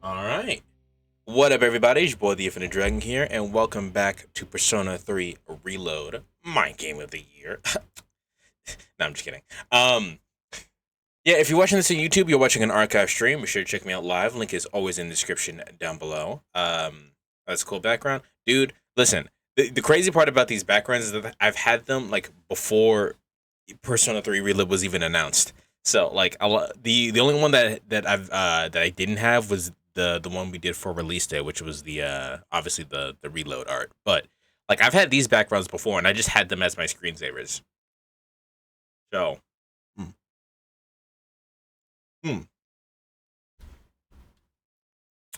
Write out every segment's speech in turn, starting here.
All right. What up, everybody? It's your boy, the Infinite Dragon here, and welcome back to Persona 3 Reload, my game of the year. No, I'm just kidding. Yeah, if you're watching this on YouTube, you're watching an archive stream. Be sure to check me out live. Link is always in the description down below. That's a cool background. Dude, listen, the crazy part about these backgrounds is that I've had them, like, before Persona 3 Reload was even announced. So, like, the only one that I didn't have was the one we did for release day, which was the obviously the reload art. But like, I've had these backgrounds before, and I just had them as my screensavers. So,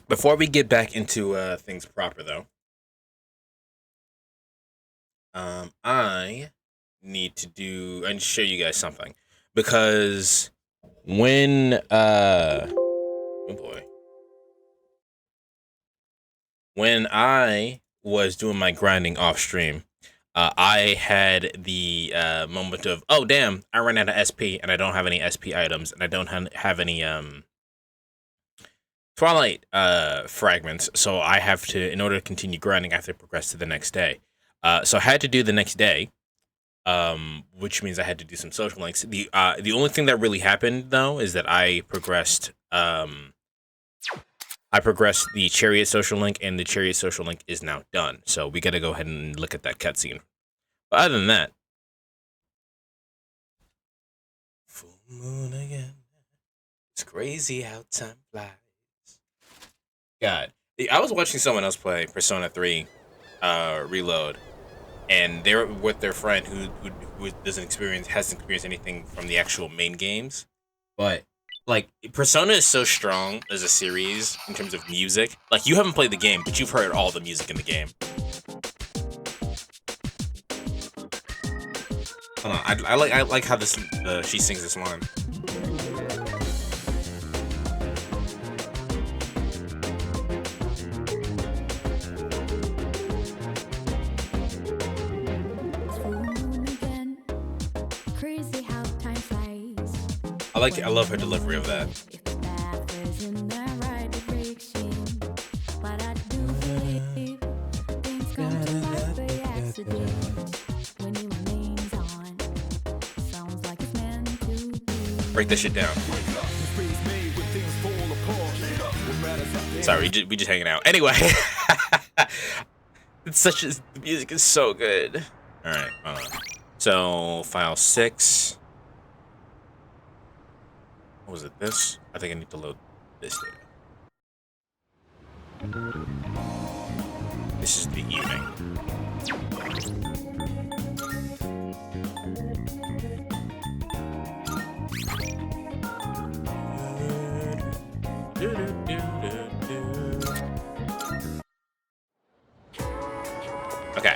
before we get back into things proper, though, I need to show you guys something, because when oh boy. When I was doing my grinding off stream, I had the moment of, oh damn, I ran out of SP and I don't have any SP items, and I don't have any Twilight fragments, so I have to, in order to continue grinding, I have to progress to the next day. So I had to do the next day, which means I had to do some social links. The only thing that really happened, though, is that I progressed the Chariot social link, and the Chariot social link is now done. So we got to go ahead and look at that cutscene. But other than that, full moon again. It's crazy how time flies. God, I was watching someone else play Persona 3 Reload, and they were with their friend who hasn't experienced anything from the actual main games, but like, Persona is so strong as a series in terms of music. Like, you haven't played the game, but you've heard all the music in the game. Hold on, I like how this she sings this line. I love her delivery of that. Break this shit down. Sorry, we just hanging out. Anyway, the music is so good. All right, so file 6. What was it? This? I think I need to load this data. This is the evening. Okay.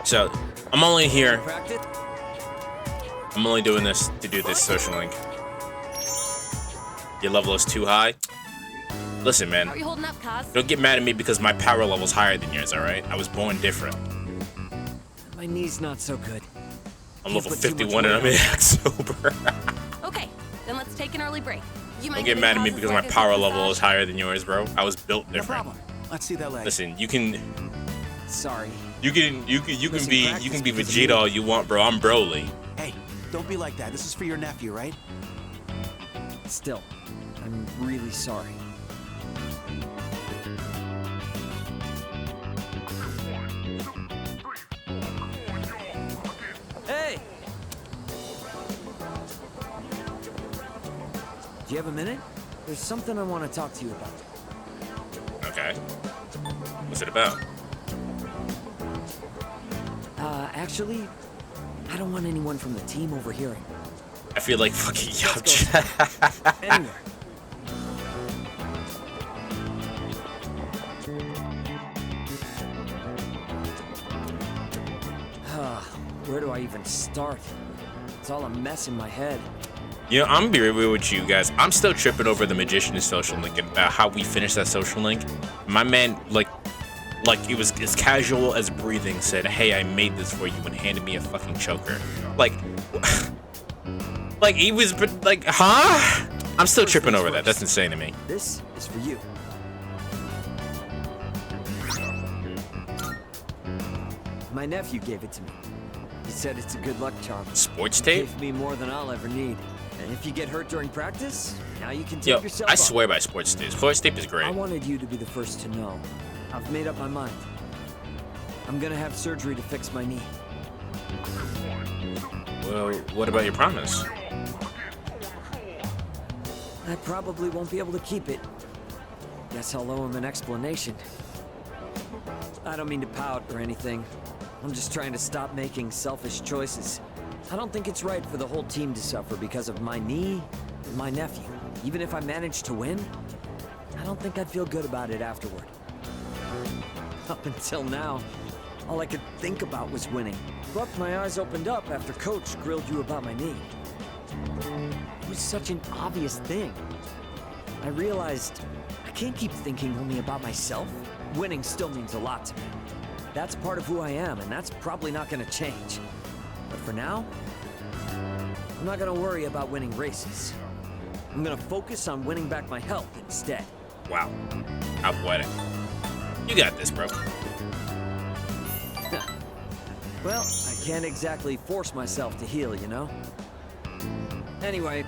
So, I'm only doing this to do this social link. Your level is too high. Listen, man. Are you holding up, Kaz? Don't get mad at me because my power level's higher than yours, alright? I was born different. My knee's not so good. I'm level 51 and I'm in October. Okay, then let's take an early break. Don't get mad at me because my power level is higher than yours, bro. I was built different. No problem. Let's see that leg. Listen, you can... Sorry. You can Missing be practice because of Vegeta me. all you want, bro. I'm Broly. Hey, don't be like that. This is for your nephew, right? Still, I'm really sorry. Hey! Do you have a minute? There's something I want to talk to you about. Okay. What's it about? Actually, I don't want anyone from the team overhearing. I feel like fucking Let's Yamcha. Anyway. Where do I even start? It's all a mess in my head. You know, I'm gonna be real with you guys. I'm still tripping over the Magician's social link and how we finished that social link. My man, like it was as casual as breathing, said, "Hey, I made this for you," and handed me a fucking choker. Like he was, like, huh? I'm still tripping over that. That's insane to me. This is for you. My nephew gave it to me. He said it's a good luck charm. Sports tape? Gave me more than I'll ever need. And if you get hurt during practice, now you can take Yo, yourself I off. swear by sports tape. Sports tape is I great. wanted you to be the first to know. I've made up my mind. I'm gonna have surgery to fix my knee. Well, what about your promise? I probably won't be able to keep it. Guess I'll owe him an explanation. I don't mean to pout or anything. I'm just trying to stop making selfish choices. I don't think it's right for the whole team to suffer because of my knee and my nephew. Even if I manage to win, I don't think I'd feel good about it afterward. Up until now, all I could think about was winning. But my eyes opened up after Coach grilled you about my knee. It was such an obvious thing. I realized I can't keep thinking only about myself. Winning still means a lot to me. That's part of who I am, and that's probably not gonna change. But for now, I'm not gonna worry about winning races. I'm gonna focus on winning back my health instead. Wow. How poetic. You got this, bro. Well, I can't exactly force myself to heal, you know? Anyway,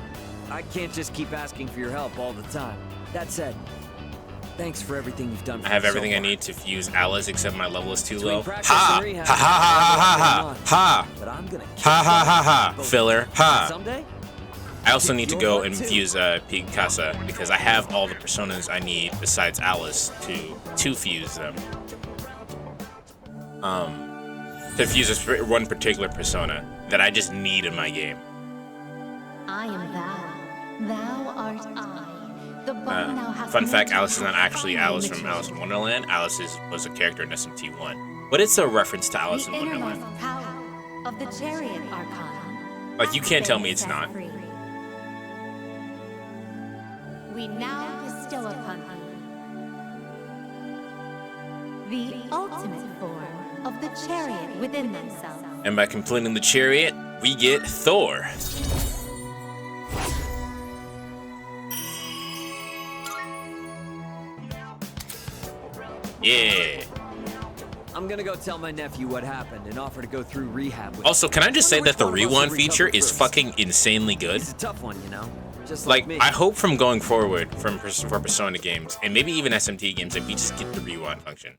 I can't just keep asking for your help all the time. That said, thanks for everything you've done for I have me everything so I far. need to fuse Alice, except my level is too Between low. practice Ha! and rehab, Ha ha ha ha ha ha! But I'm gonna keep Ha ha ha ha! both. Filler. Ha! Someday, I also need to You're go one and too. fuse Picasa because I have all the personas I need besides Alice to fuse them. To fuse one particular persona that I just need in my game. I am thou. Thou art I. The body now hath Fun no fact: time Alice is for not actually final Alice from material. Alice in Wonderland. Alice was a character in SMT1, but it's a reference to Alice in The Wonderland. innermost power of the chariot arcana. Like, you hath can't tell been me it's set not. free. We now bestow upon thee the ultimate form of the chariot within thyself. And by completing the chariot, we get Thor. Yeah. I'm gonna go tell my nephew what happened and offer to go through rehab with Also, can I just say Wonder that the which one of us will rewind feature recover is first. fucking insanely good? He's a tough one, you know? Just Like, me. I hope from going forward for Persona games, and maybe even SMT games, that we just get the rewind function.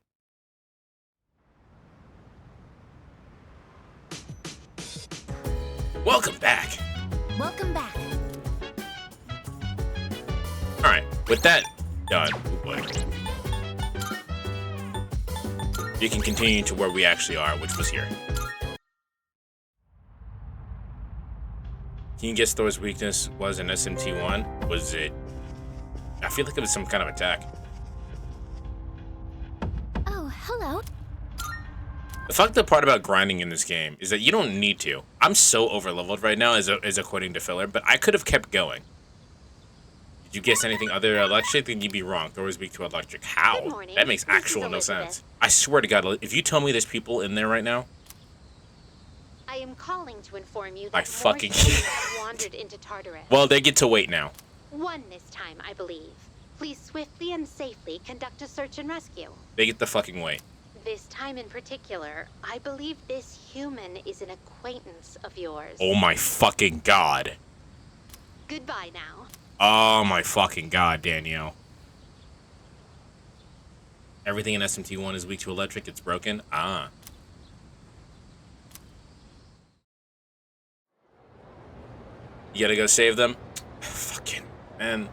Welcome back. Welcome back. Alright, with that done, oh boy. We can continue to where we actually are, which was here. Can you guess Thor's weakness was in SMT1? Was it... I feel like it was some kind of attack. Oh, hello. The fucked up part about grinding in this game is that you don't need to. I'm so overleveled right now, as according to Filler, but I could have kept going. Did you guess anything other than electric? Then you'd be wrong. Thor is weak to electric. How? Good morning. That makes This is actual no Elizabeth. sense. I swear to God, if you tell me there's people in there right now, I am calling to inform you I that fucking- more souls have wandered into Tartarus. well, they get to wait now. One this time, I believe. Please swiftly and safely conduct a search and rescue. They get the fucking wait. This time in particular, I believe this human is an acquaintance of yours. Oh my fucking god. Goodbye now. Oh my fucking god, Danielle. Everything in SMT1 is weak to electric. It's broken. Ah. You gotta go save them? Fucking man.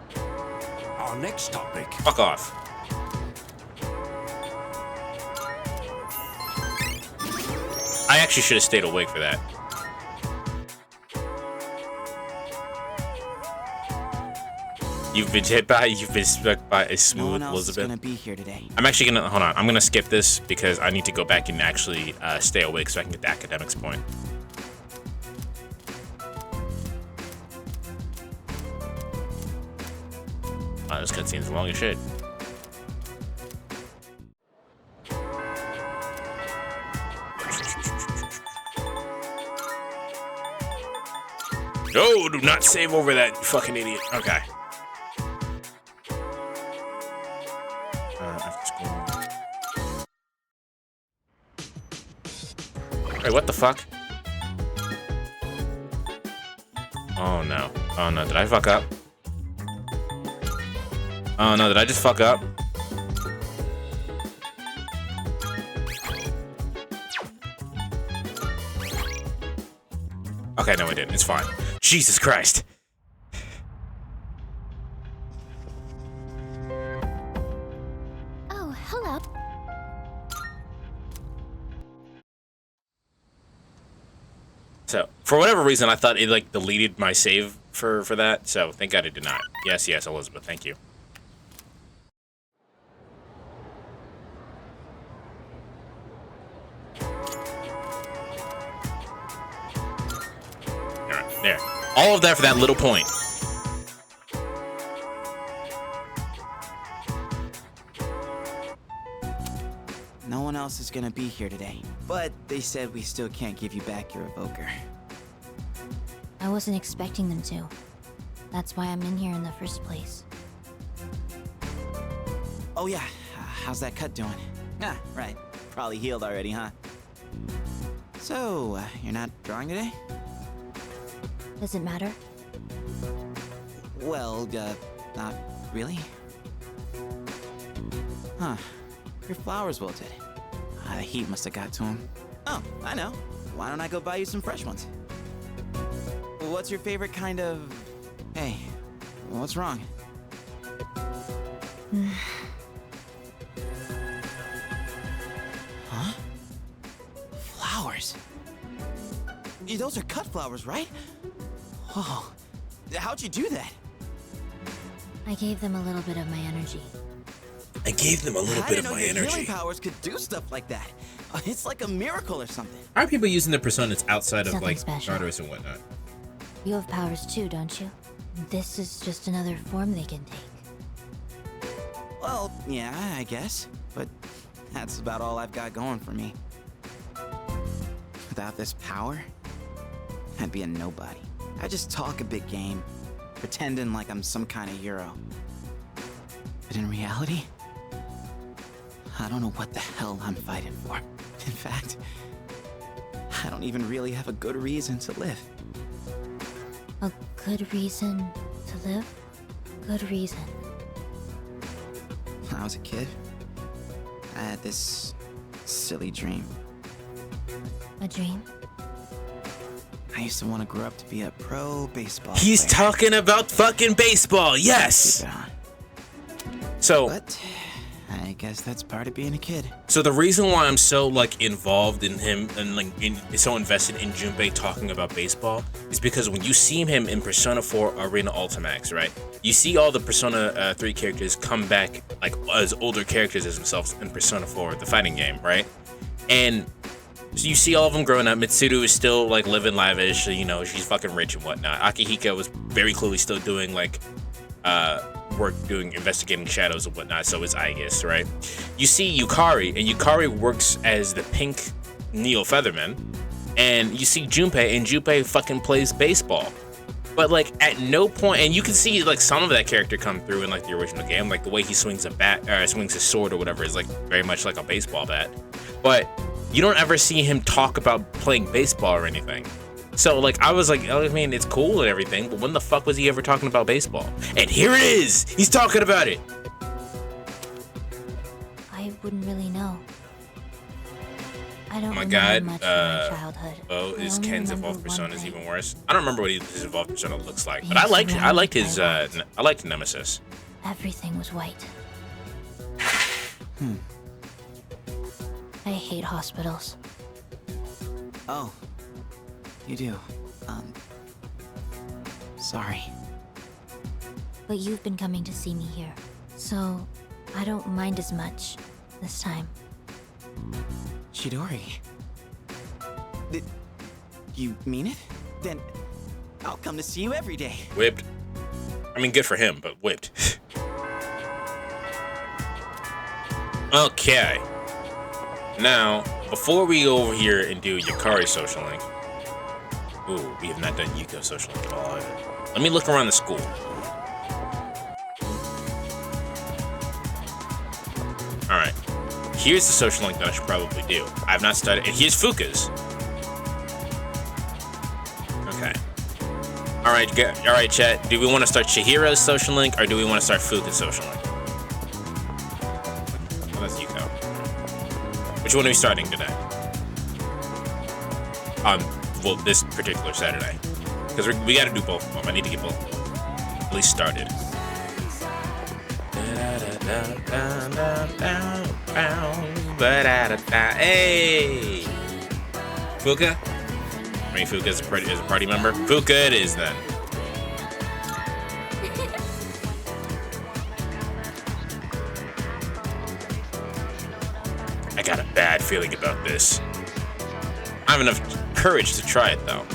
Our next topic. Fuck off. I actually should have stayed awake for that. You've been struck by a smooth No one else Elizabeth. is gonna be here today. I'm actually gonna, hold on, I'm gonna skip this because I need to go back and actually stay awake so I can get the academics point. Wow, this cutscene's long as shit. No, do not save over that, you fucking idiot. Okay. After school. Wait, what the fuck? Oh no. Oh no, did I fuck up? Oh no, did I just fuck up? Okay, no I didn't. It's fine. Jesus Christ. Oh, hello. So, for whatever reason, I thought it, like, deleted my save for that. So, thank God it did not. Yes, yes, Elizabeth, thank you. Alright, there. All of that for that little point. No one else is gonna be here today. But they said we still can't give you back your evoker. I wasn't expecting them to. That's why I'm in here in the first place. Oh yeah, how's that cut doing? Ah, right. Probably healed already, huh? So, you're not drawing today? Does it matter? Well, not really. Huh. Your flowers wilted. The heat must have got to them. Oh, I know. Why don't I go buy you some fresh ones? What's your favorite kind of... Hey, what's wrong? Huh? Flowers? Those are cut flowers, right? Whoa. How'd you do that? I gave them a little bit of my energy. I gave them a little I bit didn't of know my your energy. healing powers could do stuff like that. It's like a miracle or something. Are people using their personas outside of, Something like, special. starters and whatnot? You have powers too, don't you? This is just another form they can take. Well, yeah, I guess. But that's about all I've got going for me. Without this power, I'd be a nobody. I just talk a big game, pretending like I'm some kind of hero. But in reality, I don't know what the hell I'm fighting for. In fact, I don't even really have a good reason to live. A good reason to live? Good reason. When I was a kid, I had this silly dream. A dream? I used to want to grow up to be a pro baseball He's player. talking about fucking baseball, yes! Keep it on. So, But I guess that's part of being a kid. so the reason why I'm so, like, involved in him and, like, so invested in Junpei talking about baseball is because when you see him in Persona 4 Arena Ultimax, right? You see all the Persona 3 characters come back, like, as older characters as themselves in Persona 4, the fighting game, right? And so you see all of them growing up. Mitsuru is still, like, living lavish, you know, she's fucking rich and whatnot. Akihiko was very clearly still doing, like, work doing investigating shadows and whatnot, so is Aegis, right? You see Yukari, and Yukari works as the pink Neo Featherman, and you see Junpei, and Junpei fucking plays baseball. But, like, at no point, and you can see, like, some of that character come through in, like, the original game, like, the way he swings a bat, or swings his sword or whatever is, like, very much like a baseball bat. but you don't ever see him talk about playing baseball or anything. So, like, I was like, I mean, it's cool and everything, but when the fuck was he ever talking about baseball? And here it is! He's talking about it! I wouldn't really know. I don't Oh my remember god, much from my childhood. Bo I is only Ken's remember evolved one persona is thing. even worse. I don't remember what his evolved persona looks like, but He's I liked his, surrounded by I liked Nemesis. Everything was white. I hate hospitals. Oh, you do. Sorry. But you've been coming to see me here, so I don't mind as much this time. Chidori. Did you mean it? Then I'll come to see you every day. Whipped. I mean, good for him, but whipped. Okay. Now, before we go over here and do Yukari's social link. Ooh, we have not done Yuko's social link at all either. Let me look around the school. Alright. Here's the social link that I should probably do. I have not studied. And here's Fuka's. Okay. Alright, chat. Do we want to start Chihiro's social link or do we want to start Fuka's social link? Well, that's Yuko. Which one are we starting today? Well, this particular Saturday. Because we gotta do both of them. I need to get both of them at least started. Hey! Fuka? I mean, Fuka is a party member? Fuka it is then. I got a bad feeling about this. I have enough courage to try it, though.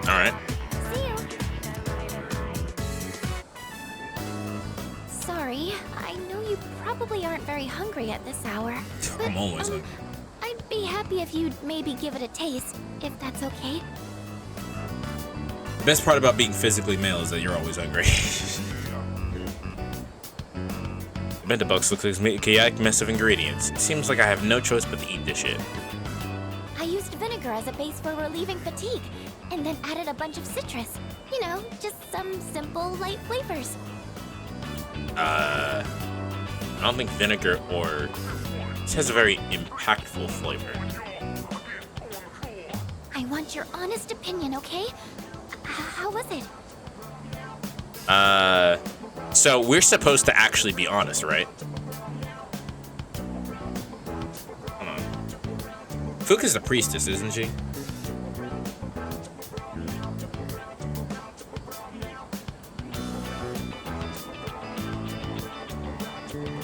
Alright. Sorry, I know you probably aren't very hungry at this hour. I'm always hungry. I'd be happy if you'd maybe give it a taste, if that's okay. The best part about being physically male is that you're always hungry. The bento box looks like a chaotic mess of ingredients. It seems like I have no choice but to eat this shit. I used vinegar as a base for relieving fatigue, and then added a bunch of citrus. You know, just some simple, light flavors. I don't think vinegar or... This has a very impactful flavor. I want your honest opinion, okay? How was it? So we're supposed to actually be honest, right? Hold on. Fuka's the priestess, isn't she?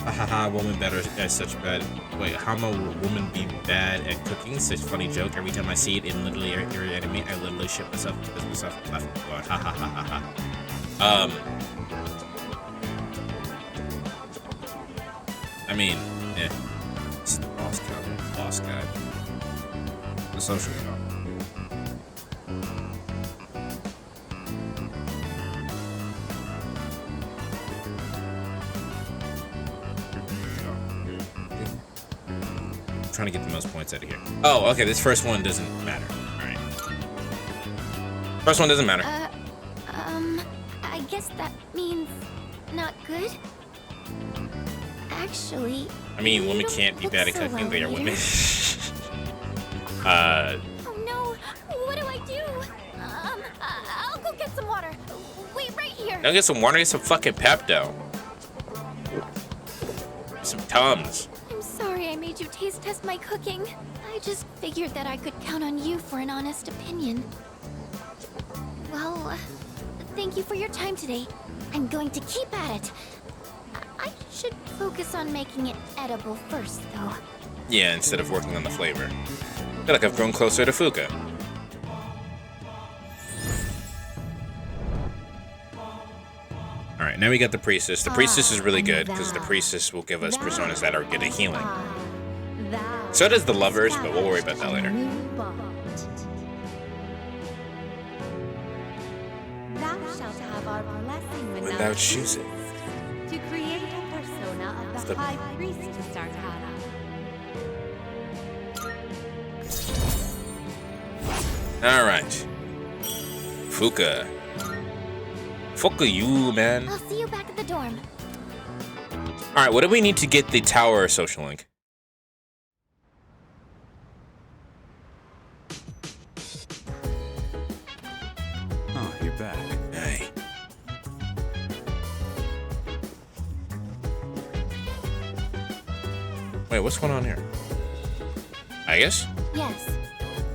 Haha, woman better at such bad. Wait, how will a woman be bad at cooking? Such funny joke. Every time I see it in literally every anime, I literally shit myself because myself laughing. Ha ha ha ha ha. I mean, yeah. This is the boss guy. Boss guy. The social guy. Trying to get the most points out of here. Oh, okay, this first one doesn't matter. Alright. First one doesn't matter. I guess that means not good? Actually... I mean, you women don't can't be look bad at so cooking, well they are women. either. Oh no! What do I do? I'll go get some water. Wait right here. Don't get some water, get some fucking Pepto. Some Tums. I'm sorry I made you taste test my cooking. I just figured that I could count on you for an honest opinion. Well, thank you for your time today. I'm going to keep at it. I should focus on making it edible first, though. Yeah, instead of working on the flavor. I feel like I've grown closer to Fuka. Alright, now we got the priestess. The priestess is really good because the priestess will give us personas that are good at healing. So does the lovers, but we'll worry about that later. Thou shalt have our blessing when When thou thou choosest. to create a persona of the the- high priestess Arcana. Alright. Fuka. Fuka you, man. I'll see you back at the dorm. Alright, what do we need to get the tower social link? Oh, you're back. Hey. Wait, what's going on here? I guess? Yes.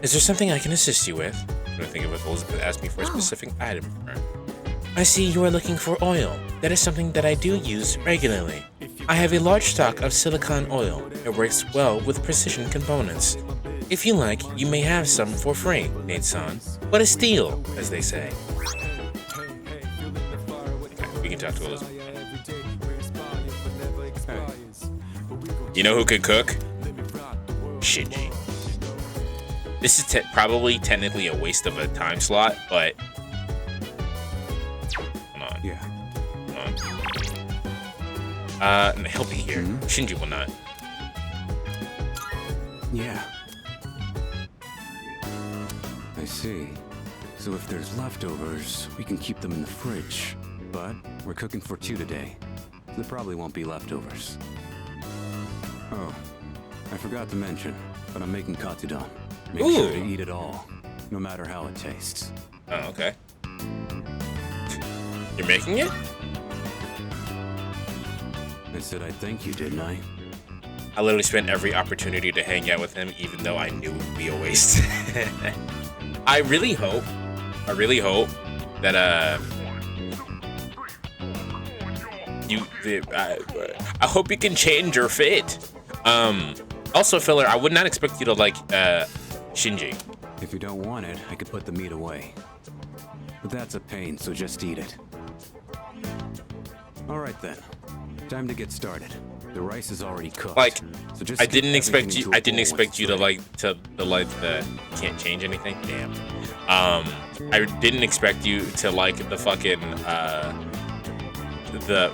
Is there something I can assist you with? I'm trying to think of if Elizabeth asked me for a specific item from her. I see you are looking for oil. That is something that I do use regularly. I have a large stock of silicone oil. It works well with precision components. If you like, you may have some for free, Nate-san. What a steal, as they say. Okay, we can talk to Elizabeth. You know who could cook? Shinji. This is probably technically a waste of a time slot, but... Hold on. Yeah. Hold on. He'll be here. Shinji will not. Yeah. I see. So if there's leftovers, we can keep them in the fridge. But we're cooking for 2 today. There probably won't be leftovers. Oh, I forgot to mention, but I'm making katsudon. Make sure to eat it all, no matter how it tastes. Oh, okay. You're making it? I said I'd thank you, didn't I? I literally spent every opportunity to hang out with him, even though I knew it would be a waste. I really hope that, I hope you can change your fate. Also, Filler, I would not expect you to like, Shinji. If you don't want it, I could put the meat away. But that's a pain, so just eat it. Alright then. Time to get started. The rice is already cooked. Like, so just I didn't expect you can't change anything. Damn. I didn't expect you to like the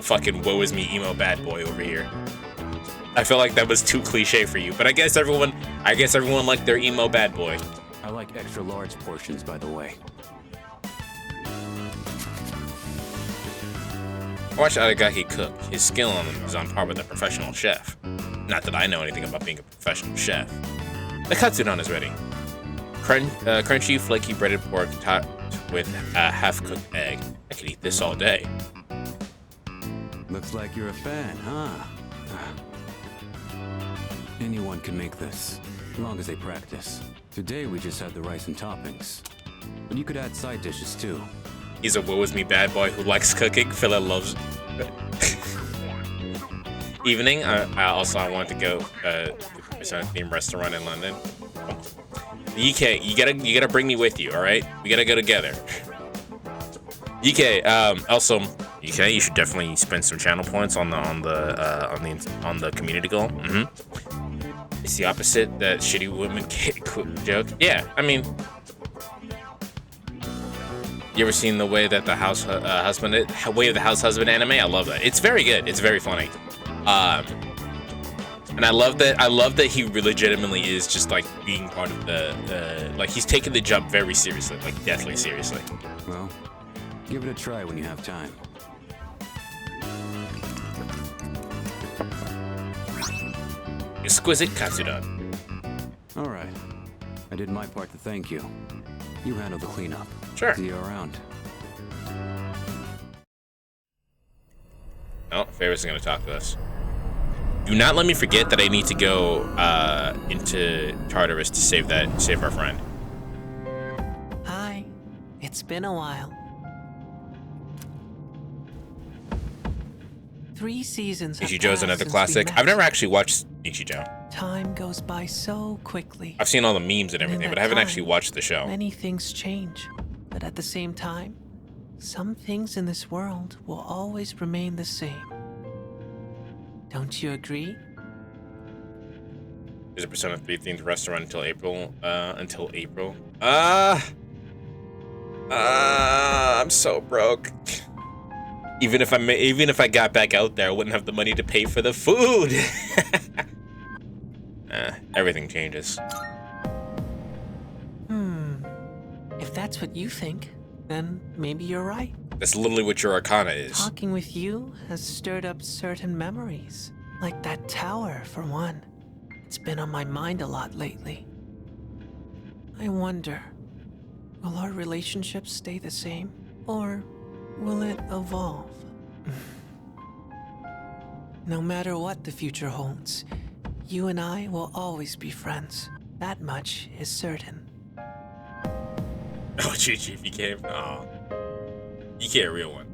fucking woe is me emo bad boy over here. I feel like that was too cliche for you, but I guess everyone liked their emo bad boy. I like extra large portions, by the way. I watched Aragaki cook. His skill on them is on par with a professional chef. Not that I know anything about being a professional chef. The katsudon is ready. Crunchy, flaky breaded pork topped with a half-cooked egg. I could eat this all day. Looks like you're a fan, huh? Anyone can make this, as long as they practice. Today we just had the rice and toppings. But you could add side dishes too. He's a woe is me bad boy who likes cooking. Phila loves evening. I want to go to a themed restaurant in London. You gotta bring me with you, all right? We gotta go together. UK, also, UK, you should definitely spend some channel points on the community goal. It's the opposite that shitty woman joke. Yeah, I mean, you ever seen the way that the house husband anime? I love that. It's very good. It's very funny. And I love that he legitimately is just like being part of the like he's taking the jump very seriously, like deathly seriously. Well, give it a try when you have time. Exquisite katsudon. All right. I did my part to thank you. You handle the cleanup. Sure. See you around. Oh, Ferris is gonna talk to us. Do not let me forget that I need to go into Tartarus to save our friend. Hi. It's been a while. 3 seasons have Nichijo's another passed classic. since we I've never met. actually watched Nichijou. Time goes by so quickly. I've seen all the memes and in everything, that but I haven't time, actually watched the show. Many things change, but at the same time, some things in this world will always remain the same. Don't you agree? There's a Persona 3 themed restaurant until April. I'm so broke. Even if I got back out there, I wouldn't have the money to pay for the food. that's what you think, then maybe you're right. That's literally what your arcana is. Talking with you has stirred up certain memories. Like that tower, for one. It's been on my mind a lot lately. I wonder, will our relationship stay the same? Or will it evolve? No matter what the future holds, you and I will always be friends. That much is certain. Oh, Chi-Chi became... Oh. You can't real one.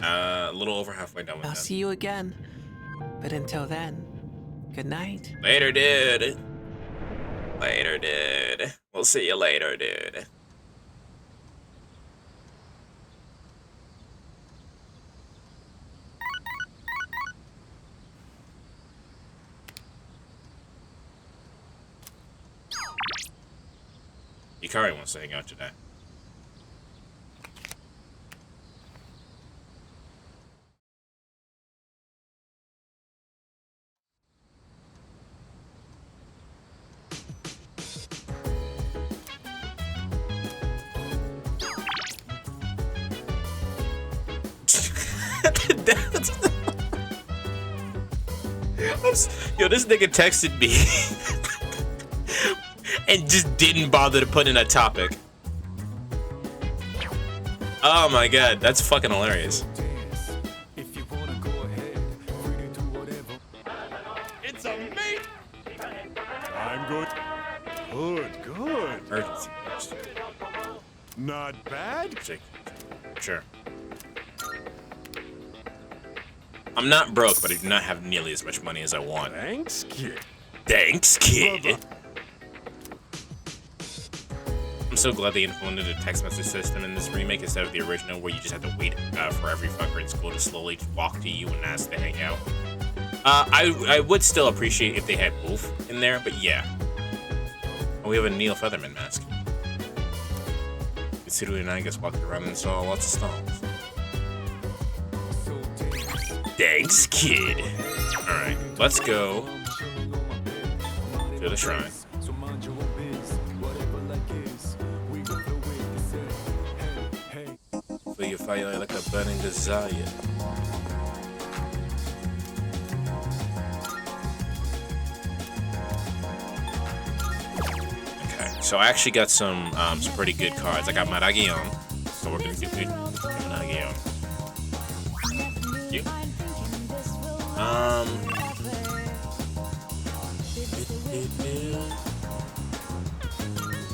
A little over halfway done with I'll that. see you again. But until then, good night. Later, dude. Later, dude. We'll see you later, dude. Yukari wants to hang out today. Yo, this nigga texted me and just didn't bother to put in a topic. Oh my god, that's fucking hilarious. It's a me. I'm good. Good. Emergency. Not bad. Sure. I'm not broke, but I do not have nearly as much money as I want. Thanks, kid. Thanks, kid. Brother. I'm so glad they implemented a text message system in this remake instead of the original, where you just have to wait for every fucker in school to slowly walk to you and ask to hang out. I would still appreciate if they had both in there, but yeah. Oh, we have a Neil Featherman mask. Considering and I guess walking around and saw lots of stalls. Thanks, kid. Alright, let's go to the shrine. Feel your fire like a burning desire. Okay, so I actually got some pretty good cards. I got Maragion, so we're gonna do Maragion. You.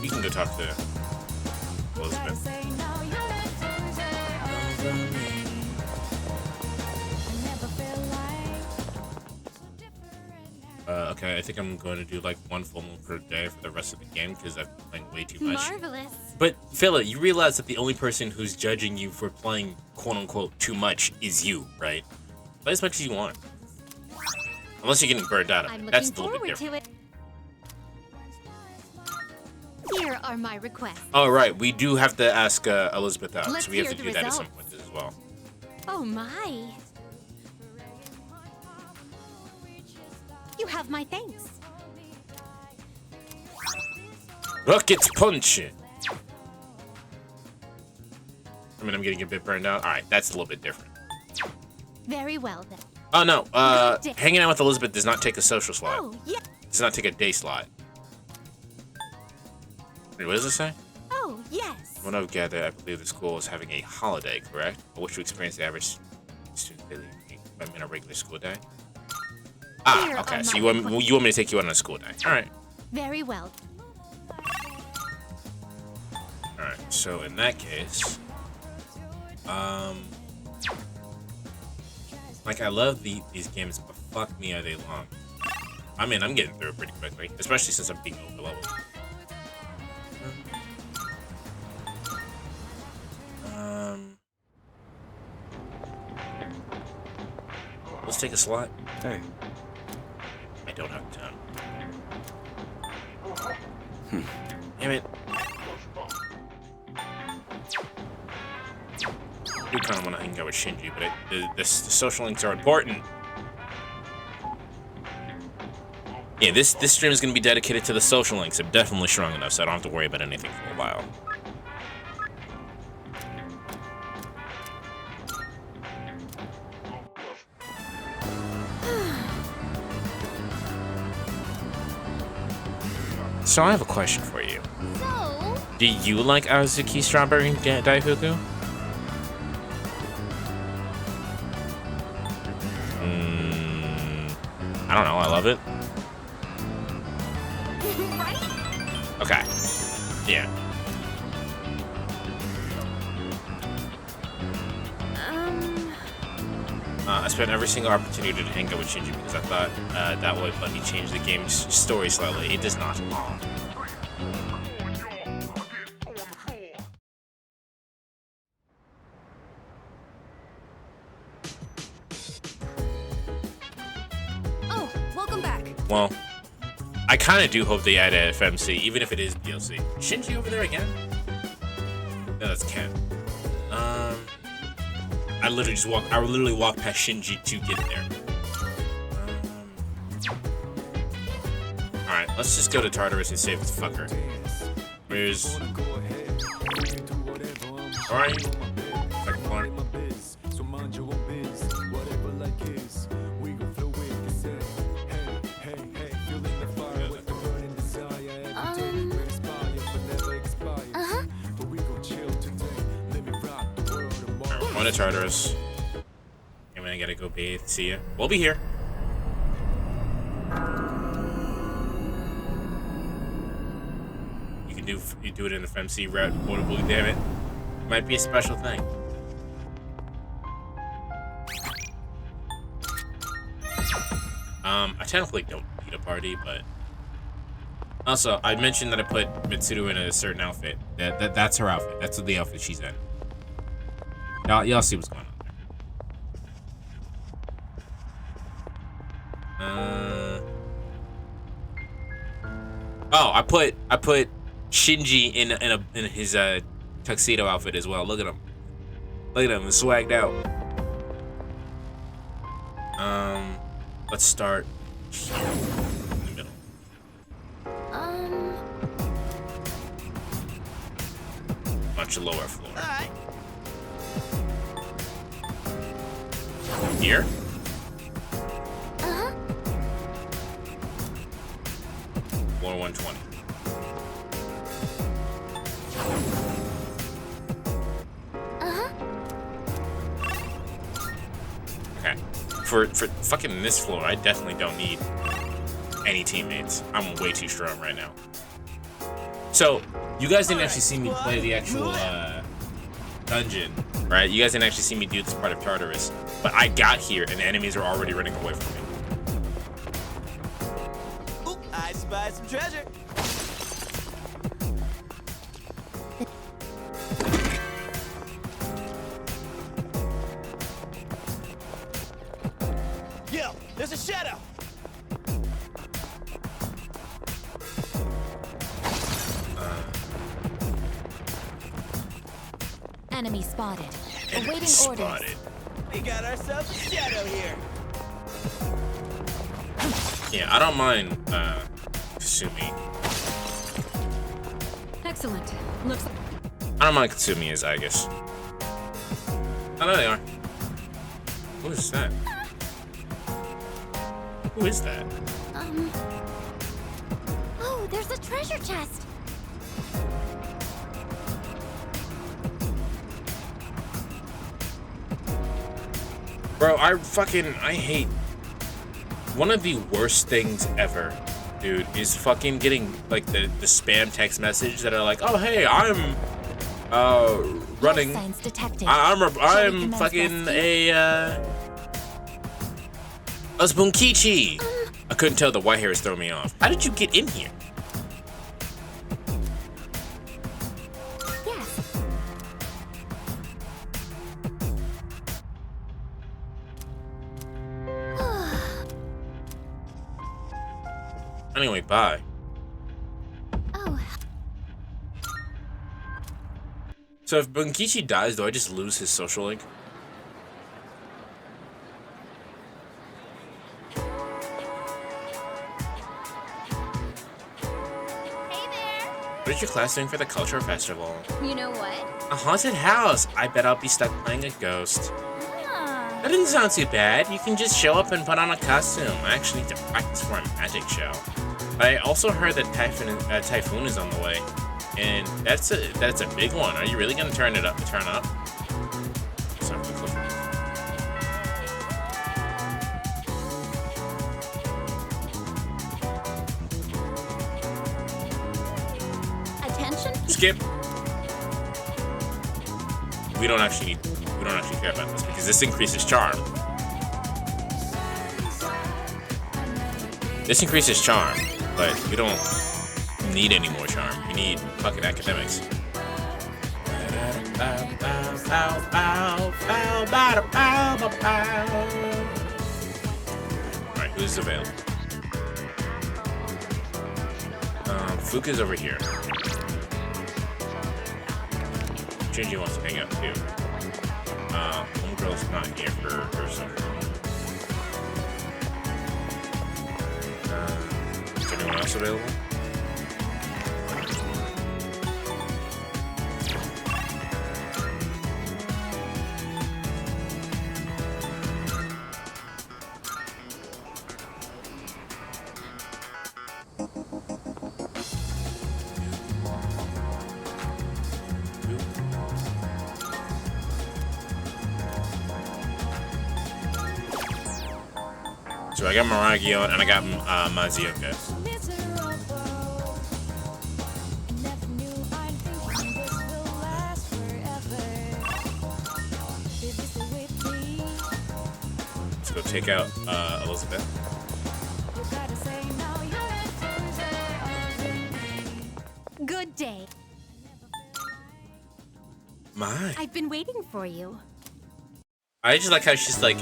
You can go talk to Elizabeth. Okay, I think I'm going to do like one full move per day for the rest of the game because I've been playing way too much. Marvelous. But Phila, you realize that the only person who's judging you for playing quote-unquote too much is you, right? Play as much as you want. Unless you're getting burned out of it. That's a little bit different. Here are my requests. Oh, right. We do have to ask Elizabeth out, Let's so we have hear to the do that at some results. point as well. Oh my. You have my thanks. Rockets punching. I mean, I'm getting a bit burned out. All right, that's a little bit different. Very well then. Oh, no. Hanging out with Elizabeth does not take a social slot. Oh, yeah. Does not take a day slot. Wait, what does it say? Oh, yes. When I've gathered, I believe the school is having a holiday, correct? I wish to experience the average student daily in a regular school day. Ah, okay. So you want me to take you out on a school day. All right. Very well. All right. So in that case, like I love these games, but fuck me, are they long? I mean, I'm getting through it pretty quickly, especially since I'm being overleveled. Let's take a slot. Hey. I don't have time. Damn it. do kind of want to hang out with Shinji, but the social links are important. Yeah, this stream is going to be dedicated to the social links. I'm definitely strong enough, so I don't have to worry about anything for a while. So I have a question for you. So? Do you like Azuki Strawberry Daifuku? I don't know. I love it. Right? Okay. Yeah. I spent every single opportunity to hang out with Shinji because I thought that would let me change the game's story slightly. It does not. Aw. Oh, welcome back. Well, I kind of do hope they add a FMC, even if it is DLC. Shinji over there again? No, that's Ken. I literally walked past Shinji to get there. Alright, let's just go to Tartarus and save this fucker. Where's... Alright. Second floor. Going to Tartarus. And I gotta go bathe. See ya. We'll be here. You do it in the FMC route, quotably, damn it. Might be a special thing. I technically don't need a party, but also I mentioned that I put Mitsuru in a certain outfit. That's her outfit. That's the outfit she's in. Y'all see what's going on. Oh, I put Shinji in his tuxedo outfit as well. Look at him. Look at him, he's swagged out. Let's start here in the middle. Much lower floor. Alright. Here? Floor 120. Okay. For fucking this floor, I definitely don't need any teammates. I'm way too strong right now. So, you guys didn't actually see me play the actual dungeon, right? You guys didn't actually see me do this part of Tartarus. But I got here and the enemies are already running away from me. Ooh, I spy some treasure. Yo, there's a shadow. Enemy spotted. Enemy Awaiting spotted. orders. We got ourselves a shadow here. Yeah, I don't mind Kasumi. Excellent. Looks I don't mind Kasumi as Aegis. Oh, there they are. Who is that? Who is that? Oh, there's a treasure chest. Bro, I hate... One of the worst things ever, dude, is fucking getting, like, the spam text message that are like, oh, hey, I'm, running... Signs detected. I'm commence fucking rescue? a Spunkichi. I couldn't tell the white hairs throw me off. How did you get in here? Yes. Anyway, bye. Oh. So if Bunkichi dies, do I just lose his social link? Hey there! What is your class doing for the culture festival? You know what? A haunted house. I bet I'll be stuck playing a ghost. Ah. That doesn't sound too bad. You can just show up and put on a costume. I actually need to practice for a magic show. But I also heard that Typhoon is on the way, and that's a big one. Are you really gonna turn up? Sorry, Attention? skip. We don't actually care about this because this increases charm. This increases charm, but we don't need any more charm. We need fucking academics. Alright, who's available? Fuka's over here. Shinji wants to hang out too. Homegirl's not here for her something. Is anyone else available? So I got Maragi on and I got Mazioka. Let's go take out Elizabeth. Good day. My. I've been waiting for you. I just like how she's like,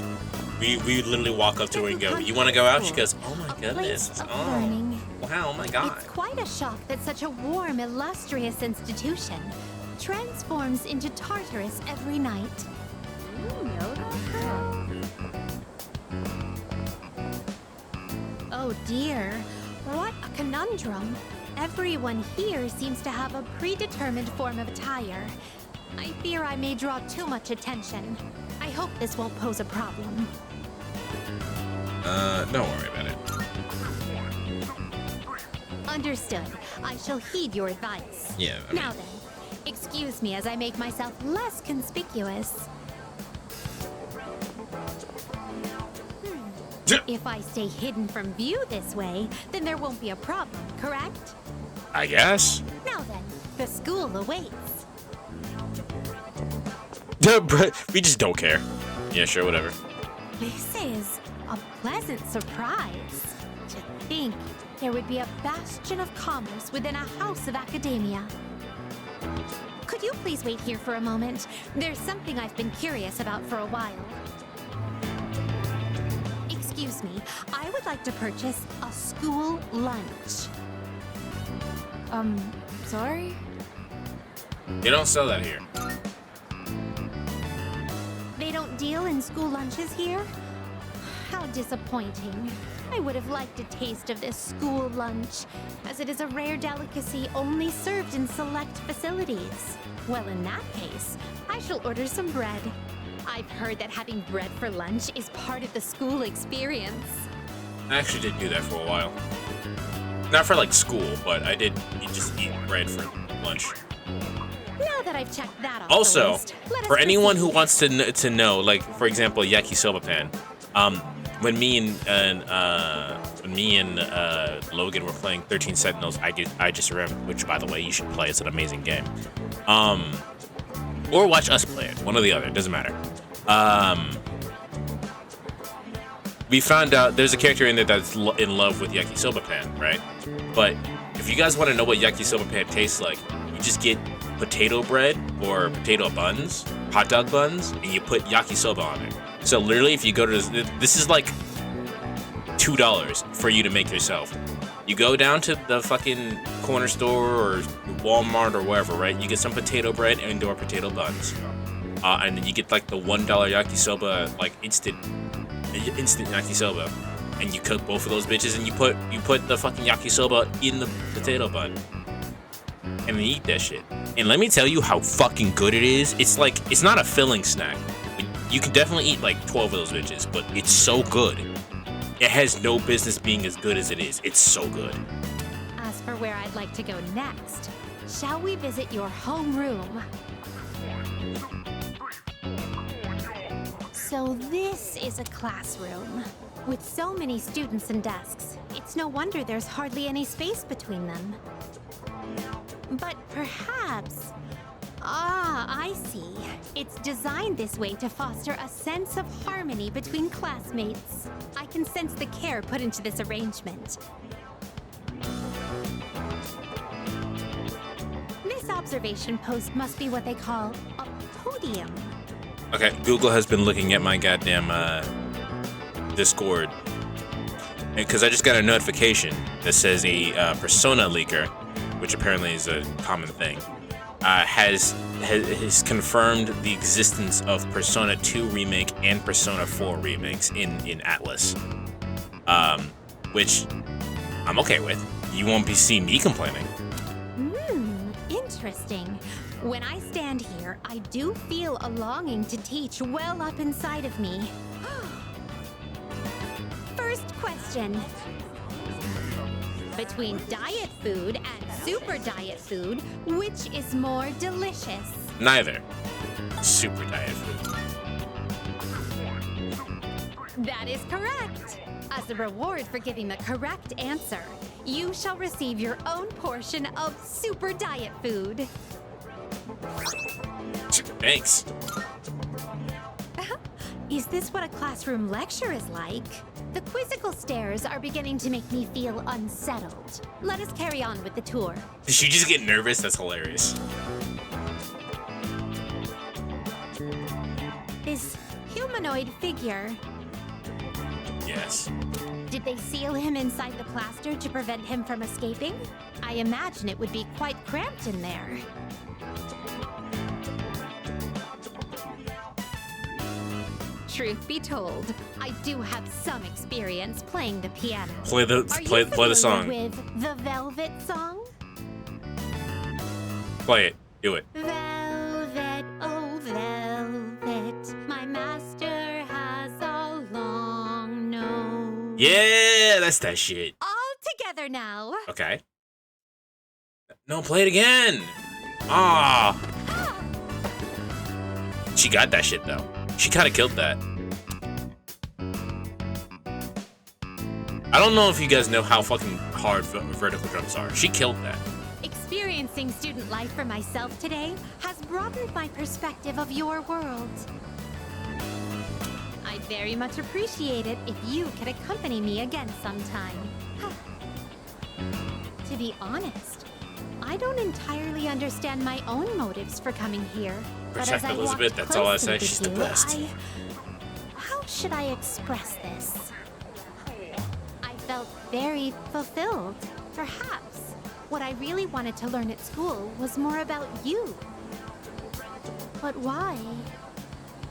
we literally walk up to her and go, "You want to go out?" She goes, "Oh my goodness! Oh, wow! Oh my god!" It's quite a shock that such a warm, illustrious institution transforms into Tartarus every night. Oh dear, what a conundrum. Everyone here seems to have a predetermined form of attire. I fear I may draw too much attention. I hope this won't pose a problem. Don't worry about it. Understood. I shall heed your advice. Yeah. Now then, excuse me as I make myself less conspicuous. If I stay hidden from view this way, then there won't be a problem, correct? I guess. Now then, the school awaits. We just don't care. Yeah, sure, whatever. This is a pleasant surprise. To think there would be a bastion of commerce within a house of academia. Could you please wait here for a moment? There's something I've been curious about for a while. Excuse me, I would like to purchase a school lunch. Sorry? You don't sell that here. They don't deal in school lunches here? How disappointing. I would have liked a taste of this school lunch, as it is a rare delicacy only served in select facilities. Well, in that case, I shall order some bread. I've heard that having bread for lunch is part of the school experience. I actually did do that for a while. Not for like school, but I did just eat bread for lunch. Now that I've checked that off Also, the list, let us for anyone who proceed. wants to know, like for example, yakisoba pan. When me and Logan were playing 13 Sentinels, I just remember, which by the way you should play. It's an amazing game. Or watch us play it. One or the other. It doesn't matter. We found out there's a character in there that's in love with yakisoba pan, right? But if you guys want to know what yakisoba pan tastes like, you just get potato bread or potato buns, hot dog buns, and you put yakisoba on it. So literally, if you go to this is like $2 for you to make yourself. You go down to the fucking corner store or Walmart or wherever, right? You get some potato bread and or potato buns. And then you get like the $1 yakisoba, like instant yakisoba. And you cook both of those bitches and you put the fucking yakisoba in the potato bun. And then you eat that shit. And let me tell you how fucking good it is. It's like, it's not a filling snack. You can definitely eat like 12 of those bitches, but it's so good. It has no business being as good as it is. It's so good. As for where I'd like to go next, shall we visit your homeroom? So this is a classroom. With so many students and desks, it's no wonder there's hardly any space between them. But perhaps... Ah, I see. It's designed this way to foster a sense of harmony between classmates. I can sense the care put into this arrangement. This observation post must be what they call a podium. Okay, Google has been looking at my goddamn Discord. Because I just got a notification that says a Persona leaker, which apparently is a common thing, has confirmed the existence of Persona 2 remake and Persona 4 remakes in Atlus, which I'm okay with. You won't be seeing me complaining. Interesting. When I stand here, I do feel a longing to teach well up inside of me. First question. Between diet food and super diet food, which is more delicious? Neither. Super diet food. That is correct. As a reward for giving the correct answer, you shall receive your own portion of super diet food. Thanks. Is this what a classroom lecture is like? The quizzical stares are beginning to make me feel unsettled. Let us carry on with the tour. Did she just get nervous? That's hilarious. This humanoid figure, Yes. did they seal him inside the plaster to prevent him from escaping? I imagine it would be quite cramped in there. Truth be told, I do have some experience playing the piano. Play the song. With the Velvet song? Play it. Do it. Velvet, oh velvet, my master has a long nose. Yeah, that's that shit. All together now. Okay. No, play it again. Ah. She got that shit though. She kind of killed that. I don't know if you guys know how fucking hard vertical drums are. She killed that. Experiencing student life for myself today has broadened my perspective of your world. I'd very much appreciate it if you could accompany me again sometime. To be honest, I don't entirely understand my own motives for coming here. But as Protect I Elizabeth, walked that's all I closer say. to She's the you, best. How should I express this? I felt very fulfilled. Perhaps what I really wanted to learn at school was more about you. But why?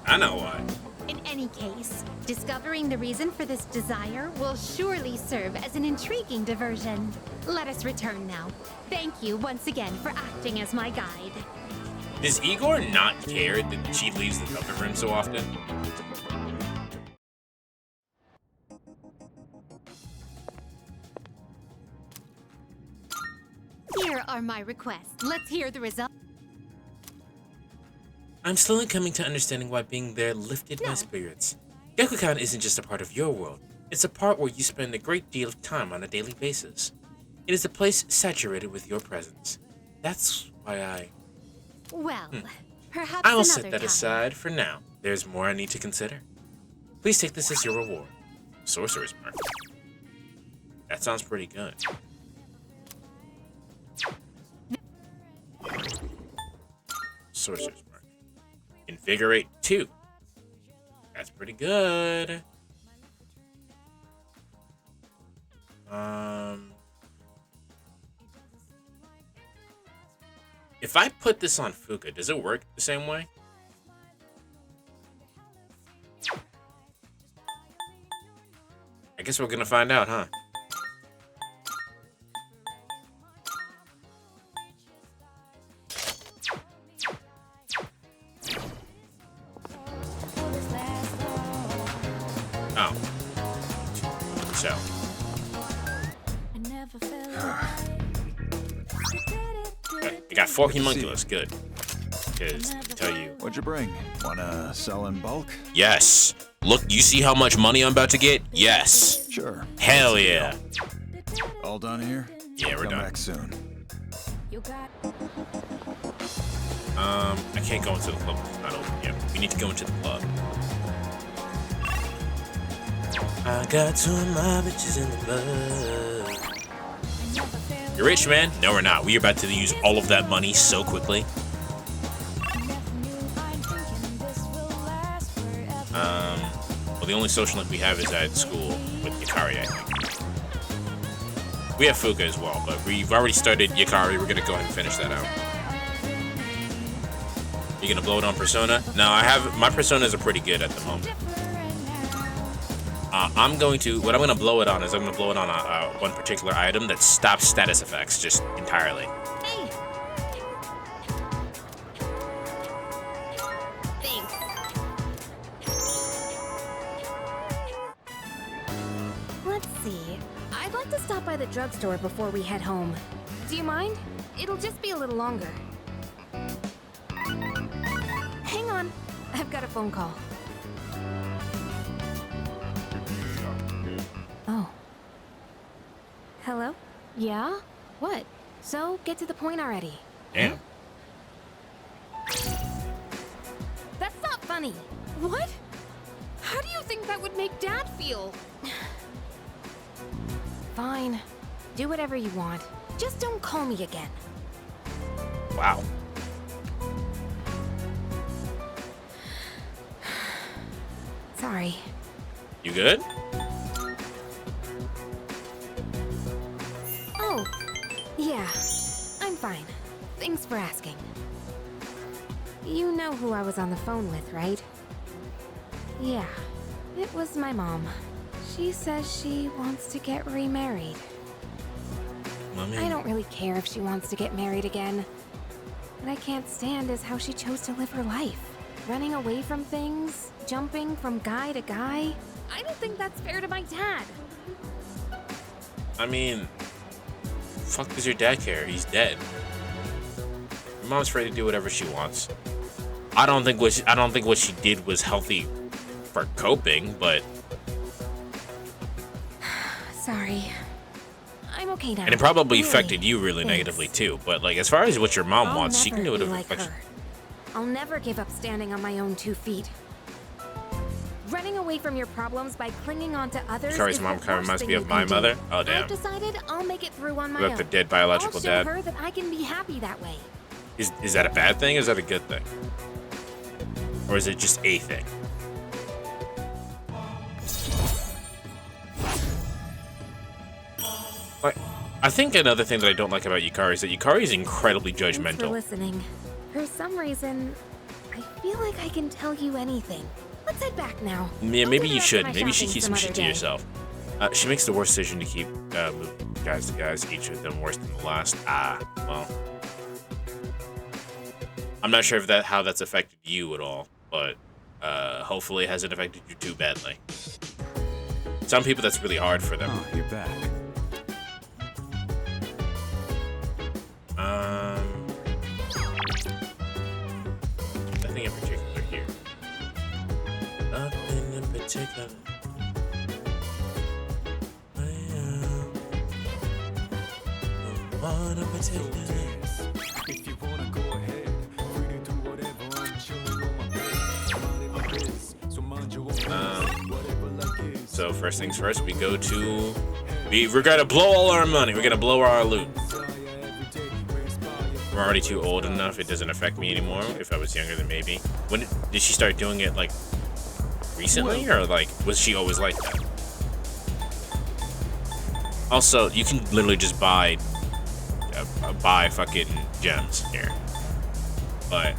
I know why. In any case, discovering the reason for this desire will surely serve as an intriguing diversion. Let us return now. Thank you once again for acting as my guide. Does Igor not care that she leaves the Velvet Room so often? Here are my requests. Let's hear the result. I'm slowly coming to understanding why being there lifted my spirits. Gekukan isn't just a part of your world. It's a part where you spend a great deal of time on a daily basis. It is a place saturated with your presence. That's why I... Well, perhaps I will another set that time. aside for now. There's more I need to consider. Please take this as your reward. Sorcerer's Mark. That sounds pretty good. Sorcerer's Mark. Invigorate 2. That's pretty good. If I put this on Fuka, does it work the same way? I guess we're gonna find out, huh? Oh. So. Okay, you got 4 homunculus, good. Because, I tell you. What'd you bring? Wanna sell in bulk? Yes. Look, you see how much money I'm about to get? Yes. Sure. Hell yeah. All done here? Yeah, we're Come done. back soon. I can't go into the club. It's not open yet. We need to go into the club. I got 2 of my bitches in the club. You're rich, man? No, we're not. We're about to use all of that money so quickly. Well, the only social link we have is at school with Yukari, I think. We have Fuka as well, but we've already started Yukari. We're gonna go ahead and finish that out. You gonna blow it on Persona? No, my Personas are pretty good at the moment. What I'm gonna blow it on is I'm gonna blow it on one particular item that stops status effects just entirely. Hey. Thanks. Let's see. I'd like to stop by the drugstore before we head home. Do you mind? It'll just be a little longer. Hang on. I've got a phone call. Oh. Hello? Yeah? What? So, get to the point already. Damn. That's not funny. What? How do you think that would make Dad feel? Fine. Do whatever you want. Just don't call me again. Wow. Sorry. You good? Oh, yeah. I'm fine. Thanks for asking. You know who I was on the phone with, right? Yeah. It was my mom. She says she wants to get remarried. I don't really care if she wants to get married again. What I can't stand is how she chose to live her life. Running away from things, jumping from guy to guy. I don't think that's fair to my dad. I mean, fuck does your dad care? He's dead. Your mom's free to do whatever she wants. I don't think what she did was healthy for coping, but Sorry. I'm okay now. and it probably Really. affected you really Thanks. negatively too. But like as far as what your mom I'll wants, she can never do whatever be the like fuck she- her. I'll never give up standing on my own 2 feet. Running away from your problems by clinging on to others Kari's is mom the kind of worst reminds thing me you of my can do. mother. Oh damn. I've decided I'll make it through on my Like own. the dead biological I'll show dad. her that I can be happy that way. Is that a bad thing or is that a good thing? Or is it just a thing? Like, I think another thing that I don't like about Yukari is that Yukari is incredibly Thanks for judgmental. listening. For some reason, I feel like I can tell you anything. Let's head back now. Yeah, I'll maybe do the you rest of should. my Maybe you should shopping keep some some shit other to day. yourself. She makes the worst decision to keep guys to guys, each of them worse than the last. Well. I'm not sure if how that's affected you at all, but hopefully it hasn't affected you too badly. Some people that's really hard for them. Oh, you're back. Nothing in particular here. Nothing in particular. What in particular? If you wanna go ahead, free to do whatever. I'm chilling on my bed. So mind your own business, whatever like is. So first things first, we go to. We're gonna blow all our money. We're gonna blow our loot. I'm already too old enough. It doesn't affect me anymore. If I was younger, then maybe. When did she start doing it? Like recently, or like was she always like that? Also, you can literally just buy a buy fucking gems here. But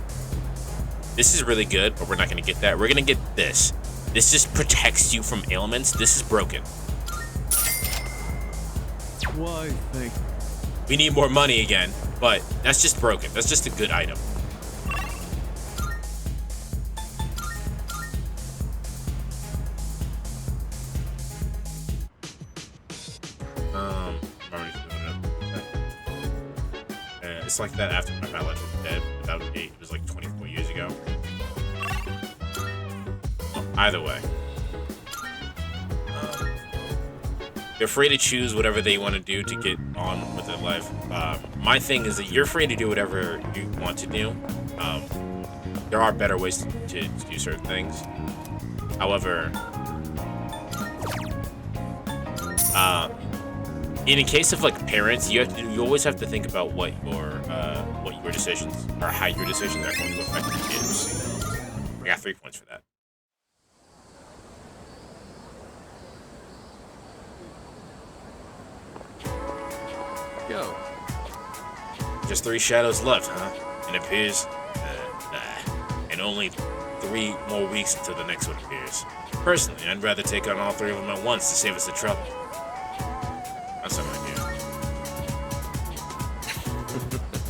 this is really good, but we're not gonna get that. We're gonna get this. This just protects you from ailments. This is broken. Why, thank We need more money again, but that's just broken. That's just a good item. It's like that after my biological dead. It was like 24 years ago. Well, either way. They're free to choose whatever they want to do to get on with their life. My thing is that you're free to do whatever you want to do. There are better ways to do certain things. However, in a case of like parents, you always have to think about what your decisions or how your decisions are going to affect your kids. I got 3 points for that. Go. Just 3 shadows left, huh? And it appears, nah. And only 3 more weeks until the next one appears. Personally, I'd rather take on all 3 of them at once to save us the trouble. That's an idea.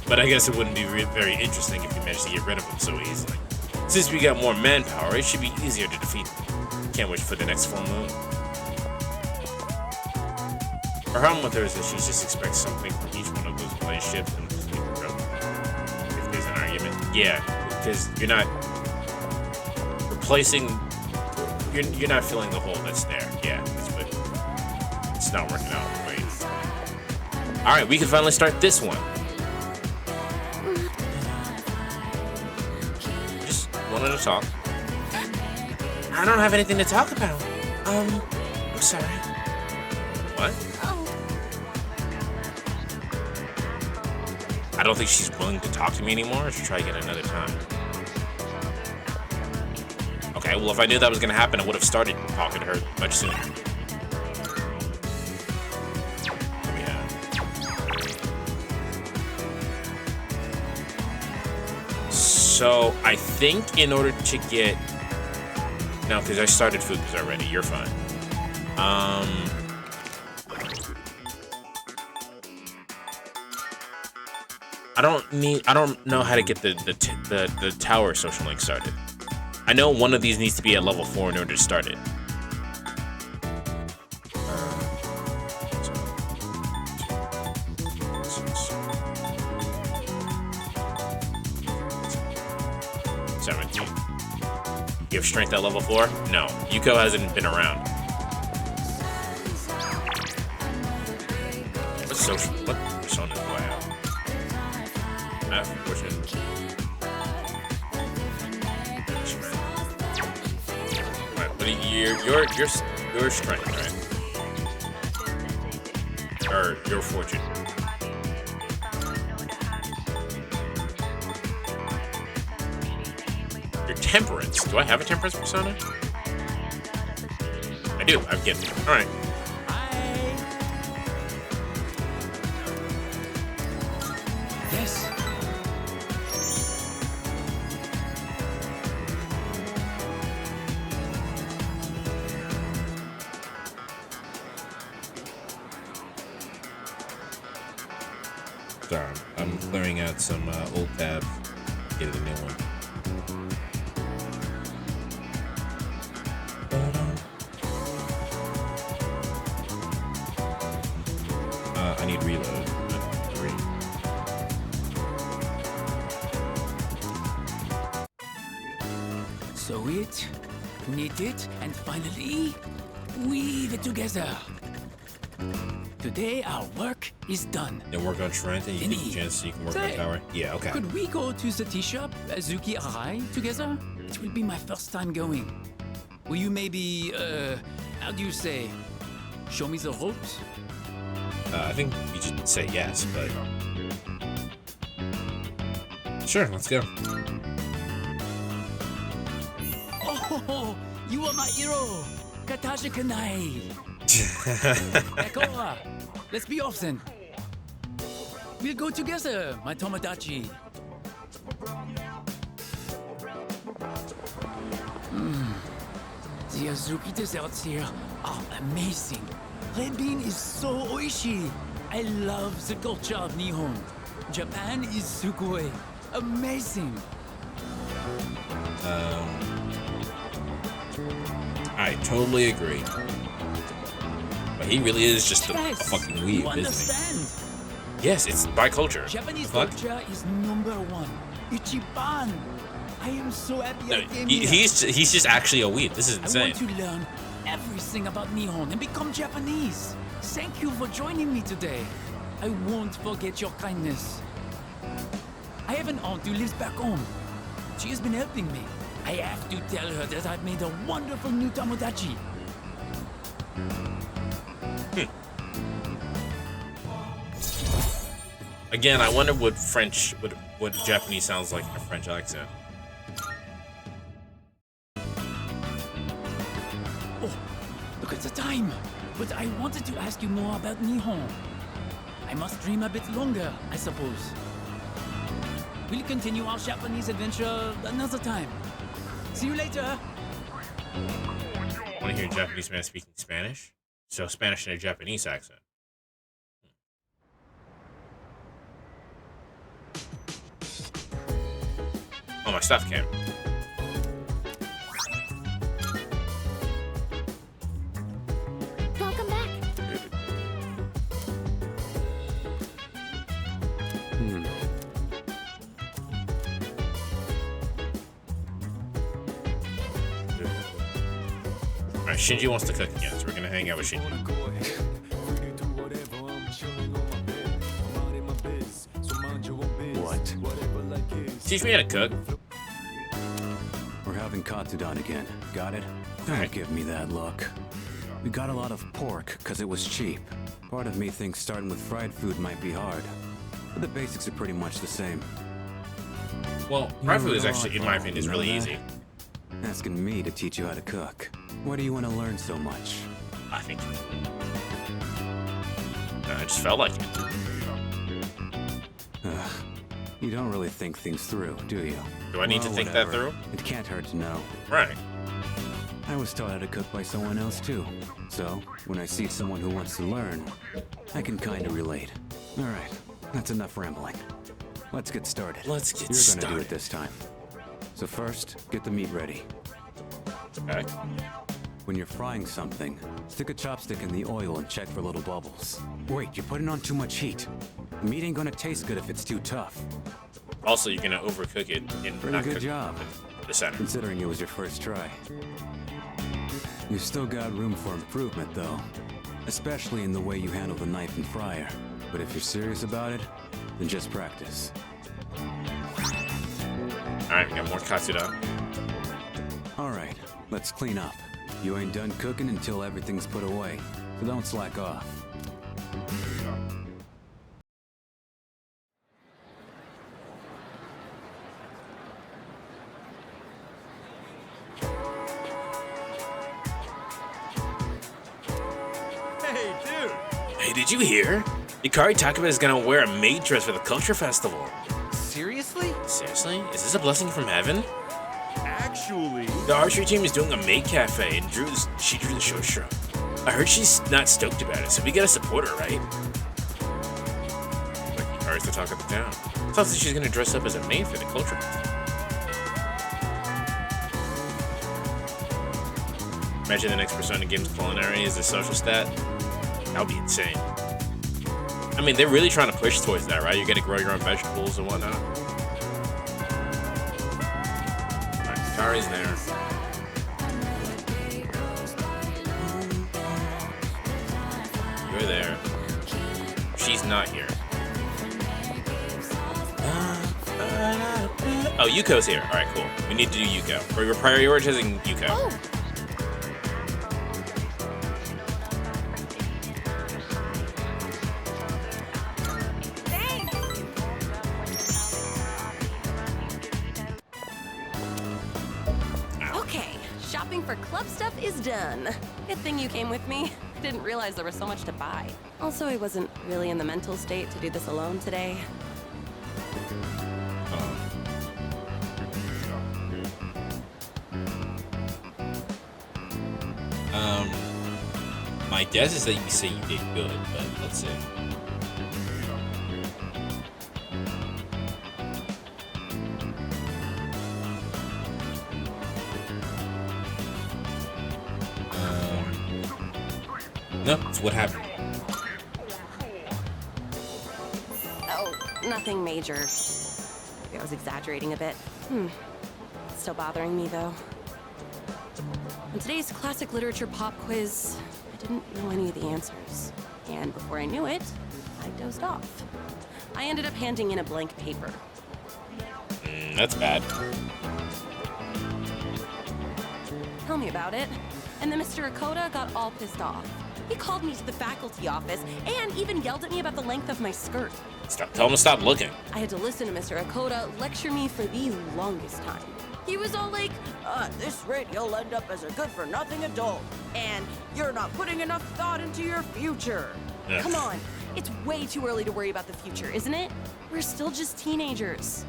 But I guess it wouldn't be very interesting if you managed to get rid of them so easily. Since we got more manpower, it should be easier to defeat them. Can't wait for the next full moon. Her problem with her is that she just expects something from each one of those relationships and just leave her go. If there's an argument. Yeah, because you're not replacing, you're not filling the hole that's there. Yeah, that's what, it's not working out the way. Alright, we can finally start this one. Just wanted to talk. I don't have anything to talk about. I'm sorry. What? I don't think she's willing to talk to me anymore. I should try again another time. Okay, well, if I knew that was going to happen, I would have started talking to her much sooner. So, I think in order to get... No, because I started Fuku's already. You're fine. I don't know how to get the tower social link started. I know one of these needs to be at level 4 in order to start it. You have strength at level 4? No. Yuko hasn't been around. What persona do I have? Unfortunate. Alright, but your strength, right? Or your fortune. Your temperance. Do I have a temperance persona? I do. I'm getting it. Alright. Yes. Sorry, I'm clearing out some old tabs. Get a new one. I need reload. 3. So it, knit it, and finally, weave it together. Today our work is done. Then work on Trent and you get a chance so you can work on Tower. Yeah, okay. Could we go to the tea shop, Azuki Arai, together? It will be my first time going. Will you maybe, how do you say, show me the ropes? I think you should say yes, but... Sure, let's go. Oh, you are my hero! Kataja Kanai! D'accord, let's be off then. We'll go together, my Tomodachi. The Azuki desserts here are amazing. Red bean is so oishi. I love the culture of Nihon. Japan is sugoi. Amazing. I totally agree. But he really is just a fucking weeb, You isn't understand? he? Yes, it's by culture. Japanese Fuck. culture is #1. Ichiban. I am so happy No, I came here. he's just actually a weeb. This is I insane. want to learn everything about Nihon and become Japanese. Thank you for joining me today. I won't forget your kindness. I have an aunt who lives back home. She has been helping me. I have to tell her that I've made a wonderful new Tomodachi. Again, I wonder what what Japanese sounds like in a French accent. Oh, look at the time. But I wanted to ask you more about Nihon. I must dream a bit longer, I suppose. We'll continue our Japanese adventure another time. See you later. Want to hear a Japanese man speaking Spanish? So Spanish in a Japanese accent. Oh, my stuff came. Welcome back. Alright, Shinji wants to cook again, so we're gonna hang out with Shinji. What? Teach me how to cook. We're having Katsudan again. Got it? Don't give me that look. We got a lot of pork because it was cheap. Part of me thinks starting with fried food might be hard. But the basics are pretty much the same. Well, fried food is actually, in my opinion, is really easy. Asking me to teach you how to cook. Why do you want to learn so much? I think. I just felt like it. You don't really think things through, do you? Do I need to think that whatever. through? It can't hurt to know. Right. I was taught how to cook by someone else too. So, when I see someone who wants to learn, I can kind of relate. Alright, that's enough rambling. Let's get started. Let's get You're gonna do started. it this time. So first, get the meat ready. Okay. When you're frying something, stick a chopstick in the oil and check for little bubbles. Wait, you're putting on too much heat. The meat ain't gonna taste good if it's too tough. Also, you're gonna overcook it and Pretty not good cook job. the center. Considering it was your first try. You've still got room for improvement, though. Especially in the way you handle the knife and fryer. But if you're serious about it, then just practice. Alright, we got more katsudan. Alright, let's clean up. You ain't done cooking until everything's put away, so don't slack off. Hey, dude! Hey, did you hear? Ikari Takaba is gonna wear a maid dress for the Culture Festival. Seriously? Seriously? Is this a blessing from heaven? Actually... The archery team is doing a maid cafe and she drew the show show. I heard she's not stoked about it, so we gotta support her, right? Like Ikari's the talk of the town. Sounds like she's gonna dress up as a maid for the Culture Festival. Imagine the next Persona game's culinary is a social stat. That would be insane. I mean, they're really trying to push towards that, right? You gotta grow your own vegetables and whatnot. Alright, Kari's there. You're there. She's not here. Oh, Yuko's here. Alright, cool. We need to do Yuko. We're prioritizing Yuko. Oh, Okay, shopping for club stuff is done. Good thing you came with me. Didn't realize there was so much to buy. Also, I wasn't really in the mental state to do this alone today. My guess is that you say you did good, but let's see. No, it's what happened. Oh, nothing major. Maybe I was exaggerating a bit. It's still bothering me, though. On today's classic literature pop quiz, I didn't know any of the answers. And before I knew it, I dozed off. I ended up handing in a blank paper. That's bad. Tell me about it. And then Mr. Akoda got all pissed off. He called me to the faculty office and even yelled at me about the length of my skirt. Tell him to stop looking. I had to listen to Mr. Akoda lecture me for the longest time. He was all like, at this rate, you'll end up as a good-for-nothing adult. And you're not putting enough thought into your future. Ugh. Come on, it's way too early to worry about the future, isn't it? We're still just teenagers.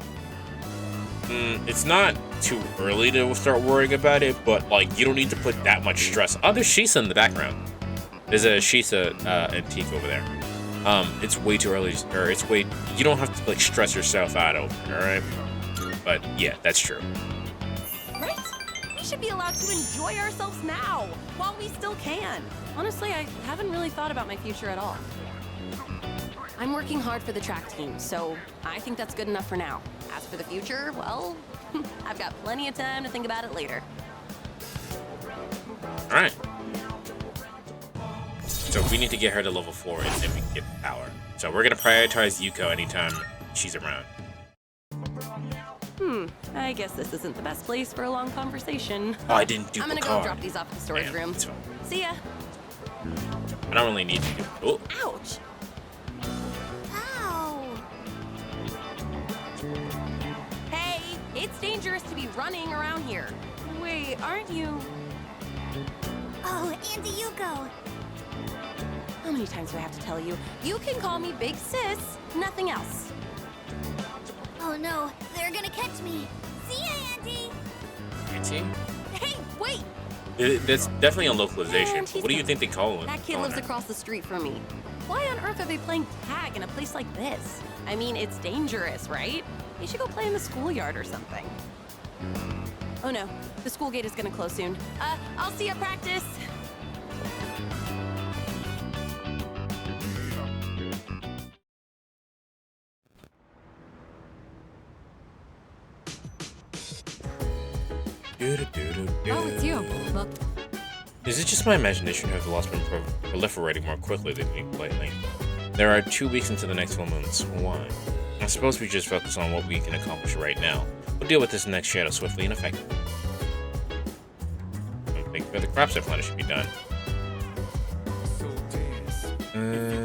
It's not too early to start worrying about it, but like you don't need to put that much stress. Oh, there's Shisa in the background. There's a Shisa antique over there. It's way too early, or you don't have to like stress yourself out over it, all right? But yeah, that's true. Right? We should be allowed to enjoy ourselves now, while we still can. Honestly, I haven't really thought about my future at all. I'm working hard for the track team, so I think that's good enough for now. As for the future, well, I've got plenty of time to think about it later. All right. So we need to get her to level 4 and then we can get power. So we're gonna prioritize Yuko anytime she's around. I guess this isn't the best place for a long conversation. Oh, I didn't do I'm gonna go drop these off at the storage room. It's fine. See ya. I don't really need to do. Oh. Ouch. Ow! Hey, it's dangerous to be running around here. Wait, aren't you? Oh, Auntie Yuko. How many times do I have to tell you? You can call me Big Sis, nothing else. Oh no, they're gonna catch me. See ya, Auntie. Auntie? Hey, wait! That's definitely a localization. Man, she's What do you got- think they call it? That kid lives across the street from me. Why on earth are they playing tag in a place like this? I mean, it's dangerous, right? They should go play in the schoolyard or something. Oh no, the school gate is gonna close soon. I'll see you at practice. Oh, it's you. Look. Is it just my imagination or have the lost been proliferating more quickly than lately? There are 2 weeks into the next full moon, so why? I suppose we just focus on what we can accomplish right now. We'll deal with this next shadow swiftly and effectively. I think the crops that should be done. So dance. If you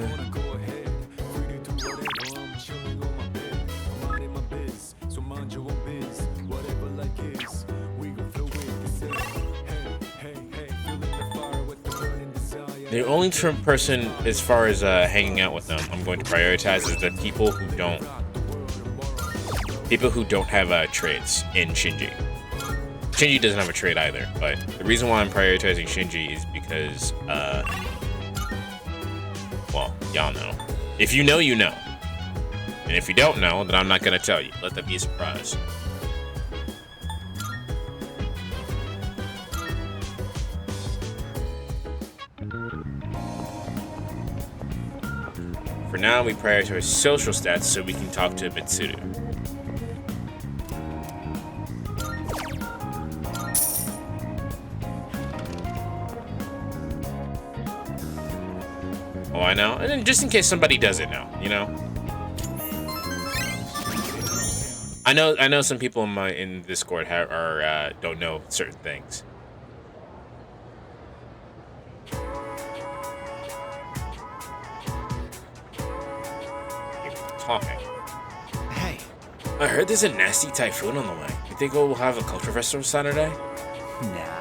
wanna go ahead, free to do whatever. I'm chilling on my bed. I'm minding my biz, so mind your own biz. Whatever like is, we gon' flow with it. Hey, feeling the fire with the burning desire. The only person, as far as hanging out with them, I'm going to prioritize is the people who don't have trades in Shinji. Shinji doesn't have a trade either, but the reason why I'm prioritizing Shinji is because, well, y'all know. If you know, you know. And if you don't know, then I'm not gonna tell you. Let that be a surprise. For now, we prioritize social stats so we can talk to Mitsuru. Oh, I know. And then just in case somebody doesn't know, you know? I know some people in Discord don't know certain things. Talking. Hey. I heard there's a nasty typhoon on the way. You think we'll have a culture festival Saturday? Nah.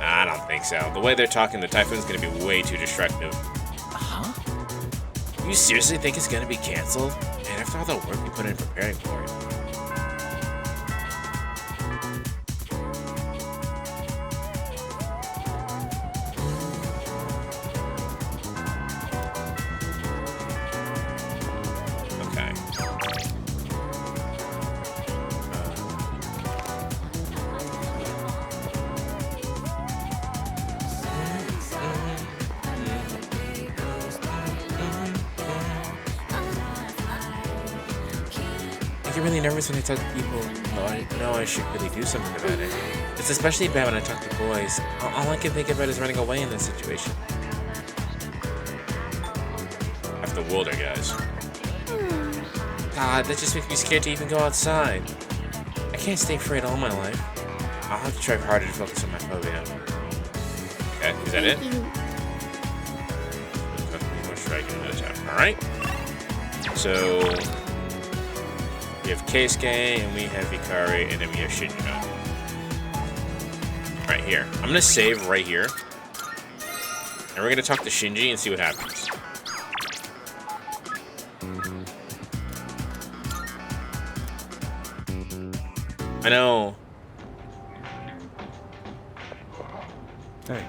I don't think so. The way they're talking, the typhoon's gonna be way too destructive. Huh? You seriously think it's gonna be canceled? Man, after all the work we put in preparing for it. I get really nervous when I talk to people. No, I know I should really do something about it. It's especially bad when I talk to boys. All I can think about is running away in this situation. I have to older guys. God, that just makes me scared to even go outside. I can't stay afraid all my life. I'll have to try harder to focus on my phobia. Okay, is that it? Alright. So we have Keisuke, and we have Hikari, and then we have Shinjo. Right here. I'm gonna save right here. And we're gonna talk to Shinji and see what happens. I know. Hey.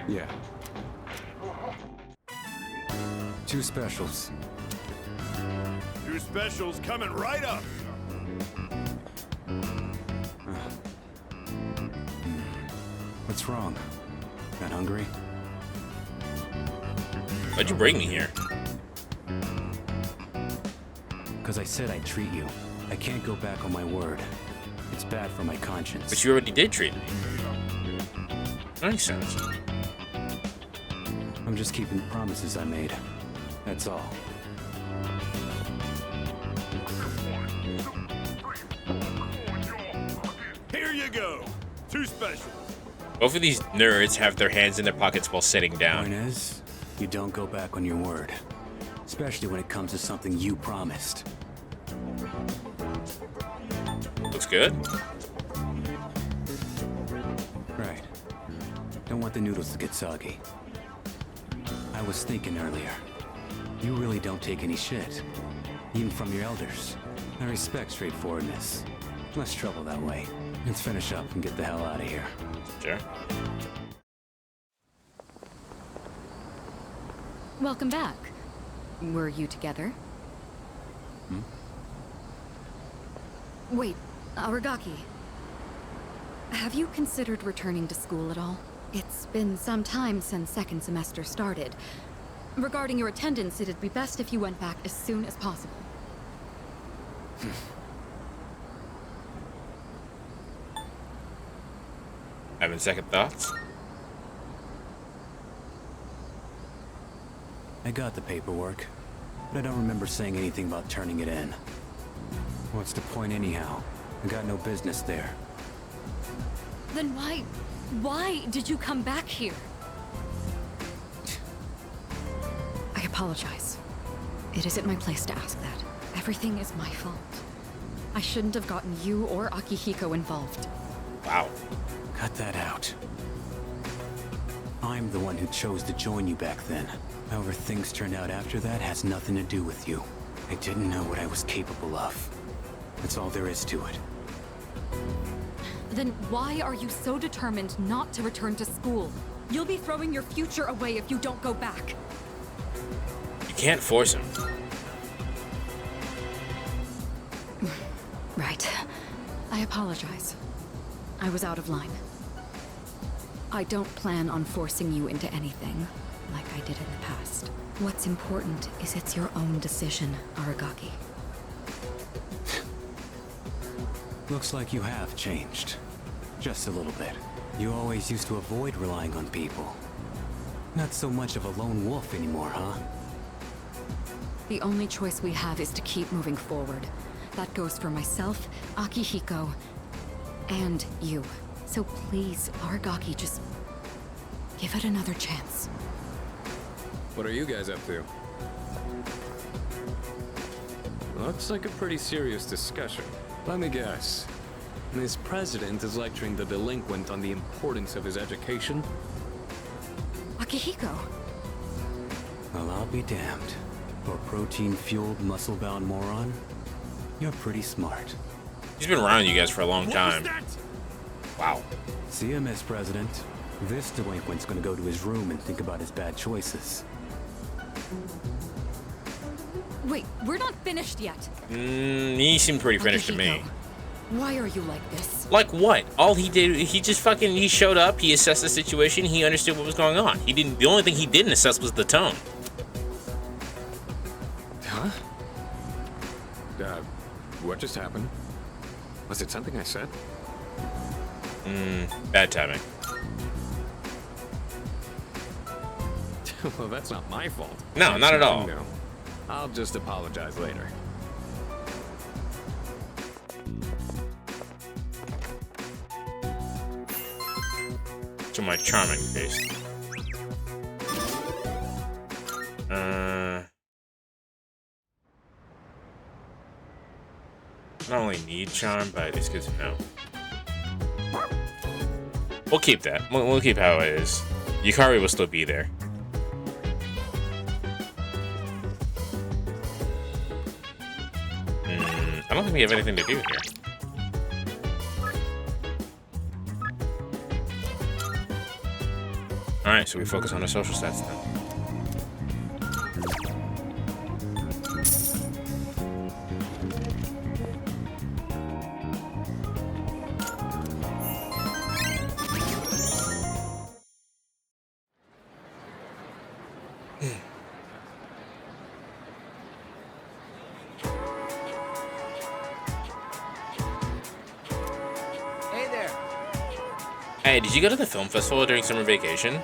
Yeah. 2 specials. 2 specials coming right up. What's wrong? Not hungry? Why'd you bring me here? Because I said I'd treat you. I can't go back on my word. It's bad for my conscience. But you already did treat me. That makes sense. I'm just keeping the promises I made. That's all. Here you go. 2 specials. Both of these nerds have their hands in their pockets while sitting down. Point is, you don't go back on your word. Especially when it comes to something you promised. Looks good. Right. Don't want the noodles to get soggy. I was thinking earlier. You really don't take any shit. Even from your elders. I respect straightforwardness. Less trouble that way. Let's finish up and get the hell out of here. Sure. Welcome back. Were you together? Wait, Aragaki. Have you considered returning to school at all? It's been some time since second semester started. Regarding your attendance, it'd be best if you went back as soon as possible. Having second thoughts? I got the paperwork, but I don't remember saying anything about turning it in. What's the point anyhow? I got no business there. Then why did you come back here? I apologize. It isn't my place to ask that. Everything is my fault. I shouldn't have gotten you or Akihiko involved. Wow. Cut that out. I'm the one who chose to join you back then. However things turned out after that has nothing to do with you. I didn't know what I was capable of. That's all there is to it. Then why are you so determined not to return to school? You'll be throwing your future away if you don't go back. You can't force him. Right. I apologize. I was out of line. I don't plan on forcing you into anything, like I did in the past. What's important is it's your own decision, Aragaki. Looks like you have changed. Just a little bit. You always used to avoid relying on people. Not so much of a lone wolf anymore, huh? The only choice we have is to keep moving forward. That goes for myself, Akihiko, and you. So please, Aragaki, just give it another chance. What are you guys up to? Looks like a pretty serious discussion. Let me guess. This president is lecturing the delinquent on the importance of his education? Akihiko! Well, I'll be damned. For a protein-fueled, muscle-bound moron, you're pretty smart. He's been around you guys for a long time. Wow. See ya, Miss President. This delinquent's gonna go to his room and think about his bad choices. Wait, we're not finished yet. He seemed pretty finished to me. Why are you like this? Like what? All he did, he just fucking, he showed up, he assessed the situation, he understood what was going on. The only thing he didn't assess was the tone. Huh? What just happened? Was it something I said? Bad timing. Well, that's not my fault. No, not at all. No. I'll just apologize later. To my charming face. I don't really need charm, but it's good to know. We'll keep that. We'll keep how it is. Yukari will still be there. I don't think we have anything to do here. Alright, so we focus on the social stats then. Hey, did you go to the film festival during summer vacation?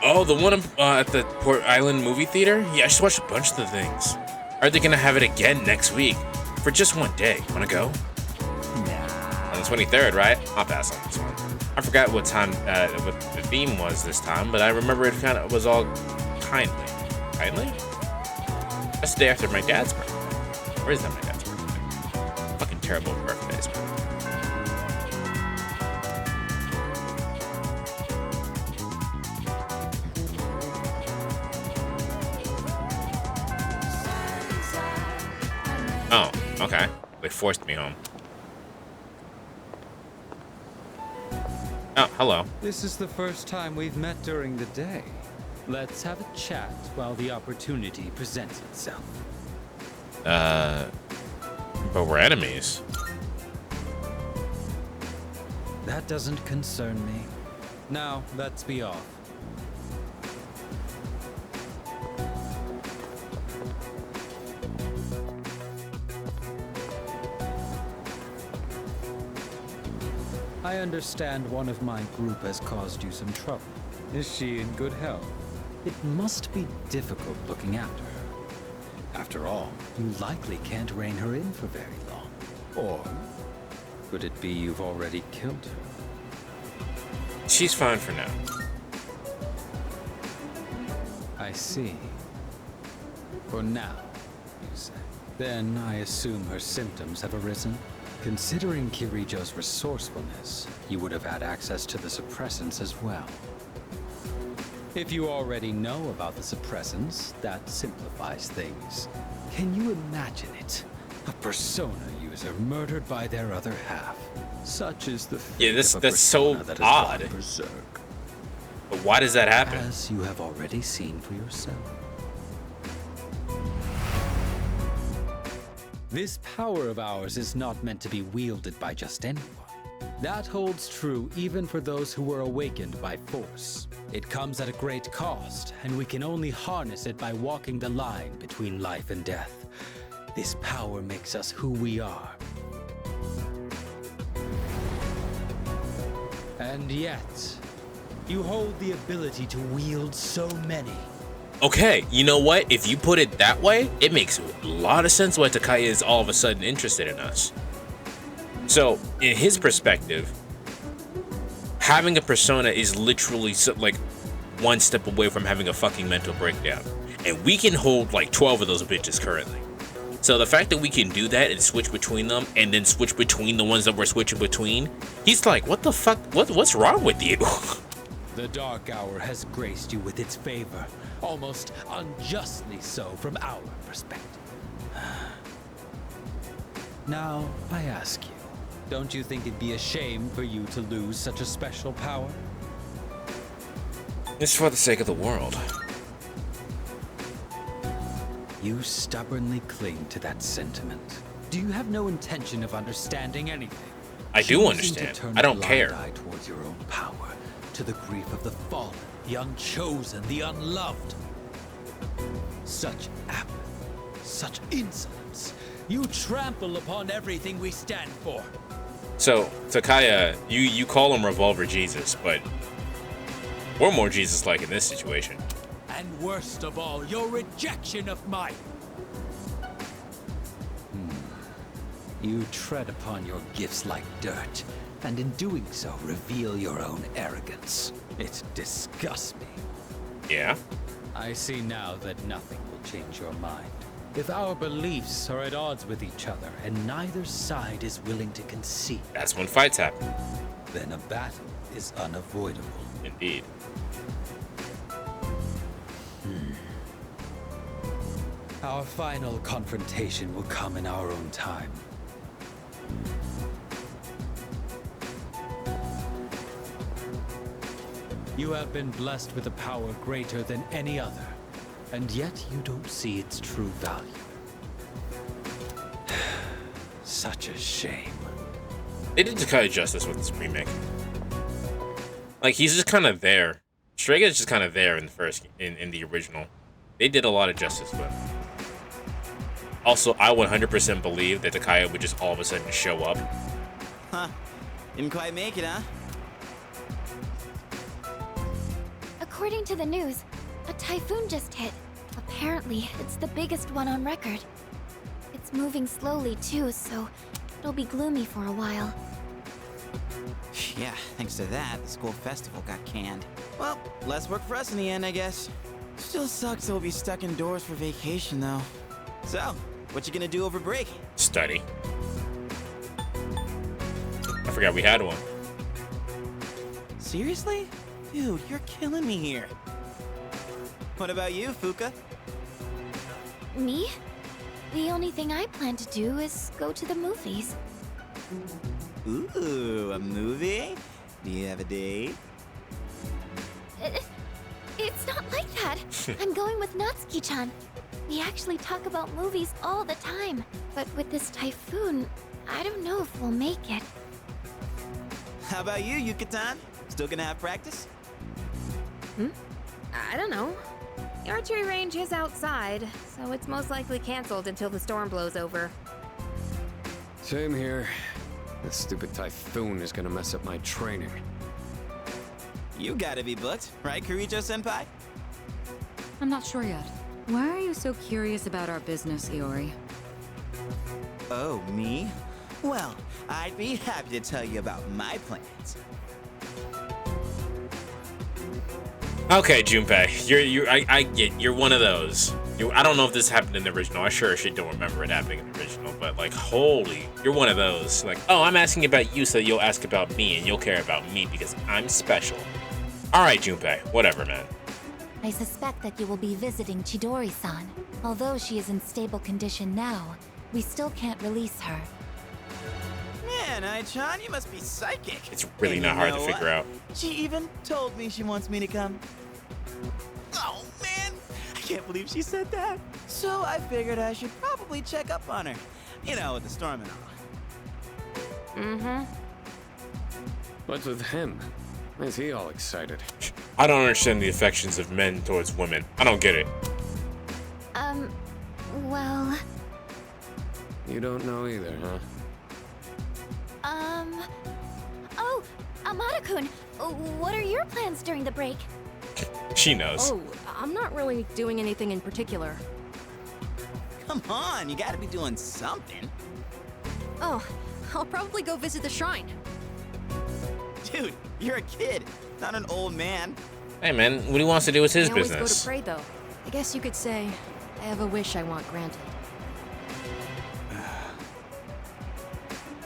Oh, the one at the Port Island movie theater? Yeah, I just watched a bunch of the things. Are they gonna have it again next week? For just one day. Wanna go? Nah. On the 23rd, right? I'll pass on this one. I forgot what time, what the theme was this time, but I remember it kind of was all kindly. Kindly? That's the day after my dad's birthday. Or is that my dad's birthday? Fucking terrible birthdays, man. Oh, okay. They forced me home. Oh, hello. This is the first time we've met during the day. Let's have a chat while the opportunity presents itself. But we're enemies. That doesn't concern me. Now, let's be off. I understand one of my group has caused you some trouble. Is she in good health? It must be difficult looking after her. After all, you likely can't rein her in for very long. Or could it be you've already killed her? She's fine for now. I see. For now, you say. Then I assume her symptoms have arisen? Considering Kirijo's resourcefulness, you would have had access to the suppressants as well. If you already know about the suppressants, that simplifies things. Can you imagine it? A Persona user murdered by their other half. Such is the fate of a that's so Persona that has odd. gone berserk. But why does that happen? As you have already seen for yourself. This power of ours is not meant to be wielded by just anyone. That holds true even for those who were awakened by force. It comes at a great cost, and we can only harness it by walking the line between life and death. This power makes us who we are. And yet, you hold the ability to wield so many. Okay, you know what? If you put it that way, it makes a lot of sense why Takaya is all of a sudden interested in us. So, in his perspective, having a persona is literally like one step away from having a fucking mental breakdown. And we can hold like 12 of those bitches currently. So the fact that we can do that and switch between them and then switch between the ones that we're switching between, he's like, what the fuck? What's wrong with you? The Dark Hour has graced you with its favor, almost unjustly so from our perspective. Now, I ask you, don't you think it'd be a shame for you to lose such a special power? It's for the sake of the world. You stubbornly cling to that sentiment. Do you have no intention of understanding anything? I do understand. I don't care. Eye towards your own power, to the grief of the fallen, the unchosen, the unloved. Such apathy, such insolence. You trample upon everything we stand for. So, Takaya, you call him Revolver Jesus, but we're more Jesus-like in this situation. And worst of all, your rejection of mine. You tread upon your gifts like dirt, and in doing so, reveal your own arrogance. It disgusts me. Yeah? I see now that nothing will change your mind. If our beliefs are at odds with each other, and neither side is willing to concede, that's when fights happen. Then a battle is unavoidable. Indeed. Our final confrontation will come in our own time. You have been blessed with a power greater than any other, and yet you don't see its true value. Such a shame. They did Takaya justice with this remake. Like, he's just kind of there. Strega is just kind of there in the first, in the original. They did a lot of justice with him. Also, I 100% believe that Takaya would just all of a sudden show up. Huh. Didn't quite make it, huh? According to the news, a typhoon just hit. Apparently, it's the biggest one on record. It's moving slowly too, so it'll be gloomy for a while. Yeah, thanks to that, the school festival got canned. Well, less work for us in the end, I guess. Still sucks that we'll be stuck indoors for vacation, though. So, what you gonna do over break? Study. I forgot we had one. Seriously? Dude, you're killing me here. What about you, Fuka? Me? The only thing I plan to do is go to the movies. Ooh, a movie? Do you have a date? It's not like that. I'm going with Natsuki-chan. We actually talk about movies all the time. But with this typhoon, I don't know if we'll make it. How about you, Yuka-tan? Still gonna have practice? I don't know. The archery range is outside, so it's most likely canceled until the storm blows over. Same here. This stupid typhoon is gonna mess up my training. You gotta be booked, right, Kirijo-senpai? I'm not sure yet. Why are you so curious about our business, Iori? Oh, me? Well, I'd be happy to tell you about my plans. Okay, Junpei, I get you're one of those. I don't know if this happened in the original. I sure don't remember it happening in the original, but like, holy, you're one of those. Like, oh, I'm asking about you so that you'll ask about me and you'll care about me because I'm special. All right, Junpei, whatever, man. I suspect that you will be visiting Chidori-san. Although she is in stable condition now, we still can't release her. Man, Ai-chan, you must be psychic. It's really not hard to figure out. She even told me she wants me to come. Oh, man. I can't believe she said that. So I figured I should probably check up on her. You know, with the storm and all. What's with him? Why is he all excited? I don't understand the affections of men towards women. I don't get it. Well... You don't know either, huh? Oh, Amada-kun, what are your plans during the break? She knows. Oh, I'm not really doing anything in particular. Come on, you gotta be doing something. Oh, I'll probably go visit the shrine. Dude, you're a kid, not an old man. Hey, man, what he wants to do is his I always business. go to pray, though. I guess you could say I have a wish I want granted.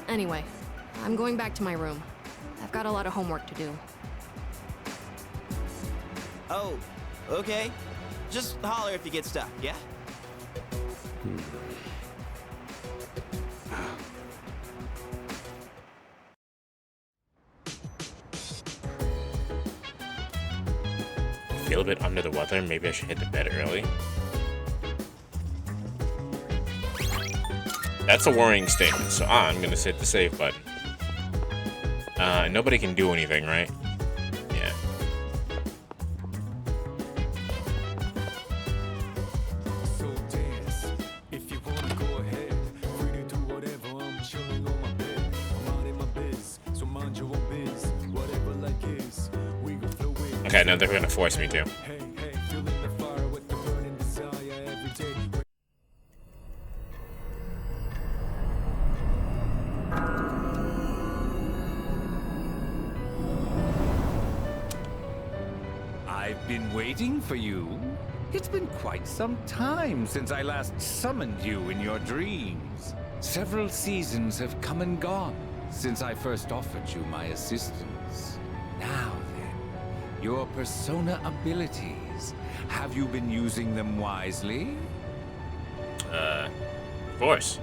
Anyway, I'm going back to my room. I've got a lot of homework to do. Oh, okay. Just holler if you get stuck, yeah? Feel a bit under the weather. Maybe I should hit the bed early. That's a worrying statement, so I'm gonna hit the save button. Nobody can do anything, right? Yeah. So dance. If you wanna go ahead, free to do whatever. I'm chilling on my bed. I'm out in my biz, so mind your own biz. Whatever like is, we go flow with. Okay, no, they're gonna force me to. Hey, hey, feeling the fire with the burning desire every day. I've been waiting for you. It's been quite some time since I last summoned you in your dreams. Several seasons have come and gone since I first offered you my assistance. Now then, your persona abilities. Have you been using them wisely? Of course.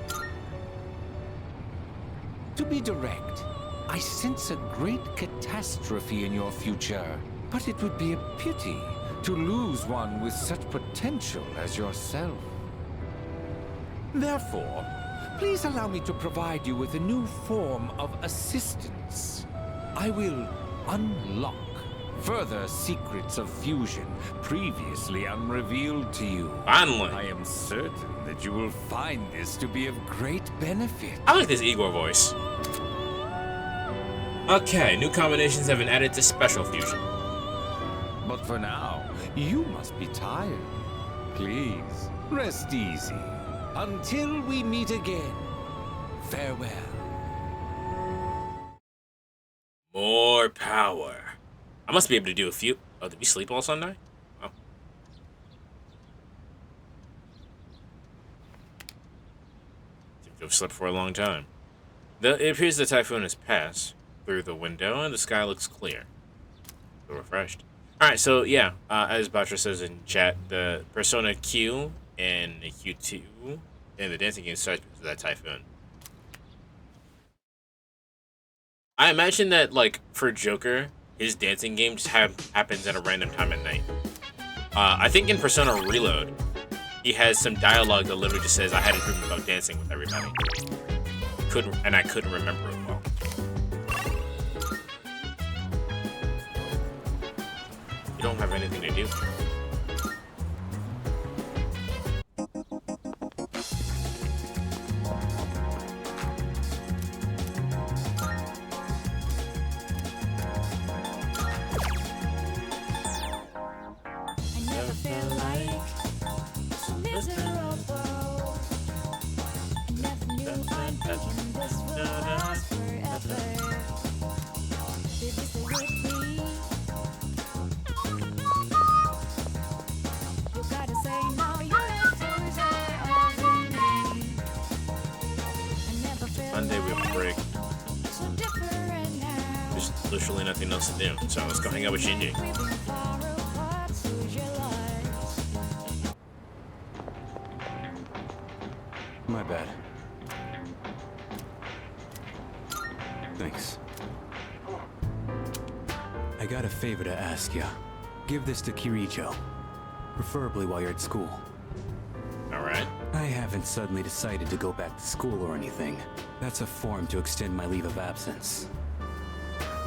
To be direct, I sense a great catastrophe in your future. But it would be a pity to lose one with such potential as yourself. Therefore, please allow me to provide you with a new form of assistance. I will unlock further secrets of fusion previously unrevealed to you. Finally. I am certain that you will find this to be of great benefit. I like this Igor voice. Okay, new combinations have been added to Special Fusion. But for now, you must be tired. Please, rest easy. Until we meet again, farewell. More power. I must be able to do a few. Oh, did we sleep all Sunday? Oh. Seem to have slept for a long time. It appears the typhoon has passed through the window and the sky looks clear. Feel refreshed. Alright, so yeah, as Batra says in chat, the Persona Q and the Q2 and the dancing game starts because of that typhoon. I imagine that, like, for Joker, his dancing game just happens at a random time at night. I think in Persona Reload, he has some dialogue that literally just says, I had a dream about dancing with everybody. And I couldn't remember it well. You don't have anything to do. Monday we have a break. There's literally nothing else to do, so let's go hang out with Shinji. My bad. Thanks. I got a favor to ask ya. Give this to Kirijo. Preferably while you're at school. Alright. I haven't suddenly decided to go back to school or anything. That's a form to extend my leave of absence.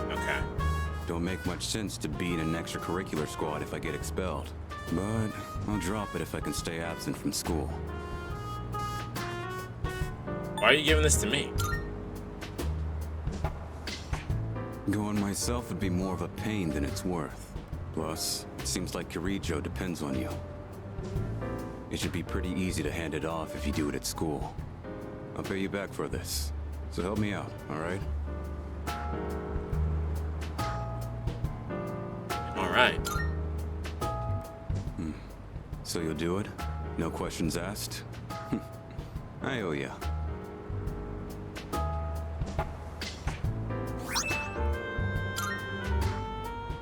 Okay. Don't make much sense to be in an extracurricular squad if I get expelled. But I'll drop it if I can stay absent from school. Why are you giving this to me? Going myself would be more of a pain than it's worth. Plus, it seems like Kirijo depends on you. It should be pretty easy to hand it off if you do it at school. I'll pay you back for this, so help me out, alright? Alright. So you'll do it? No questions asked? I owe ya.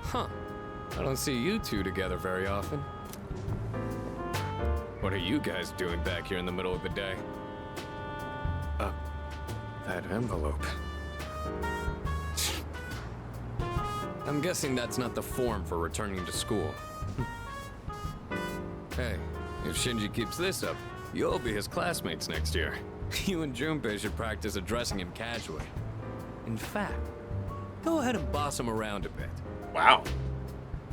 Huh. I don't see you two together very often. What are you guys doing back here in the middle of the day? That envelope. I'm guessing that's not the form for returning to school. Hey, if Shinji keeps this up, you'll be his classmates next year. You and Junpei should practice addressing him casually. In fact, go ahead and boss him around a bit. Wow.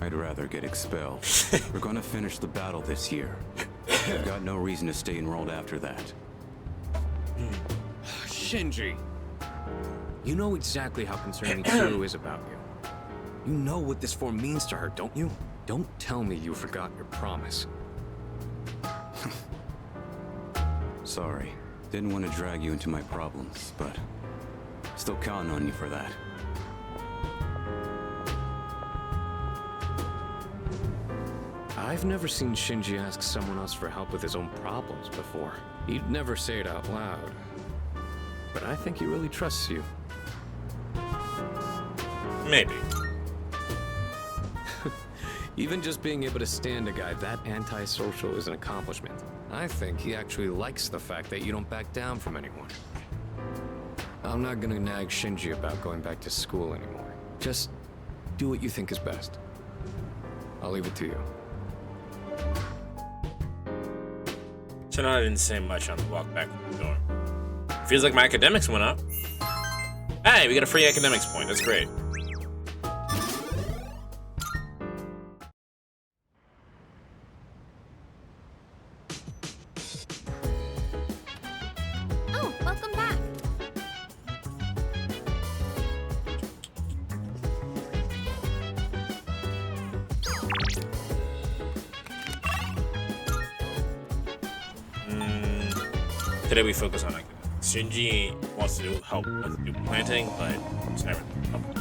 I'd rather get expelled. We're gonna finish the battle this year. I've got no reason to stay enrolled after that. Shinji, you know exactly how concerning Kiro is about you. You know what this form means to her, don't you? Don't tell me you forgot your promise. Sorry. Didn't want to drag you into my problems, but still counting on you for that. I've never seen Shinji ask someone else for help with his own problems before. He'd never say it out loud. But I think he really trusts you. Maybe. Even just being able to stand a guy that antisocial is an accomplishment. I think he actually likes the fact that you don't back down from anyone. I'm not gonna nag Shinji about going back to school anymore. Just do what you think is best. I'll leave it to you. So now I didn't say much on the walk back from the dorm. Feels like my academics went up. Hey, we got a free academics point. That's great. Oh, welcome back. Today we focus on academics. Shinji wants to help with new planting, but it's never helped.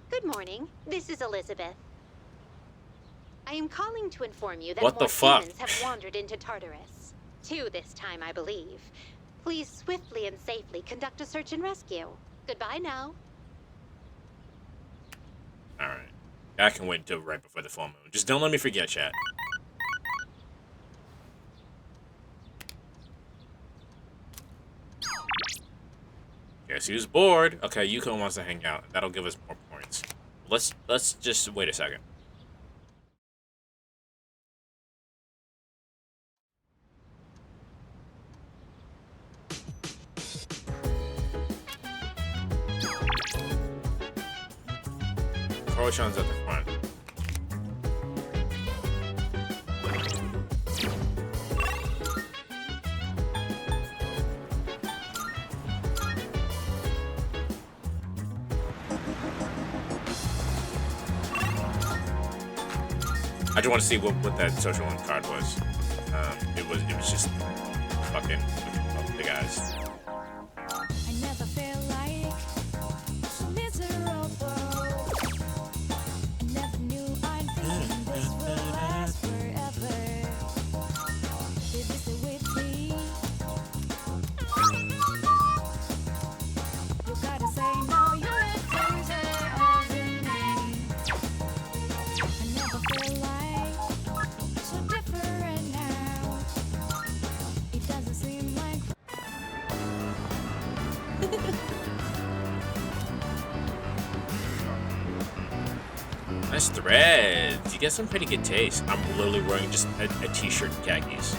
Good morning. This is Elizabeth. I am calling to inform you that What the more fuck? demons have wandered into Tartarus. 2 this time, I believe. Please swiftly and safely conduct a search and rescue. Goodbye now. Alright. I can wait until right before the full moon. Just don't let me forget, chat. Guess who's bored? Okay, Yuko wants to hang out. That'll give us more points. Let's just wait a second. Koroshan's at the front. I just want to see what that social link card was. It was just fucking the guys. I never feel like so miserable. I never knew I'd be this will last forever. Baby, stay with me. You gotta say no, you're a closer of me. I never feel like so different now. It doesn't seem like Nice threads. You get some pretty good taste. I'm literally wearing just a t-shirt and khakis.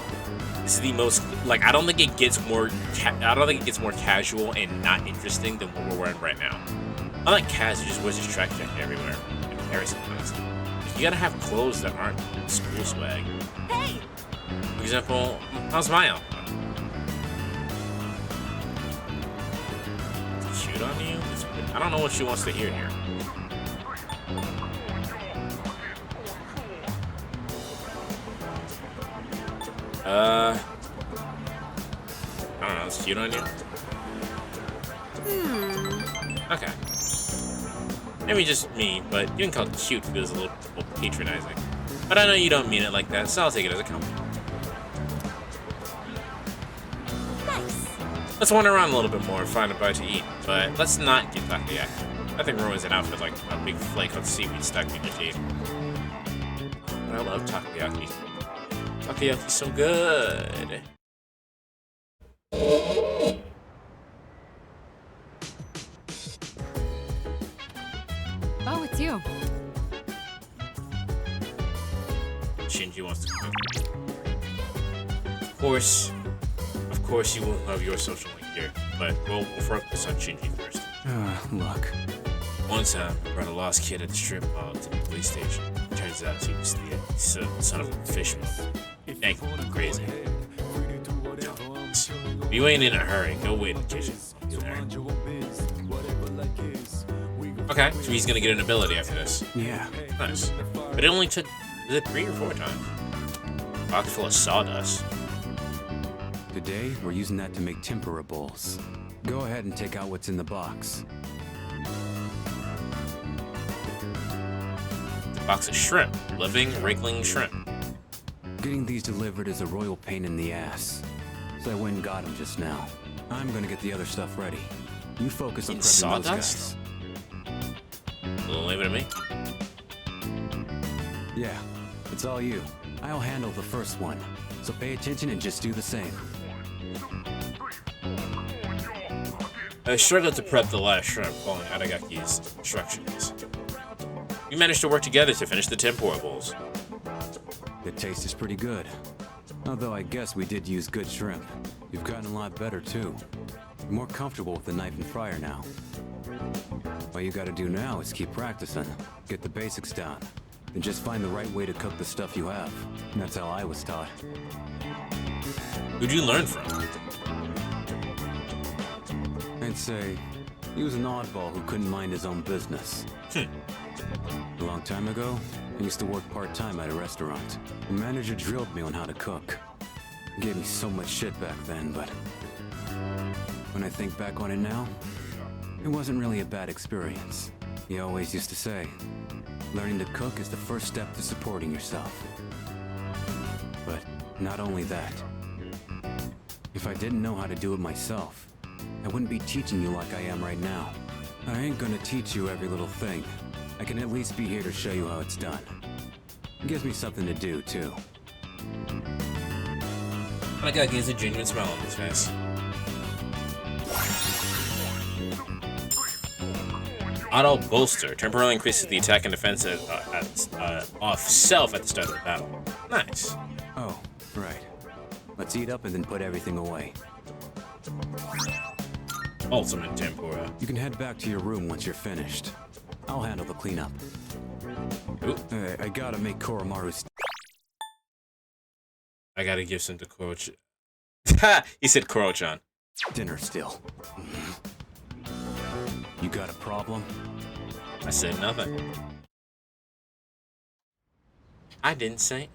This is the most like I don't think it gets more casual and not interesting than what we're wearing right now. Unlike Kaz, who just wears his track jacket everywhere. Embarrassing, honestly. You gotta have clothes that aren't school swag. hey! For example, how's my outfit? Shoot on you? I don't know what she wants to hear here. I don't know. It's cute on you. Okay. Maybe just me, but you can call it cute because it's a little patronizing. But I know you don't mean it like that, so I'll take it as a compliment. Nice. Let's wander around a little bit more and find a bite to eat, but let's not get takoyaki. That thing ruins an outfit like a big flake of seaweed stuck in your teeth. But I love takoyaki. Takoyaki's so good. Oh, it's you. Shinji wants to cook. Of course you will have your social link here, but we'll focus on Shinji first. Look. One time, I brought a lost kid at the strip mall to the police station. Turns out he was the son of a fish smuggler. Dang, crazy. If you ain't in a hurry, go wait in the kitchen. I'll be there. Okay, so he's gonna get an ability after this. Yeah. Nice. But it only took, was it 3 or 4 times? Box full of sawdust. Today, we're using that to make tempura bowls. Go ahead and take out what's in the box. The box of shrimp. Living, wriggling shrimp. Getting these delivered is a royal pain in the ass. So I went and got them just now. I'm gonna get the other stuff ready. You focus on In prepping those sawdust? guys. Leave it to me. Yeah, it's all you. I'll handle the first one. So pay attention and just do the same. I struggled to prep the last shrimp following Aragaki's instructions. We managed to work together to finish the tempura bowls. The taste is pretty good. Although I guess we did use good shrimp. You've gotten a lot better too. You're more comfortable with the knife and fryer now. All you gotta do now is keep practicing. Get the basics down. Then just find the right way to cook the stuff you have. And that's how I was taught. Who'd you learn from? I'd say he was an oddball who couldn't mind his own business. A long time ago, I used to work part-time at a restaurant. The manager drilled me on how to cook. He gave me so much shit back then, but when I think back on it now, it wasn't really a bad experience. He always used to say, learning to cook is the first step to supporting yourself. But not only that. If I didn't know how to do it myself, I wouldn't be teaching you like I am right now. I ain't gonna teach you every little thing. I can at least be here to show you how it's done. It gives me something to do, too. Aragaki has a genuine smile on his face. Auto Bolster temporarily increases the attack and defense off self at the start of the battle. Nice. Oh, right. Let's eat up and then put everything away. Ultimate tempura. You can head back to your room once you're finished. I'll handle the cleanup. Hey, I gotta make Koromaru's... I gotta give some to Koro-chan. He said Koro-chan. Dinner still. You got a problem? I said nothing. I didn't say.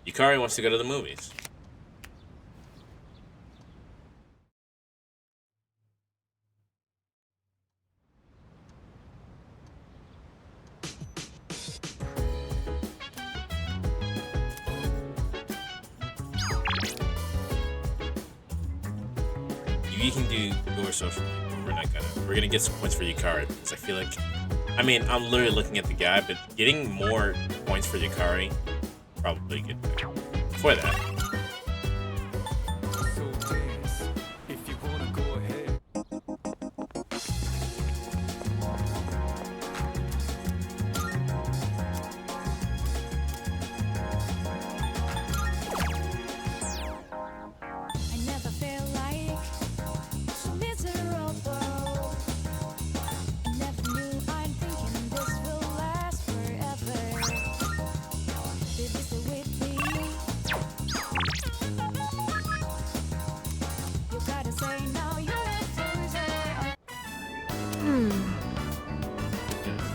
Yukari wants to go to the movies. You can do your social link, but we're not gonna. We're gonna get some points for Yukari because I feel like, I mean, I'm literally looking at the guy, but getting more points for Yukari probably a good thing. For that.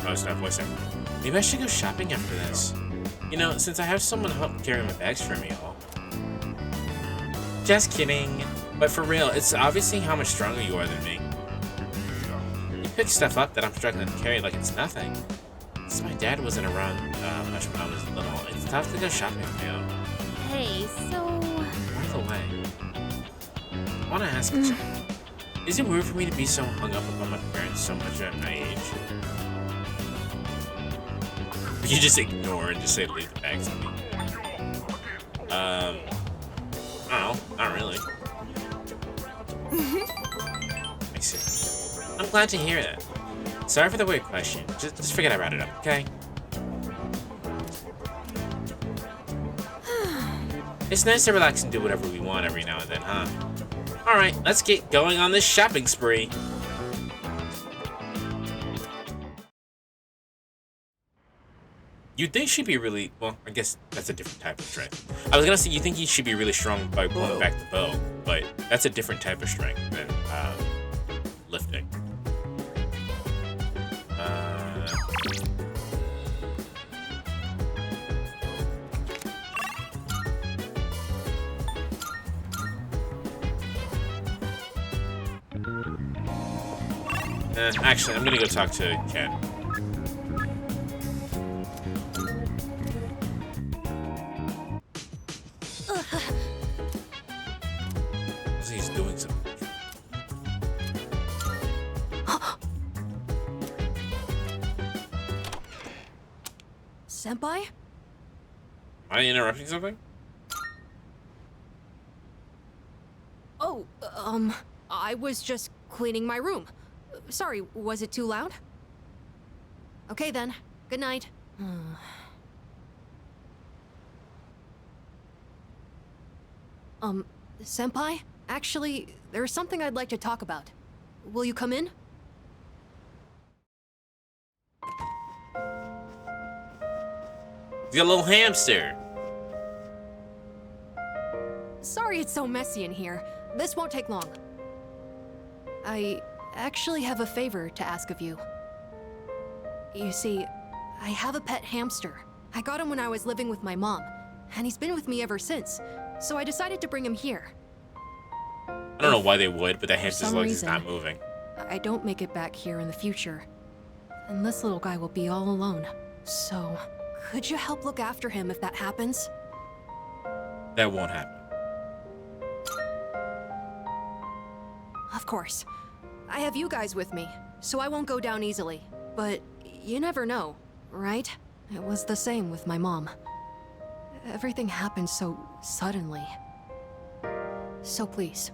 post that voice. Maybe I should go shopping after this. You know, since I have someone to help carry my bags for me all. Just kidding. But for real, it's obviously how much stronger you are than me. You pick stuff up that I'm struggling to carry like it's nothing. Since my dad wasn't around much when I was little, it's tough to go shopping on my own. Hey, so... By the way, I want to ask you something. Is it weird for me to be so hung up about my parents so much at my age? You just ignore and just say leave the bags to me. I don't know, not really. I see. I'm glad to hear that. Sorry for the weird question. Just forget I brought it up, okay? It's nice to relax and do whatever we want every now and then, huh? Alright, let's get going on this shopping spree. You'd think she'd be really... Well, I guess that's a different type of strength. I was gonna say, you think he should be really strong by pulling back the bow, but that's a different type of strength than lifting. Actually, I'm gonna go talk to Ken. He's doing something. Senpai? Am I interrupting something? Oh, I was just cleaning my room. Sorry, was it too loud? Okay then. Good night. Senpai? Actually, there's something I'd like to talk about. Will you come in? The little hamster. Sorry it's so messy in here. This won't take long. I actually have a favor to ask of you. You see, I have a pet hamster. I got him when I was living with my mom, and he's been with me ever since, so I decided to bring him here. I don't know why they would, but the hamster's like he's not moving. I don't make it back here in the future, and this little guy will be all alone. So, could you help look after him if that happens? That won't happen. Of course. I have you guys with me, so I won't go down easily. But you never know, right? It was the same with my mom. Everything happened so suddenly. So please,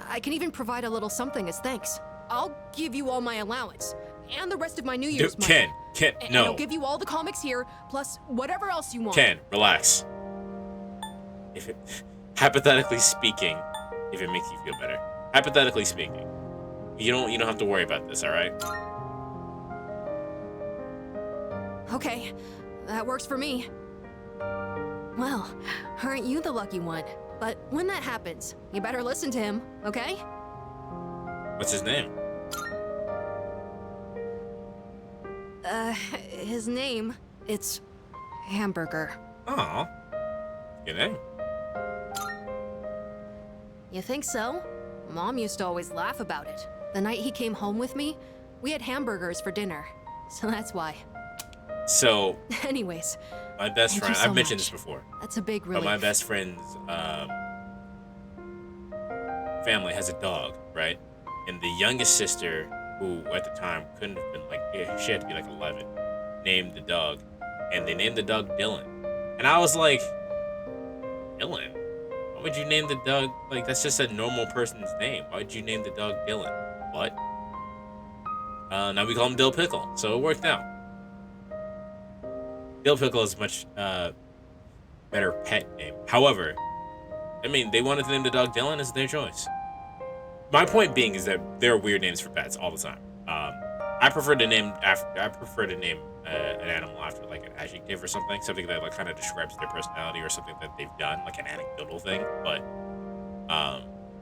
I can even provide a little something as thanks. I'll give you all my allowance, and the rest of my New Year's money. Ken, And no. I'll give you all the comics here, plus whatever else you want. Ken, relax. If it, hypothetically speaking, if it makes you feel better. Hypothetically speaking, you don't have to worry about this, all right? Okay, that works for me. Well, aren't you the lucky one? But when that happens, you better listen to him, okay? What's his name? His name, it's Hamburger. Aw, good name. You think so? Mom used to always laugh about it. The night he came home with me, we had hamburgers for dinner. So that's why. So, anyways, my best thank friend, you so I've mentioned much. this before. That's a big But relief. my best friend's family has a dog, right? And the youngest sister, who at the time couldn't have been like, she had to be like 11, named the dog. And they named the dog Dylan. And I was like, Dylan? Why would you name the dog, like, that's just a normal person's name. Why would you name the dog Dylan? What? Now we call him Dill Pickle, so it worked out. Dill Pickle is a much better pet name. However, I mean, they wanted to name the dog Dylan, it's their choice. My point being is that there are weird names for pets all the time. I prefer to name an animal after like an adjective or something that like kind of describes their personality or something that they've done, like an anecdotal thing. But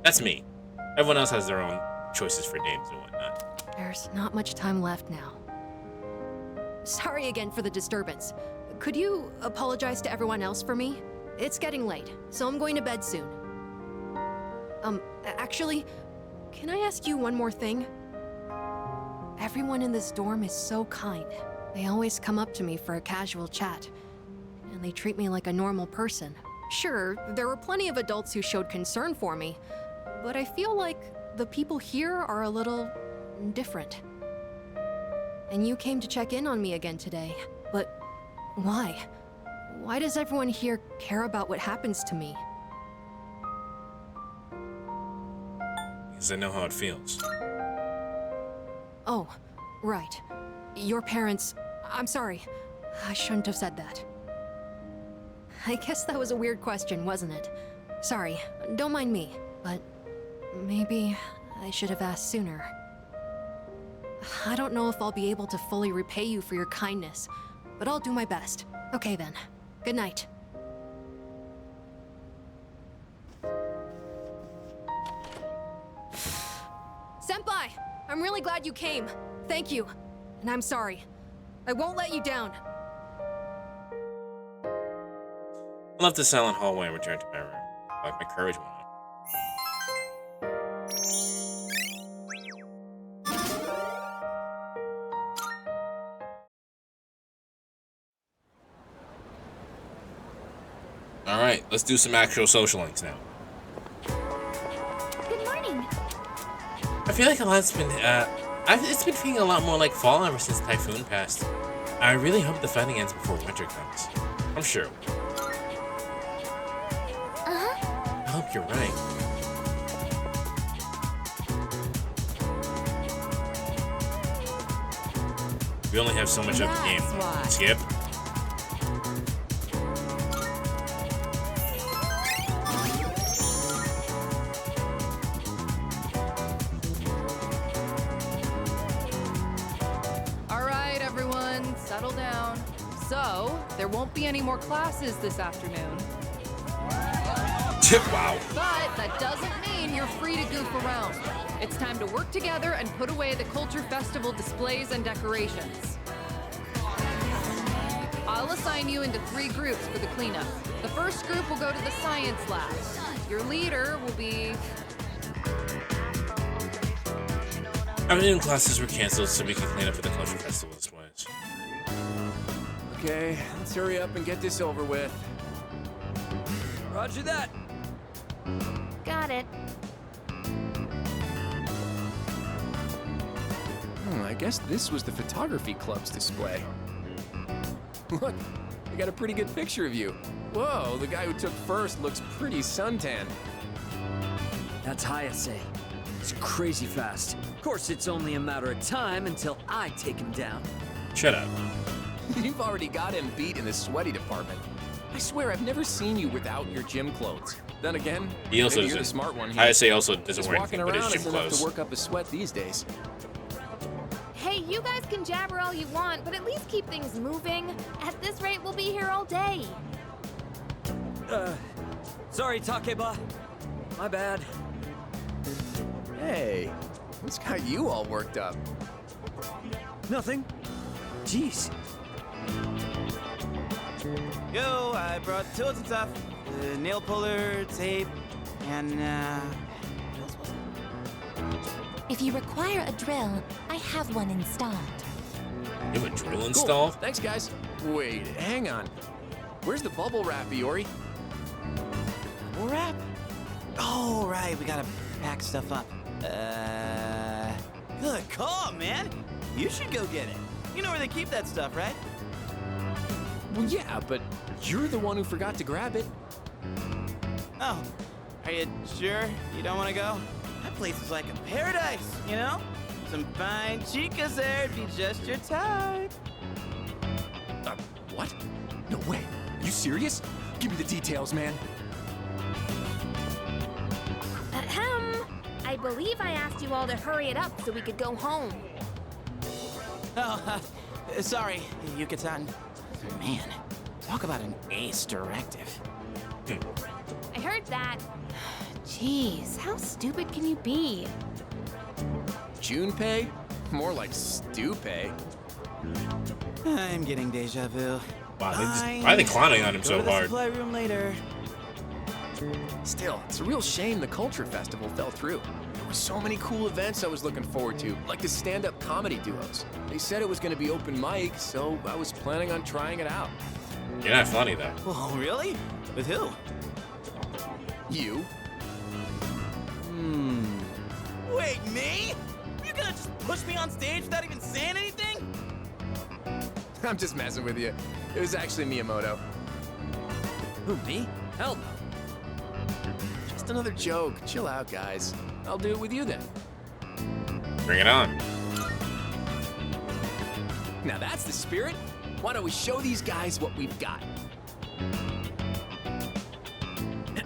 that's me. Everyone else has their own choices for names and whatnot. There's not much time left now. Sorry again for the disturbance. Could you apologize to everyone else for me? It's getting late, so I'm going to bed soon. Actually, can I ask you one more thing? Everyone in this dorm is so kind. They always come up to me for a casual chat, and they treat me like a normal person. Sure, there were plenty of adults who showed concern for me, but I feel like the people here are a little different. And you came to check in on me again today, but why? Why does everyone here care about what happens to me? Because I know how it feels. Oh, right. Your parents... I'm sorry. I shouldn't have said that. I guess that was a weird question, wasn't it? Sorry, don't mind me, but maybe I should have asked sooner. I don't know if I'll be able to fully repay you for your kindness, but I'll do my best. Okay then. Good night. Senpai! I'm really glad you came. Thank you. And I'm sorry. I won't let you down. I left the silent hallway and returned to my room. Like my courage went up. Alright, let's do some actual social links now. Good morning. I feel like a lot's been, it's been feeling a lot more like fall ever since Typhoon passed. I really hope the fighting ends before winter comes. I'm sure it will. I hope you're right. We only have so much of the game. Skip. Alright, everyone, settle down. So, there won't be any more classes this afternoon. Wow. But that doesn't mean you're free to goof around. It's time to work together and put away the Culture Festival displays and decorations. I'll assign you into 3 groups for the cleanup. The first group will go to the science lab. Your leader will be... Afternoon classes were canceled so we can clean up for the Culture Festival displays. Okay, let's hurry up and get this over with. Roger that. Got it. I guess this was the photography club's display. Look, I got a pretty good picture of you. Whoa, the guy who took first looks pretty suntanned. That's Hayase. He's crazy fast. Of course, it's only a matter of time until I take him down. Shut up. You've already got him beat in the sweaty department. I swear I've never seen you without your gym clothes. Then again, He also maybe you're the doesn't. smart one here. I say also doesn't Just wear walking anything but his around gym is enough clothes. to work up a sweat these days. Hey, you guys can jabber all you want, but at least keep things moving. At this rate, we'll be here all day. Sorry, Takeba. My bad. Hey, what's got you all worked up? Nothing. Jeez. Yo, I brought tools and stuff. Nail puller, tape, and what else was it? If you require a drill, I have one installed. You have a drill Cool. installed? Thanks, guys. Wait, hang on. Where's the bubble wrap, Iori? Bubble wrap? Oh, right, we gotta pack stuff up. Good call, man. You should go get it. You know where they keep that stuff, right? Well, yeah, but you're the one who forgot to grab it. Oh, are you sure you don't want to go? That place is like a paradise, you know? Some fine chicas there, it'd be just your type. What? No way. You serious? Give me the details, man. Ahem. I believe I asked you all to hurry it up so we could go home. Oh, sorry, Yuka-san. Man, talk about an ace directive. I heard that. Jeez, how stupid can you be? Junpei? More like Stupay. I'm getting deja vu. Wow, why are they clowning on him so hard? Supply room later. Still, it's a real shame the Culture Festival fell through. There were so many cool events I was looking forward to, like the stand-up comedy duos. They said it was going to be open mic, so I was planning on trying it out. You're not funny, though. Oh, really? With who? You. Wait, me? You're gonna just push me on stage without even saying anything? I'm just messing with you. It was actually Miyamoto. Who, me? Hell no. Just another joke. Chill out, guys. I'll do it with you then. Bring it on. Now that's the spirit. Why don't we show these guys what we've got?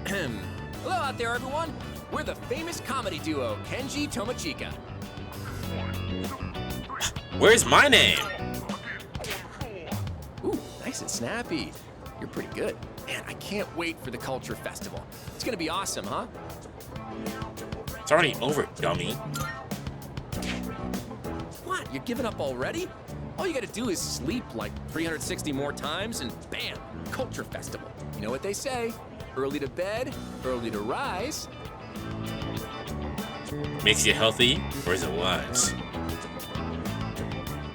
Hello out there, everyone. We're the famous comedy duo, Kenji Tomochika. Where's my name? Ooh, nice and snappy. You're pretty good. Man, I can't wait for the Culture Festival. It's gonna be awesome, huh? It's already over, dummy. What, you're giving up already? All you gotta do is sleep like 360 more times and bam, Culture Festival. You know what they say? Early to bed, early to rise. Makes you healthy, or is it wise?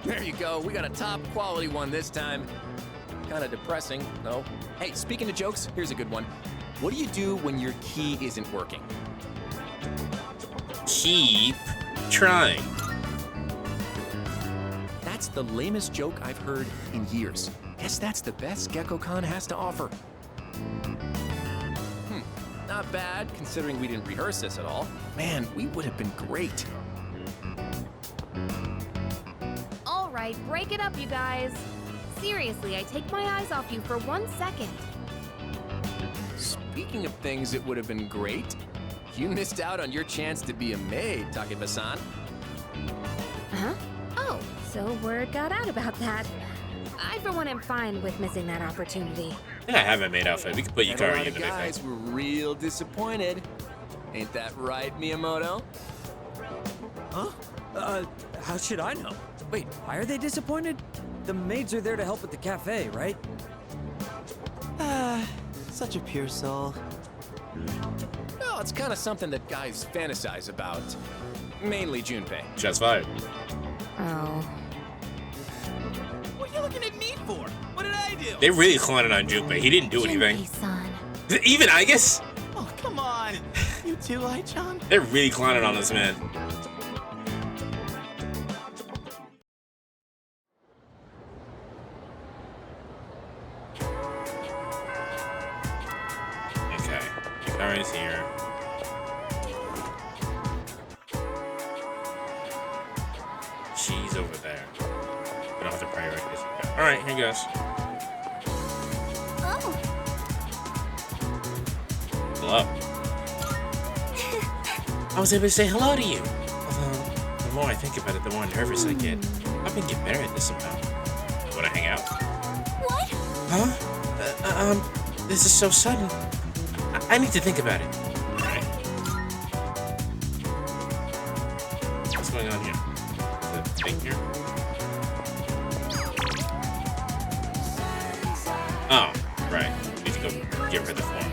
There you go, we got a top quality one this time. Kinda depressing, though. Hey, speaking of jokes, here's a good one. What do you do when your key isn't working? Keep trying. That's the lamest joke I've heard in years. Guess that's the best GeckoCon has to offer. Not bad, considering we didn't rehearse this at all. Man, we would have been great. All right, break it up, you guys. Seriously, I take my eyes off you for 1 second. Speaking of things that would have been great, you missed out on your chance to be a maid, Takeba-san. Huh? Oh, so word got out about that. I, for one, am fine with missing that opportunity. Yeah, I haven't made outfit. We could put And a Yukari lot in of the guys were real disappointed. Ain't that right, Miyamoto? Huh? How should I know? Wait, why are they disappointed? The maids are there to help at the cafe, right? Such a pure soul. No, it's kind of something that guys fantasize about. Mainly Junpei. Shots fired. Oh. What are you looking at me for? What did I do? They really clowning on Junpei. He didn't do anything. Even I guess. Oh, come on. You too, Ai-chan? They're really clowning on this man. Okay, Yukari's here. She's over there. We don't have to prioritize. All right, here goes. Oh. Hello. I was able to say hello to you. Although, the more I think about it, the more nervous I get. I've been getting better at this somehow. Wanna hang out? What? Huh? This is so sudden. I need to think about it. Alright. What's going on here? Is it a thing here? Oh, right. We need to go get rid of the form.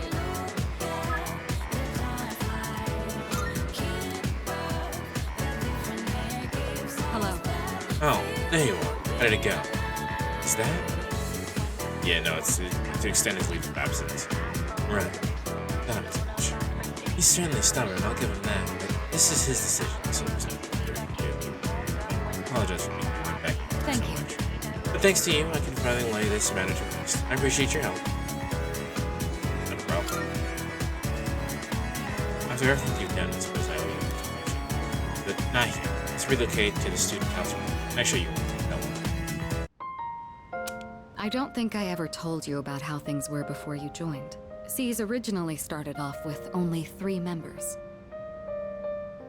Hello. Oh, there you are. How did it go? Is that? Yeah, no, it's to extend his leave of absence. Right. Not as much. He's certainly stubborn, I'll give him that, but this is his decision, so there's no I apologize for being back. Thank you. But thanks to you, I can finally lay this matter to rest. I appreciate your help. No problem. After everything you've done, I suppose I owe you an explanation. But not here. Let's relocate to the student council room. Can I show you? I don't think I ever told you about how things were before you joined. S.E.E.S originally started off with only 3 members.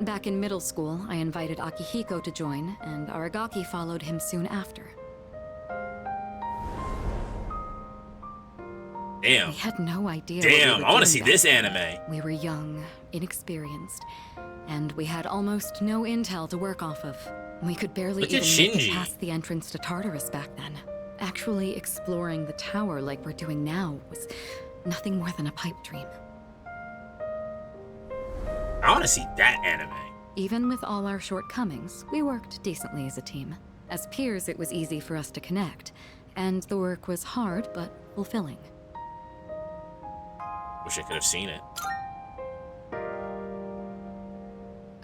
Back in middle school, I invited Akihiko to join, and Aragaki followed him soon after. Damn. We had no idea. Damn, I want to see this anime. We were young, inexperienced, and we had almost no intel to work off of. We could barely Look at even make it Shinji. past the entrance to Tartarus back then. Actually exploring the tower like we're doing now was nothing more than a pipe dream. I want to see that anime. Even with all our shortcomings, we worked decently as a team. As peers, it was easy for us to connect, and the work was hard but fulfilling. Wish I could have seen it.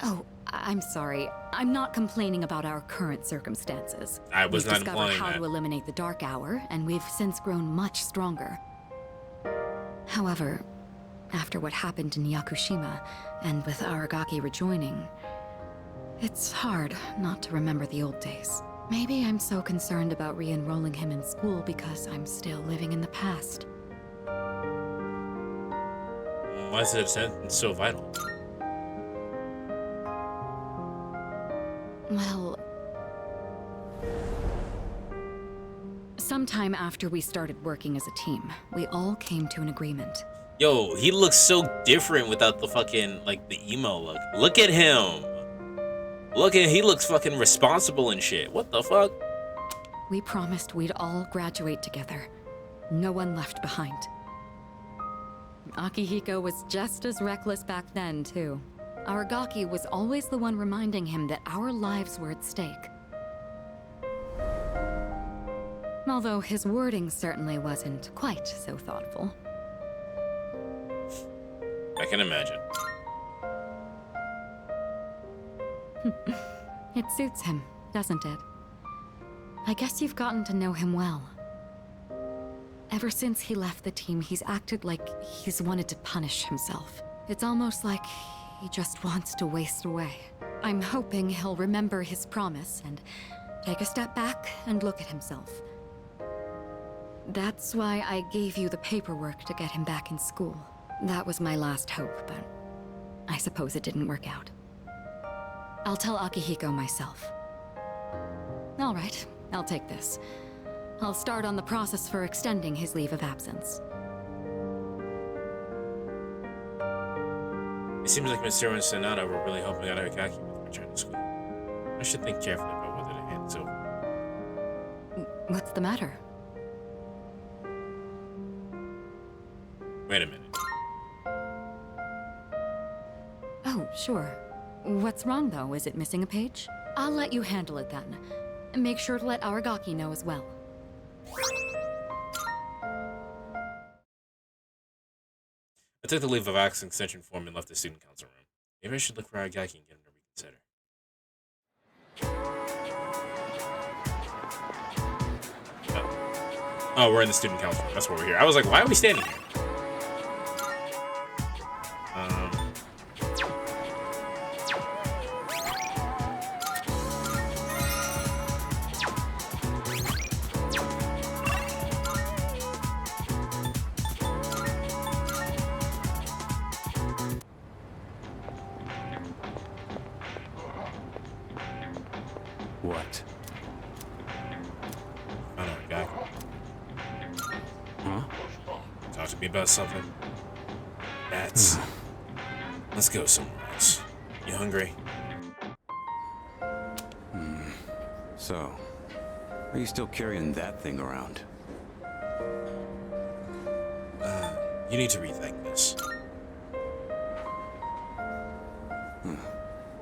Oh, I'm sorry. I'm not complaining about our current circumstances. I was We've not discovered implying how that. to eliminate the Dark Hour, and we've since grown much stronger. However, after what happened in Yakushima, and with Aragaki rejoining, it's hard not to remember the old days. Maybe I'm so concerned about re-enrolling him in school because I'm still living in the past. Why is it so vital? Well, sometime after we started working as a team, we all came to an agreement. Yo, he looks so different without the fucking, like, the emo look. Look at him. He looks fucking responsible and shit. What the fuck? We promised we'd all graduate together. No one left behind. Akihiko was just as reckless back then, too. Aragaki was always the one reminding him that our lives were at stake. Although his wording certainly wasn't quite so thoughtful. I can imagine. It suits him, doesn't it? I guess you've gotten to know him well. Ever since he left the team, he's acted like he's wanted to punish himself. It's almost like he just wants to waste away. I'm hoping he'll remember his promise and take a step back and look at himself. That's why I gave you the paperwork to get him back in school. That was my last hope, but I suppose it didn't work out. I'll tell Akihiko myself. All right, I'll take this. I'll start on the process for extending his leave of absence. It seems like Mr. and Sonata were really helping out Aragaki with return to school. I should think carefully about whether to hand this over. What's the matter? Wait a minute. Oh, sure. What's wrong, though? Is it missing a page? I'll let you handle it then. Make sure to let Aragaki know as well. I took the leave of absence extension form and left the student council room. Maybe I should look for Aragaki and get him to reconsider. Oh, we're in the student council room. That's why we're here. I was like, why are we standing here? What? I know, guy. Huh? Talk to me about something. That's. Let's go somewhere else. You hungry? So, are you still carrying that thing around? You need to rethink this.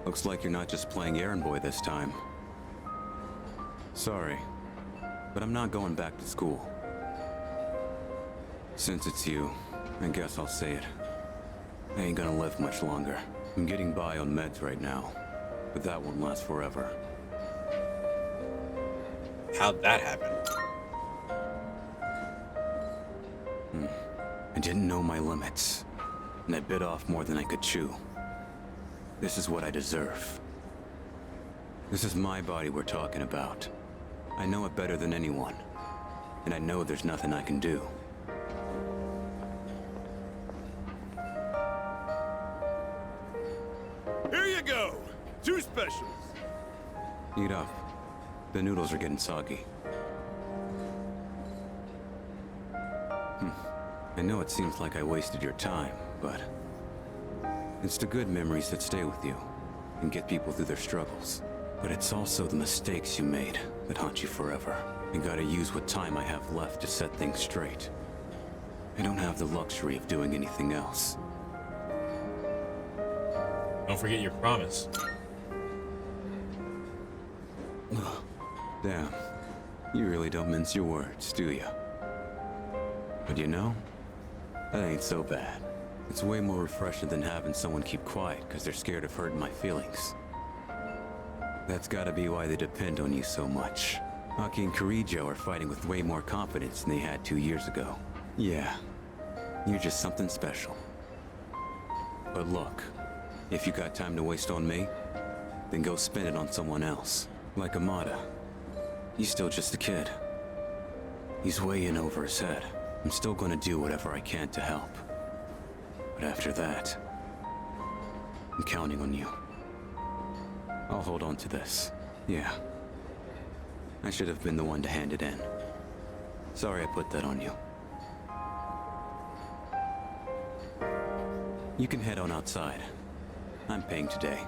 Looks like you're not just playing errand boy this time. Sorry, but I'm not going back to school. Since it's you, I guess I'll say it. I ain't gonna live much longer. I'm getting by on meds right now, but that won't last forever. How'd that happen? I didn't know my limits, and I bit off more than I could chew. This is what I deserve. This is my body we're talking about. I know it better than anyone, and I know there's nothing I can do. Here you go! 2 specials! Eat up. The noodles are getting soggy. I know it seems like I wasted your time, but it's the good memories that stay with you and get people through their struggles. But it's also the mistakes you made that haunt you forever. I gotta use what time I have left to set things straight. I don't have the luxury of doing anything else. Don't forget your promise. Damn. You really don't mince your words, do you? But you know, that ain't so bad. It's way more refreshing than having someone keep quiet because they're scared of hurting my feelings. That's gotta be why they depend on you so much. Aki and Kirijo are fighting with way more confidence than they had 2 years ago. Yeah, you're just something special. But look, if you got time to waste on me, then go spend it on someone else. Like Amada. He's still just a kid. He's way in over his head. I'm still gonna do whatever I can to help. But after that, I'm counting on you. I'll hold on to this. Yeah. I should have been the one to hand it in. Sorry I put that on you. You can head on outside. I'm paying today.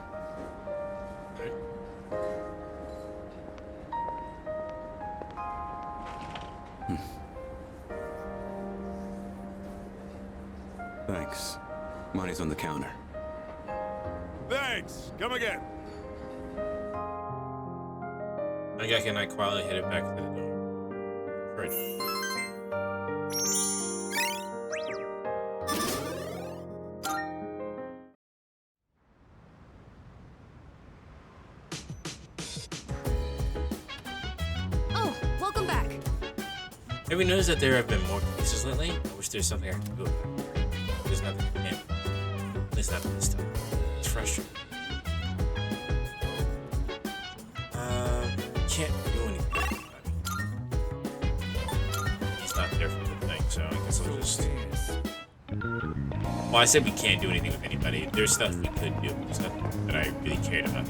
Thanks. Money's on the counter. Thanks. Come again. Megaki and I quietly headed back to the dorm. Fridge. Oh, welcome back. Have you noticed that there have been more cases lately? I wish there's something I can do about it. There's nothing I can. At least not this time. It's frustrating. Can't do anything. He's not there for the thing, so I guess I'll just. Well, I said we can't do anything with anybody. There's stuff we could do, but stuff that I really cared about.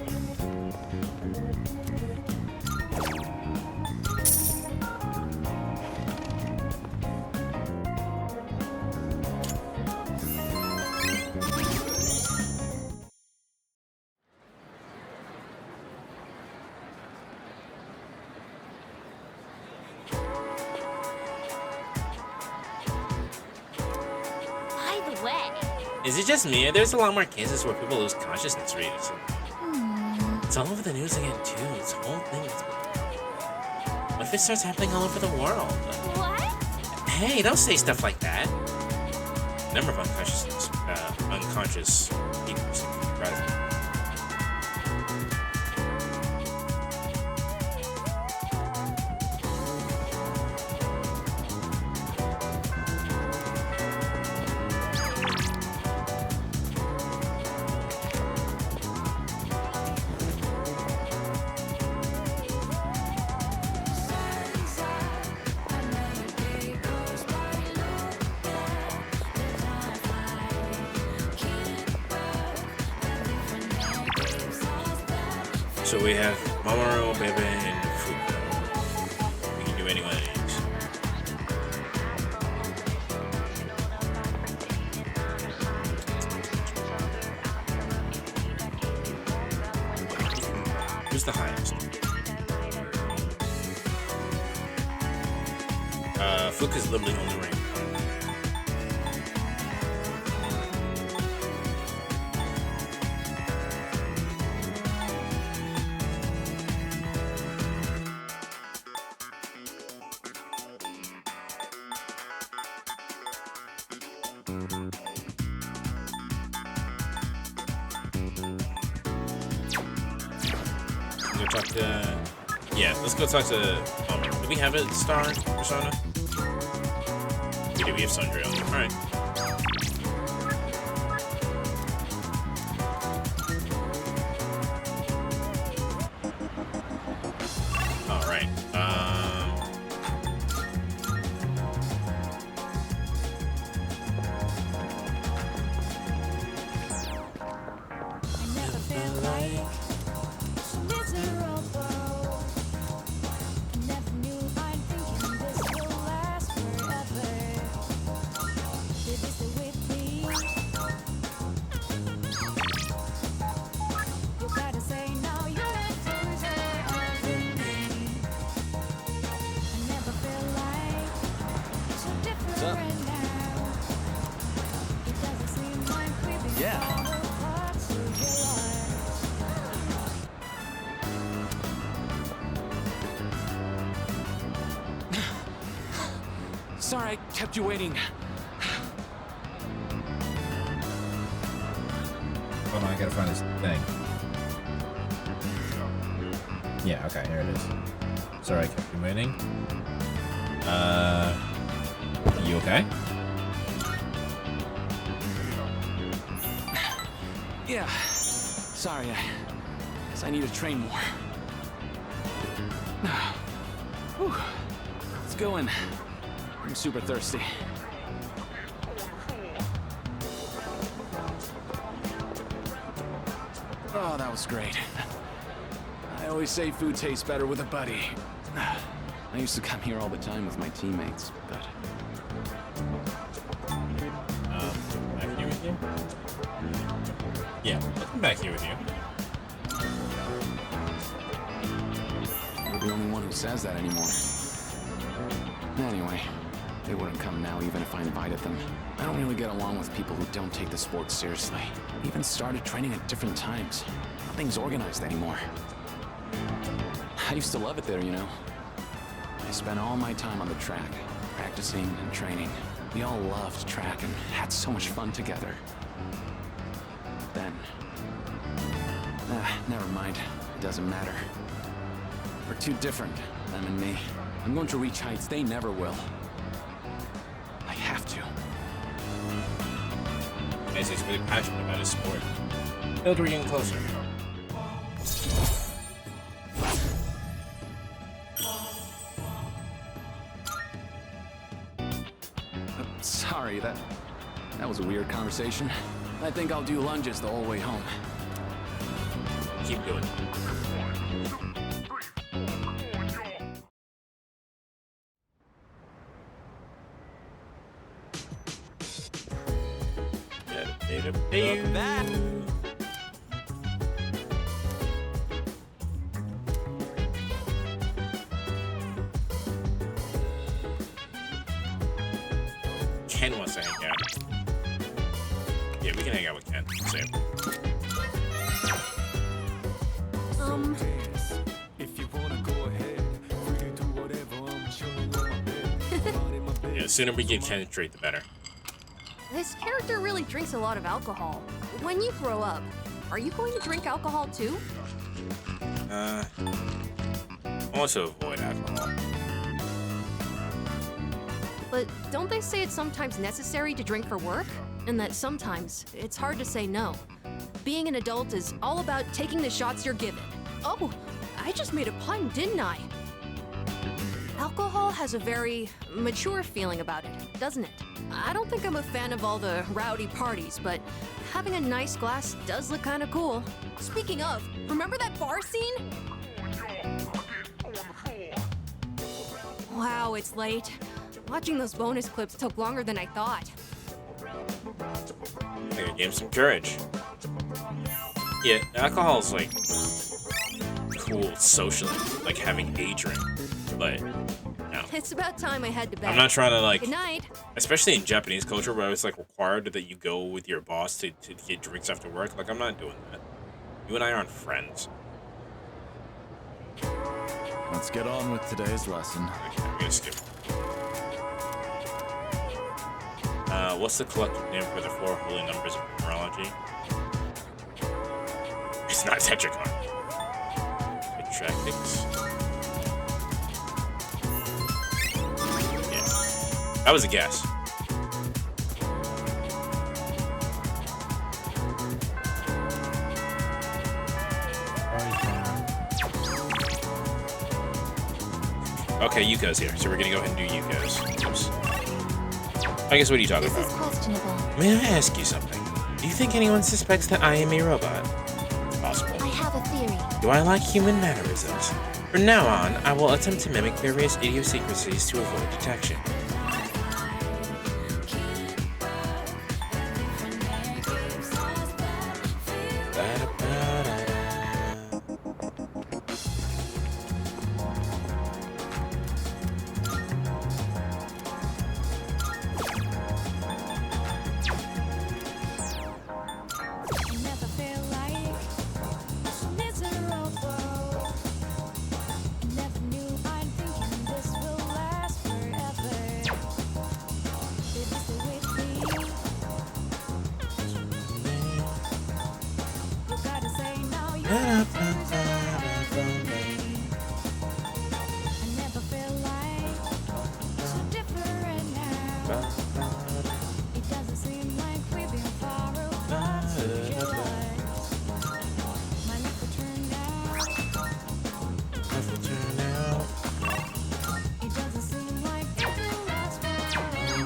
Is it just me? There's a lot more cases where people lose consciousness recently. It's all over the news again too. This whole thing is. What if it starts happening all over the world? What? Hey, don't say stuff like that. Number of unconscious people seem to be rising. So we have Mamoru, Bebe, and Fuko. We can do any one of these. Who's the highest? Fuka's literally only rank. Go talk to. Yeah, let's go talk to. Do we have a star persona? We do. We have Sundry. All right. All right. up? Yeah. Sorry, I kept you waiting. Hold on, I gotta find this thing. Yeah, okay, here it is. Sorry, I kept you waiting. You okay? Yeah. Sorry, I guess I need to train more. Whew. Let's go in. I'm super thirsty. Oh, that was great. I always say food tastes better with a buddy. I used to come here all the time with my teammates, but... Back here with you? Yeah, I'll come back here with you. You're the only one who says that anymore. Anyway, they wouldn't come now even if I invited them. I don't really get along with people who don't take the sport seriously. Even started training at different times. Nothing's organized anymore. I used to love it there, you know. I spent all my time on the track, practicing and training. We all loved track and had so much fun together. Then... never mind. It doesn't matter. We're too different, them and me. I'm going to reach heights they never will. I have to. He's really passionate about his sport. Build, we're getting closer. Sorry, that was a weird conversation. I think I'll do lunges the whole way home. Keep doing it. Welcome back. Ken wants to hang out. Yeah, we can hang out with Ken. Same. Yeah, the sooner we get Ken straight, the better. This character really drinks a lot of alcohol. When you grow up, are you going to drink alcohol too? Also avoid alcohol. But don't they say it's sometimes necessary to drink for work? And that sometimes it's hard to say no. Being an adult is all about taking the shots you're given. Oh, I just made a pun, didn't I? Alcohol has a very mature feeling about it, doesn't it? I don't think I'm a fan of all the rowdy parties, but having a nice glass does look kind of cool. Speaking of, remember that bar scene? Wow, it's late. Watching those bonus clips took longer than I thought. I gotta give him some courage. Yeah, alcohol's like cool socially, like having a drink, but no. It's about time I head to bed. I'm not trying to like, Good night. especially in Japanese culture where it's like required that you go with your boss to get drinks after work. Like, I'm not doing that. You and I aren't friends. Let's get on with today's lesson. Okay, I'm gonna skip. What's the collective name for the 4 holy numbers of numerology? It's not Tetracon. Attractix. Yeah. That was a guess. Okay, Yuko's here, so we're gonna go ahead and do Yuko's. Oops. I guess what are you talking about? Questionable. May I ask you something? Do you think anyone suspects that I am a robot? It's possible. I have a theory. Do I like human mannerisms? From now on, I will attempt to mimic various idiosyncrasies to avoid detection. never felt like so different now. It doesn't seem like we've been far apart since your eyes. My life will turn out. It doesn't seem like it will last forever.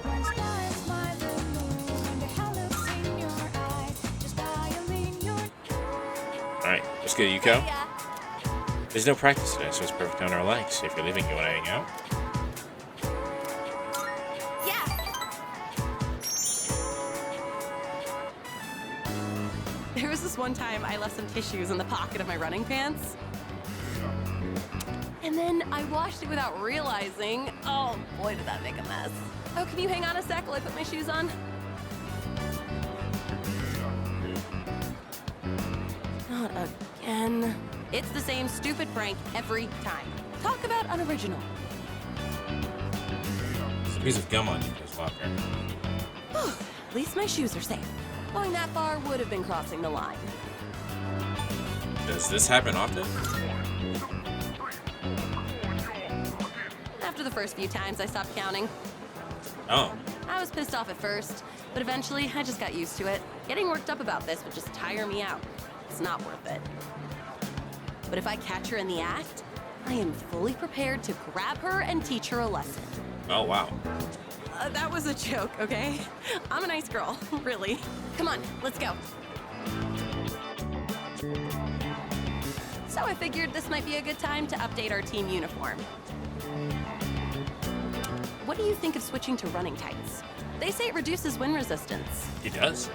One star is my little moon, and the hell looks in your eyes. Just violin your Alright, let's go, Yuko. There's no practice today, so it's perfect on our likes. If you're leaving, you want to hang out? There was this one time I left some tissues in the pocket of my running pants. And then I washed it without realizing. Oh boy, did that make a mess. Oh, can you hang on a sec while I put my shoes on? Not again. It's the same stupid prank every time. Talk about unoriginal. There's a piece of gum on Yuko's locker. Whew, at least my shoes are safe. Going that far would have been crossing the line. Does this happen often? After the first few times, I stopped counting. Oh. I was pissed off at first, but eventually I just got used to it. Getting worked up about this would just tire me out. It's not worth it. But if I catch her in the act, I am fully prepared to grab her and teach her a lesson. Oh, wow. That was a joke, okay? I'm a nice girl, really. Come on, let's go. So I figured this might be a good time to update our team uniform. What do you think of switching to running tights? They say it reduces wind resistance. It does?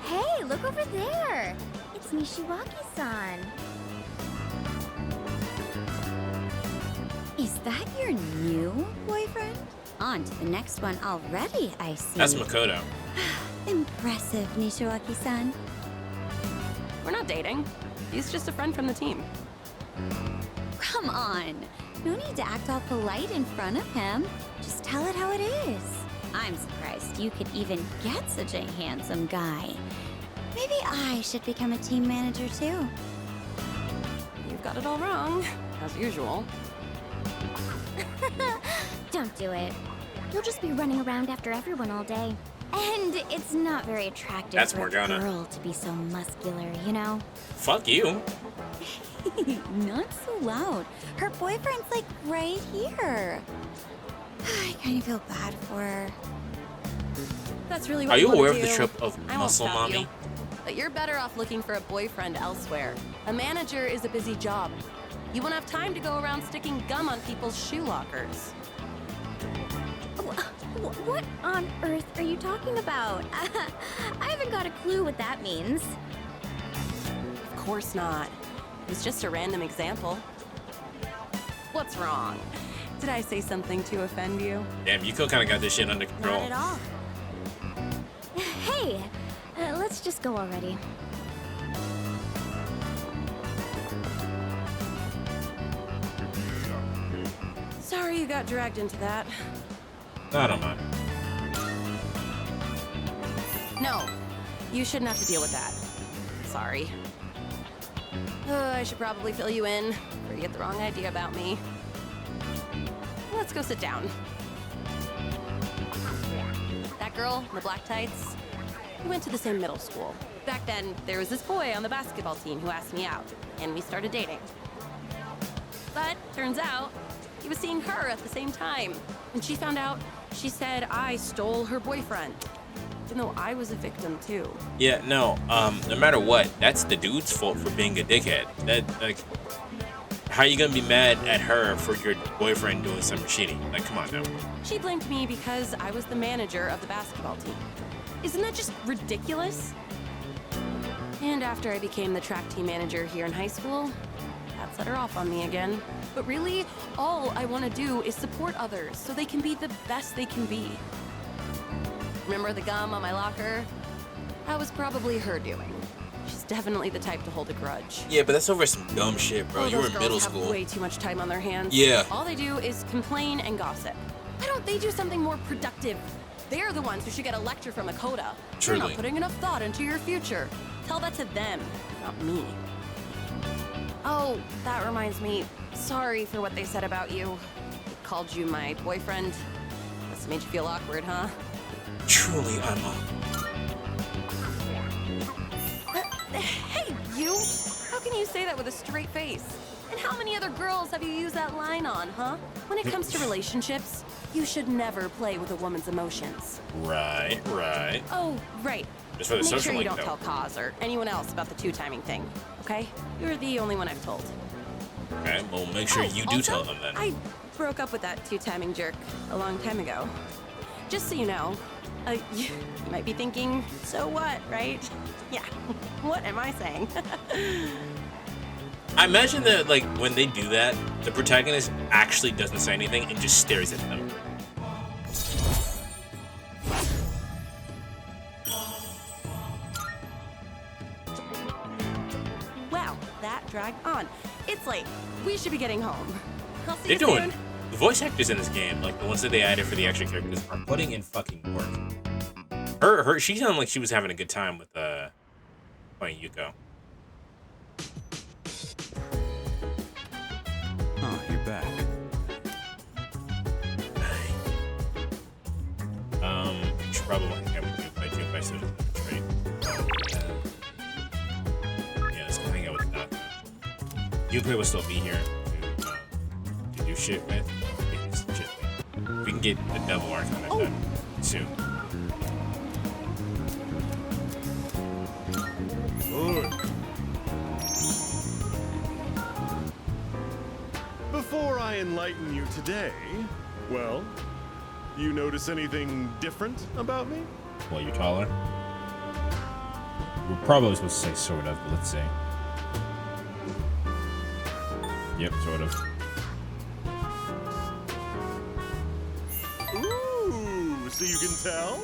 Hey, look over there! It's Nishiwaki-san. Is that your new boyfriend? On to the next one already, I see. That's Makoto. Impressive, Nishiwaki-san. We're not dating. He's just a friend from the team. Come on. No need to act all polite in front of him. Just tell it how it is. I'm surprised you could even get such a handsome guy. Maybe I should become a team manager too. You've got it all wrong, as usual. Don't do it. You'll just be running around after everyone all day. And it's not very attractive That's for Morgana. a girl to be so muscular, you know? Fuck you. Not so loud. Her boyfriend's like right here. I kind of feel bad for her. That's really what Are you wanna aware of do. the trope of I won't muscle stop mommy? you. But you're better off looking for a boyfriend elsewhere. A manager is a busy job. You won't have time to go around sticking gum on people's shoe lockers. What on earth are you talking about? I haven't got a clue what that means. Of course not. It was just a random example. What's wrong? Did I say something to offend you? Damn, Yuko kind of got this shit under control. Not at all. Hey, let's just go already. Sorry you got dragged into that. I don't mind. No, you shouldn't have to deal with that. Sorry. I should probably fill you in before you get the wrong idea about me. Let's go sit down. That girl in the black tights, we went to the same middle school. Back then, there was this boy on the basketball team who asked me out, and we started dating. But turns out, he was seeing her at the same time. When she found out, she said I stole her boyfriend. Even though I was a victim too. Yeah, no, no matter what, that's the dude's fault for being a dickhead. That, like, how are you gonna be mad at her for your boyfriend doing something shitty? Like, come on now. She blamed me because I was the manager of the basketball team. Isn't that just ridiculous? And after I became the track team manager here in high school, that set her off on me again. But really, all I want to do is support others so they can be the best they can be. Remember the gum on my locker? That was probably her doing. She's definitely the type to hold a grudge. Yeah, but that's over some dumb shit, bro. You were in middle Those girls school. have way too much time on their hands. Yeah. All they do is complain and gossip. Why don't they do something more productive? They're the ones who should get a lecture from Makoto. You're Truly. not putting enough thought into your future. Tell that to them, not me. Oh, that reminds me. Sorry for what they said about you. They called you my boyfriend. This made you feel awkward, huh? Truly, Emma. Hey, you! How can you say that with a straight face? And how many other girls have you used that line on, huh? When it comes to relationships, you should never play with a woman's emotions. Right. Oh, right. Just for the Make social sure you link, don't though. tell Kaz or anyone else about the two-timing thing, okay? You're the only one I've told. Okay, well, make sure you do tell them then. I broke up with that two-timing jerk a long time ago. Just so you know, you might be thinking, so what, right? Yeah, what am I saying? I imagine that, like, when they do that, the protagonist actually doesn't say anything and just stares at them. Wow, that dragged on. It's late. We should be getting home. I'll see They're you doing soon. the voice actors in this game, like the ones that they added for the extra characters, are putting in fucking work. She sounded like she was having a good time with playing Yuko. Oh, you're back. Should probably hang out with you if I do my social trade. Yeah, let's go hang out with that. Yuko will still be here to do shit with. We can get the double arc on it done soon. Good. Before I enlighten you today, well, you notice anything different about me? Well, you're taller. We're probably supposed to say sort of, but let's say. Yep, sort of. Ooh, so you can tell?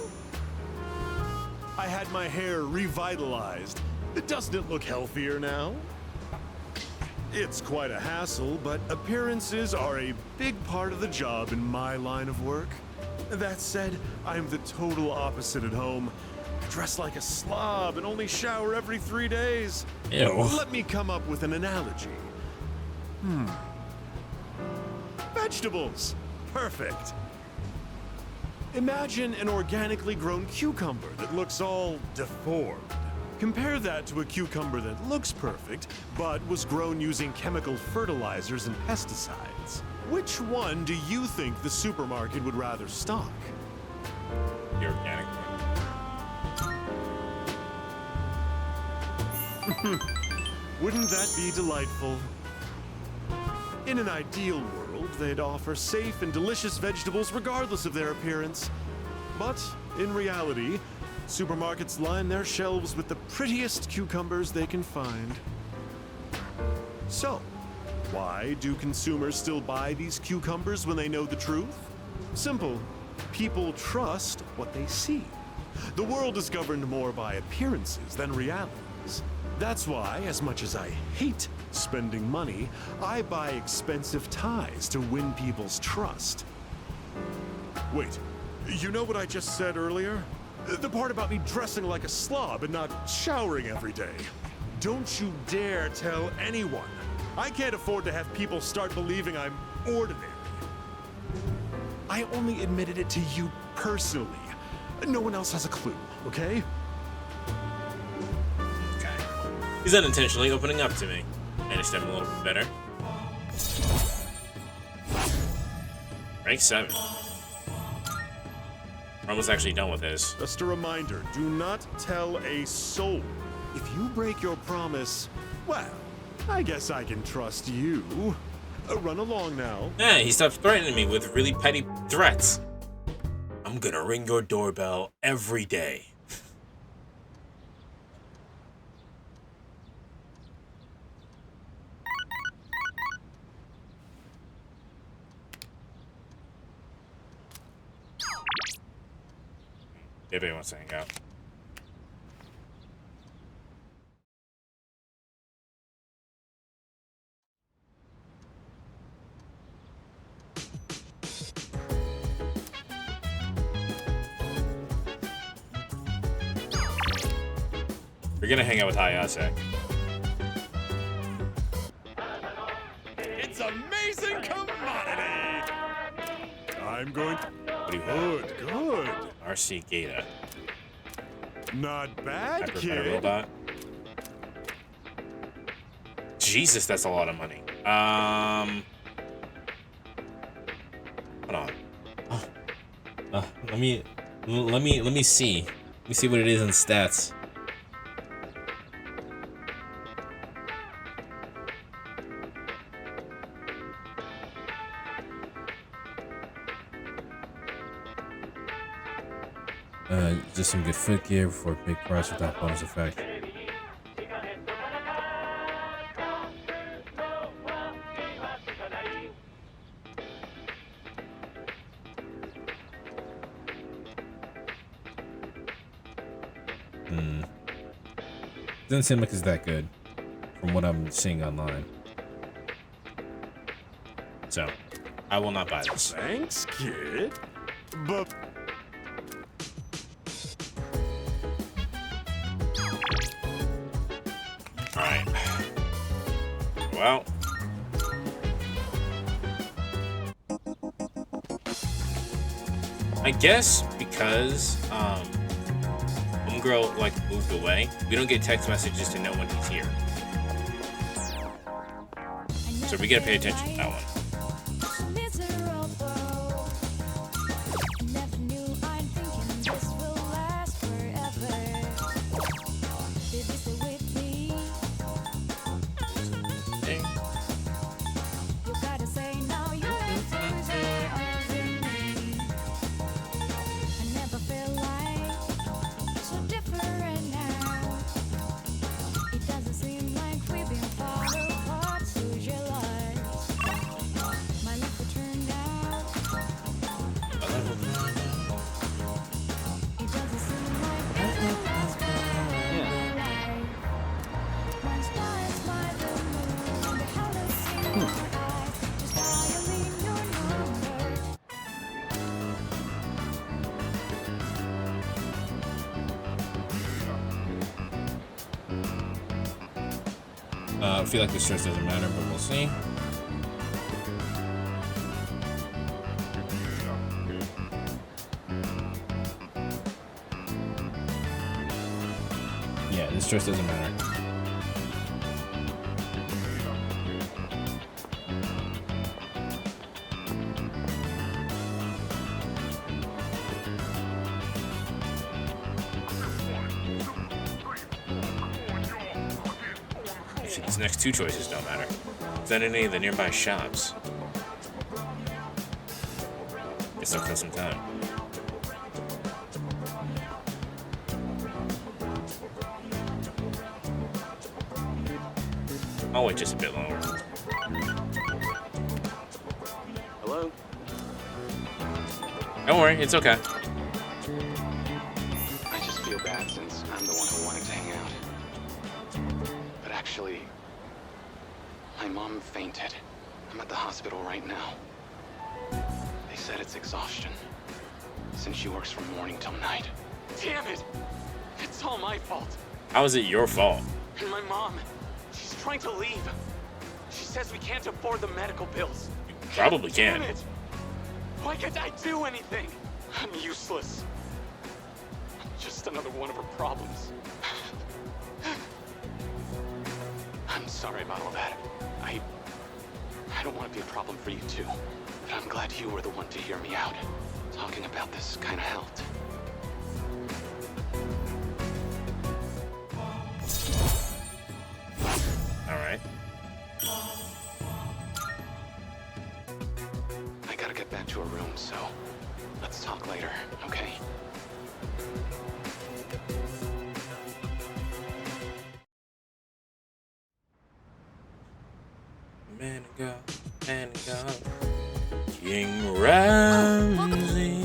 I had my hair revitalized. Doesn't it look healthier now? It's quite a hassle, but appearances are a big part of the job in my line of work. That said, I'm the total opposite at home. I dress like a slob and only shower every 3 days. Ew. Let me come up with an analogy. Vegetables. Perfect. Imagine an organically grown cucumber that looks all deformed. Compare that to a cucumber that looks perfect, but was grown using chemical fertilizers and pesticides. Which one do you think the supermarket would rather stock? The organic one. Wouldn't that be delightful? In an ideal world, they'd offer safe and delicious vegetables regardless of their appearance. But in reality, supermarkets line their shelves with the prettiest cucumbers they can find. So, why do consumers still buy these cucumbers when they know the truth? Simple. People trust what they see. The world is governed more by appearances than realities. That's why, as much as I hate spending money, I buy expensive ties to win people's trust. Wait, you know what I just said earlier? The part about me dressing like a slob and not showering every day. Don't you dare tell anyone. I can't afford to have people start believing I'm ordinary. I only admitted it to you personally. No one else has a clue, okay? He's unintentionally opening up to me. I understand him a little bit better. Rank 7. We're almost actually done with this. Just a reminder, do not tell a soul. If you break your promise, well, I guess I can trust you. Run along now. Yeah, he stopped threatening me with really petty threats. I'm gonna ring your doorbell every day. Everybody wants to hang out. We're gonna hang out with Hayase. It's amazing commodity. I'm going to... What do you have? Good. RC Gata. Not bad, Hyper kid. Better Robot. Jesus, that's a lot of money. Hold on. Let me see. Let me see what it is in stats. Just some good foot gear for a big price without bonus effect. Doesn't seem like it's that good from what I'm seeing online. So, I will not buy this. Thanks, kid. But... Alright. Well. I guess because, Homegirl, like, moved away, we don't get text messages to know when he's here. So we gotta pay attention to that one. I feel like this choice doesn't matter, but we'll see. Yeah, this choice doesn't matter. These next two choices don't matter. Is that any of the nearby shops? Guess I'll kill some time. I'll wait just a bit longer. Hello? Don't worry, it's okay. I just feel bad since I'm the one who wanted to hang out. But actually, my mom fainted. I'm at the hospital right now. They said it's exhaustion, since she works from morning till night. Damn it! It's all my fault. How is it your fault? And my mom, she's trying to leave. She says we can't afford the medical bills. You probably can. Damn it! Why can't I do anything? I'm useless. I'm just another one of her problems. I'm sorry about all that. I don't want to be a problem for you too, but I'm glad you were the one to hear me out. Talking about this kind of helped. All right. I gotta get back to her room, so let's talk later, okay? Man and girl, man and girl. King Ramsey.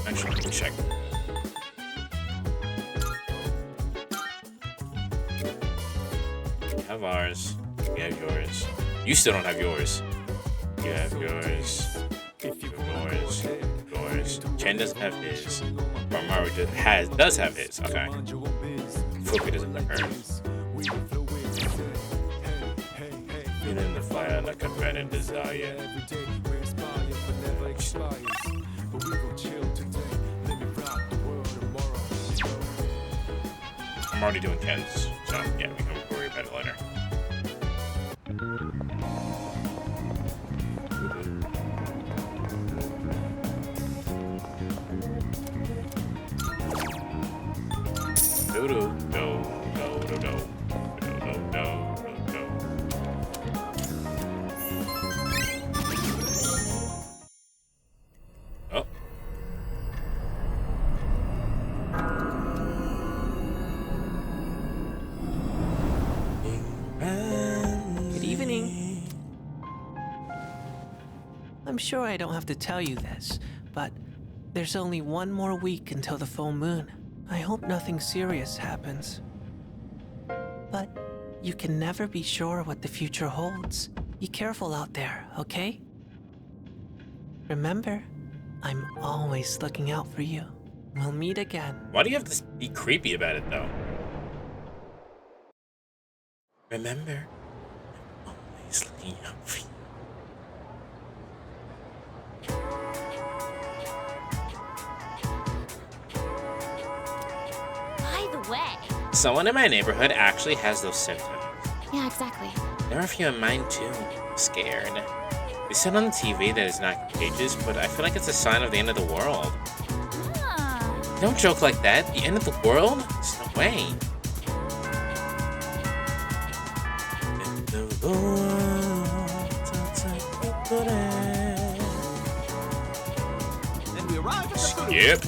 Actually, let me check. We have ours. We have yours. You still don't have yours. You have yours. You have yours. his. Chen doesn't have his. Or Maru does have his. Okay. Fuku doesn't have hers. Been in the fire like a burning desire. I'm already doing Ken's, so yeah, we can worry about it later. Oh. Good evening. I'm sure I don't have to tell you this, but there's only one more week until the full moon. I hope nothing serious happens. But you can never be sure what the future holds. Be careful out there, okay? Remember, I'm always looking out for you. We'll meet again. Why do you have to be creepy about it, though? Remember, I'm always looking out for you. By the way. Someone in my neighborhood actually has those symptoms. Yeah, exactly. There are a few of mine too. I'm scared. They said on the TV that it's not contagious, but I feel like it's a sign of the end of the world. Don't joke like that. The end of the world? There's no way. Then we arrive at the food. Yep.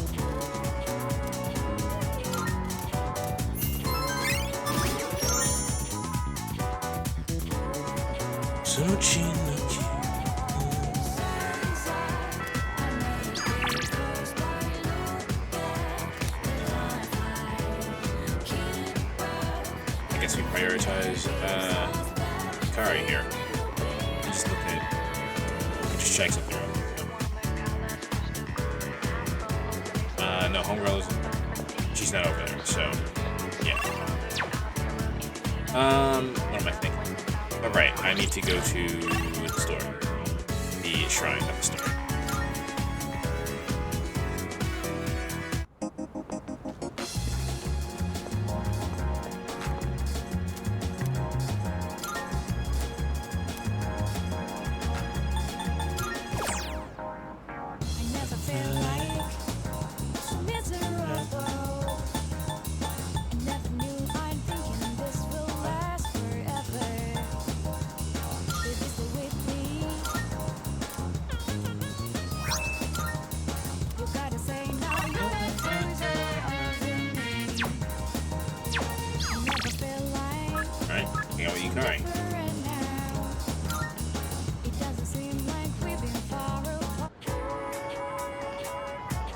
I guess we prioritize Kari here. Just look at, just check something real quick. No, homegirl isn't. She's not over there, so yeah. What am I thinking? All right, I need to go to the store, the shrine of the store.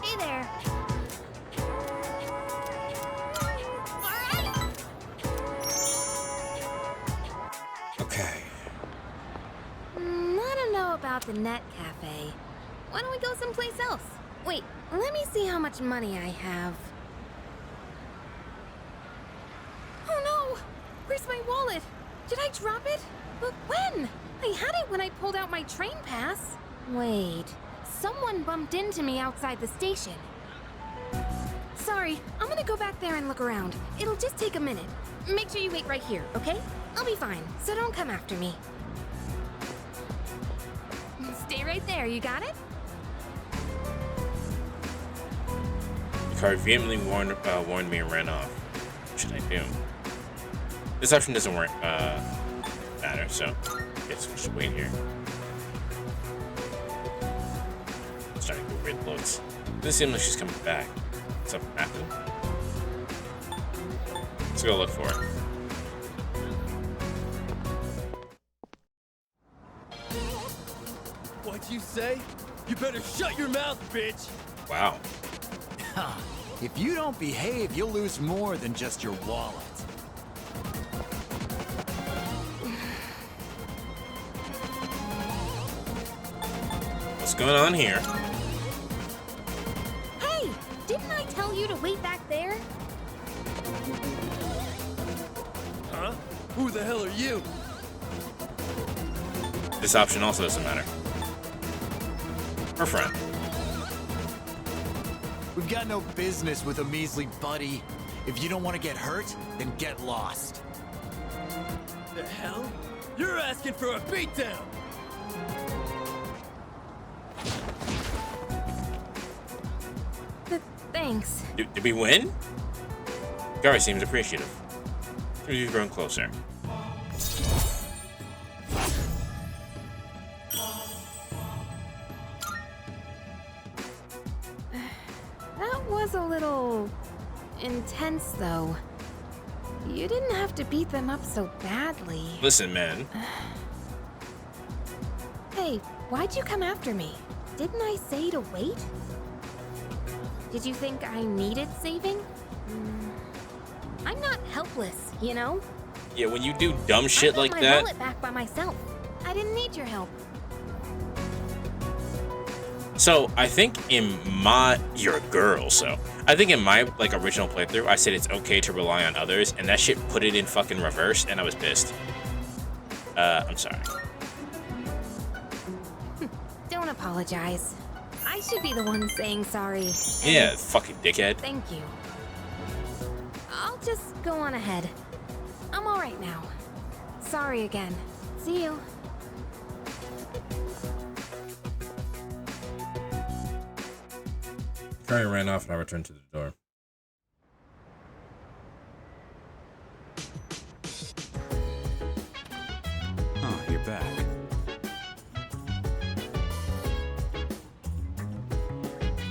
Hey there. Okay. I don't know about the net cafe. Why don't we go someplace else? Wait, let me see how much money I have. Oh no! Where's my wallet? Did I drop it? But when? I had it when I pulled out my train pass. Wait, someone bumped into me outside the station. Sorry, I'm gonna go back there and look around. It'll just take a minute. Make sure you wait right here, okay? I'll be fine, so don't come after me. Stay right there, you got it? The car vehemently warned me and ran off. What should I do? This option doesn't work, matter, so I guess we should wait here. Starting to get weird looks. Doesn't seem like she's coming back. Something happened. Let's go look for her. What'd you say? You better shut your mouth, bitch! Wow. If you don't behave, you'll lose more than just your wallet. What's going on here? Who the hell are you? This option also doesn't matter. Her friend. We've got no business with a measly buddy. If you don't want to get hurt, then get lost. The hell? You're asking for a beatdown! Thanks. Did we win? Gary seems appreciative. You've grown closer. That was a little intense, though. You didn't have to beat them up so badly. Listen, man. Hey, why'd you come after me? Didn't I say to wait? Did you think I needed saving? I'm not helpless, you know? Yeah, when you do dumb shit like I got my that. wallet back by myself. I didn't need your help. So I think in my you're a girl, so I think in my like original playthrough, I said it's okay to rely on others, and that shit put it in fucking reverse, and I was pissed. I'm sorry. Don't apologize. I should be the one saying sorry. Yeah, fucking dickhead. Thank you. I'll just go on ahead. I'm all right now. Sorry again. See you. Curry ran off and I returned to the door. Oh, you're back.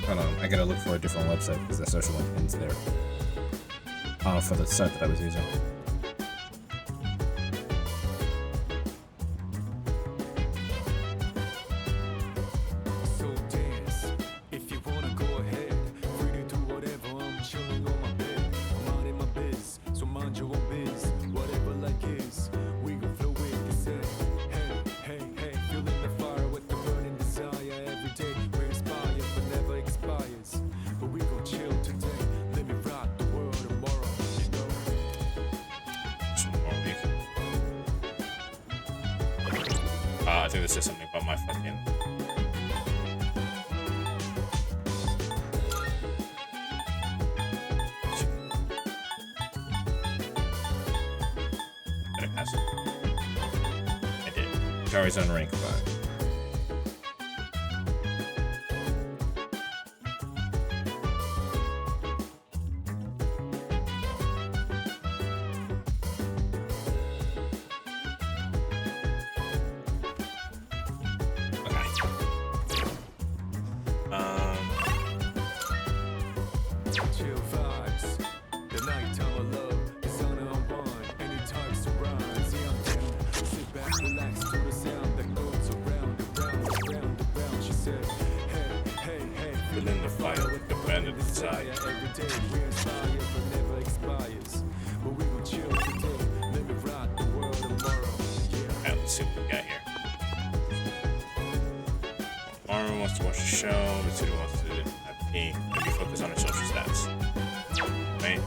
Hold on, I gotta look for a different website because that social link ends there. For the site that I was using. So dance. If you wanna go ahead, free to do whatever. I'm chilling on my bed. I'm minding my biz, so mind your own biz. Whatever like is, we gon' flow with the set. Hey, hey, hey, feeling the fire with the burning desire. Every day we inspire, but never expires. But we gon' chill today. Let me rock the world tomorrow, you know. I think this is something about my fucking. Did I pass it? I did. Kari's on rank 5. Chill vibes. The nighttime of love is on and on. Anytime surround. See, I'm down. Sit back, relax to the sound that goes around and round and round and round. She said, hey, hey, hey. Feeling the fire with the bandit desire. Every day we inspire, but never expires. But we gon' chill today. Let me rock the world tomorrow. Yeah. Alright, let's see what we got here. Marvin wants to watch the show. The city wants to maybe focus on her social stats. Right?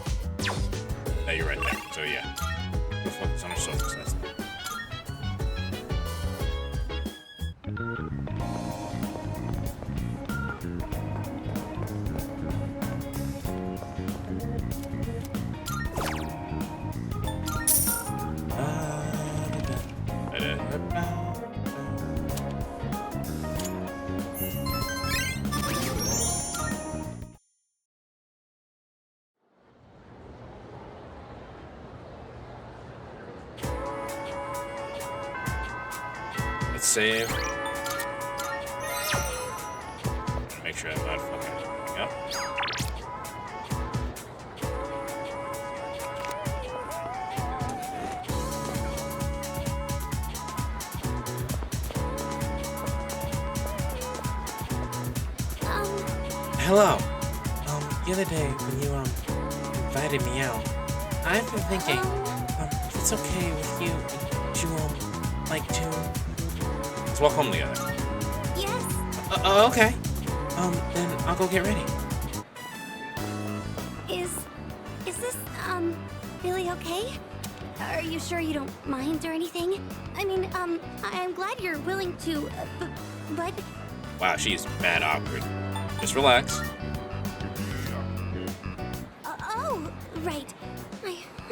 No, you're right there. So yeah, we'll focus on her social stats. Let's save. Make sure I'm not fucking coming up. Hello. The other day when you invited me out, I've been thinking, if it's okay with you to like to let's walk home together. Yes. Okay. Then I'll go get ready. Is this really okay? Are you sure you don't mind or anything? I mean, I'm glad you're willing to, but... Wow, she's mad awkward. Just relax. Oh, right.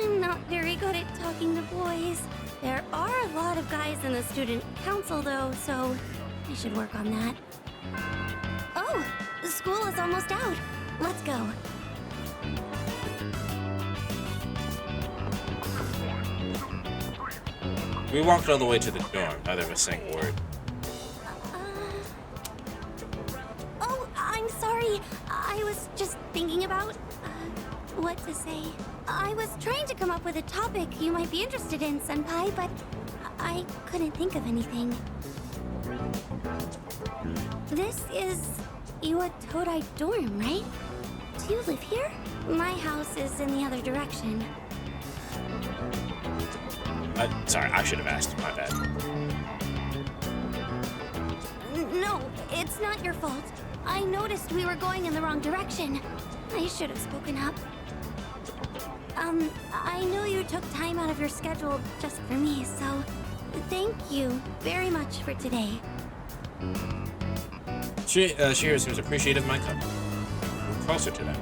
I'm not very good at talking to boys. There are a lot of guys in the student council, though, so I should work on that. Oh, school is almost out. Let's go. We walked all the way to the dorm. Neither of us saying a word. Oh, I'm sorry. I was just thinking about what to say. I was trying to come up with a topic you might be interested in, Senpai, but I couldn't think of anything. This is Iwatodai dorm, right? Do you live here? My house is in the other direction. Sorry, I should have asked. My bad. No, it's not your fault. I noticed we were going in the wrong direction. I should have spoken up. I know you took time out of your schedule just for me, so thank you very much for today. Shiro seems appreciative of my company. We're closer to them.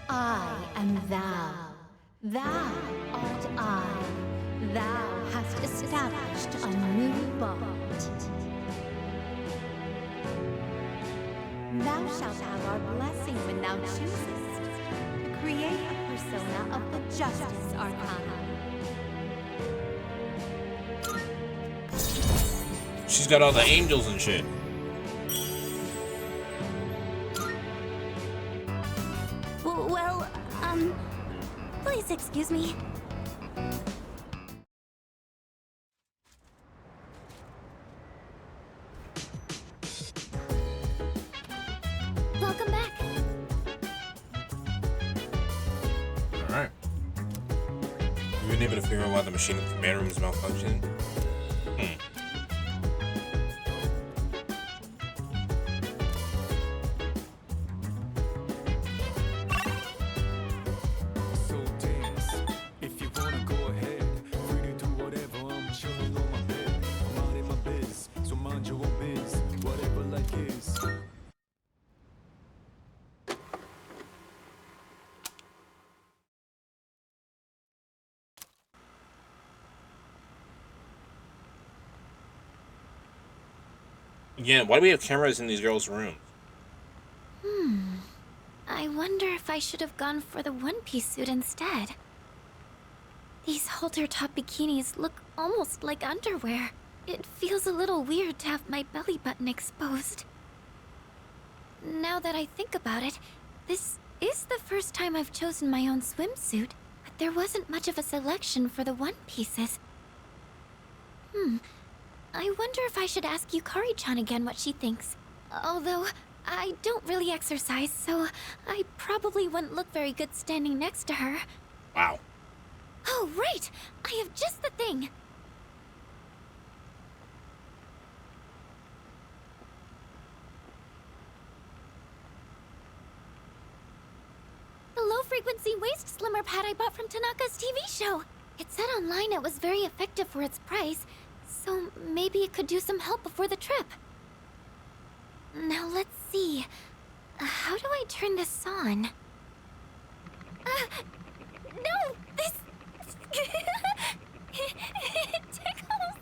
I am thou. Thou art I. Thou hast established a new bond. Thou shalt have our blessing when thou choosest to create a persona of the Justice Arcana. She's got all the angels and shit. Well, please excuse me. Welcome back. Alright. We've been able to figure out why the machine in the command room is malfunctioning. So dance. If you wanna go ahead, free to do whatever. I'm chilling on my bed. I'm out in my biz, so mind your own biz. Whatever life is. Again, why do we have cameras in these girls' rooms? I wonder if I should have gone for the one-piece suit instead. These halter-top bikinis look almost like underwear. It feels a little weird to have my belly button exposed. Now that I think about it, this is the first time I've chosen my own swimsuit, but there wasn't much of a selection for the one-pieces. I wonder if I should ask Yukari-chan again what she thinks. Although, I don't really exercise, so I probably wouldn't look very good standing next to her. Wow. Oh, right! I have just the thing! The low-frequency waist slimmer pad I bought from Tanaka's TV show. It said online it was very effective for its price, so maybe it could do some help before the trip. Now let's see. How do I turn this on? No! This... it tickles!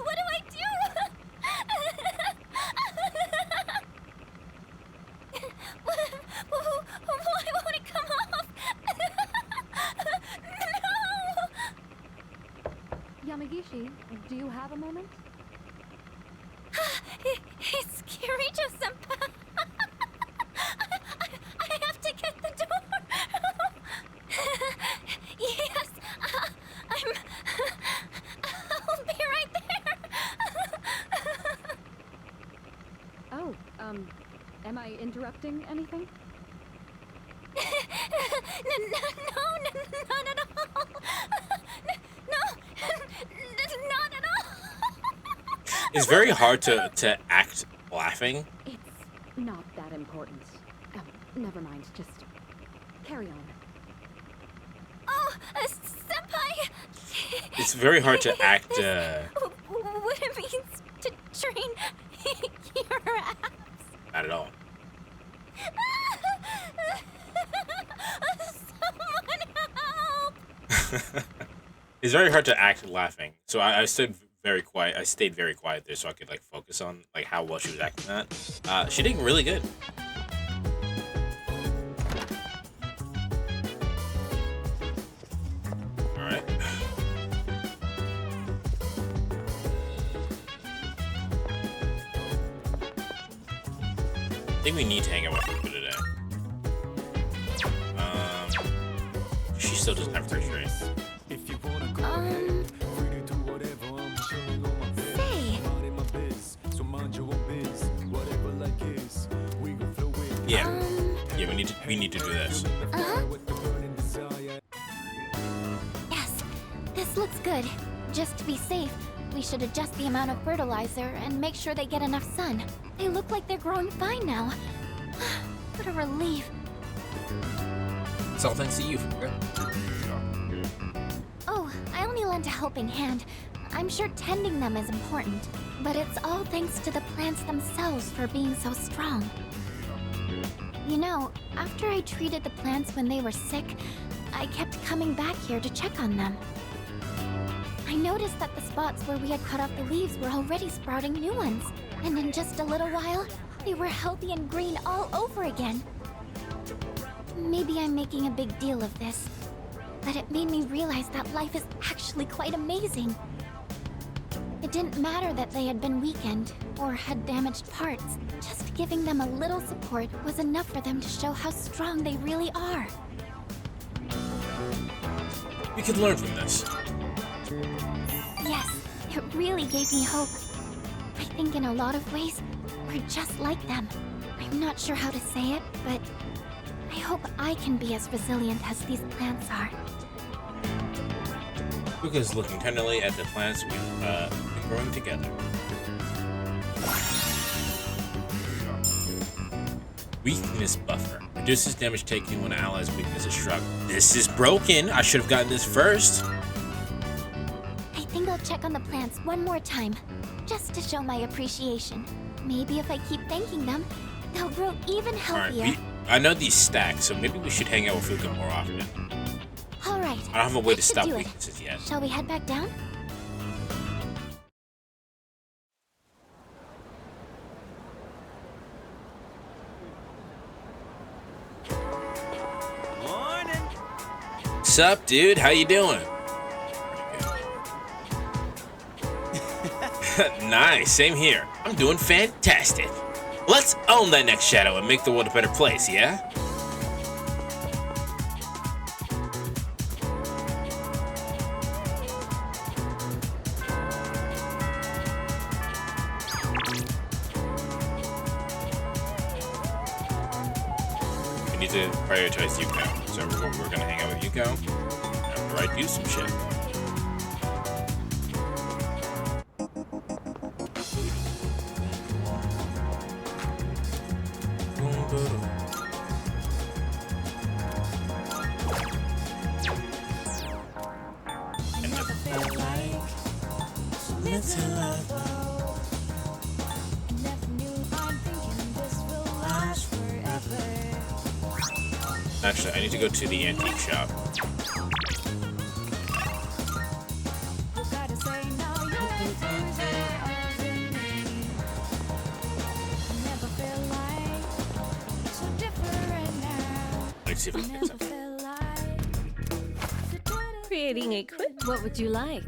What do I do? Why won't it come off? No! Yamagishi, do you have a moment? It's Kirijo-senpai! I have to get the door! Yes, I'll be right there! Oh, am I interrupting anything? No, not at all! No, not at all! It's very hard to act black laughing. It's not that important. Never mind, just carry on. Oh, senpai! It's very hard to act. What it means to train your abs. Not at all. Someone help! It's very hard to act laughing. So I stood very quiet. I stayed very quiet there so I could like focus on like how well she was acting that. She did really good. All right. I think we need to hang out with her today. She still doesn't have first rate. Say, Yeah. Yeah, we need to do this. Yes, this looks good. Just to be safe, we should adjust the amount of fertilizer and make sure they get enough sun. They look like they're growing fine now. What a relief. It's all thanks to you. Oh, I only lent a helping hand. I'm sure tending them is important, but it's all thanks to the plants themselves for being so strong. You know, after I treated the plants when they were sick, I kept coming back here to check on them. I noticed that the spots where we had cut off the leaves were already sprouting new ones, and in just a little while, they were healthy and green all over again. Maybe I'm making a big deal of this, but it made me realize that life is actually quite amazing. It didn't matter that they had been weakened or had damaged parts. Just giving them a little support was enough for them to show how strong they really are. We could learn from this. Yes, it really gave me hope. I think in a lot of ways, we're just like them. I'm not sure how to say it, but I hope I can be as resilient as these plants are. Luca's looking tenderly at the plants we've been growing together. Weakness buffer. Reduces damage taken when allies' weakness is struck. This is broken. I should have gotten this first. I think I'll check on the plants one more time, just to show my appreciation. Maybe if I keep thanking them, they'll grow even healthier. Alright, I know these stack, so maybe we should hang out with Luca more often. Alright. I don't have a way to stop do it. weaknesses yet. Shall we head back down? Morning. Sup, dude? How you doing? Nice, same here. I'm doing fantastic. Let's own that next shadow and make the world a better place, yeah? We need to prioritize Yuko. So we're gonna hang out with Yuko after I do some shit. Actually, I need to go to the antique shop. Let's see if I can fix it. Creating a quick. What would you like?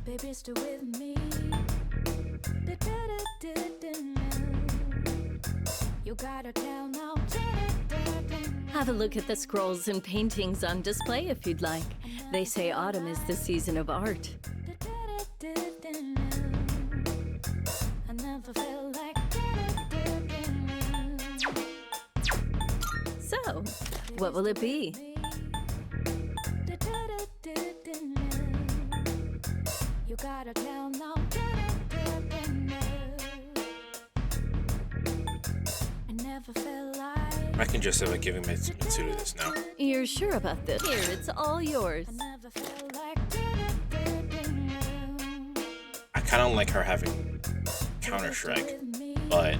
Baby, stay with me. You gotta tell now. Have a look at the scrolls and paintings on display if you'd like. They say autumn is the season of art. I never felt like. So, what will it be? gotta tell now. I never felt like I can justify giving Mitsuru this now. You're sure about this? Here, it's all yours. I kind of like her having Counter-Strike, but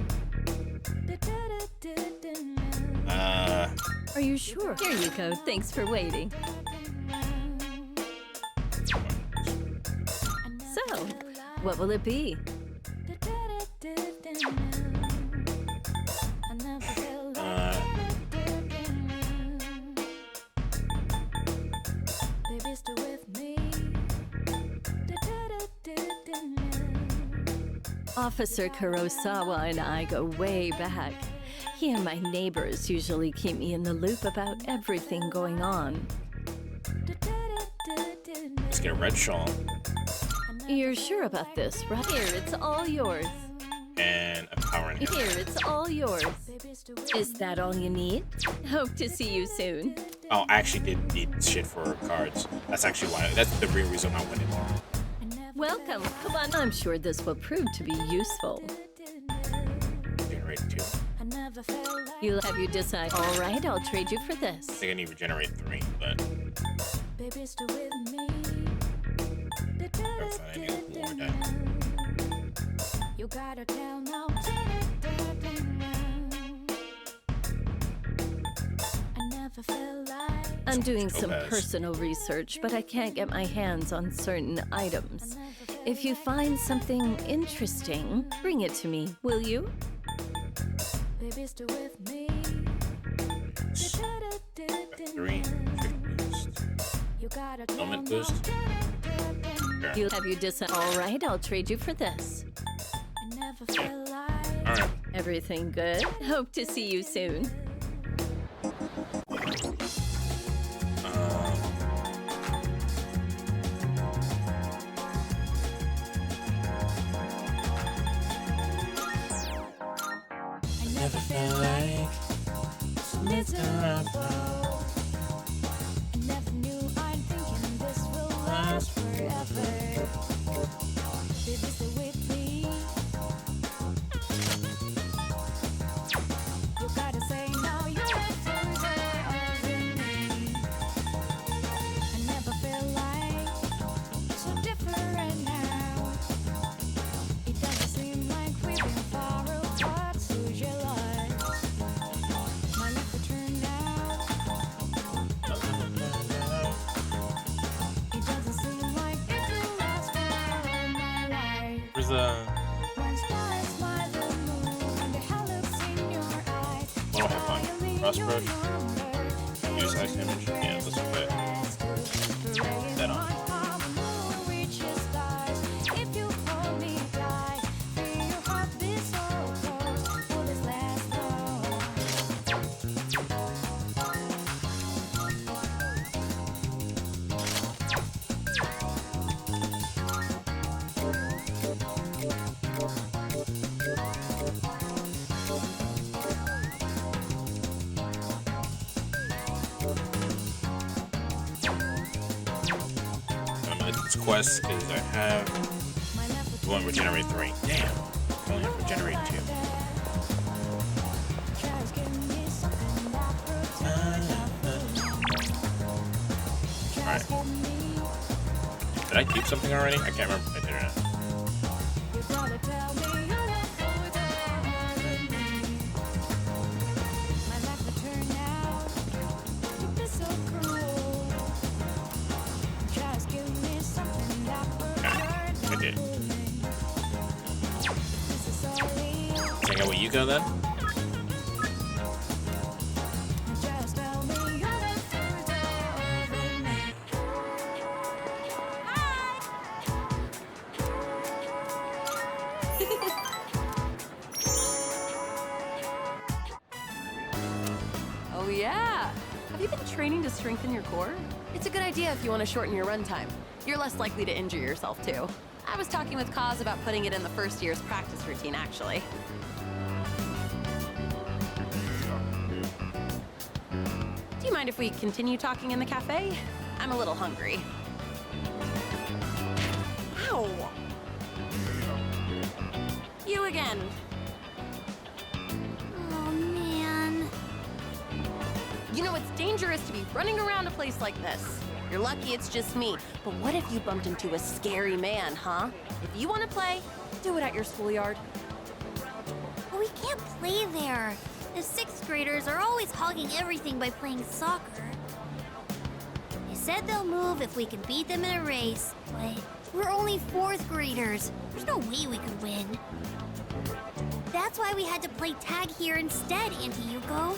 Are you sure? Here you go. Thanks for waiting. So, what will it be? Officer Kurosawa and I go way back. He and my neighbors usually keep me in the loop about everything going on. let's get a red shawl You're sure about this, right? Here, it's all yours. and a power enhancer. Here, it's all yours. Is that all you need? Hope to see you soon. Oh, I actually did need shit for cards. That's actually why. That's the real reason I went in. Welcome. Come on. I'm sure this will prove to be useful. Generate 2. You'll have you decide. All right, I'll trade you for I this. think I need to generate 3, but I'll find any more die. You gotta tell now. I never felt like I'm doing some Topaz. personal research, but I can't get my hands on certain items. If you find something interesting, bring it to me, will you? baby, stay with me. 3, shift boost, You gotta tell element now. boost. Sure. You'll have you decide. All right, I'll trade you for this. I never felt like Alright. Everything good? Hope to see you soon. Never felt like miserable. I never knew I'm thinking this will last forever. Baby, stay with me. You gotta say no, you're over me. I never felt like so different now. It doesn't seem like we've been far apart, so jealous. My life will turn out. It doesn't seem like it will last forever, my life. Where's the One star is my little moon, the hell looks in your eyes. oh, have fun. Cross brush. Use ice damage. Yeah, let's put that on. If you hold me tight, feel your heart beat so close. Will this last long? I'm gonna do this quest because I have the one regenerate 3. Damn. I only have regenerate 2. Just give me something that protects Alright. Did I keep something already? I can't remember if I did or not. you gotta tell me you're over me. My life will turn out to be so cruel. Just give me something that protects I did. This is all you. Hang out with Yuko then? Just tell me you're over me. Oh yeah! Have you been training to strengthen your core? It's a good idea if you want to shorten your runtime. You're less likely to injure yourself too. I was talking with Kaz about putting it in the first year's practice routine, actually. Do you mind if we continue talking in the cafe? I'm a little hungry. Ow! You again. Oh, man. You know, it's dangerous to be running around a place like this. You're lucky it's just me. But what if you bumped into a scary man, huh? If you want to play, do it at your schoolyard. But we can't play there. The 6th graders are always hogging everything by playing soccer. They said they'll move if we can beat them in a race, but we're only 4th graders. There's no way we could win. That's why we had to play tag here instead, Auntie Yuko.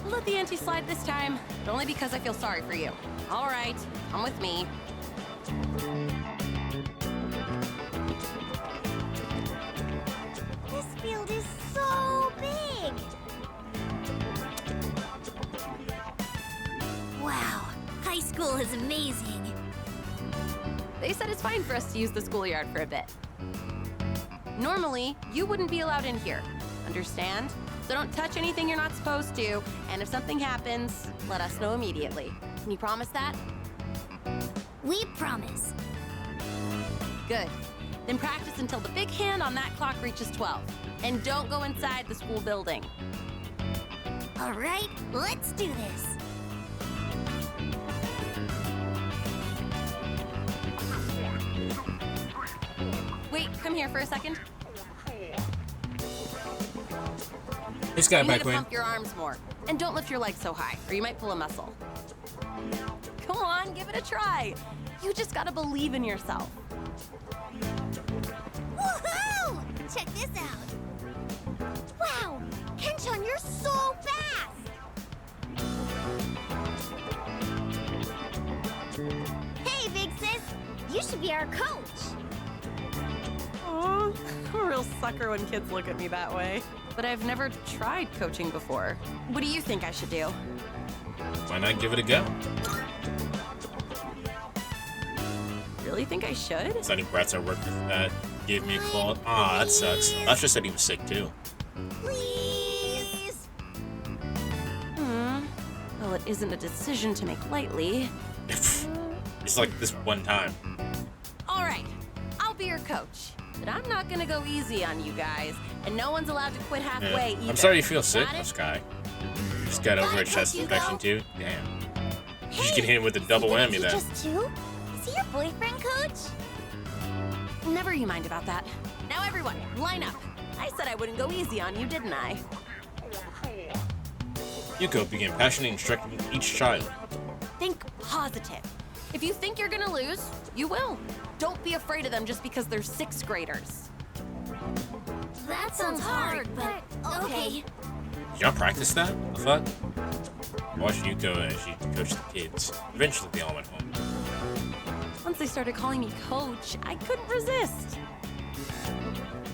I'll let the auntie slide this time, but only because I feel sorry for you. All right, come with me. This field is so big! Wow, high school is amazing. They said it's fine for us to use the schoolyard for a bit. Normally, you wouldn't be allowed in here. Understand? So don't touch anything you're not supposed to, and if something happens, let us know immediately. Can you promise that? We promise. Good. Then practice until the big hand on that clock reaches 12. And don't go inside the school building. All right, let's do this. Wait, come here for a second. This guy You need back to when. pump your arms more. And don't lift your legs so high, or you might pull a muscle. Come on, give it a try. You just gotta believe in yourself. Woohoo! Check this out. Wow, Kenchan, you're so fast! Hey, big sis, you should be our coach. Aw, I'm a real sucker when kids look at me that way. But I've never tried coaching before. What do you think I should do? Why not give it a go? Really think I should? Sunny brats I work with that gave me a call. Aw, that sucks. Usher said he was sick too. Please. Well, it isn't a decision to make lightly. It's like this one time. All right, I'll be your coach. But I'm not gonna go easy on you guys. And no one's allowed to quit halfway either. I'm sorry you feel sick, Got it? this guy. You just got over a chest infection too? Damn. You just get hit with a double whammy then. Just 2? Is he your boyfriend, coach? Never you mind about that. Now everyone, line up. I said I wouldn't go easy on you, didn't I? Yuko began passionately instructing each child. Think positive. If you think you're gonna lose, you will. Don't be afraid of them just because they're 6th graders. That sounds hard, but okay. Did y'all practice that? I thought. I watched Yuko as she coached the kids. Eventually they all went home. Once they started calling me coach, I couldn't resist.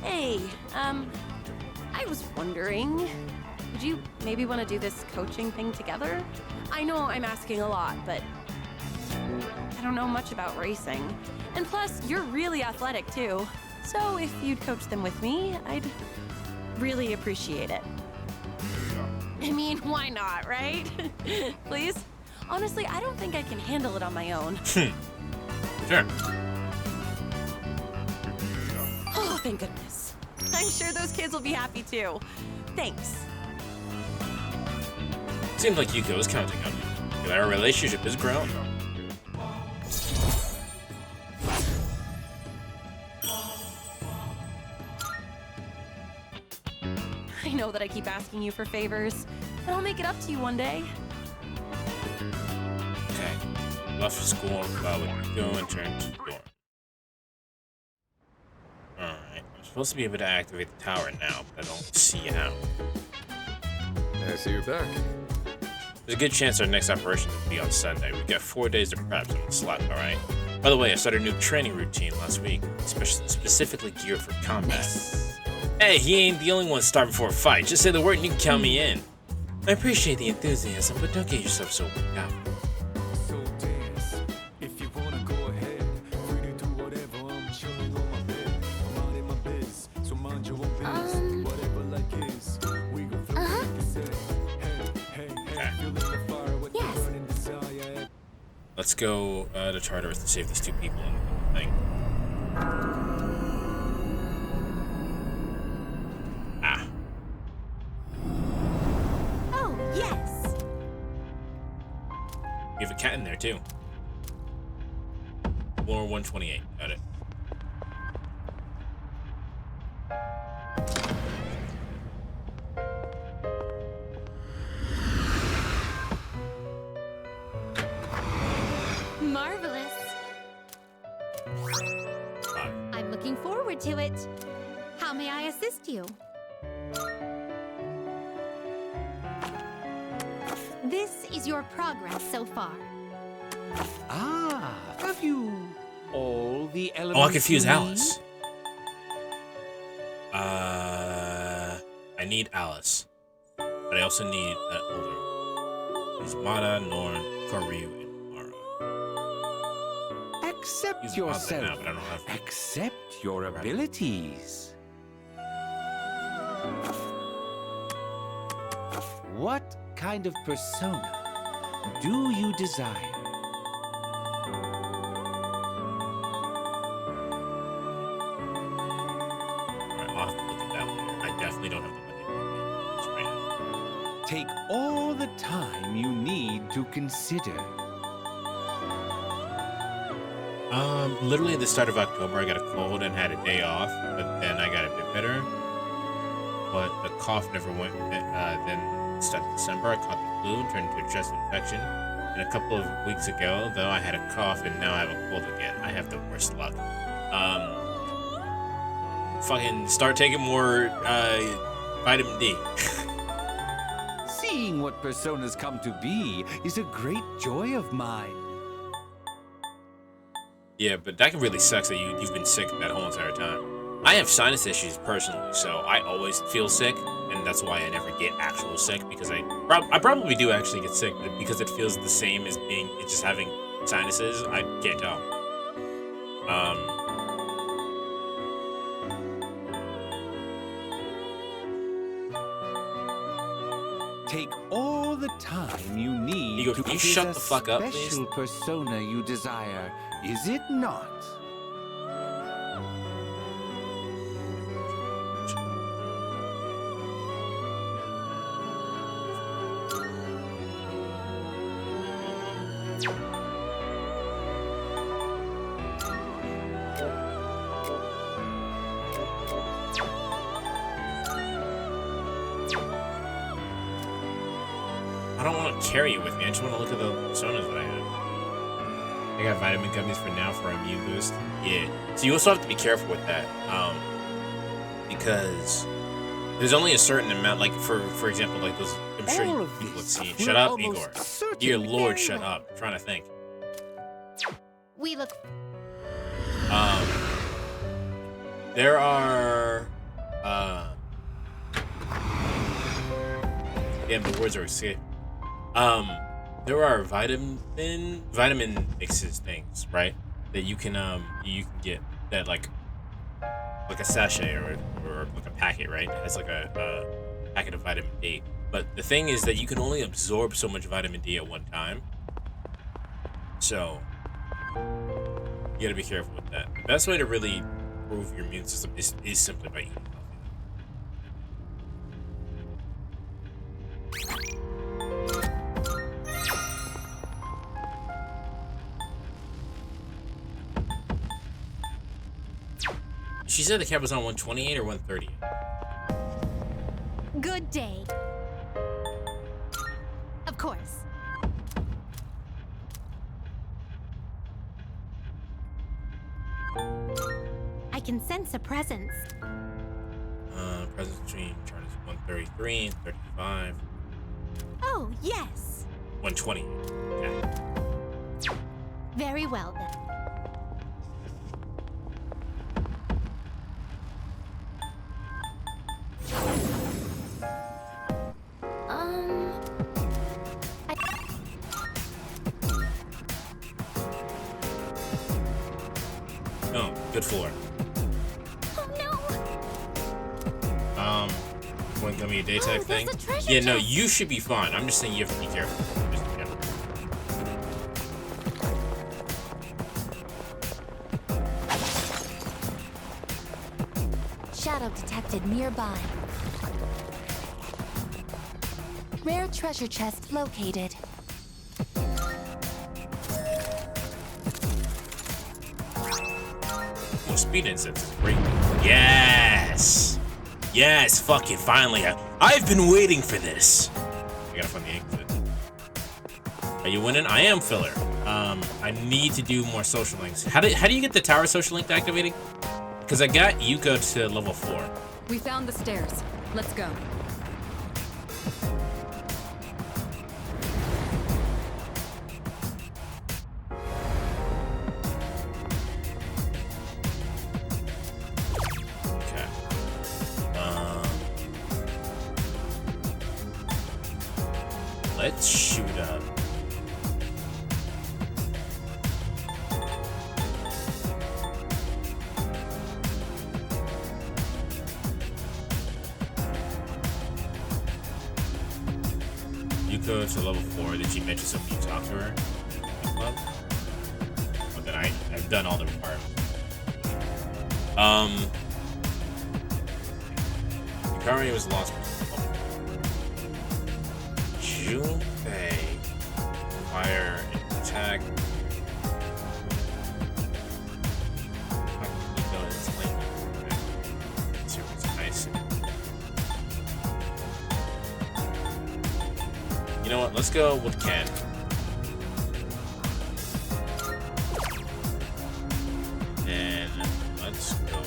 Hey, I was wondering, would you maybe want to do this coaching thing together? I know I'm asking a lot, but I don't know much about racing. And plus, you're really athletic too. So if you'd coach them with me, I'd really appreciate it. I mean, why not, right? Please? Honestly, I don't think I can handle it on my own. Sure. Oh, thank goodness. I'm sure those kids will be happy too. Thanks. Seems like Yuko is counting on you. Our relationship has grown. I know that I keep asking you for favors, but I'll make it up to you one day. Okay. Left school with Yuko and turned to the door. Alright. I'm supposed to be able to activate the tower now, but I don't see how. I see you're back. There's a good chance our next operation will be on Sunday. We've got 4 days to prep, so it's slap, alright? By the way, I started a new training routine last week, specifically geared for combat. Hey, he ain't the only one starving for a fight. Just say the word and you can count me in. I appreciate the enthusiasm, but don't get yourself so worked out. So dance. If you wanna go ahead, free to do whatever. I'm chilling on my bed. I'm minding my biz, so mind your own biz. Whatever like is, we gon' flow like you said. Hey, feeling the fire with the burning desire. Let's go to Tartarus to save these 2 people in the thing. cat in there too. Floor 128. Got it. Marvelous. I'm looking forward to it. How may I assist you? This is your progress so far. Ah, have you all the elements? Oh, I confuse you need? Alice. I need Alice, but I also need that older. There's Mata, Norn, Koryu, and Mara. Accept Use yourself. Mata now, but I don't have. Accept your abilities. What kind of persona do you desire? I'll have to look at that later. I definitely don't have the money to right now. Take all the time you need to consider. Literally at the start of October, I got a cold and had a day off, but then I got a bit better. But the cough never went. Then started December, I caught the flu, turned into a chest infection. And a couple of weeks ago, though, I had a cough, and now I have a cold again. I have the worst luck. Fucking start taking more vitamin D. Seeing what personas come to be is a great joy of mine. Yeah, but that can really suck that you've been sick that whole entire time. I have sinus issues personally, so I always feel sick, and that's why I never get actual sick, because I probably do actually get sick, but because it feels the same as just having sinuses, I can't tell. Take all the time you need Ego, to can you choose shut a the fuck up, please? special persona you desire, is it not? I don't want to carry it with me. I just want to look at the personas that I have. I got vitamin gummies for now for immune boost. Yeah. So you also have to be careful with that, because there's only a certain amount. Like for example, like those. I'm sure you people have seen. Shut up, Igor. Dear Lord, shut up. I'm trying to think. We look. There are. Damn, the words are escaping. There are vitamin mixes things, right? That you can get that like a sachet or like a packet, right? It has like a packet of vitamin D. But the thing is that you can only absorb so much vitamin D at one time. So you gotta be careful with that. The best way to really improve your immune system is simply by eating healthy. She said the cap was on 128 or 130. Good day. Of course. I can sense a presence. Presence between chart is 133 and 35. Oh, yes. 120. Okay. Very well then. Oh, good floor. Oh no. Wouldn't give me a day type thing. Yeah, no, you should be fine. I'm just saying you have to be careful. Just be careful. Shadow detected nearby. Rare treasure chest located. Oh, speed incense is great. Yes! Yes, fuck it, finally. I've been waiting for this. I gotta find the exit. Are you winning? I am filler. I need to do more social links. How do you get the tower social link activating? Because I got Yuko to level 4. We found the stairs. Let's go. Okay. Let's shoot up. Yuko to level 4. Did she mention something you talked to her? Club? Oh, then I've done all the requirements. Yukari was lost. Junpei. Fire and attack. You know what? Let's go with Ken. And let's go.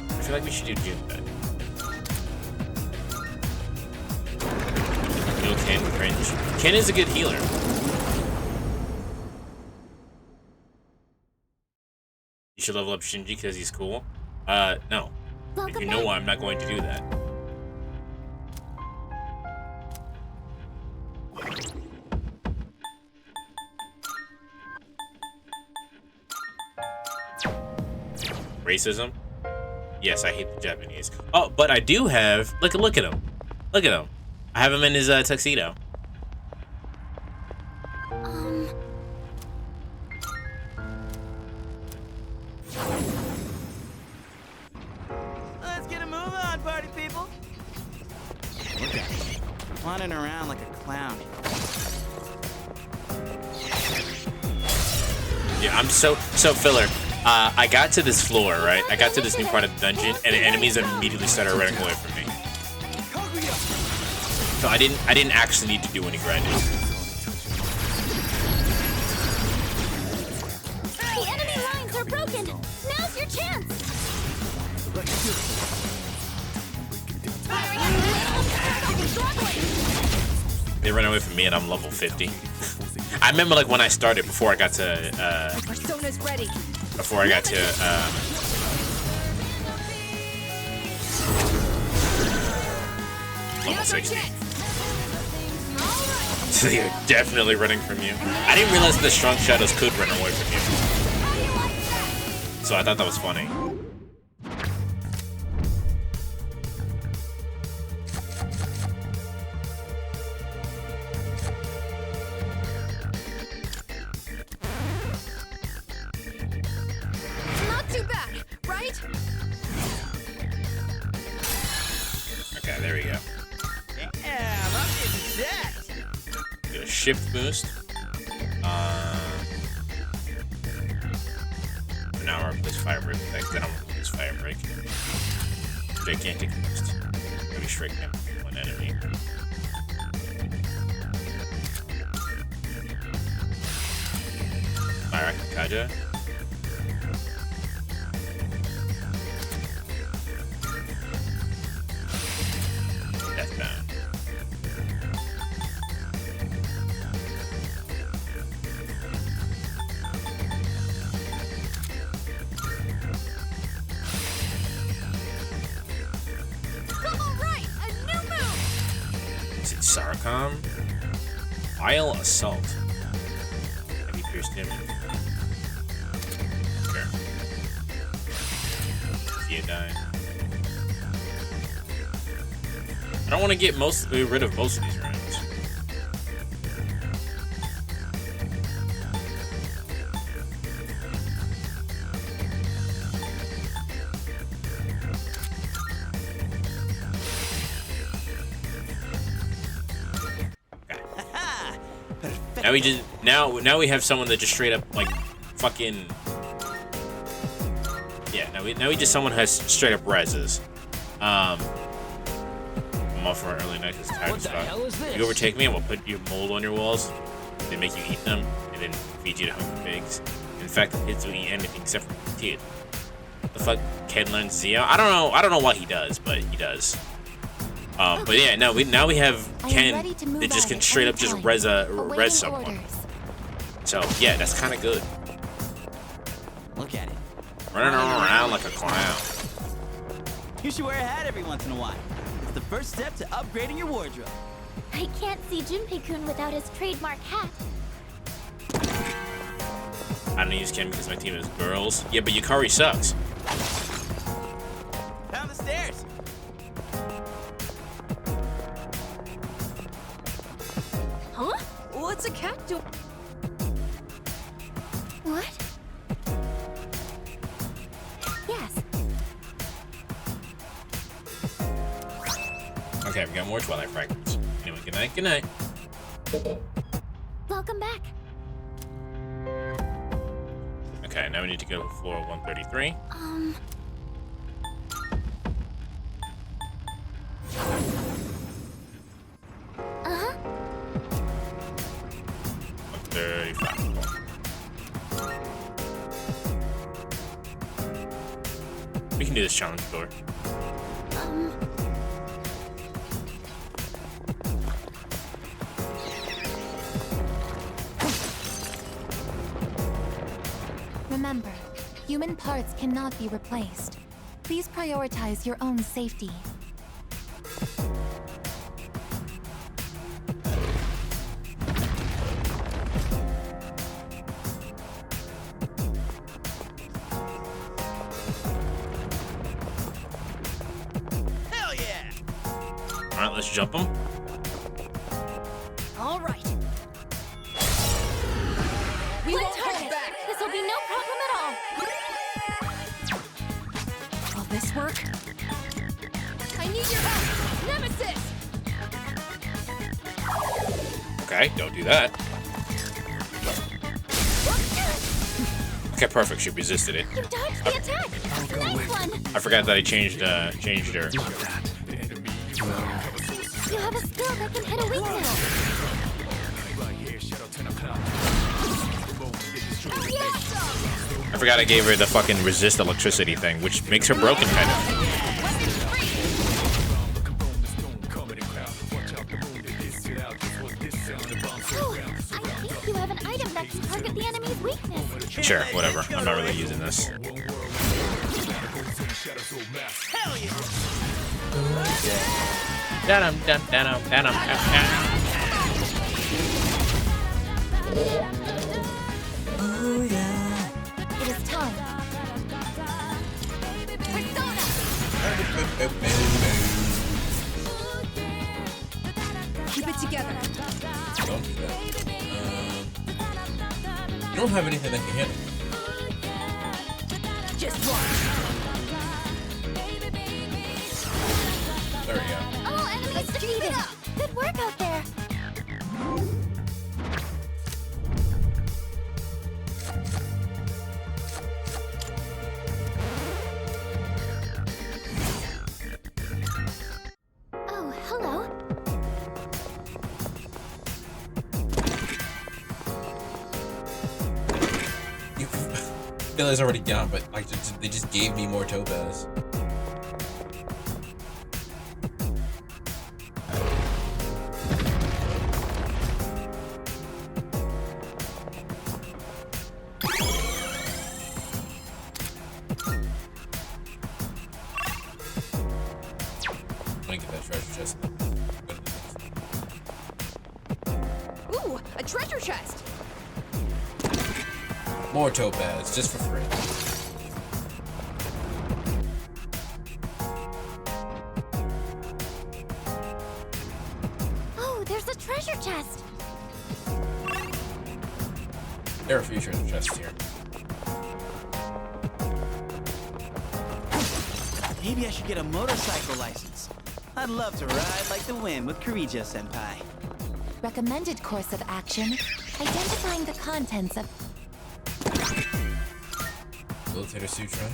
I feel like we should do Junpei. Heal Ken, cringe. Ken is a good healer. You should level up Shinji because he's cool. No. If you know why, I'm not going to do that. Racism? Yes, I hate the Japanese. Oh, but I do have... Look at him. Look at him. I have him in his tuxedo. Let's get a move on, party people. Look at me, wandering around like a clown. Yeah, I'm so filler. I got to this floor, right? I got to this new part of the dungeon, and the enemies immediately started running away from me. So I didn't actually need to do any grinding. The enemy lines are broken. Now's your chance. They ran away from me, and I'm level 50. I remember like when I started before I got to Persona's ready. before I got to level 60. So they're definitely running from you. I didn't realize the strong shadows could run away from you. So I thought that was funny. Not too bad, right? Okay, there we go. Yeah, I'm getting set. Get a shift boost. For now, I'll replace fire break effect. Then I'll replace fire break. Gigantic boost. Maybe shrink him one enemy. Alright, Kaja. Deathbound. Alright, a new move! Is it Sarcom? Vile Assault. Have you pierced him? Sure. Theodine. I don't want to get rid of most of these rounds. Now we just now we have someone that just straight up like fucking yeah. Now we just someone who has straight up reses. I'm off for an early night because tired as fuck. You overtake me, and we'll put your mold on your walls. They make you eat them, and then feed you to hungry pigs. In fact, the kids will eat anything except for teeth. The fuck, Ken learns Zio? I don't know what he does, but he does. But yeah, now we have Ken that just can straight up just res someone. So yeah, that's kind of good. Look at it. Running around like a clown. You should wear a hat every once in a while. It's the first step to upgrading your wardrobe. I can't see Junpei-kun without his trademark hat. I don't use Ken because my team is girls. Yeah, but Yukari sucks. Down the stairs. Huh? What's a cat doing? What? Yes. Okay, we got more Twilight fragments. Anyway, good night, good night. Welcome back. Okay, now we need to go to floor 133. Uh-huh. 135. We can do this challenge door. Remember, human parts cannot be replaced. Please prioritize your own safety. Hell yeah! Alright, let's jump them. All right. We Play won't hold target. back. This will be no problem at all. Will this work? I need your help, Nemesis. Okay, don't do that. Okay, perfect. She resisted it. You dodged the attack. Nice one. I forgot that I changed her. You have a skill that can hit a weakness. I forgot I gave her the fucking resist electricity thing, which makes her broken, kind of. Oh, I think you have an item that can target the enemy's weakness. Sure, whatever. I'm not really using this. Hell yeah! Oh yeah. It is time. Keep it together. Don't do that. You don't have anything that can hit him. Just watch. There we go. All enemies defeated. Good work out there. Oh, hello. Billy's already down, but like they just gave me more topaz. I'm gonna get that treasure chest. Ooh, a treasure chest. More topaz, just for free. Oh, there's a treasure chest. There are a few treasure chests here. Maybe I should get a motorcycle license. I'd love to ride like the wind with Kirijo-senpai. Recommended course of action, Identifying the contents of... Military sutra.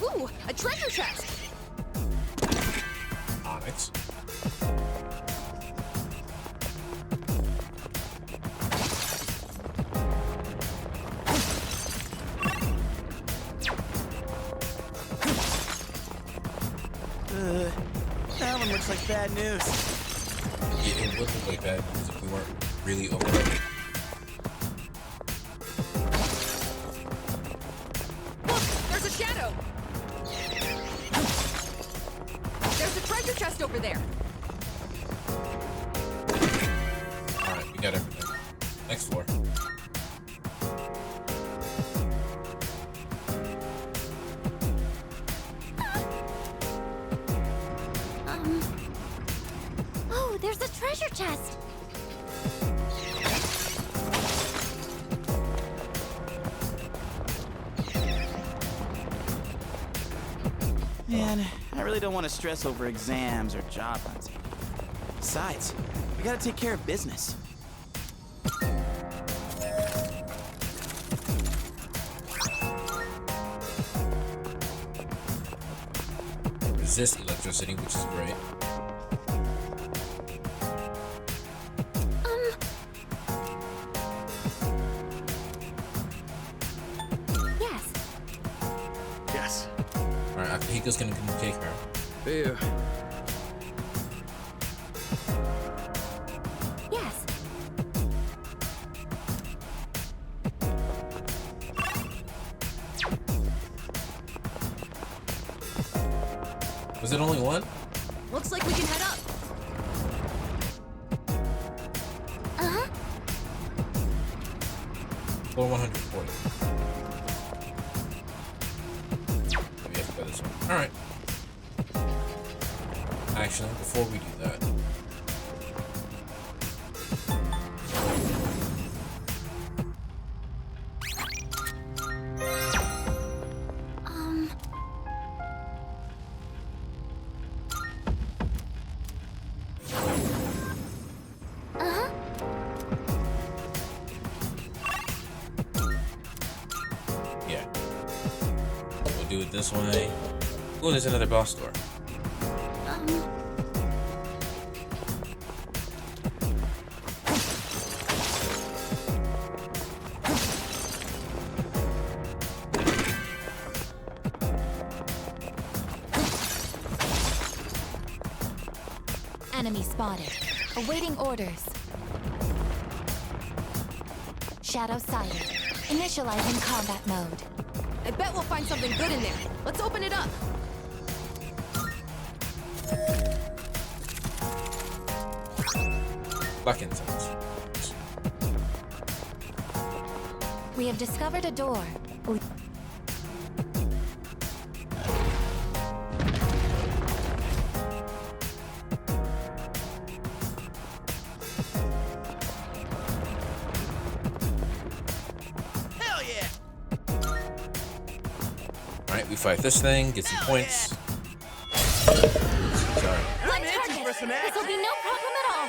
Ooh, a treasure chest! Onyx. That one looks like bad news. Yeah, it would look like that if we weren't really overloaded. Look, there's a shadow! There's a treasure chest over there! Alright, we got everything. Next floor. Oh, there's a treasure chest. Man, I really don't want to stress over exams or job hunting. Besides, we gotta take care of business. Resist electricity, which is great. Yes. Yes. Alright, Akihiko's gonna come take her. Ew. Yes. Was it only one? Looks like we can head up. Uh-huh. Floor 140. Maybe I have to go this one. Alright. Actually, before we do that. Uh-huh. Yeah. We'll do it this way. Oh, there's another boss door. Enemy spotted. Awaiting orders. Shadow sighted. Initializing combat mode. I bet we'll find something good in there. Let's open it up. Black incense. We have discovered a door. Hell yeah! Alright, we fight this thing, get some points. Sorry. Light target. This will be no problem at all.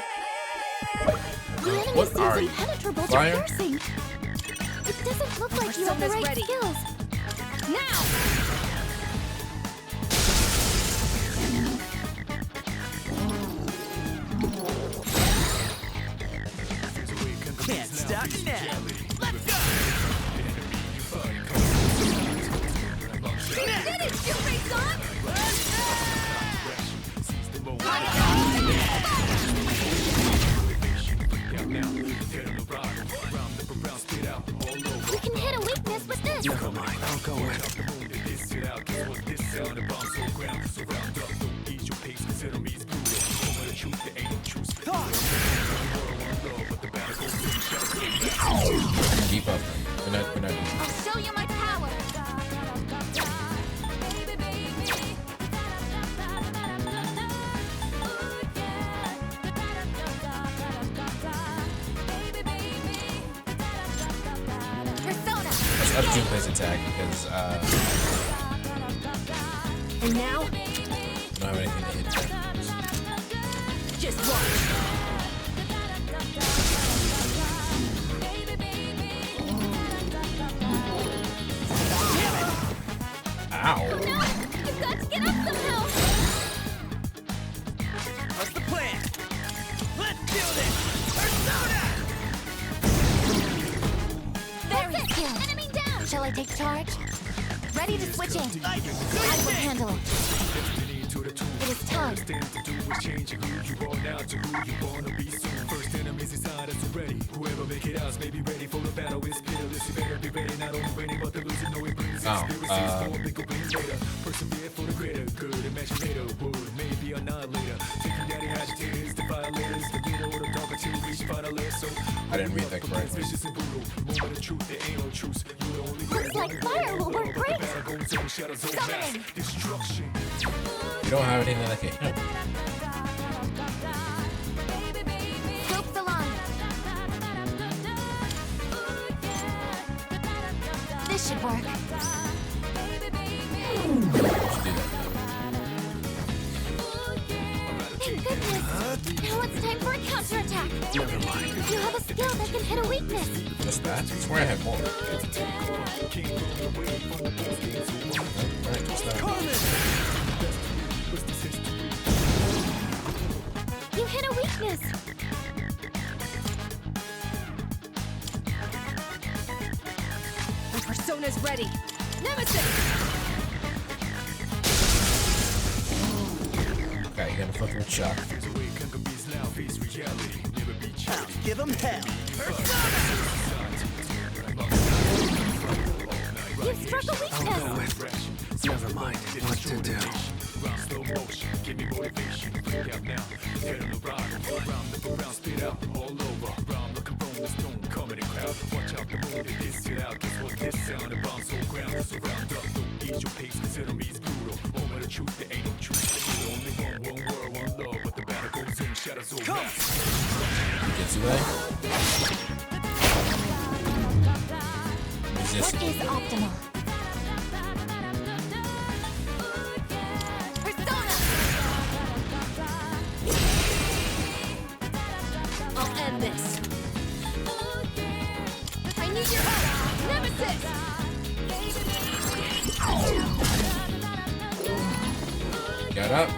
The enemy What seems are you? impenetrable to Fire? piercing. It doesn't look like you have the Persona's right ready. skills. Now! Can't stop me now. Let's go! Finish your race on! We can hit a weakness with this. Never mind, I'll go in. Keep up. We're not I'll show you my power. Persona. Let's up Junpei's attack because And now, I don't have anything to hit there. Ow. No! You've got to get up somehow! What's the plan? Let's do this! Persona! Very skilled. Enemy down! Shall I take charge? Ready to switch in. I will handle it. It is time. Changing who you are now to who you wanna be soon. First enemies inside us already. Whoever make it out may be ready for the battle. It's pitiless. You better be ready. Not only winning, but the losing. No, it brings experiences for a bigger win later. Persevere for the greater good. Imagine later would maybe annihilator. Taking down the agitators, the violators, the middle of the dark until we reach final layer. So I didn't read that correctly. vicious and brutal. Moment of truth, there ain't no truce. You the only Looks like fire will work great. Summoning. Destruction. You don't have anything that can hit. Scope the line. This should work. Thank goodness! Now it's time for a counterattack! Never mind. You have a skill that can hit a weakness! Just that? I swear I had more. Alright, just that. You hit a weakness! My persona's ready. Nemesis! Okay, you got a fucking shot. Give him hell. You struck a weakness! I'll go with. Never mind. What to do? Slow motion, give me motivation. Break out now. Get on the ride. Round the around, spit out all over. Round like a rolling stone, comedy crowd. Watch out the moon, it gets it out. Guess what this sound? A bomb so ground. Surround up, don't ease your pace, cause enemies brutal. Moment of truth, there ain't no truth. There's only one world, one love. But the battle goes in, shadows over. Gets away. Resist. What is optimal? I'll end this. I need your help! Nemesis! Get up.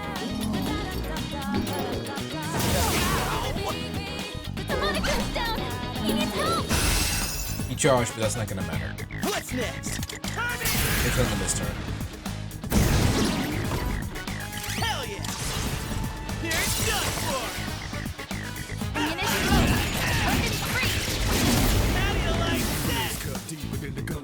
The Monaco's down! He needs help! He charged, but that's not gonna matter. What's next? It's on this turn. Hell yeah! Here it's done for! How do you like that? Cut deep within the gun.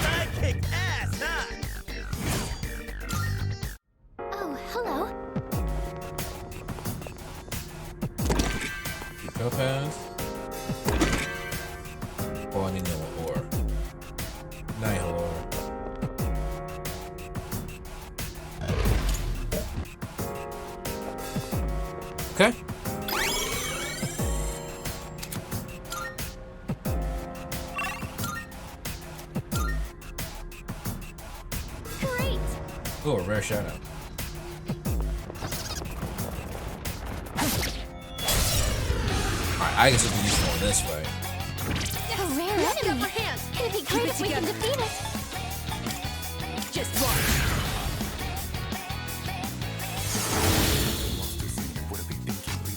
I kick ass, huh? Oh, hello. Topaz. Oh, I need yellow ore. Nihil ore. Okay. Great! Oh, a rare shout out. Alright, I guess it'll be useful this way. A rare enemy! It'd be great if we can defeat it! Just watch.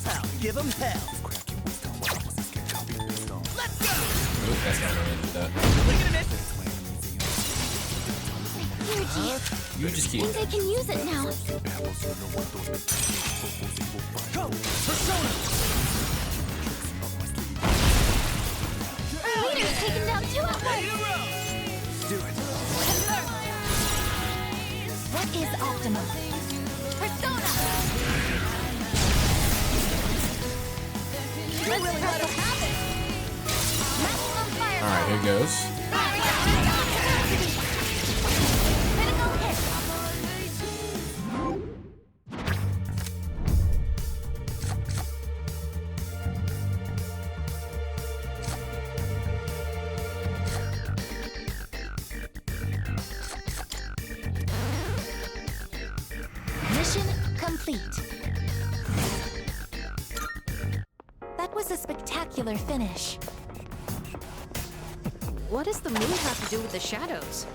I'll give him hell. Let's go! Oop, that's not gonna do that. Yuji, You just keep. they can use it now. Go! Persona! Our leader's taken down 2 at once! Do it. What is optimal? Persona! Let's really let him have it! Maximum fire! Alright, here goes. Critical hit! complete. That was a spectacular finish. What does the moon have to do with the shadows?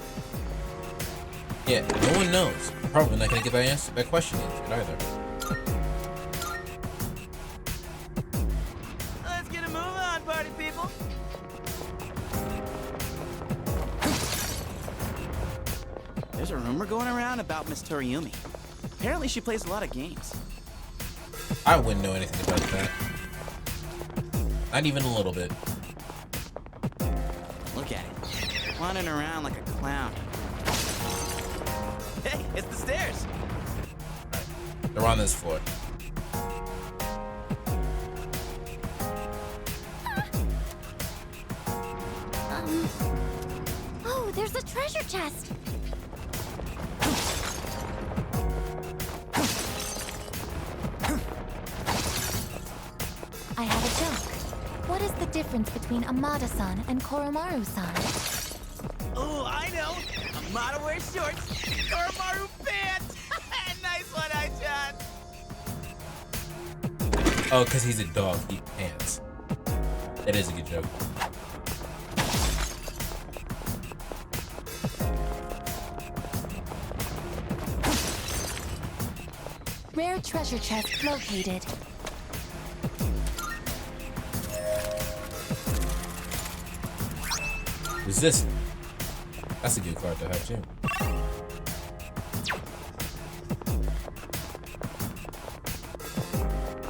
Yeah, no one knows. Probably not gonna get that question answered either. Let's get a move on, party people. There's a rumor going around about Miss Toriumi. Apparently she plays a lot of games. I wouldn't know anything about that. Not even a little bit. Look at it. Wandering around like a clown. Hey, it's the stairs. They're on this floor. Oh, there's a treasure chest. I have a joke. What is the difference between Amada-san and Koromaru-san? Oh, I know. Amada wears shorts, Koromaru pants. Nice one, Ai-chan. Oh, because he's a dog. He pants. That is a good joke. Rare treasure chest located. Resist. That's a good card to have too.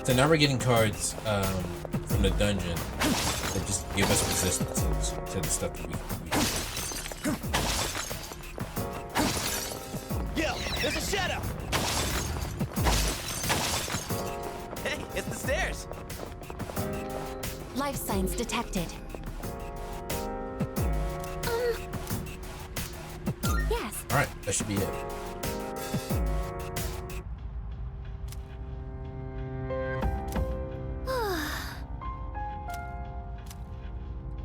So now we're getting cards from the dungeon that just give us resistances to the stuff that we Yo, there's a shadow. Hey, it's the stairs. Life signs detected. Yes. Alright, that should be it.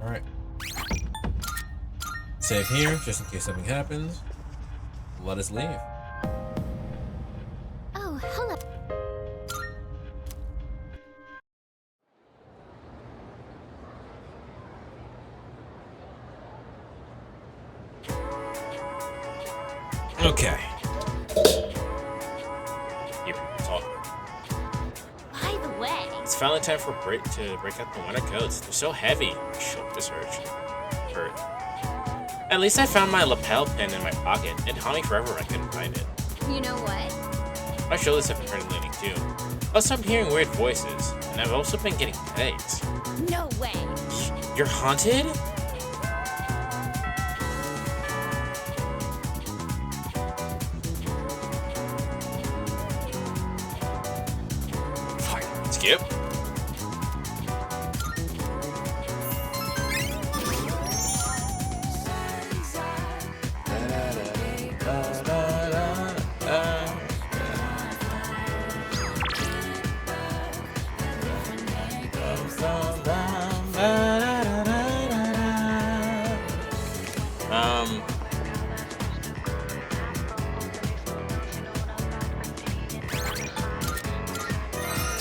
Alright. Save here, just in case something happens. Let us leave. Oh, hello. Okay. Here, talk. By the way, It's finally time for to break out the winter coats. They're so heavy. This hurt. At least I found my lapel pin in my pocket. It haunted me forever. I couldn't find it. you know what? My shoulders have been hurting lately too. Plus, I'm hearing weird voices, and I've also been getting headaches. No way. You're haunted? Skip.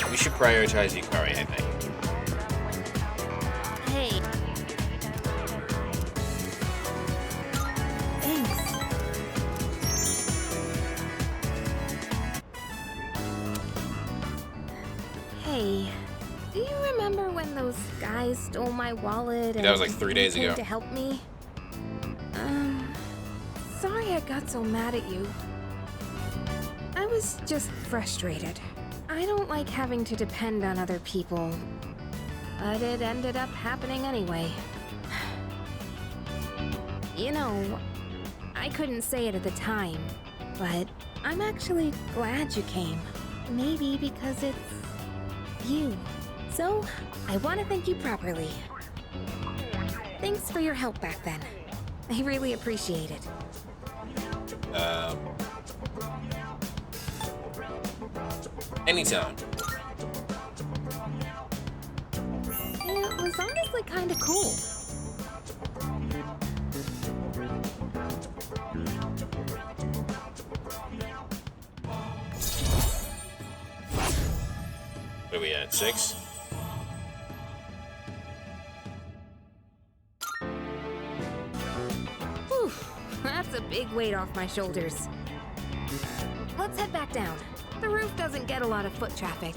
We should prioritize Yukari, I think. Hey. Thanks. Hey, do you remember when those guys stole my wallet and That was like 3 days came ago. to help me? Sorry I got so mad at you. I was just frustrated. I don't like having to depend on other people, but it ended up happening anyway. You know, I couldn't say it at the time, but I'm actually glad you came. Maybe because it's you. So, I want to thank you properly. Thanks for your help back then. I really appreciate it. Anytime. It was honestly kind of cool. Where we at? 6? Whew, that's a big weight off my shoulders. Let's head back down. The roof doesn't get a lot of foot traffic.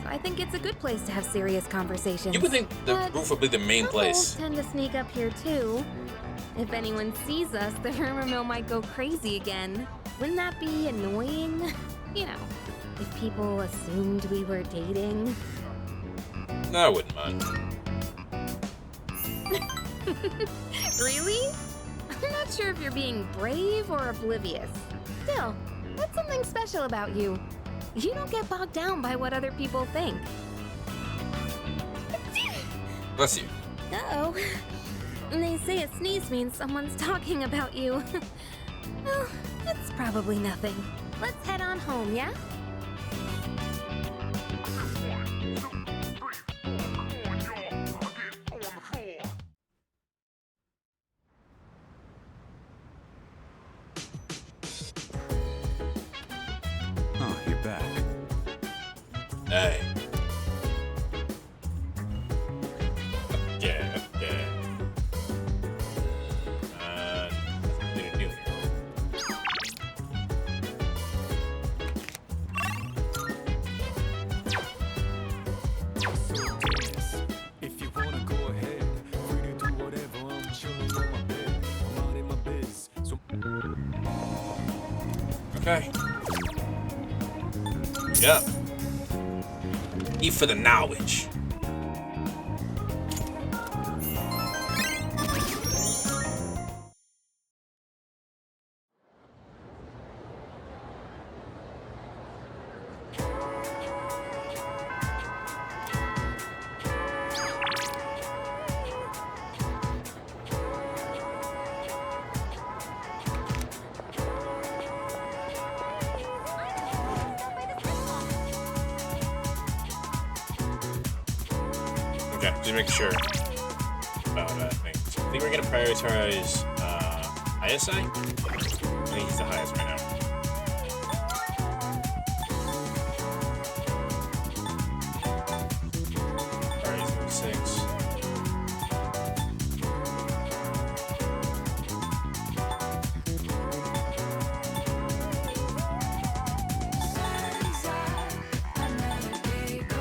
So I think it's a good place to have serious conversations. You would think the roof would be the main place. Tend to sneak up here too. If anyone sees us, the rumor mill might go crazy again. Wouldn't that be annoying? You know, if people assumed we were dating. No, I wouldn't mind. Really? I'm not sure if you're being brave or oblivious. Still, that's something special about you. You don't get bogged down by what other people think. Bless you. Uh-oh. They say a sneeze means someone's talking about you. Well, it's probably nothing. Let's head on home, yeah? Oh, you're back. Hey. Yeah, yeah. Nothing to do here. If you wanna go ahead, free to do whatever. I'm chilling on my bed. I'm out in my biz. So Okay. Yep. Eat for the knowledge. Okay, just make sure about that thing. So I think we're gonna prioritize ISI. I think he's the highest right now. Alright, he's 6.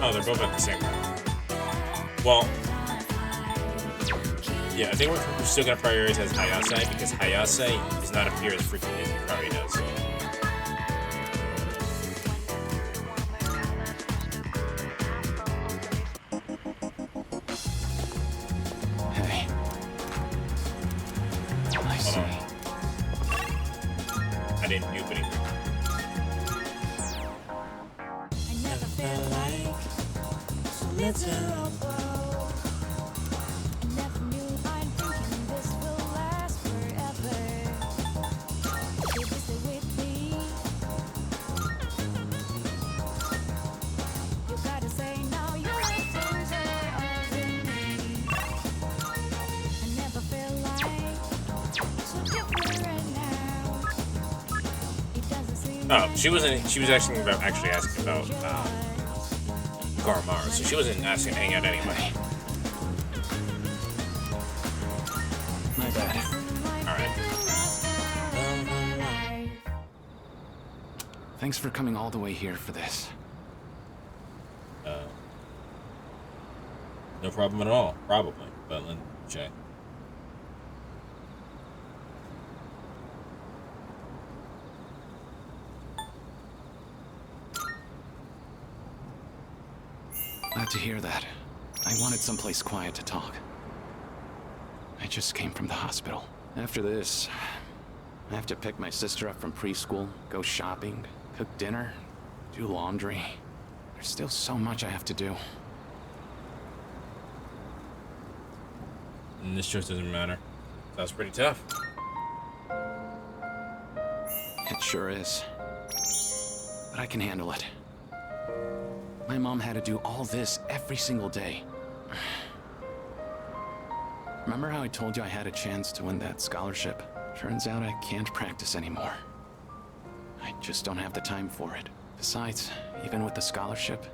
Oh, they're both at the same time. Well, yeah, I think we're still gonna prioritize Hayase because Hayase does not appear as frequently as he probably does. Hey. I see. I didn't do anything. Oh, she wasn't. She was actually asking about Garmar, so she wasn't asking to hang out anyway. My bad. All right. Thanks for coming all the way here for this. No problem at all. Probably, but let me check. Glad to hear that. I wanted someplace quiet to talk. I just came from the hospital. After this, I have to pick my sister up from preschool, go shopping, cook dinner, do laundry. There's still so much I have to do. And this choice doesn't matter. Sounds pretty tough. It sure is. But I can handle it. My mom had to do all this every single day. Remember how I told you I had a chance to win that scholarship? Turns out I can't practice anymore. I just don't have the time for it. Besides, even with the scholarship,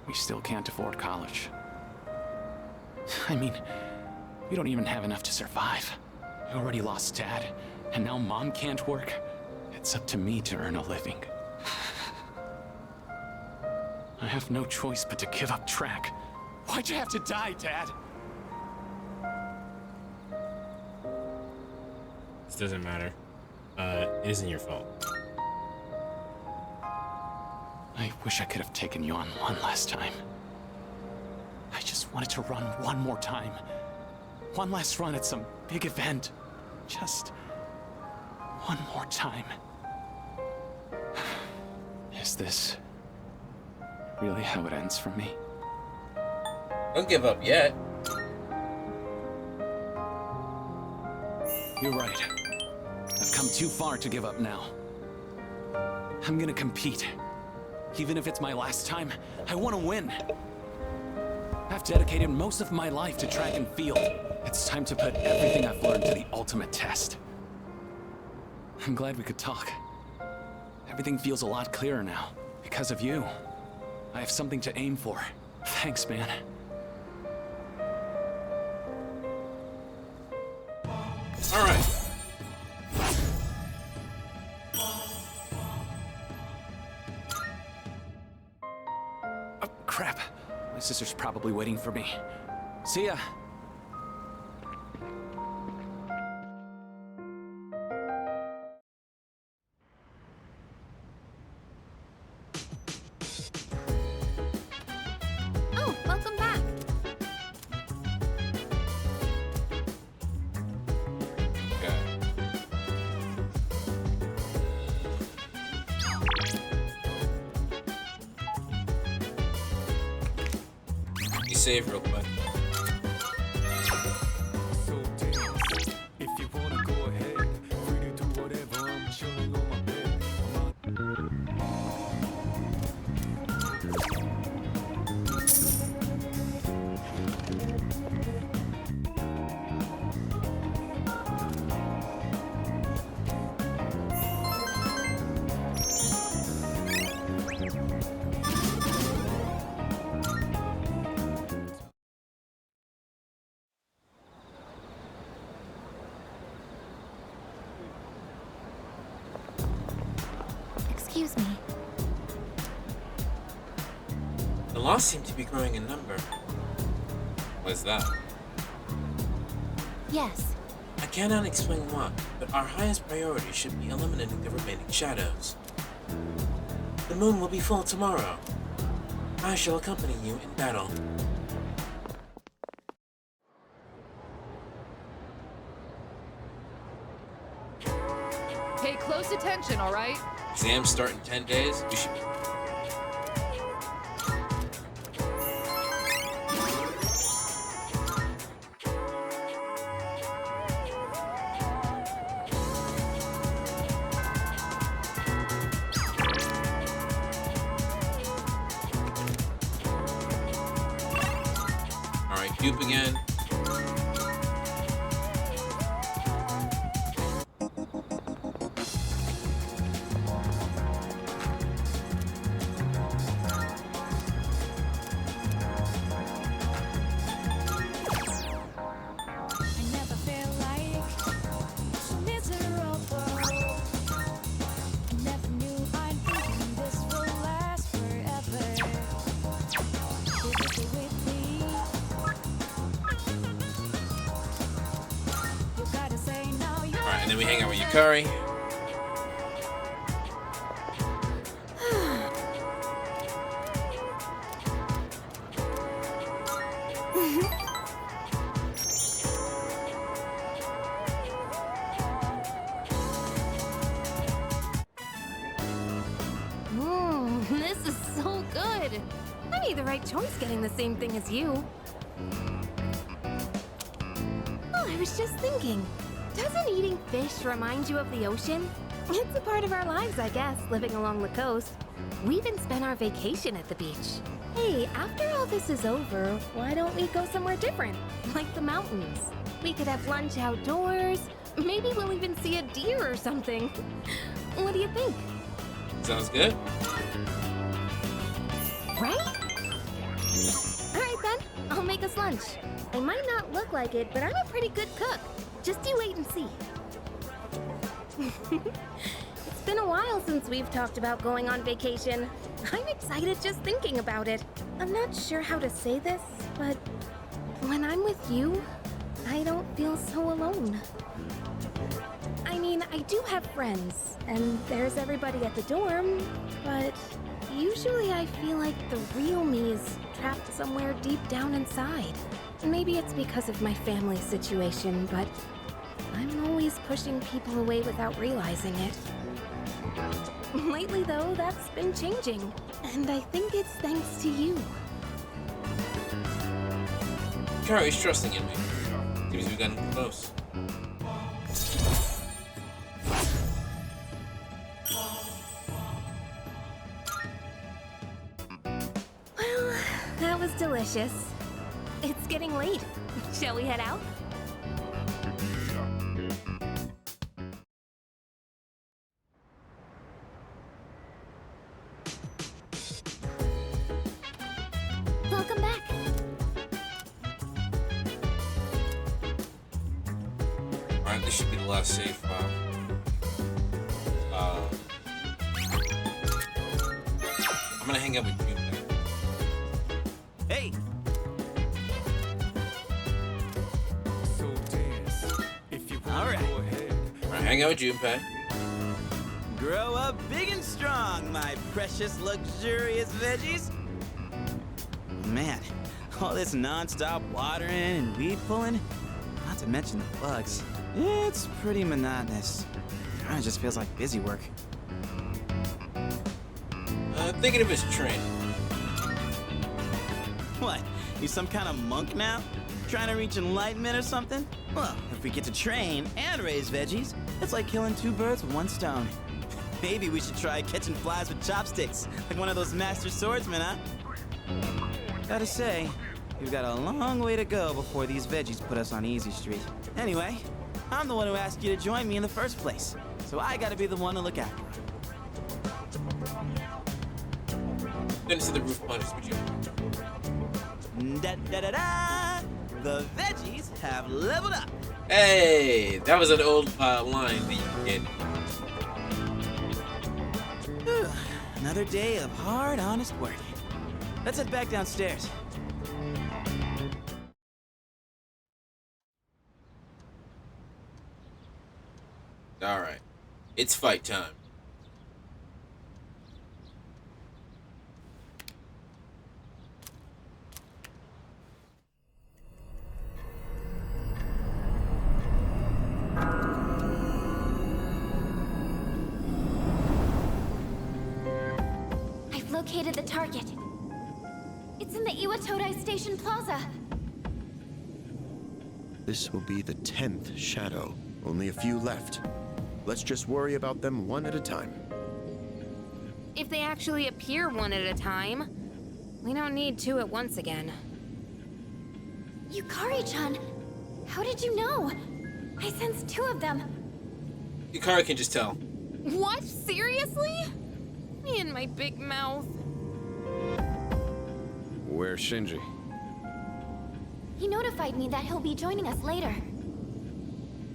we still can't afford college. I mean, we don't even have enough to survive. We already lost Dad, and now Mom can't work. It's up to me to earn a living. I have no choice but to give up track. Why'd you have to die, Dad? This doesn't matter. It isn't your fault. I wish I could have taken you on one last time. I just wanted to run one more time. One last run at some big event. Just one more time. Is this really how it ends for me? Don't give up yet. You're right. I've come too far to give up now. I'm gonna compete. Even if it's my last time, I want to win. I've dedicated most of my life to track and field. It's time to put everything I've learned to the ultimate test. I'm glad we could talk. Everything feels a lot clearer now. Because of you. I have something to aim for. Thanks, man. All right. Oh, crap. My sister's probably waiting for me. See ya. Oh, welcome back. You save real quick. So dance. If you wanna go ahead, free to do whatever. I'm chilling on my bed. Excuse me. The loss seem to be growing in number. What's that? Yes. I cannot explain why, but our highest priority should be eliminating the remaining shadows. The moon will be full tomorrow. I shall accompany you in battle. Pay close attention, all right? Exams start in 10 days. We should be... All right, dupe again. I never felt like so miserable. I never knew I'd think this will last forever. Will you stay with me? You gotta say now you're All right, and then we hang out with Yukari. This is so good. I made the right choice getting the same thing as you. Oh, I was just thinking. Doesn't eating fish remind you of the ocean? It's a part of our lives, I guess, living along the coast. We even spent our vacation at the beach. Hey, after all this is over, why don't we go somewhere different? Like the mountains. We could have lunch outdoors. Maybe we'll even see a deer or something. What do you think? Sounds good. Right? How's lunch? I might not look like it, but I'm a pretty good cook. Just you wait and see. It's been a while since we've talked about going on vacation. I'm excited just thinking about it. I'm not sure how to say this, but when I'm with you, I don't feel so alone. I mean, I do have friends, and there's everybody at the dorm, but usually I feel like the real me is trapped somewhere deep down inside. Maybe it's because of my family situation, but I'm always pushing people away without realizing it. Lately, though, that's been changing, and I think it's thanks to you. Carrie's trusting in me. Seems we've gotten close. Well, that was delicious. It's getting late. Shall we head out? Welcome back. Alright, this should be the last save file. I'm gonna hang out with you. Hey! Alright. Alright, hang out with Junpei. Grow up big and strong, my precious, luxurious veggies. Man, all this non-stop watering and weed pulling, not to mention the bugs, it's pretty monotonous. Kinda just feels like busy work. Thinking of his training. What? You some kind of monk now? Trying to reach enlightenment or something? Well, if we get to train and raise veggies, it's like killing two birds with one stone. Maybe we should try catching flies with chopsticks, like one of those master swordsmen, huh? Gotta say, we've got a long way to go before these veggies put us on easy street. Anyway, I'm the one who asked you to join me in the first place, so I gotta be the one to look after her. Finish the roof punches with you. Da-da-da-da! The veggies have leveled up! Hey, that was an old line that you did. Another day of hard, honest work. Let's head back downstairs. Alright. It's fight time. I've located the target. It's in the Iwatodai Station Plaza. This will be the 10th shadow. Only a few left. Let's just worry about them one at a time. If they actually appear one at a time, we don't need two at once again. Yukari-chan, how did you know? I sensed two of them. Yukari can just tell. What? Seriously? Me and my big mouth. Where's Shinji? He notified me that he'll be joining us later.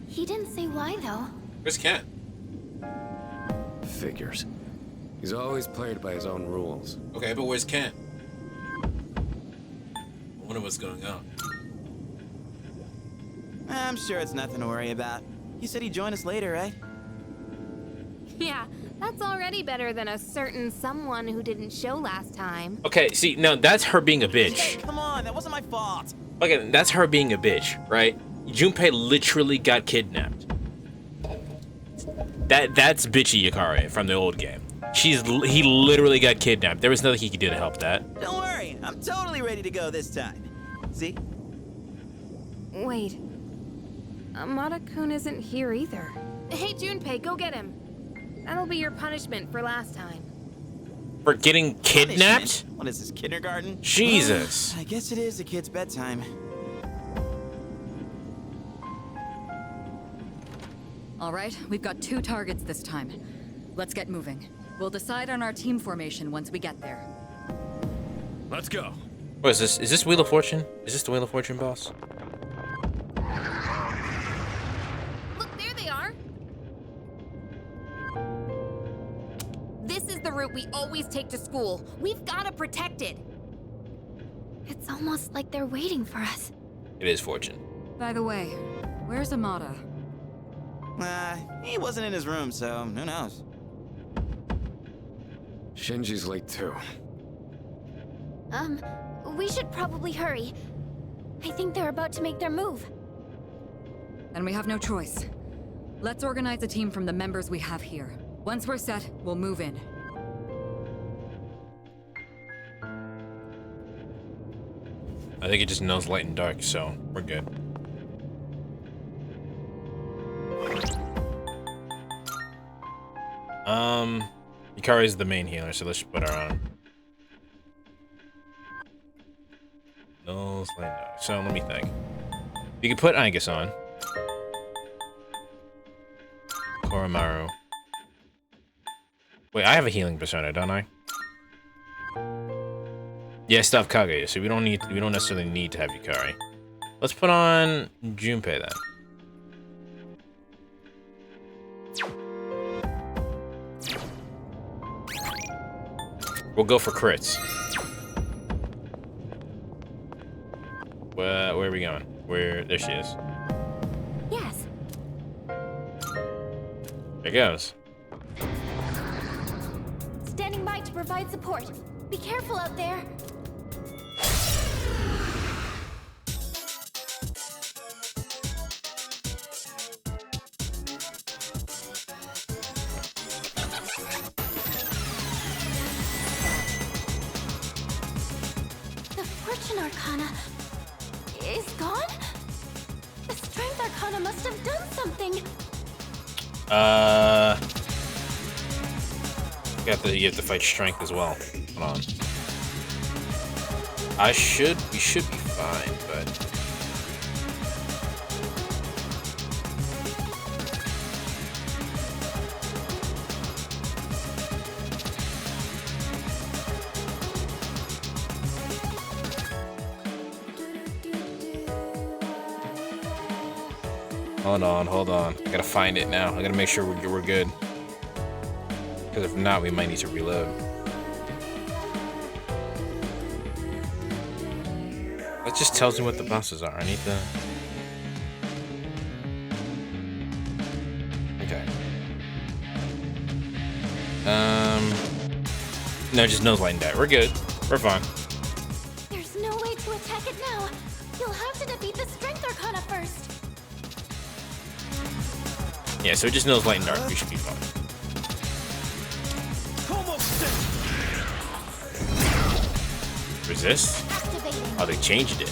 He didn't say why, though. Where's Ken? Figures. He's always played by his own rules. Okay, but where's Ken? I wonder what's going on. I'm sure it's nothing to worry about. He said he'd join us later, right? Yeah, that's already better than a certain someone who didn't show last time. Okay, see, now that's her being a bitch. Hey, come on, that wasn't my fault. Okay, that's her being a bitch, right? Junpei literally got kidnapped. That's bitchy Yukari from the old game. He literally got kidnapped. There was nothing he could do to help that. Don't worry, I'm totally ready to go this time. See? Wait. Amada-kun isn't here either. Hey, Junpei, go get him. That'll be your punishment for last time. For getting kidnapped? Punishment? What is this, kindergarten? Jesus. I guess it is a kid's bedtime. All right, we've got 2 targets this time. Let's get moving. We'll decide on our team formation once we get there. Let's go. What is this? Is this Wheel of Fortune? Is this the Wheel of Fortune boss? Look, there they are. This is the route we always take to school. We've got to protect it. It's almost like they're waiting for us. It is Fortune. By the way, where's Amada? He wasn't in his room, so who knows? Shinji's late too. We should probably hurry. I think they're about to make their move. And we have no choice. Let's organize a team from the members we have here. Once we're set, we'll move in. I think it just knows light and dark, so we're good. Yukari's the main healer, so let's put her on. Knows light and dark. So let me think. You can put Angus on. Koromaru. Wait, I have a healing persona, don't I? Yeah, stuff Kaguya, so we don't necessarily need to have Yukari. Let's put on Junpei then. We'll go for crits. Where are we going? There she is. Yes. There goes. Standing by to provide support. Be careful out there. The Fortune Arcana is gone? The Strength Arcana must have done something. You have to fight strength as well. Hold on. We should be fine, but hold on. I gotta find it now. I gotta make sure we're good. Because if not, we might need to reload. That just tells me what the bosses are. I need to... Okay. No, it just knows light and dark. We're good. We're fine. There's no way to attack it now. You'll have to defeat the Strength Arcana first. Yeah, so it just knows light and dark. We should be fine. Resist? Oh, they changed it.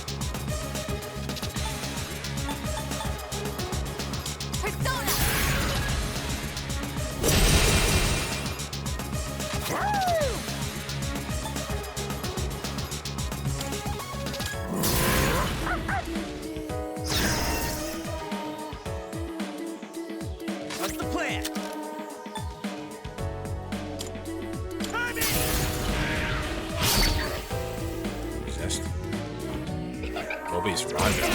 What's the plan? Resist. Kobe's Rondo.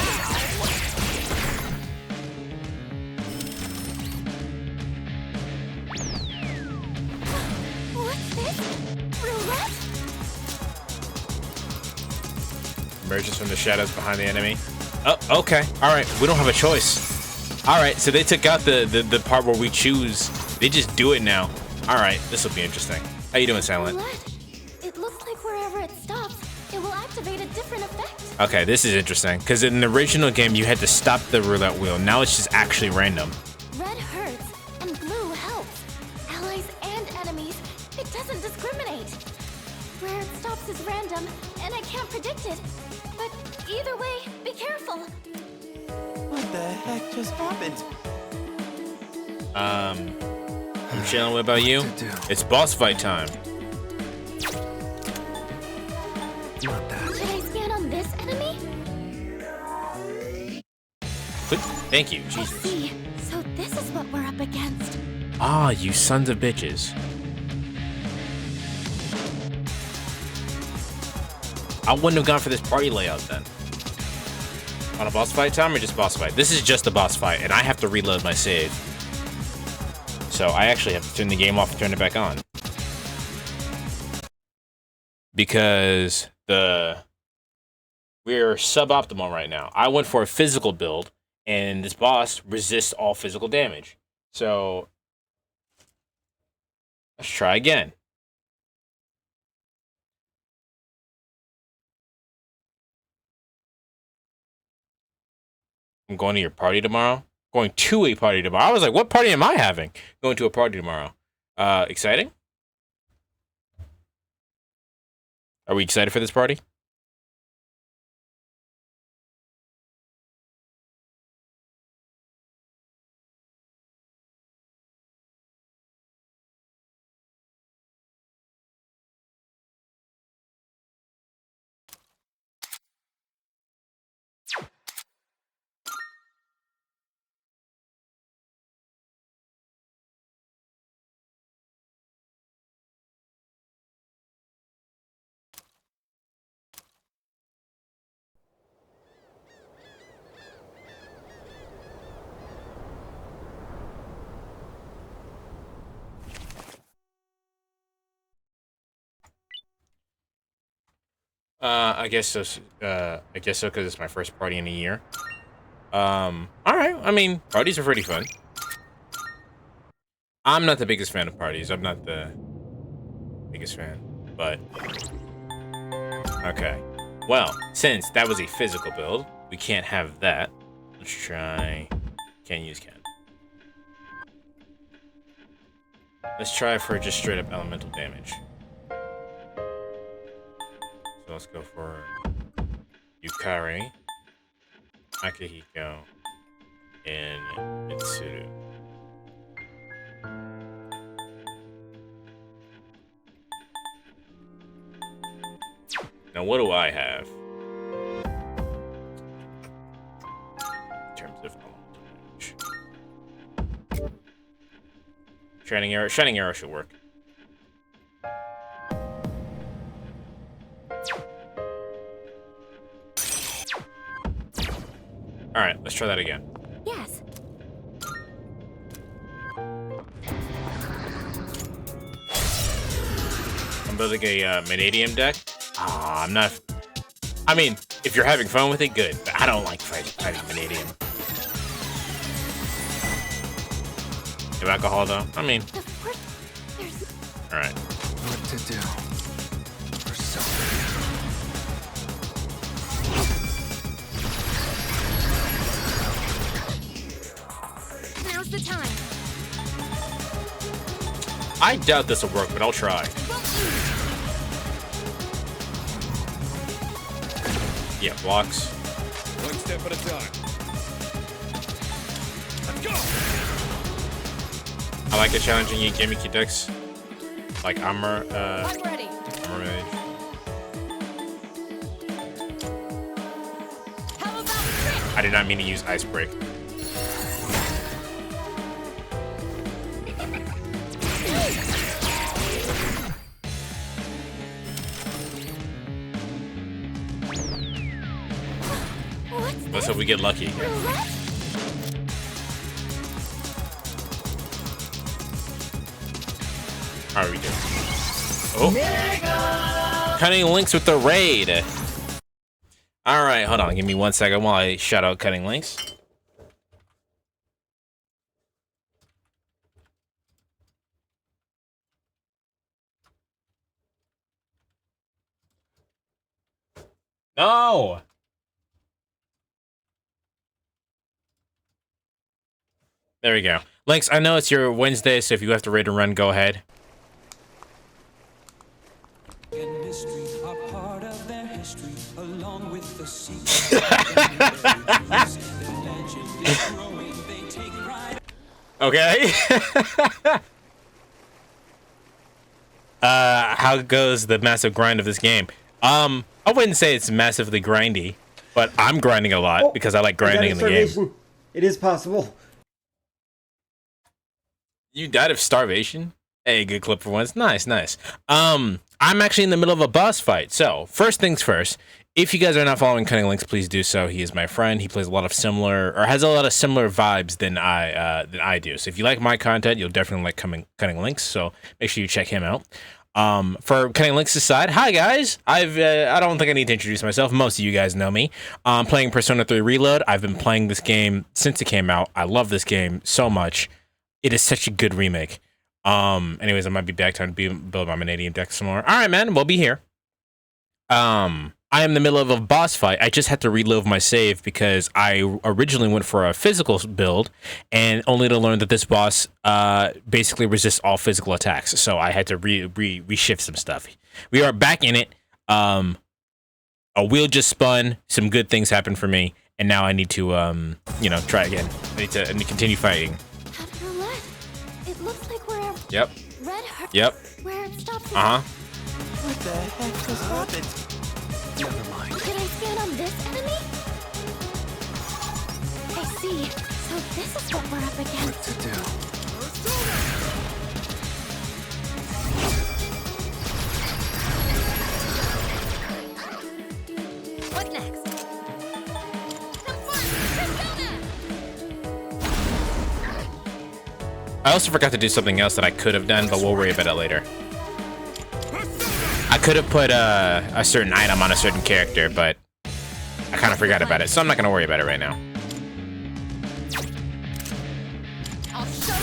What's this? Roulette? Emerges from the shadows behind the enemy. Oh, okay. All right. We don't have a choice. All right. So they took out the part where we choose. They just do it now. All right. This will be interesting. How you doing, Silent? Roulette. It looks like wherever it stops, it will activate a different effect. Okay, this is interesting. Because in the original game, you had to stop the roulette wheel. Now it's just actually random. Red hurts, and blue helps. Allies and enemies, it doesn't discriminate. Where it stops is random, and I can't predict it. But either way, be careful. What the heck just happened? I'm chilling. What about you? It's boss fight time. Should I scan on this enemy? Thank you, I Jesus. see. So this is what we're up against. Ah, you sons of bitches. I wouldn't have gone for this party layout then. On a boss fight time or just boss fight? This is just a boss fight, and I have to reload my save. So I actually have to turn the game off and turn it back on. Because we're suboptimal right now. I went for a physical build, and this boss resists all physical damage. So let's try again. I'm going to your party tomorrow. Going to a party tomorrow. I was like, what party am I having? Going to a party tomorrow. Exciting? Are we excited for this party? I guess so. I guess so because it's my first party in a year. All right. I mean, parties are pretty fun. I'm not the biggest fan of parties. I'm not the biggest fan, but okay. Well, since that was a physical build, we can't have that. Let's try. Can't use can. Let's try for just straight up elemental damage. So let's go for Yukari, Akihiko, and Mitsuru. Now, what do I have? In terms of elemental damage. Shining Arrow. Shining Arrow should work. Alright, let's try that again. Yes. I'm building a Vanadium deck. I'm not... I mean, if you're having fun with it, good. But I don't like fighting Vanadium. You have alcohol, though? I mean... Alright. What to do? Now's the time. I doubt this will work, but I'll try. Yeah, blocks. One step at a time. Let's go. I like the challenging you gimmicky decks. Like Armor, I'm ready. Armor Mage. I did not mean to use Ice Break. Let's hope we get lucky. How are we doing? Oh. Cutting links with the raid. Alright, hold on. Give me 1 second while I shout out cutting links. No! There we go. Links, I know it's your Wednesday, so if you have to raid and run, go ahead. Okay. How goes the massive grind of this game? I wouldn't say it's massively grindy, but I'm grinding a lot because I like grinding in the game. It is possible. You died of starvation? Hey, good clip for once. Nice, nice. I'm actually in the middle of a boss fight. So, first things first, if you guys are not following Cunning Links, please do so. He is my friend. He plays a lot of similar, or has a lot of similar vibes than I do. So if you like my content, you'll definitely like Cunning Links. So make sure you check him out. For Cunning Links aside, hi guys. I don't think I need to introduce myself. Most of you guys know me. I'm playing Persona 3 Reload. I've been playing this game since it came out. I love this game so much. It is such a good remake. Anyways, I might be back time to build my Vanadium deck some more. All right, man, we'll be here. I am in the middle of a boss fight. I just had to reload my save because I originally went for a physical build, and only to learn that this boss basically resists all physical attacks. So I had to reshift some stuff. We are back in it. A wheel just spun. Some good things happened for me, and now I need to try again. I need to continue fighting. It looks like we're at Yep. Red Yep. where it stops. What the heck just happened? Never mind. Did I stand on this enemy? I see. So this is what we're up against. What to do? What next? I also forgot to do something else that I could have done, but we'll worry about it later. I could have put a certain item on a certain character, but I kind of forgot about it, so I'm not going to worry about it right now. I'll show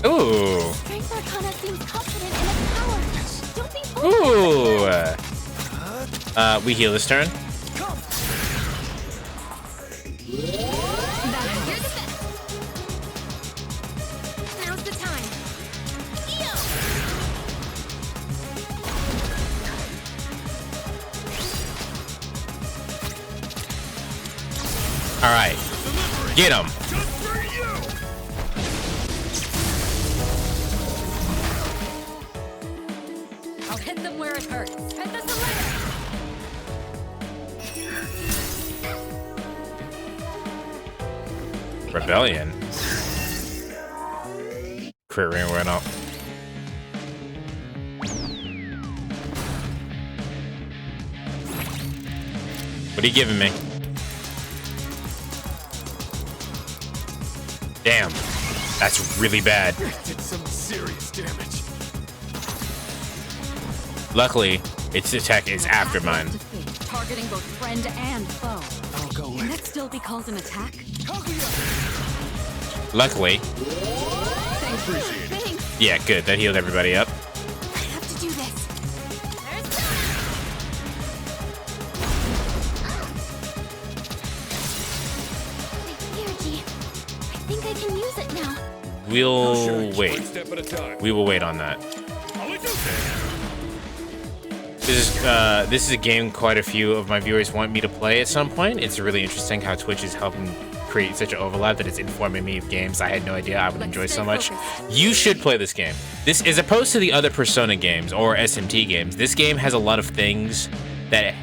you. Ooh. Strength Arcana seems confident in its power. Don't be Ooh. We heal this turn. Now's the time. All right. Get him. I'll hit them where it hurts. Hit the selector. Rebellion. Crit ring went up. What are you giving me? Damn. That's really bad. Did some serious damage. Luckily, its attack is after mine. Targeting both friend and foe. I'll go Can that still be called an attack? Luckily. Yeah, good. That healed everybody up. I have to do this. My energy. I think I can use it now. We'll wait. One step at a time. We will wait on that. This is a game quite a few of my viewers want me to play at some point. It's really interesting how Twitch is helping create such an overlap that it's informing me of games I had no idea I would enjoy so much. You should play this game. This, as opposed to the other Persona games or SMT games, this game has a lot of things that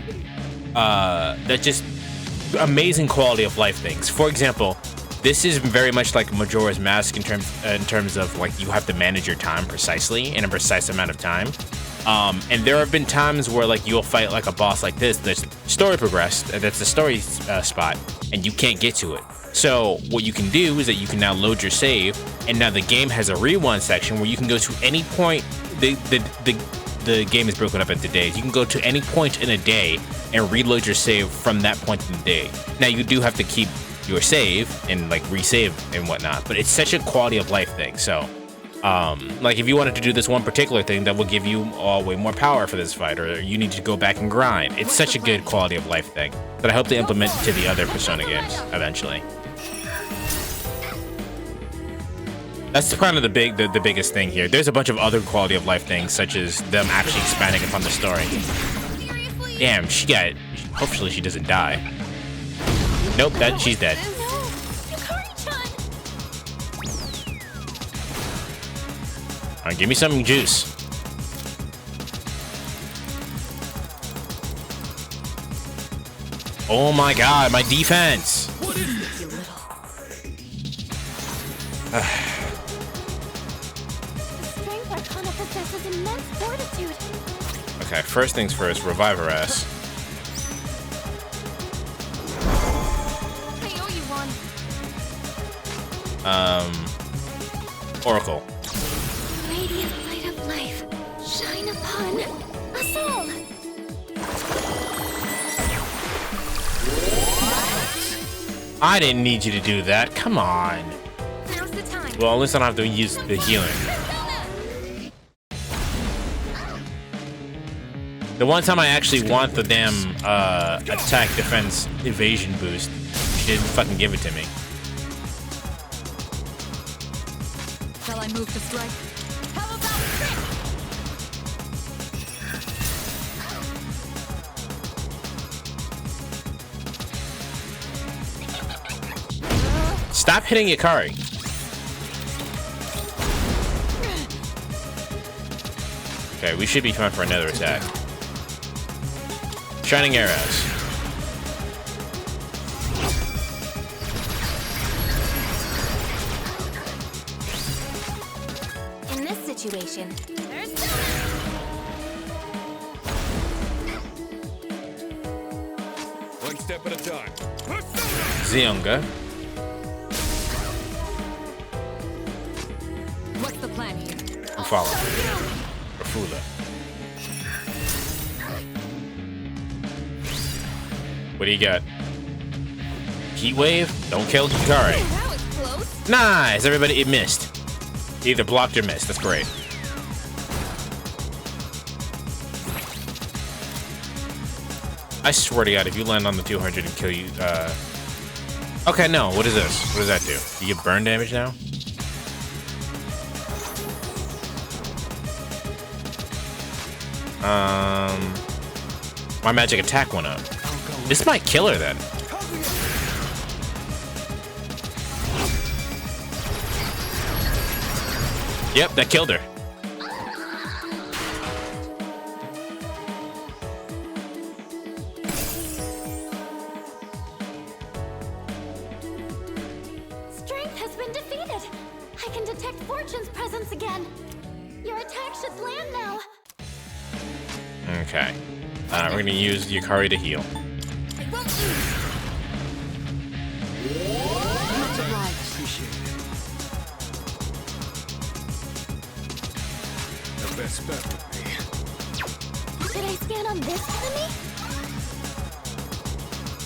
just amazing quality of life things. For example, this is very much like Majora's Mask in terms of like you have to manage your time precisely in a precise amount of time. And there have been times where like you'll fight like a boss like this that's story progressed, that's the story spot, and you can't get to it. So what you can do is that you can now load your save, and now the game has a rewind section where you can go to any point. The game is broken up into days. You can go to any point in a day and reload your save from that point in the day. Now you do have to keep your save and like resave and whatnot, but it's such a quality of life thing. So like if you wanted to do this one particular thing that will give you way more power for this fight, or you need to go back and grind, it's such a good quality of life thing that I hope to implement to the other Persona games eventually. That's kind of the biggest thing here. There's a bunch of other quality of life things, such as them actually expanding upon the story. Damn, hopefully she doesn't die. Nope, she's dead. Alright, give me some juice. Oh my god, my defense! What is this? The strength Arcana possesses immense fortitude. Okay, first things first, revive her ass. I owe you one. Oracle. Radiant light of life, shine upon us all. I didn't need you to do that. Come on. Now's the time. Well, at least I don't have to use the healing. The one time I actually want the damn attack, defense, evasion boost, she didn't fucking give it to me. Shall I move to strike? How about this? Stop hitting Yukari. Okay, we should be fine for another attack. Shining arrows. In this situation, there's One step at a time. Zionga. What's the plan here? Ufala. Rafula. What do you got? Heat wave? Don't kill Yukari. That was close. Nice! Everybody, it missed. Either blocked or missed. That's great. I swear to God, if you land on the 200 and kill you, okay, no. What is this? What does that do? You get burn damage now? My magic attack went up. This might kill her then. Yep, that killed her. Strength has been defeated. I can detect Fortune's presence again. Your attack should land now. Okay. We're gonna use Yukari to heal. I won't lose. Much obliged. Appreciate it. The best bet would be. Should I scan on this enemy?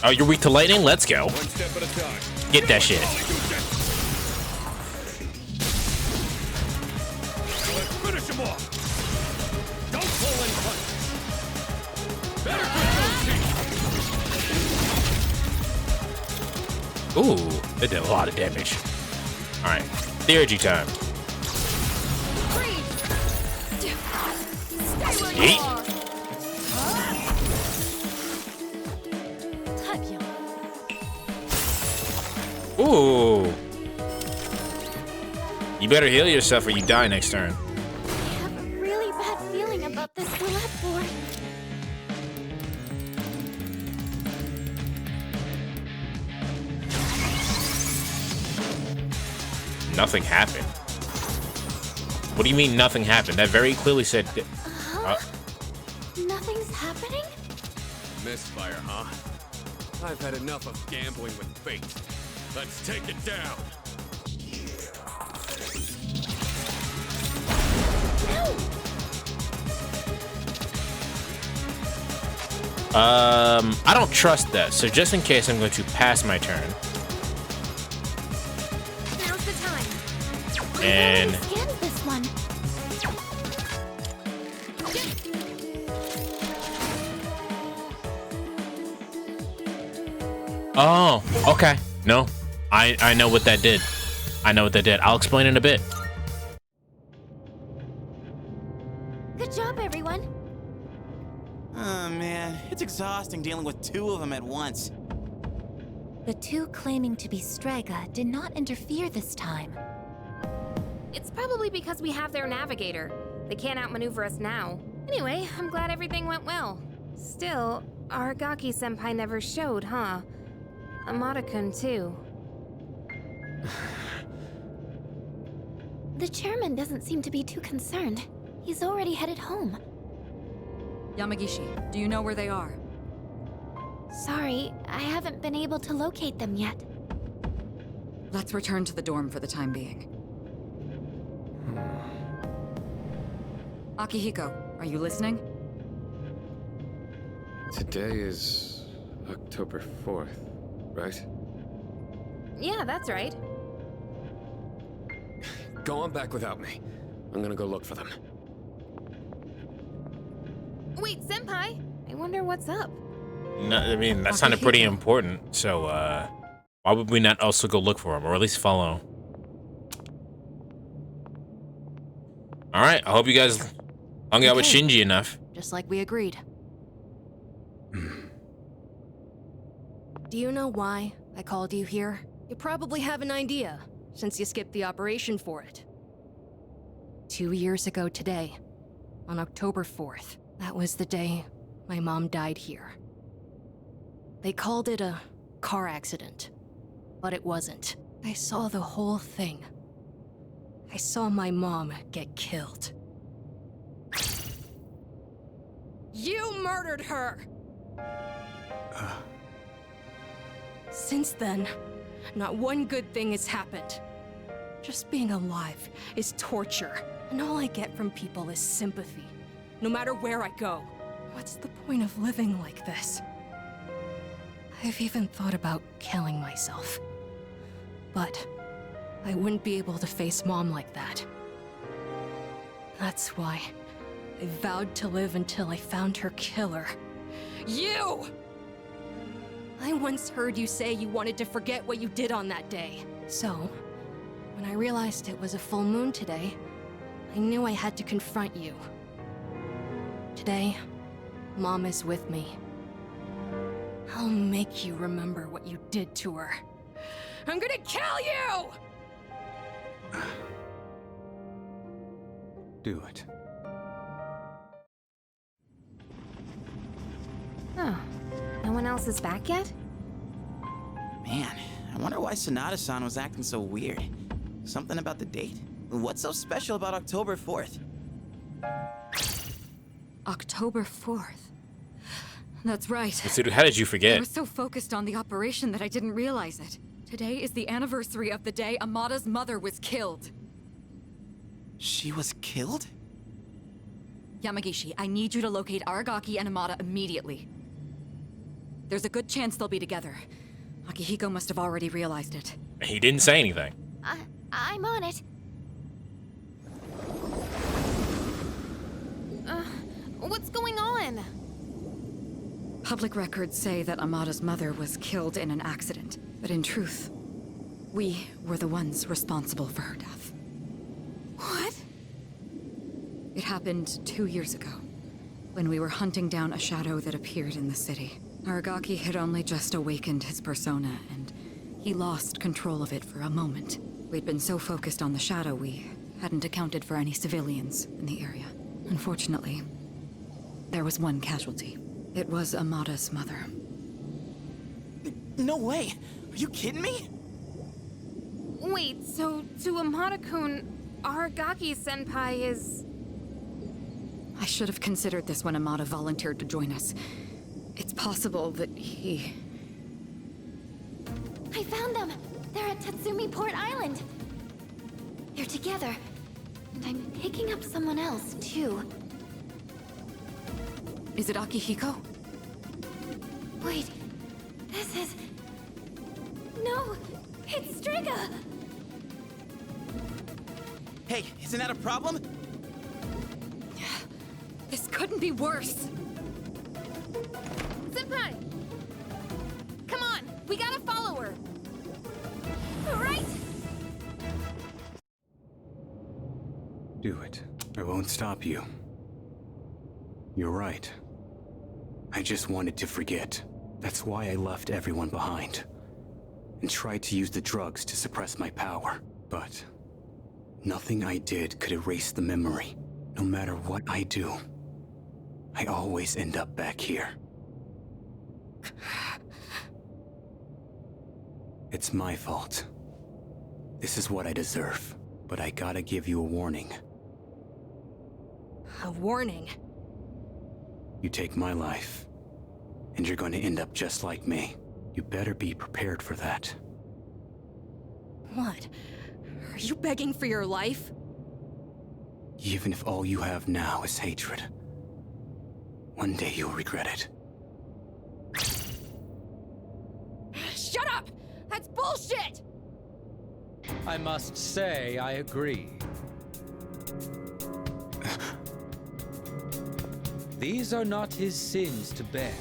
Oh, you're weak to lightning? Let's go. One step at a time. Get that shit. Let's finish him off. Don't pull any punches. Better quit those teeth. Ooh, that did a lot of damage. All right, theurgy time. Yeet. Très bien. Ooh. You better heal yourself or you die next turn. I have a really bad feeling about this roulette board. Nothing happened. What do you mean nothing happened? That very clearly said... Nothing's happening? Misfire, huh? I've had enough of gambling with fate. Let's take it down. I don't trust that, so just in case, I'm going to pass my turn. Now's the time. And... Scan this one. Oh, okay. No, I know what that did. I know what that did. I'll explain in a bit. Good job, everyone. Oh man, it's exhausting dealing with two of them at once. The two claiming to be Strega did not interfere this time. It's probably because we have their navigator. They can't outmaneuver us now. Anyway, I'm glad everything went well. Still, Aragaki-senpai never showed, huh? Amada-kun, too. The chairman doesn't seem to be too concerned. He's already headed home. Yamagishi, do you know where they are? Sorry, I haven't been able to locate them yet. Let's return to the dorm for the time being. Akihiko, are you listening? Today is October 4th, right? Yeah, that's right. Go on back without me. I'm gonna go look for them. Wait, senpai! I wonder what's up. No, I mean, that sounded pretty important. So, why would we not also go look for him, or at least follow? All right, I hope you guys hung out with Shinji enough. Just like we agreed. Do you know why I called you here? You probably have an idea, since you skipped the operation for it. 2 years ago today, on October 4th, that was the day my mom died here. They called it a car accident, but it wasn't. I saw the whole thing. I saw my mom get killed. You murdered her! Since then, not one good thing has happened. Just being alive is torture, and all I get from people is sympathy, no matter where I go. What's the point of living like this? I've even thought about killing myself. But I wouldn't be able to face Mom like that. That's why I vowed to live until I found her killer. You! I once heard you say you wanted to forget what you did on that day. So, when I realized it was a full moon today, I knew I had to confront you. Today, Mom is with me. I'll make you remember what you did to her. I'm gonna kill you! Do it. Oh, no one else is back yet? Man, I wonder why Sonata-san was acting so weird. Something about the date? What's so special about October 4th? October 4th. That's right. So, how did you forget? I was so focused on the operation that I didn't realize it. Today is the anniversary of the day Amada's mother was killed. She was killed? Yamagishi, I need you to locate Aragaki and Amada immediately. There's a good chance they'll be together. Akihiko must have already realized it. He didn't say anything. I'm on it. What's going on? Public records say that Amada's mother was killed in an accident, but in truth, we were the ones responsible for her death. What? It happened 2 years ago, when we were hunting down a shadow that appeared in the city. Aragaki had only just awakened his persona, and he lost control of it for a moment. We'd been so focused on the shadow, we hadn't accounted for any civilians in the area. Unfortunately, there was one casualty. It was Amada's mother. No way! Are you kidding me? Wait, so to Amada-kun, Aragaki-senpai is... I should have considered this when Amada volunteered to join us. It's possible that he... I found them! They're at Tatsumi Port Island! They're together. And I'm picking up someone else, too. Is it Akihiko? Wait, this is... No, it's Striga! Hey, isn't that a problem? This couldn't be worse! Senpai! Come on, we gotta follow her! Right? Do it. I won't stop you. You're right. I just wanted to forget. That's why I left everyone behind. And tried to use the drugs to suppress my power. But nothing I did could erase the memory. No matter what I do, I always end up back here. It's my fault. This is what I deserve, but I gotta give you a warning. A warning? You take my life, and you're going to end up just like me. You better be prepared for that. What? Are you begging for your life? Even if all you have now is hatred, one day you'll regret it. Shut up! That's bullshit! I must say, I agree. These are not his sins to bear.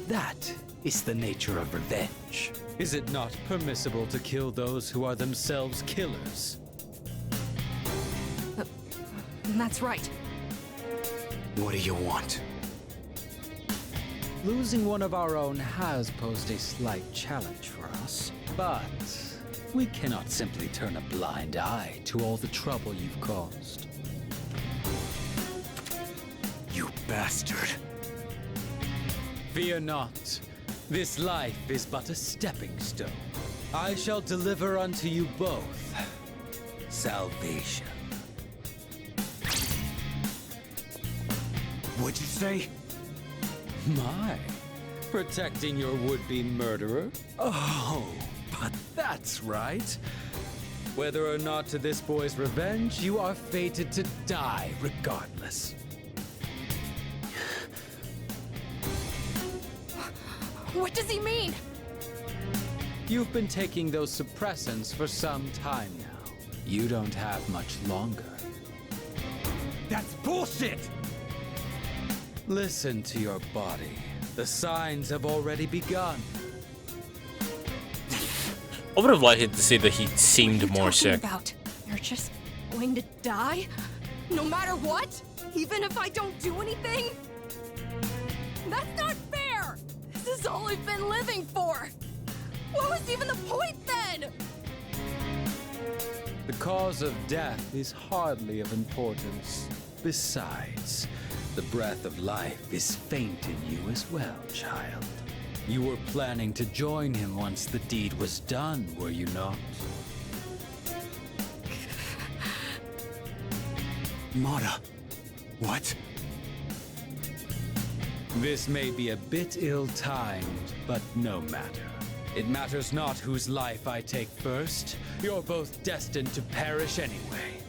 That is the nature of revenge. Is it not permissible to kill those who are themselves killers? That's right. What do you want? Losing one of our own has posed a slight challenge for us, but we cannot simply turn a blind eye to all the trouble you've caused. You bastard. Fear not. This life is but a stepping stone. I shall deliver unto you both salvation. What'd you say? My, protecting your would-be murderer? Oh, but that's right. Whether or not to this boy's revenge, you are fated to die regardless. What does he mean? You've been taking those suppressants for some time now. You don't have much longer. That's bullshit! Listen to your body. The signs have already begun. I would have liked to see that he seemed more sick. About? You're just going to die? No matter what? Even if I don't do anything? That's not fair! This is all I've been living for! What was even the point then? The cause of death is hardly of importance. Besides, the breath of life is faint in you as well, child. You were planning to join him once the deed was done, were you not? Mara, what? This may be a bit ill-timed, but no matter. It matters not whose life I take first. You're both destined to perish anyway.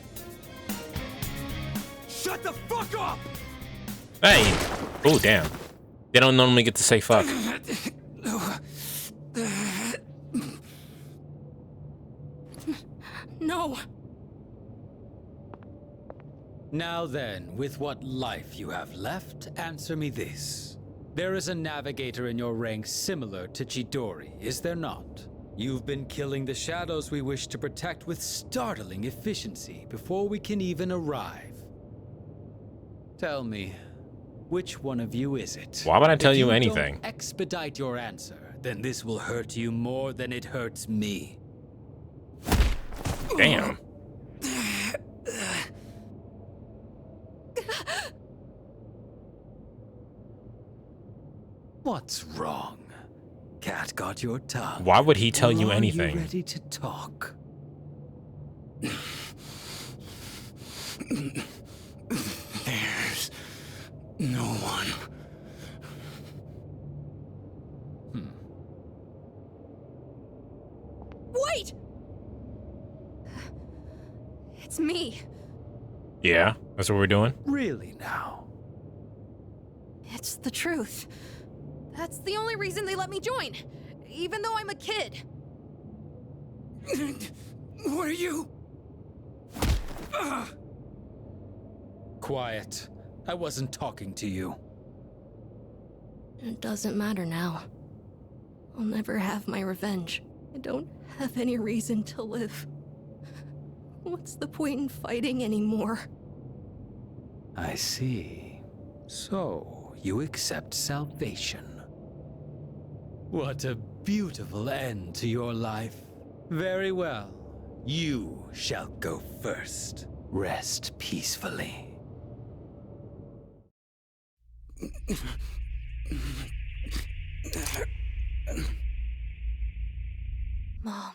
Shut the fuck up! Hey! Oh, damn. They don't normally get to say fuck. No. Now then, with what life you have left, answer me this. There is a navigator in your ranks similar to Chidori, is there not? You've been killing the shadows we wish to protect with startling efficiency before we can even arrive. Tell me, which one of you is it? Why would I tell If you don't anything? Expedite your answer, then this will hurt you more than it hurts me. Damn. What's wrong? Cat got your tongue. Why would he tell you Are anything? You ready to talk? There's no one. Wait! It's me. Yeah, that's what we're doing. Really now? It's the truth. That's the only reason they let me join, even though I'm a kid. What are you? Quiet. I wasn't talking to you. It doesn't matter now. I'll never have my revenge. I don't have any reason to live. What's the point in fighting anymore? I see. So, you accept salvation. What a beautiful end to your life. Very well. You shall go first. Rest peacefully. Mom.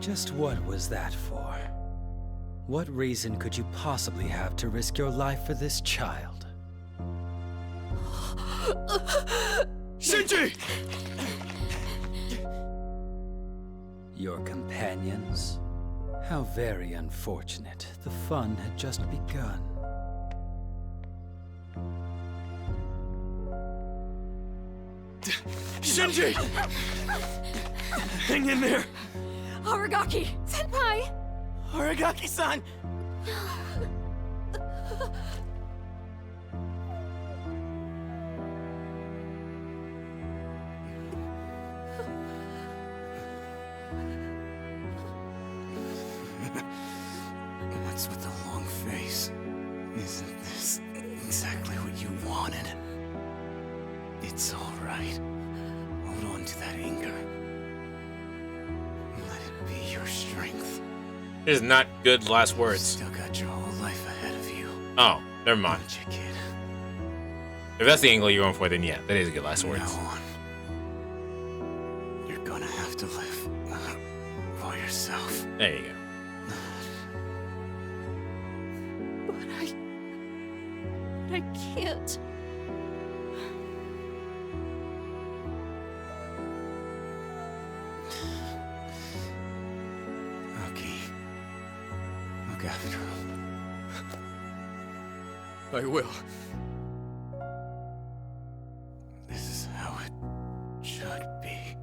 Just what was that for? What reason could you possibly have to risk your life for this child? Shinji! Your companions? How very unfortunate. The fun had just begun. Shinji! Hang in there! Aragaki! Senpai! Aragaki-san! What's with the long face? Isn't this exactly what you wanted? It's all right. Hold on to that anger. Let it be your strength. It is not good last words. Still got your whole life ahead of you. Oh, never mind. If that's the angle you're going for, then yeah, that is a good last words. Now on, you're gonna have to live for yourself. There you go. But I can't. Look after him. I will. This is how it should be.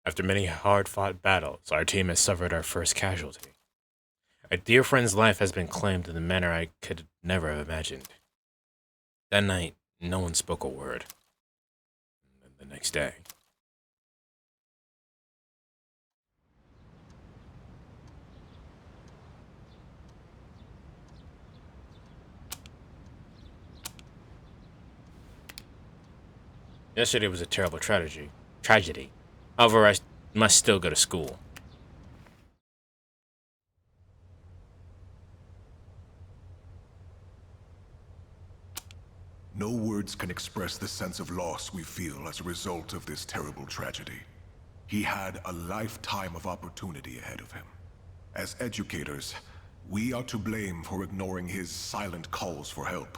After many hard-fought battles, our team has suffered our first casualty. A dear friend's life has been claimed in a manner I could never have imagined. That night, no one spoke a word. And the next day... Yesterday was a terrible tragedy. However, I must still go to school. No words can express the sense of loss we feel as a result of this terrible tragedy. He had a lifetime of opportunity ahead of him. As educators, we are to blame for ignoring his silent calls for help.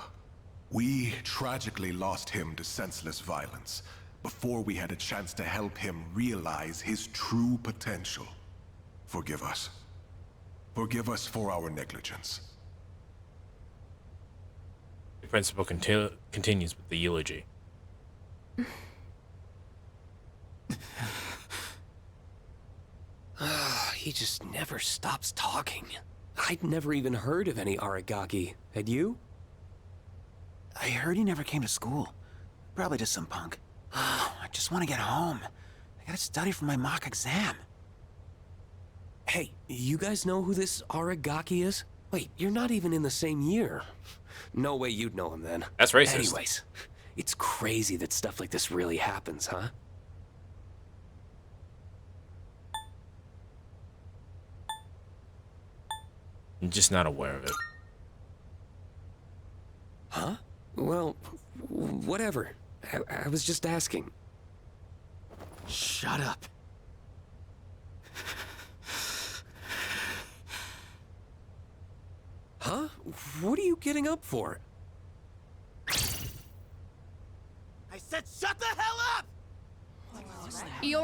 We tragically lost him to senseless violence before we had a chance to help him realize his true potential. Forgive us. Forgive us for our negligence. The principal continues with the eulogy. He just never stops talking. I'd never even heard of any Aragaki. Had you? I heard he never came to school. Probably just some punk. I just want to get home. I gotta study for my mock exam. Hey, you guys know who this Aragaki is? Wait, you're not even in the same year. No way you'd know him then. That's racist. Anyways, it's crazy that stuff like this really happens, huh? I'm just not aware of it. Huh? Well, whatever. I was just asking. Shut up. Huh? What are you getting up for?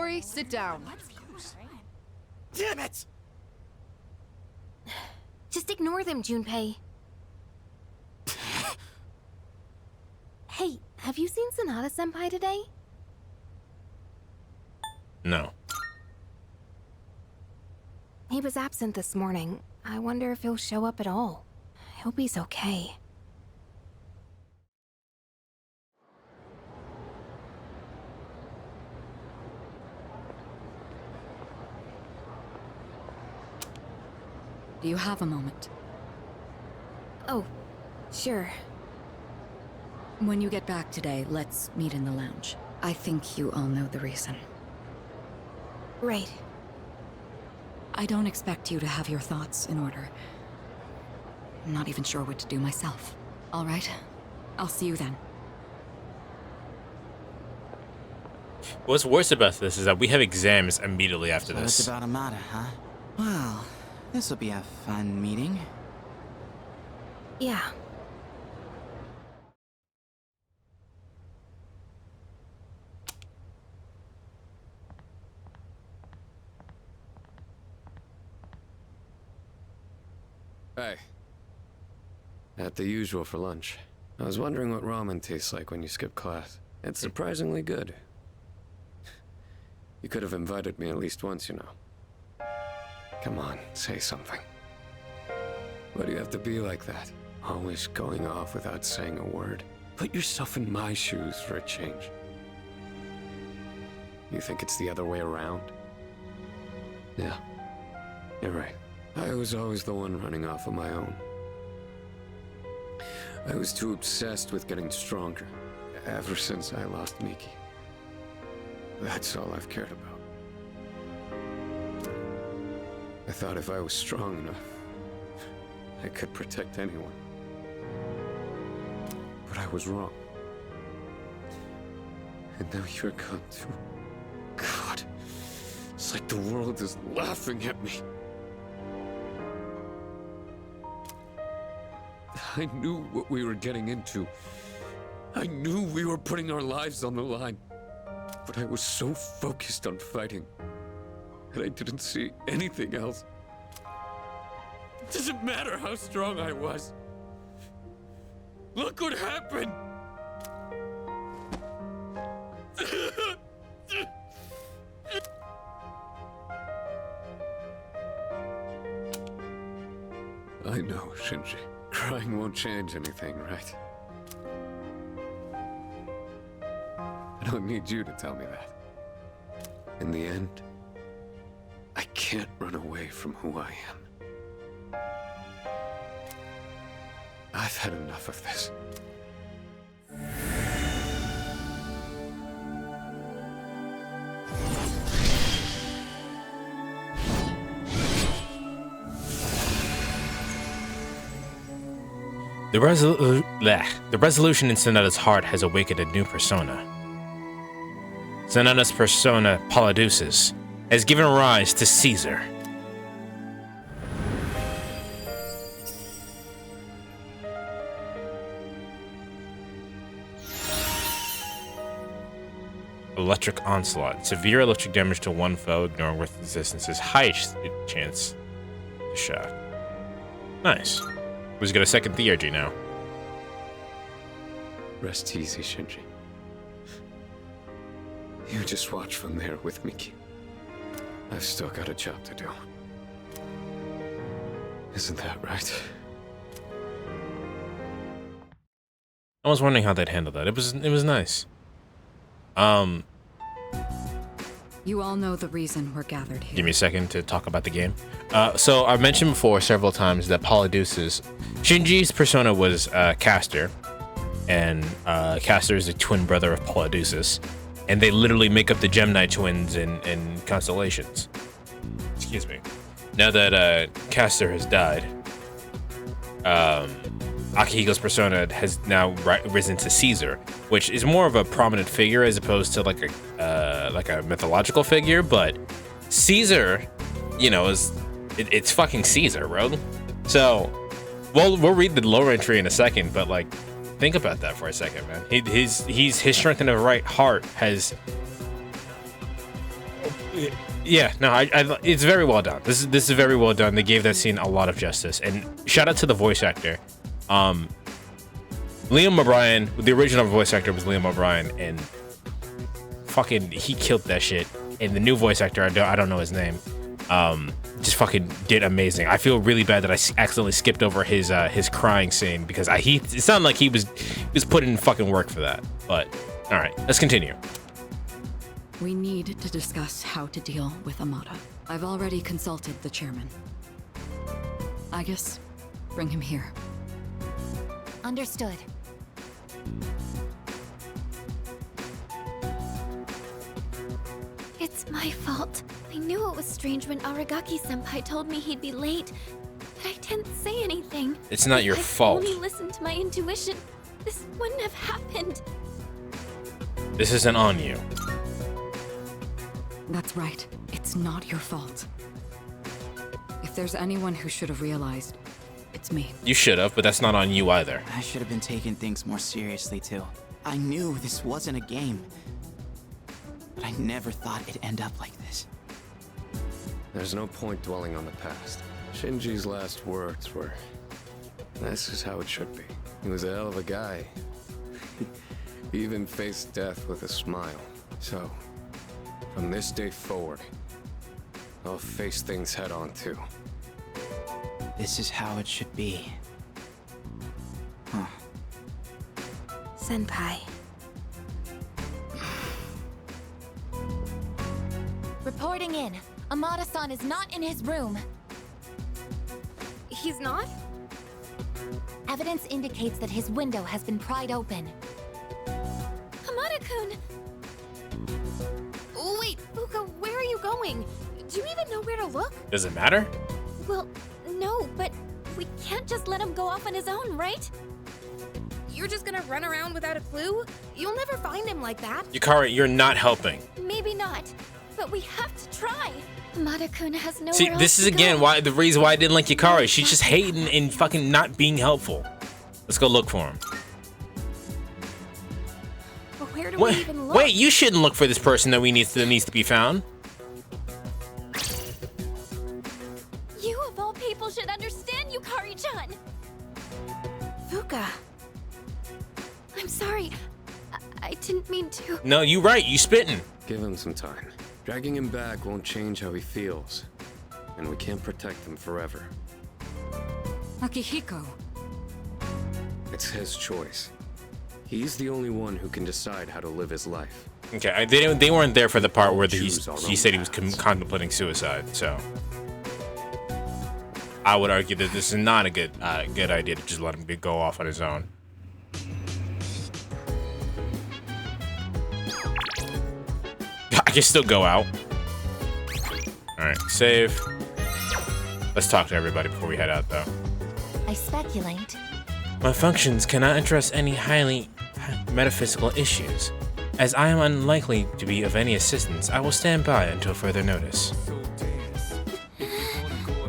Chidori, sit down. Damn it! Just ignore them, Junpei. Hey, have you seen Sanada-senpai today? No. He was absent this morning. I wonder if he'll show up at all. I hope he's okay. Do you have a moment? Oh, sure. When you get back today, let's meet in the lounge. I think you all know the reason. Right. I don't expect you to have your thoughts in order. I'm not even sure what to do myself. All right? I'll see you then. What's worse about this is that we have exams immediately after So this. it's about Amada, huh? Well, this will be a fun meeting. Yeah. Hey. At the usual for lunch. I was wondering what ramen tastes like when you skip class. It's surprisingly good. You could have invited me at least once, you know. Come on, say something. Why do you have to be like that? Always going off without saying a word. Put yourself in my shoes for a change. You think it's the other way around? Yeah, you're right. I was always the one running off on my own. I was too obsessed with getting stronger, ever since I lost Miki. That's all I've cared about. I thought if I was strong enough, I could protect anyone. But I was wrong. And now you're gone too. God, it's like the world is laughing at me. I knew what we were getting into. I knew we were putting our lives on the line. But I was so focused on fighting that I didn't see anything else. It doesn't matter how strong I was. Look what happened! I know, Shinji. Crying won't change anything, right? I don't need you to tell me that. In the end, I can't run away from who I am. I've had enough of this. The resolution in Sanada's heart has awakened a new persona. Sanada's persona, Polydeuces, has given rise to Caesar. Electric Onslaught. Severe electric damage to one foe, ignoring with resistance's highest chance to shock. Nice. Who's got a second theurgy now? Rest easy, Shinji. You just watch from there with Miki. I've still got a job to do. Isn't that right? I was wondering how they'd handle that. It was nice. You all know the reason we're gathered here. Give me a second to talk about the game. So I mentioned before several times that Polydeuces, Shinji's persona was Castor, and Castor is the twin brother of Polydeuces, and they literally make up the Gemini twins in constellations. Excuse me. Now that Castor has died, Akihiko's persona has now risen to Caesar, which is more of a prominent figure as opposed to like a mythological figure. But Caesar, you know, it's fucking Caesar, bro. So, we'll read the lore entry in a second, but like, think about that for a second, man. His strength in the right heart has Yeah, no, it's very well done. This is very well done. They gave that scene a lot of justice, and shout out to the voice actor. Liam O'Brien, the original voice actor was Liam O'Brien, and fucking he killed that shit. And the new voice actor, I don't know his name, just fucking did amazing. I feel really bad that I accidentally skipped over his crying scene because it sounded like he was putting in fucking work for that. But all right, let's continue. We need to discuss how to deal with Amada. I've already consulted the chairman. I guess bring him here. Understood. It's my fault. I knew it was strange when Aragaki-senpai told me he'd be late, but I didn't say anything. It's not your fault. If I only listened to my intuition, this wouldn't have happened. This isn't on you. That's right. It's not your fault. If there's anyone who should have realized, it's me. You should have, but that's not on you either. I should have been taking things more seriously too. I knew this wasn't a game, but I never thought it'd end up like this. There's no point dwelling on the past. Shinji's last words were, "This is how it should be." He was a hell of a guy. He even faced death with a smile. So, from this day forward, I'll face things head on too. This is how it should be. Huh. Senpai. Reporting in. Amada-san is not in his room. He's not? Evidence indicates that his window has been pried open. Amada-kun! Oh, wait, Fuka, where are you going? Do you even know where to look? Does it matter? Well, no, but we can't just let him go off on his own, right? You're just gonna run around without a clue? You'll never find him like that. Yukari, you're not helping. Maybe not, but we have to try. Amada-kun has nowhere See, else this is to again go. why the reason why I didn't like Yukari. She's just hating and fucking not being helpful. Let's go look for him. But where do we even look? Wait, you shouldn't look for this person that needs to be found. You of all people should understand, Yukari-chan. Fuka. I'm sorry. I didn't mean to. No, you right. You spitting. Give him some time. Dragging him back won't change how he feels. And we can't protect him forever. Akihiko. It's his choice. He's the only one who can decide how to live his life. Okay, they weren't there for the part where he said he was contemplating suicide. So I would argue that this is not a good idea to just let him go off on his own. I can still go out. All right, save. Let's talk to everybody before we head out, though. I speculate. My functions cannot address any highly metaphysical issues. As I am unlikely to be of any assistance, I will stand by until further notice.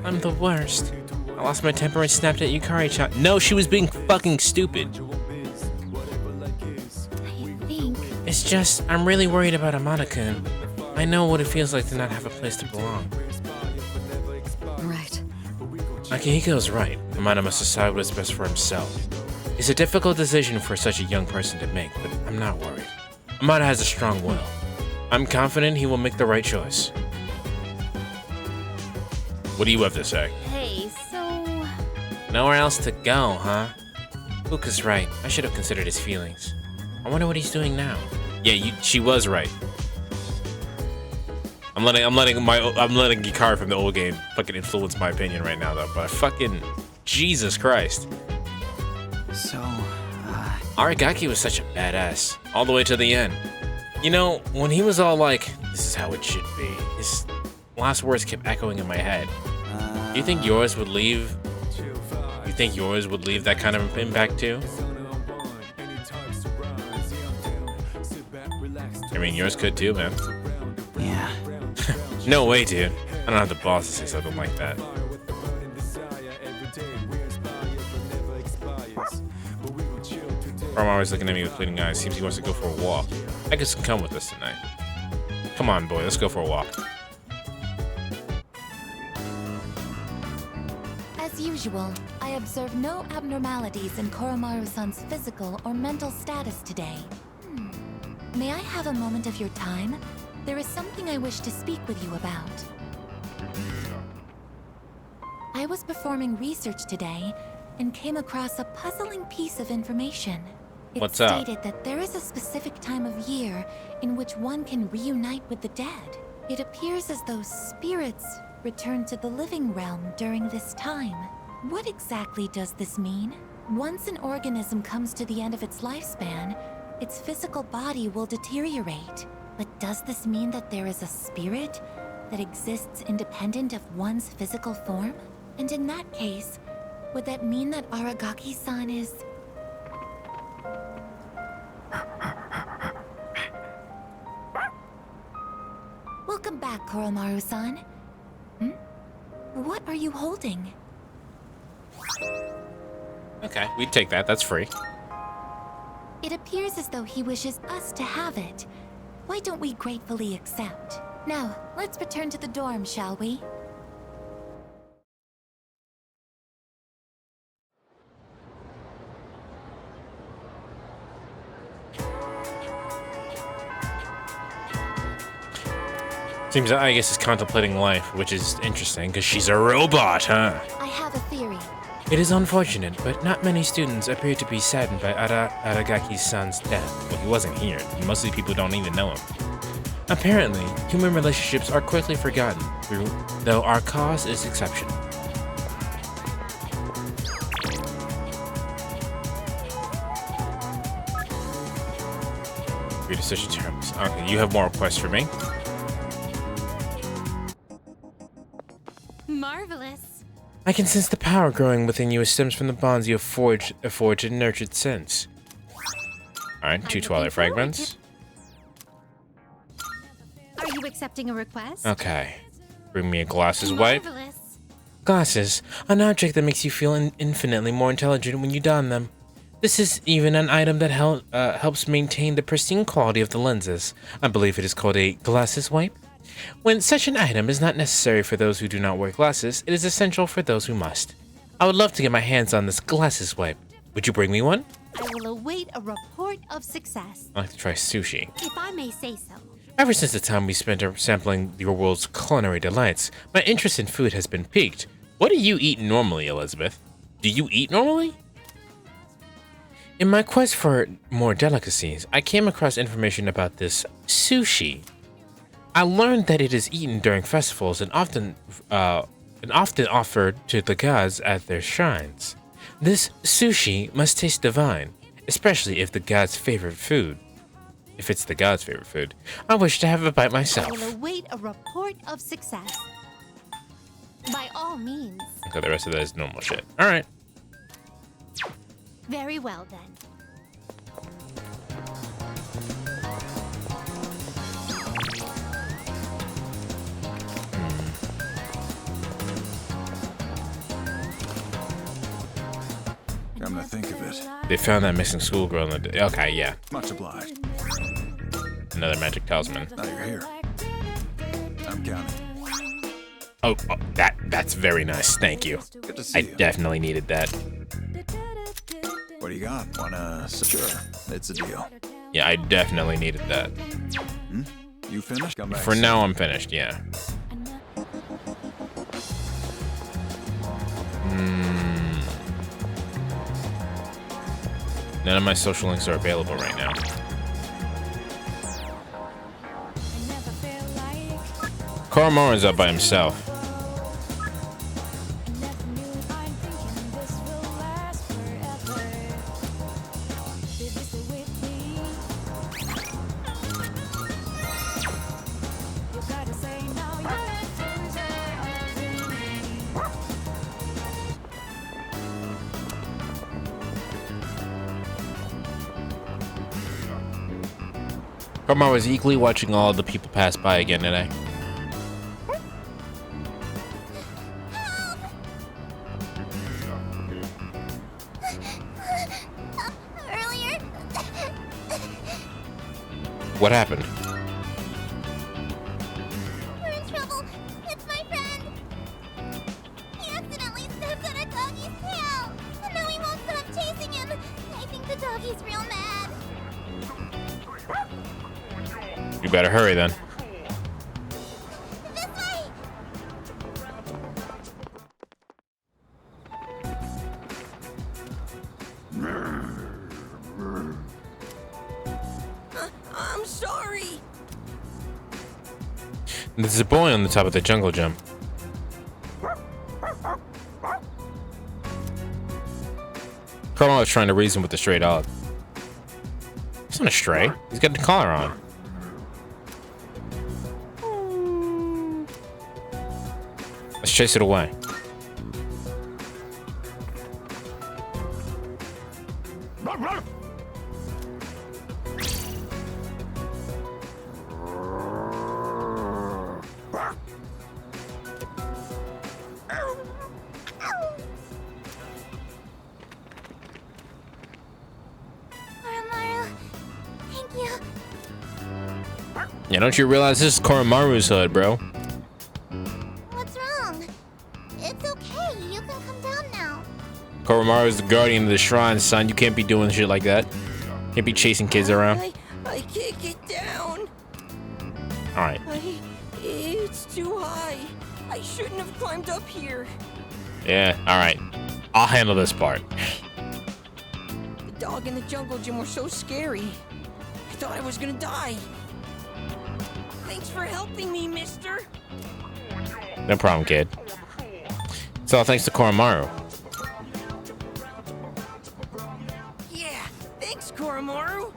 I'm the worst. I lost my temper and snapped at Yukari-chan. No, she was being fucking stupid. It's just, I'm really worried about Amada-kun. I know what it feels like to not have a place to belong. Right. Akihiko's right. Amada must decide what's best for himself. It's a difficult decision for such a young person to make, but I'm not worried. Amada has a strong will. I'm confident he will make the right choice. What do you have to say? Hey, so... Nowhere else to go, huh? Fuka's right. I should have considered his feelings. I wonder what he's doing now. Yeah, she was right. I'm letting Yukari from the old game fucking influence my opinion right now, though. But fucking Jesus Christ. So, Aragaki was such a badass all the way to the end. You know, when he was all like, "This is how it should be," his last words kept echoing in my head. Do you think yours would leave? You think yours would leave that kind of impact too? I mean, yours could too, man. Yeah. No way, dude. I don't have the balls to say something like that. Rom always looking at me with pleading eyes. Seems he wants to go for a walk. I guess he can come with us tonight. Come on, boy. Let's go for a walk. As usual, I observe no abnormalities in Koromaru-san's physical or mental status today. May I have a moment of your time? There is something I wish to speak with you about. I was performing research today and came across a puzzling piece of information. What's It up? stated that there is a specific time of year in which one can reunite with the dead. It appears as though spirits return to the living realm during this time. What exactly does this mean? Once an organism comes to the end of its lifespan, its physical body will deteriorate. But does this mean that there is a spirit that exists independent of one's physical form? And in that case, would that mean that Aragaki-san is... Welcome back, Koromaru-san. What are you holding? Okay, we'd take that. That's free. It appears as though he wishes us to have it. Why don't we gratefully accept? Now, let's return to the dorm, shall we? Seems that I guess is contemplating life, which is interesting because she's a robot, huh? I have a theory. It is unfortunate, but not many students appear to be saddened by Aragaki-san's death. Well, he wasn't here. Mostly people don't even know him. Apparently, human relationships are quickly forgotten, though our cause is exceptional. Read such terms. Okay, you have more requests for me. Marvelous. I can sense the power growing within you. It stems from the bonds you have forged and nurtured since. Alright, 2 Twilight Fragments. Are you accepting a request? Okay. Bring me a glasses wipe. Marvelous. Glasses, an object that makes you feel infinitely more intelligent when you don them. This is even an item that helps maintain the pristine quality of the lenses. I believe it is called a glasses wipe. When such an item is not necessary for those who do not wear glasses, it is essential for those who must. I would love to get my hands on this glasses wipe. Would you bring me one? I will await a report of success, I'd like to try sushi. if I may say so. Ever since the time we spent sampling your world's culinary delights, my interest in food has been piqued. What do you eat normally, Elizabeth? Do you eat normally? In my quest for more delicacies, I came across information about this sushi. I learned that it is eaten during festivals and often offered to the gods at their shrines. This sushi must taste divine, especially if it's the god's favorite food. I wish to have a bite I myself. will await a report of success. By all means. Okay, the rest of that is normal shit. Alright. Very well then. Come to think of it. They found that missing schoolgirl in the... Okay, yeah. Much obliged. Another magic talisman. Now you're here. I'm counting. Oh, that's very nice. Thank you. Good to see I you. definitely needed that. What do you got? Wanna... Sure, it's a deal. Yeah, I definitely needed that. You finished? Come back. For now, I'm finished, yeah. None of my social links are available right now. Koromaru's up by himself. Koromaru was equally watching all of the people pass by again today. Earlier, What happened? better hurry then. I'm sorry. There's a boy on the top of the jungle gym. Carl was trying to reason with the stray dog. He's not a stray. He's got the collar on. Let's chase it away. Yeah, don't you realize this is Koromaru's hood, bro? What's wrong? It's okay. You can come down now. Koromaru's the guardian of the shrine, son. You can't be doing shit like that. Can't be chasing kids around. I can't get down. Alright. It's too high. I shouldn't have climbed up here. Yeah, alright. I'll handle this part. The dog in the jungle gym were so scary. I thought I was gonna die. Thanks for helping me, mister. No problem, kid. It's all thanks to Koromaru. Yeah, thanks, Koromaru.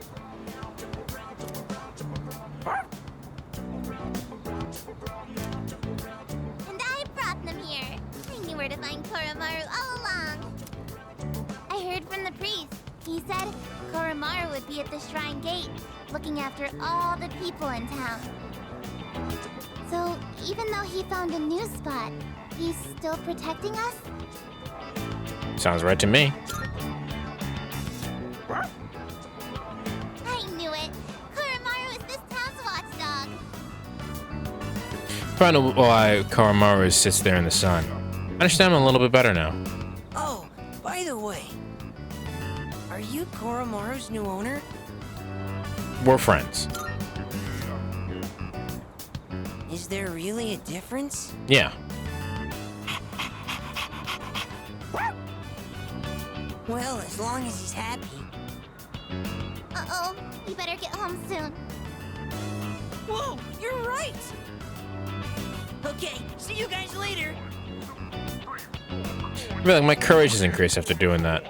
And I brought them here. I knew where to find Koromaru all along. I heard from the priest. He said Koromaru would be at the shrine gate, looking after all the people in town. So, even though he found a new spot, he's still protecting us? Sounds right to me. I knew it! Koromaru is this town's watchdog! Find out why Koromaru sits there in the sun. I understand him a little bit better now. Oh, by the way, are you Koromaru's new owner? We're friends. Is there really a difference? Yeah. Well, as long as he's happy. Uh-oh, we better get home soon. Whoa, you're right! Okay, see you guys later. I feel like my courage has increased after doing that.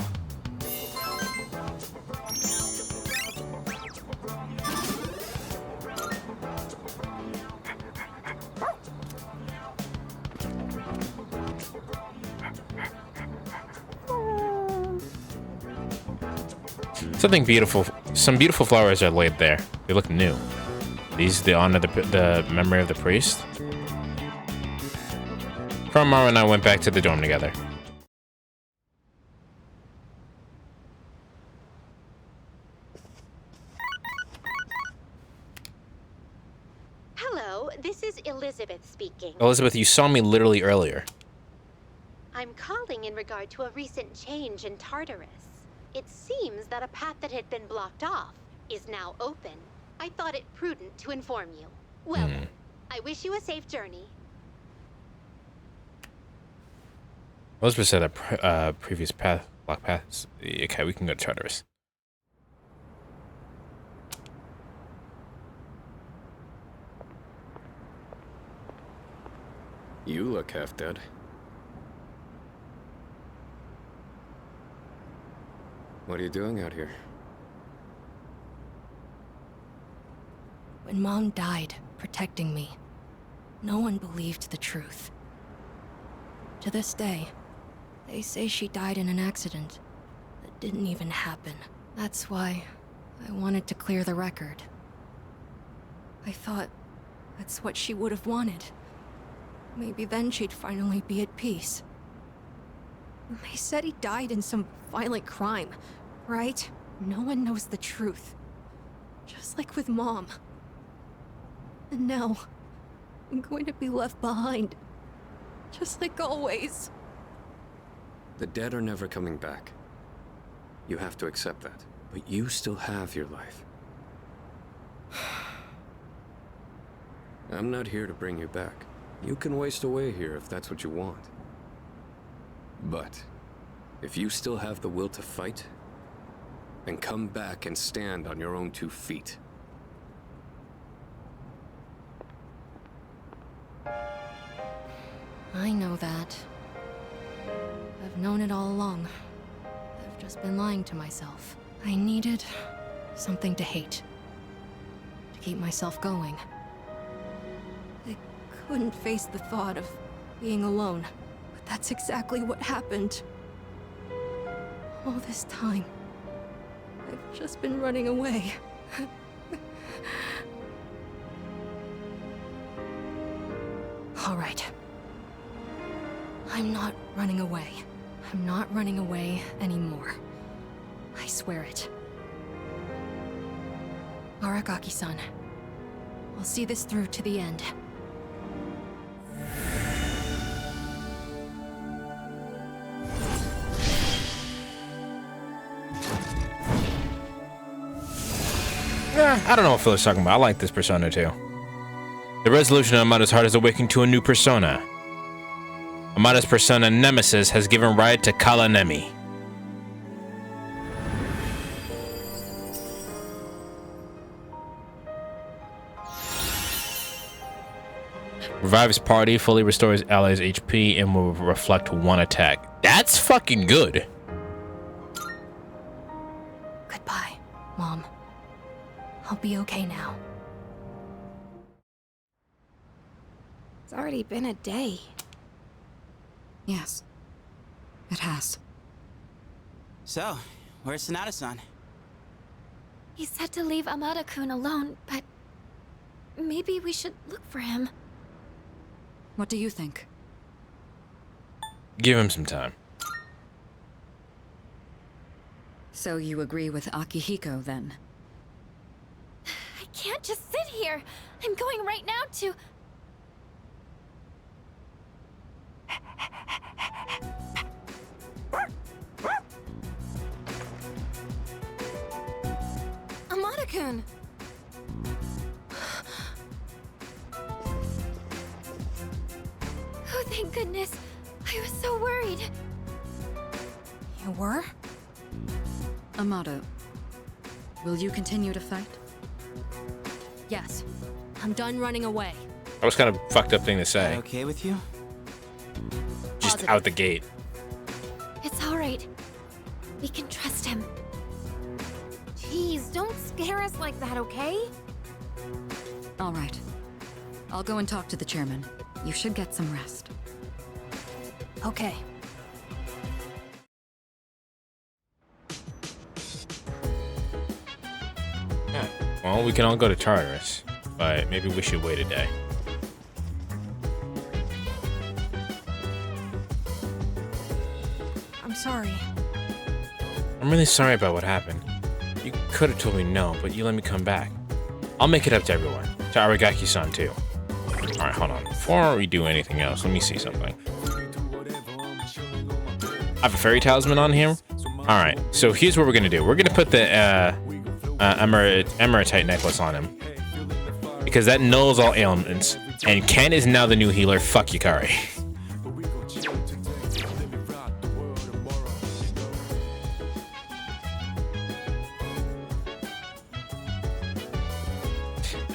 Something beautiful. Some beautiful flowers are laid there. They look new. These the honor the memory of the priest. Koromaru and I went back to the dorm together. Hello, this is Elizabeth speaking. Elizabeth, you saw me literally earlier. I'm calling in regard to a recent change in Tartarus. It seems that a path that had been blocked off is now open. I thought it prudent to inform you. Well, I wish you a safe journey. Elizabeth said that previous path, block paths. Okay, we can go to Tartarus. You look half dead. What are you doing out here? When Mom died, protecting me, no one believed the truth. To this day, they say she died in an accident that didn't even happen. That's why I wanted to clear the record. I thought that's what she would have wanted. Maybe then she'd finally be at peace. They said he died in some violent crime, right? No one knows the truth. Just like with Mom. And now, I'm going to be left behind. Just like always. The dead are never coming back. You have to accept that. But you still have your life. I'm not here to bring you back. You can waste away here if that's what you want. But if you still have the will to fight, then come back and stand on your own 2 feet. I know that. I've known it all along. I've just been lying to myself. I needed something to hate. To keep myself going. I couldn't face the thought of being alone. But that's exactly what happened. All this time, I've just been running away. All right. I'm not running away. I'm not running away anymore. I swear it. Aragaki-san, I'll see this through to the end. I don't know what Phil is talking about. I like this persona too. The resolution of Amada's heart is awakening to a new persona. Amada's persona Nemesis has given right to Kalanemi. Revives party, fully restores allies' HP, and will reflect 1 attack. That's fucking good. Goodbye, Mom. I'll be okay now. It's already been a day. Yes, it has. So, where's Sonata-san? He said to leave Amada-kun alone, but maybe we should look for him. What do you think? Give him some time. So you agree with Akihiko, then? I can't just sit here. I'm going right now to... Amada-kun! Oh, thank goodness. I was so worried. You were? Amada, will you continue to fight? Yes. I'm done running away. That was kind of a fucked up thing to say. Okay with you? Just Positive. out the gate. It's all right. We can trust him. Jeez, don't scare us like that, okay? All right. I'll go and talk to the chairman. You should get some rest. Okay. Yeah. Well, we can all go to Tartarus, but maybe we should wait a day. I'm sorry. I'm really sorry about what happened. You could have told me no, but you let me come back. I'll make it up to everyone. To Aragaki-san, too. Alright, hold on. Before we do anything else, let me see something. I have a fairy talisman on here. Alright, so here's what we're gonna do. We're gonna put the Emeritite necklace on him. Because that nulls all ailments. And Ken is now the new healer. Fuck Yukari.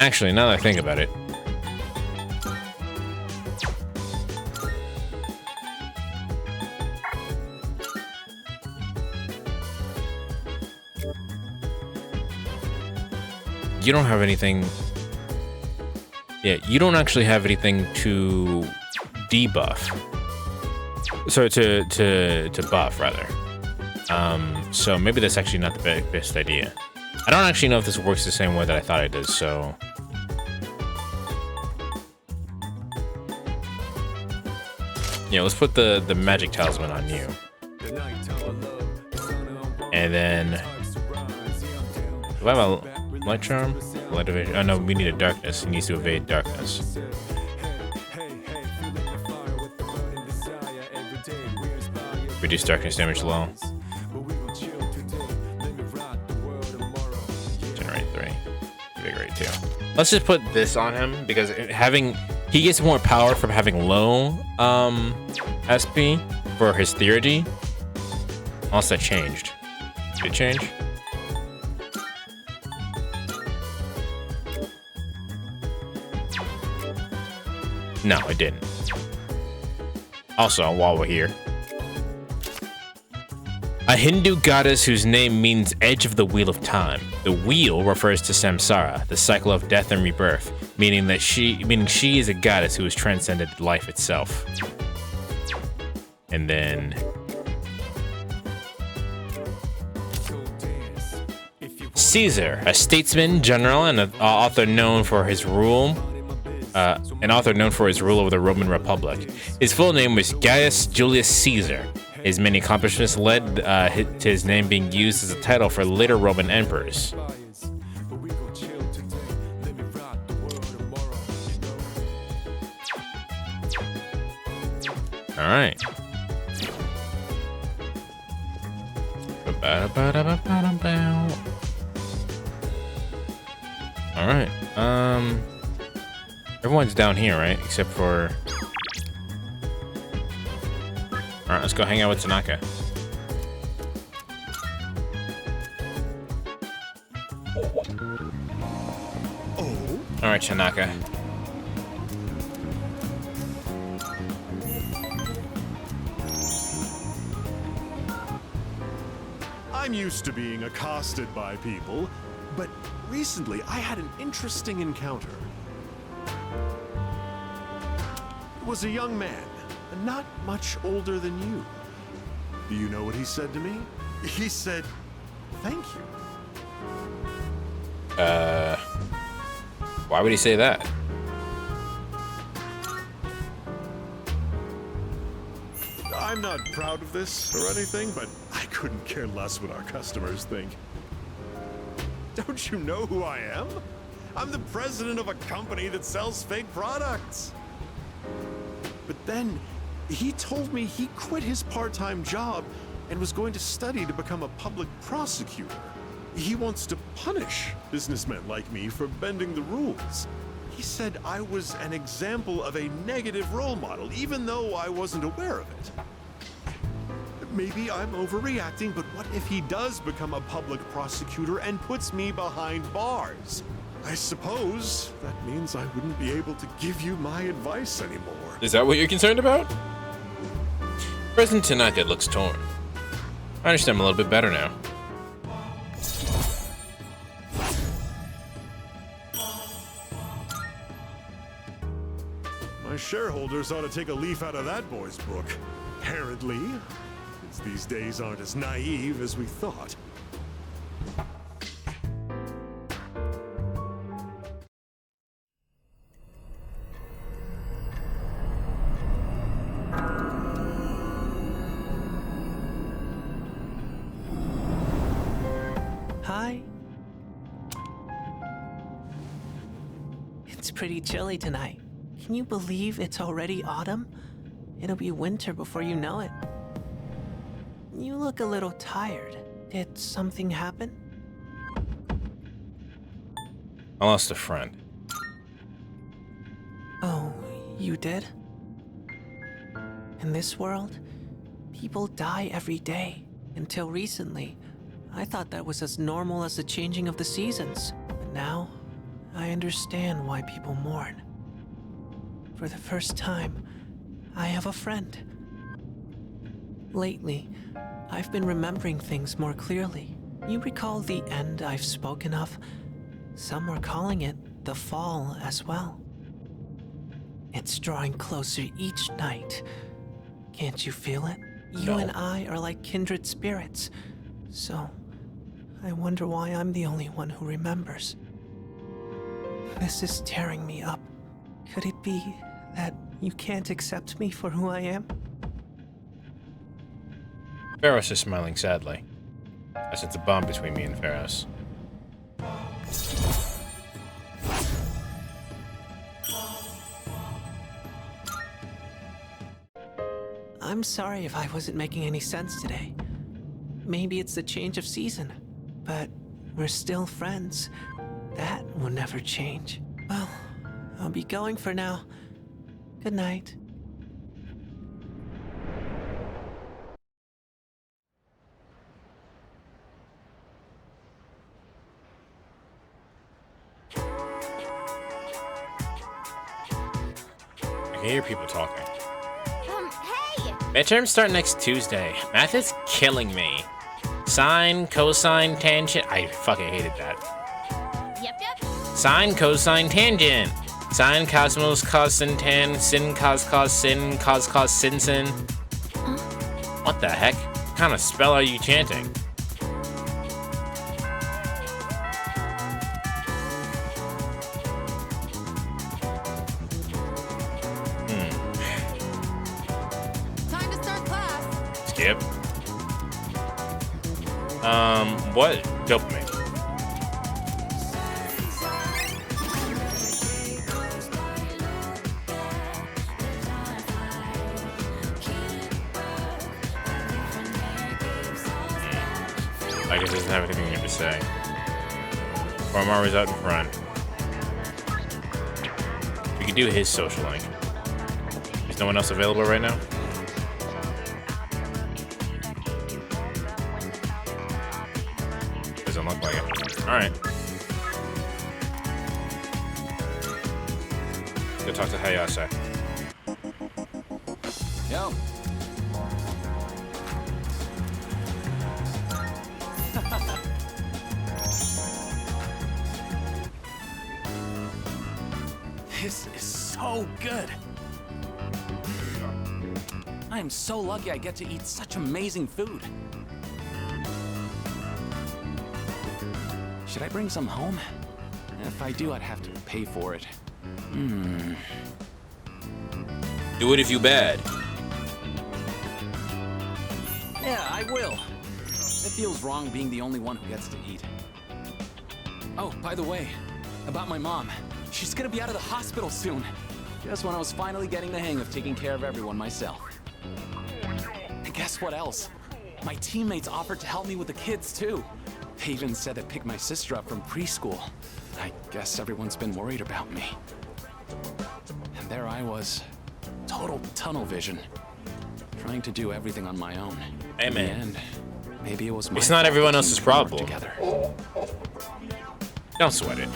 Actually, now that I think about it. You don't have anything. Yeah, you don't actually have anything to debuff. So to buff rather. So maybe that's actually not the best idea. I don't actually know if this works the same way that I thought it did, so. Yeah, let's put the magic talisman on you. And then do I have a light charm? Light evasion. Oh no, we need a darkness. He needs to evade darkness. Reduce darkness damage low. Generate 3. Invigorate 2. Let's just put this on him because he gets more power from having low SP for his theurgy. Unless that changed. Did it change? No, it didn't. Also, while we're here, a Hindu goddess whose name means edge of the wheel of time. The wheel refers to samsara, the cycle of death and rebirth, meaning she is a goddess who has transcended life itself. And then Caesar, a statesman, general, and an author known for his rule. Over the Roman Republic. His full name was Gaius Julius Caesar. His many accomplishments led to his name being used as a title for later Roman emperors. All right. All right. Everyone's down here, right? Except for... Alright, let's go hang out with Tanaka. Alright, Tanaka. I'm used to being accosted by people, but recently I had an interesting encounter. It was a young man, not much older than you. Do you know what he said to me? He said, "Thank you." Why would he say that? I'm not proud of this or anything, but I couldn't care less what our customers think. Don't you know who I am? I'm the president of a company that sells fake products. But then, he told me he quit his part-time job and was going to study to become a public prosecutor. He wants to punish businessmen like me for bending the rules. He said I was an example of a negative role model, even though I wasn't aware of it. Maybe I'm overreacting, but what if he does become a public prosecutor and puts me behind bars? I suppose that means I wouldn't be able to give you my advice anymore. Is that what you're concerned about? President Tanaka looks torn. I understand him a little bit better now. My shareholders ought to take a leaf out of that boy's book. Apparently, kids these days aren't as naive as we thought. Hi. It's pretty chilly tonight. Can you believe it's already autumn? It'll be winter before you know it. You look a little tired. Did something happen? I lost a friend. Oh, you did? In this world, people die every day. Until recently, I thought that was as normal as the changing of the seasons. But now, I understand why people mourn. For the first time, I have a friend. Lately, I've been remembering things more clearly. You recall the end I've spoken of? Some are calling it the fall as well. It's drawing closer each night. Can't you feel it? You and I are like kindred spirits. So, I wonder why I'm the only one who remembers. This is tearing me up. Could it be that you can't accept me for who I am? Ferris is smiling sadly. I sense a bond between me and Ferris. I'm sorry if I wasn't making any sense today. Maybe it's the change of season, but we're still friends. That will never change. Well, I'll be going for now. Good night. I can hear people talking. Hey! Midterms start next Tuesday. Math is killing me. Sine, cosine, tangent. I fucking hated that. Yep. Sine, cosine, tangent. Sine, cosmos, cos, sin, tan, sin, cos, sin, cos, sin, sin. What the heck? What kind of spell are you chanting? Time to start class. Skip. What? Dopamine. I guess it doesn't have anything to say. Farmar's out in front. We could do his social link. Is no one else available right now? Doesn't look like it. Alright. Go talk to Hayase. Yo. This is so good. I am so lucky I get to eat such amazing food. Should I bring some home? If I do, I'd have to pay for it. Do it if you bad. Yeah, I will. It feels wrong being the only one who gets to eat. Oh, by the way, about my mom. She's gonna be out of the hospital soon. Just when I was finally getting the hang of taking care of everyone myself. And guess what else? My teammates offered to help me with the kids too. They even said they'd pick my sister up from preschool. I guess everyone's been worried about me. And there I was, total tunnel vision, trying to do everything on my own. Hey, man. In the end, maybe it was my It's not fault everyone the else's team couldn't work problem. Together. Don't sweat it.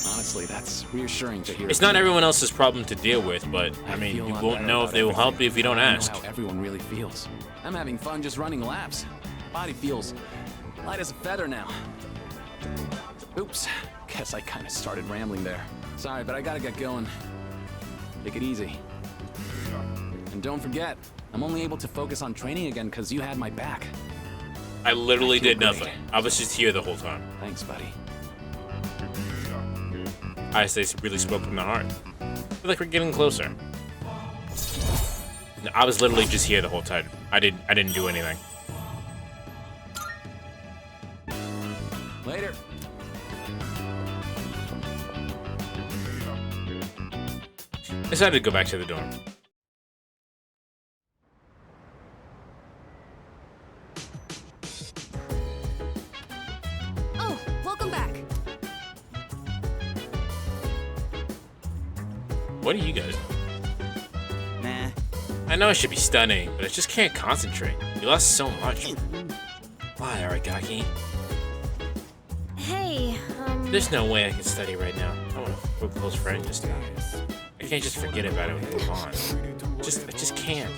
Honestly, that's reassuring to hear. It's not everyone else's problem to deal with, but I mean, feel a you lot won't better know if about they will help everything. you if you don't I know ask. how everyone really feels. I'm having fun just running laps. Body feels light as a feather now. Oops, guess I kind of started rambling there. Sorry, but I gotta get going. Take it easy. And don't forget, I'm only able to focus on training again because you had my back. I literally I feel did great. nothing. I was just here the whole time. Thanks, buddy. I say really spoke from the heart. I feel like we're getting closer. No, I was literally just here the whole time. I didn't do anything. Later. I decided to go back to the dorm. Oh, welcome back. What are you guys? Nah. I know I should be studying, but I just can't concentrate. You lost so much. Why, Aragaki? Hey, There's no way I can study right now. I want a close friend just to. I can't just forget about it and move on. I just can't.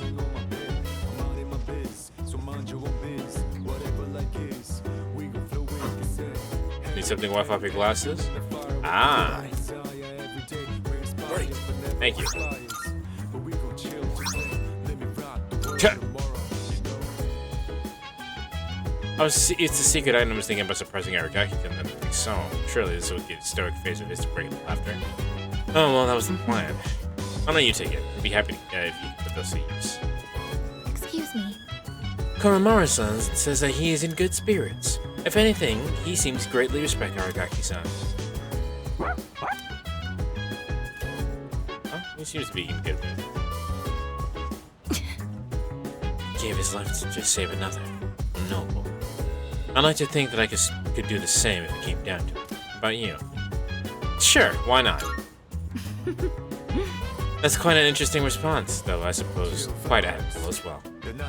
Need something Wi-Fi for glasses? Ah. Great. Thank you. It's a secret item. I was thinking about surprising Aragaki in the next song. Surely this would get a stoic face of his to break the laughter. Oh, well, that was the plan. Why don't you take it? I'd be happy if you put those to use. excuse me. Koromara-san says that he is in good spirits. If anything, he seems to greatly respect Aragaki-san. Oh, he seems to be in good mood. Gave his life to just save another. Noble. I'd like to think that I could do the same if it came down to it. How about you? Sure, why not? That's quite an interesting response, though I suppose quite admirable as well. Can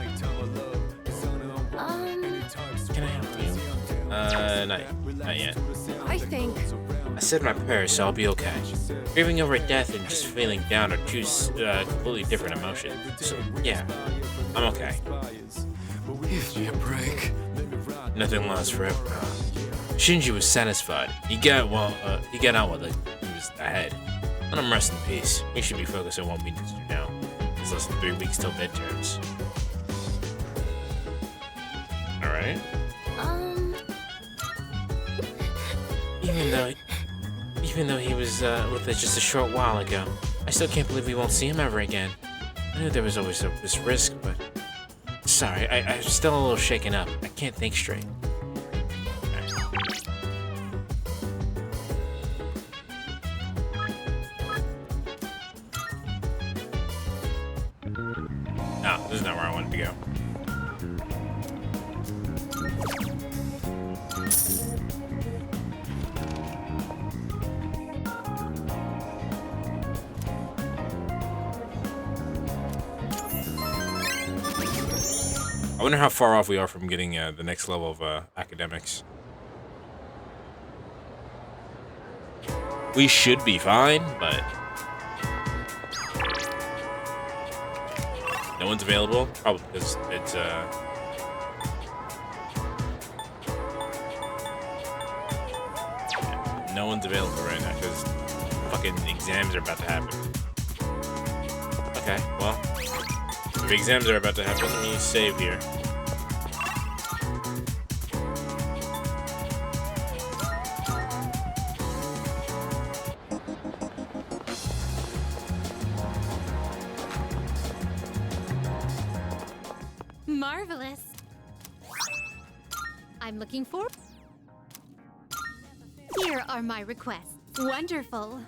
I help you? Not yet. I think... I said my prayers, so I'll be okay. Grieving over death and just feeling down are two completely different emotions. So, yeah, I'm okay. Give me a break. Nothing lasts forever. Shinji was satisfied. He got out while he was ahead. Let him rest in peace. We should be focused on what we need to do now. It's less than 3 weeks till midterms. Alright. Even though he was with us just a short while ago, I still can't believe we won't see him ever again. I knew there was always this risk, but sorry, I'm still a little shaken up. I can't think straight. No, this is not where I wanted to go. I wonder how far off we are from getting the next level of academics. We should be fine, but no one's available. Probably because it's no one's available right now because fucking exams are about to happen. Okay, well. If exams are about to happen, let me save here. Marvelous. I'm looking forward. Here are my requests. Wonderful.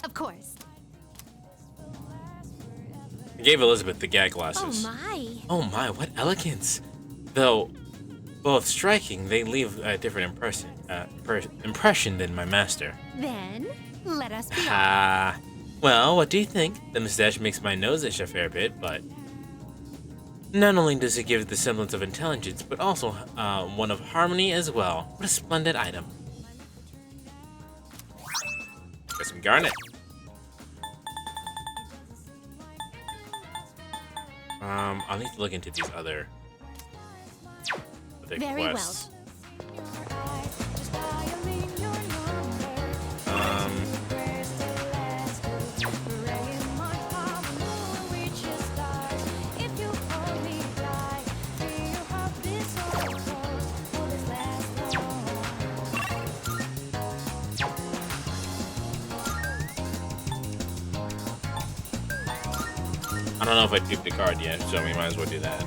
Of course. I gave Elizabeth the gag glasses. Oh my. Oh my, what elegance. Though both striking, they leave a different impression than my master. Then, let us be Ah. Well, what do you think? The mustache makes my nose itch a fair bit, but not only does it give the semblance of intelligence, but also one of harmony as well. What a splendid item. Got some garnet. I'll need to look into these other Very quests. I don't know if I duped the card yet, so we might as well do that.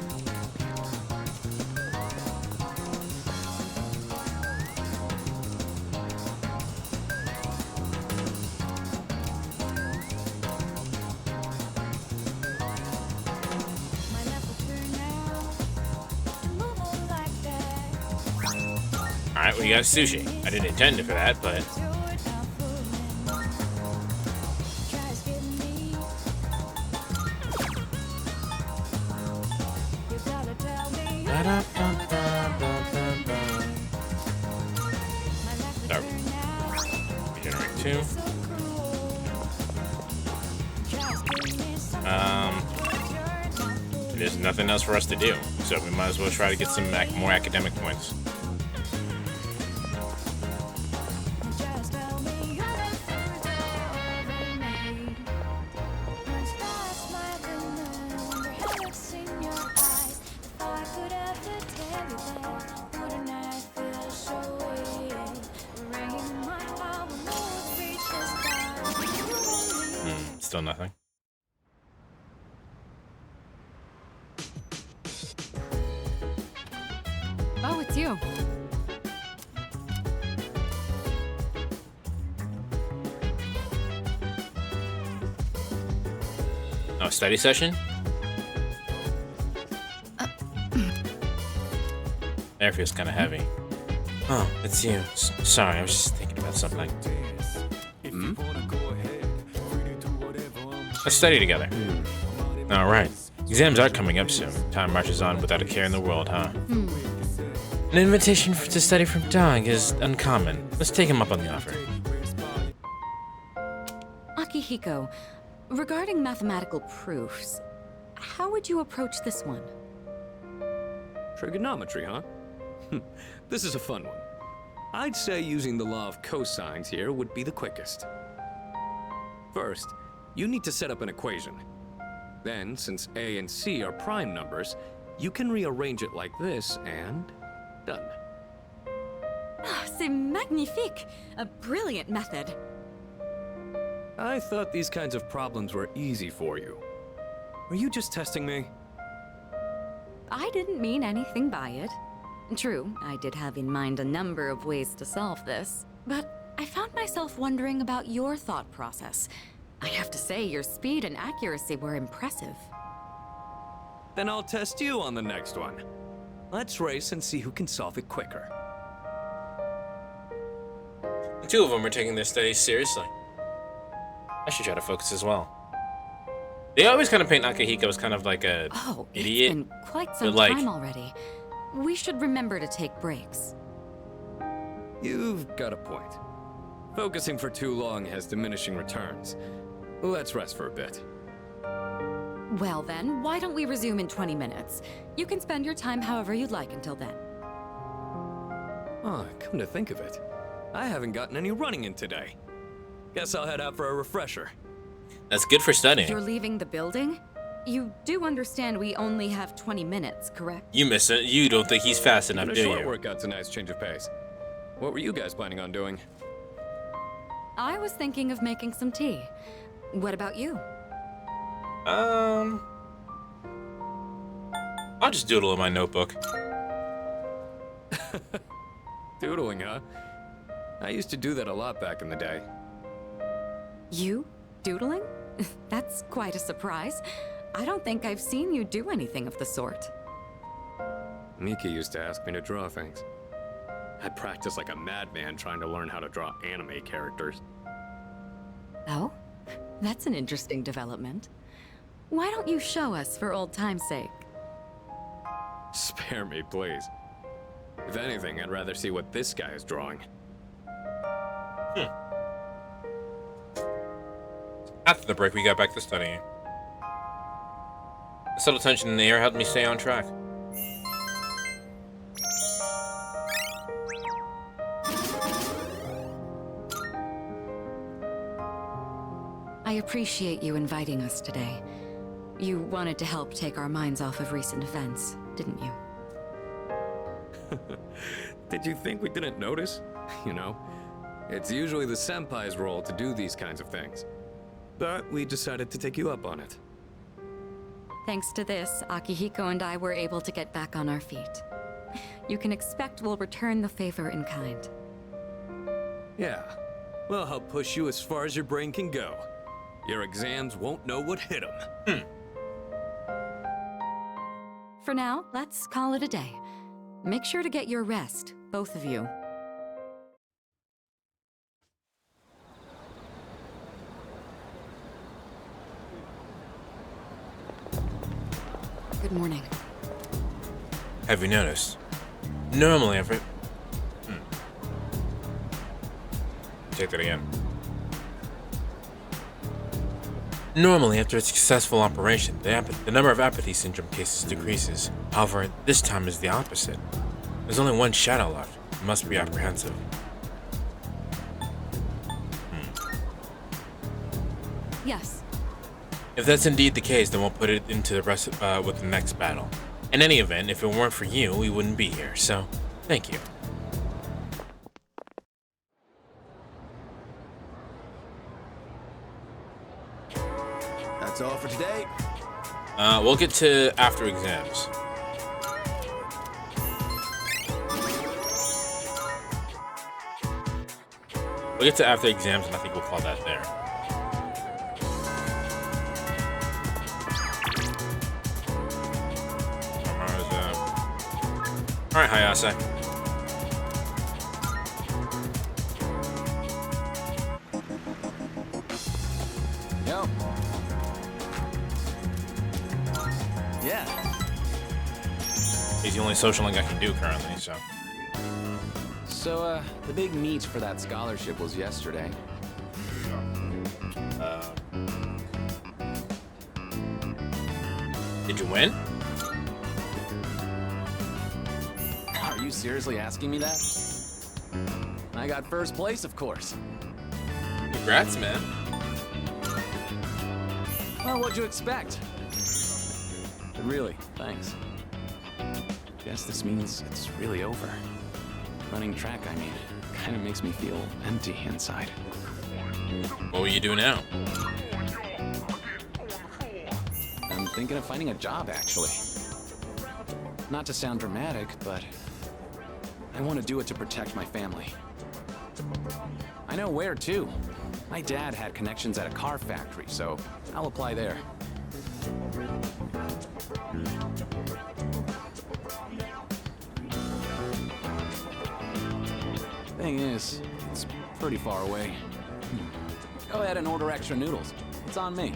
Alright, we got sushi. I didn't intend it for that, but... Regenerate 2. There's nothing else for us to do, so we might as well try to get some more academic points. Still nothing. Oh, it's you. Oh, study session? Air feels kind of heavy. Oh, it's you. Sorry, I was just thinking about something. Hmm? Let's study together. Alright. Exams are coming up soon. Time marches on without a care in the world, huh? An invitation to study from Dog is uncommon. Let's take him up on the offer. Akihiko, regarding mathematical proofs, how would you approach this one? Trigonometry, huh? This is a fun one. I'd say using the law of cosines here would be the quickest. First, you need to set up an equation. Then, since A and C are prime numbers, you can rearrange it like this and done. C'est magnifique! A brilliant method. I thought these kinds of problems were easy for you. Were you just testing me? I didn't mean anything by it. True, I did have in mind a number of ways to solve this, but I found myself wondering about your thought process. I have to say, your speed and accuracy were impressive. Then I'll test you on the next one. Let's race and see who can solve it quicker. The two of them are taking their studies seriously. I should try to focus as well. They always kind of paint Akihiko as kind of like a idiot. It's been quite some like, time already. We should remember to take breaks. You've got a point. Focusing for too long has diminishing returns. Let's rest for a bit. Well then, why don't we resume in 20 minutes? You can spend your time however you'd like until then. Oh, come to think of it, I haven't gotten any running in today. Guess I'll head out for a refresher. That's good for studying. You're leaving the building? You do understand we only have 20 minutes, correct? You miss it. You don't think he's fast enough, Even do a short you? workout's a nice change of pace. What were you guys planning on doing? I was thinking of making some tea. What about you? I'll just doodle in my notebook. Doodling, huh? I used to do that a lot back in the day. You? Doodling? That's quite a surprise. I don't think I've seen you do anything of the sort. Miki used to ask me to draw things. I practiced like a madman trying to learn how to draw anime characters. Oh? That's an interesting development. Why don't you show us for old time's sake? Spare me, please. If anything, I'd rather see what this guy is drawing. After the break, we got back to studying. The subtle tension in the air helped me stay on track. I appreciate you inviting us today. You wanted to help take our minds off of recent events, didn't you? Did you think we didn't notice? You know, it's usually the senpai's role to do these kinds of things. But we decided to take you up on it. Thanks to this, Akihiko and I were able to get back on our feet. You can expect we'll return the favor in kind. Yeah, we'll help push you as far as your brain can go. Your exams won't know what hit them. For now, let's call it a day. Make sure to get your rest, both of you. Good morning. Have you noticed? Normally, after... Take that again. Normally, after a successful operation, the number of apathy syndrome cases decreases. However, this time is the opposite. There's only one shadow left. You must be apprehensive. Yes. If that's indeed the case, then we'll put it into the rest with the next battle. In any event, if it weren't for you, we wouldn't be here, so thank you. That's all for today. We'll get to after exams. We'll get to after exams, and I think we'll call that there. Alright, Hayase. Yo. Yeah. He's the only social link I can do currently, so. So, the big meet for that scholarship was yesterday. Did you win? Are you seriously asking me that? I got first place, of course. Congrats, man. Well, what'd you expect? But really, thanks. Guess this means it's really over. Running track, I mean, kind of makes me feel empty inside. What will you do now? I'm thinking of finding a job, actually. Not to sound dramatic, but I want to do it to protect my family. I know where, too. My dad had connections at a car factory, so I'll apply there. Thing is, it's pretty far away. Go ahead and order extra noodles. It's on me.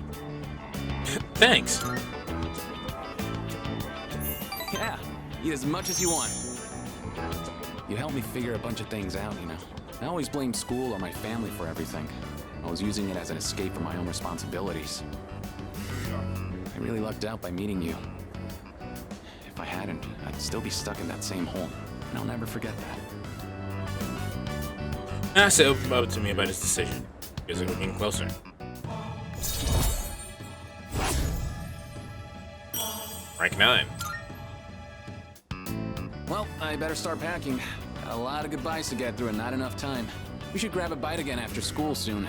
Thanks. Yeah, eat as much as you want. You helped me figure a bunch of things out, you know. I always blamed school or my family for everything. I was using it as an escape from my own responsibilities. I really lucked out by meeting you. If I hadn't, I'd still be stuck in that same hole. And I'll never forget that. Ask it up to me about his decision, because we're getting closer. Rank 9. Well, I better start packing. Got a lot of goodbyes to get through and not enough time. We should grab a bite again after school soon.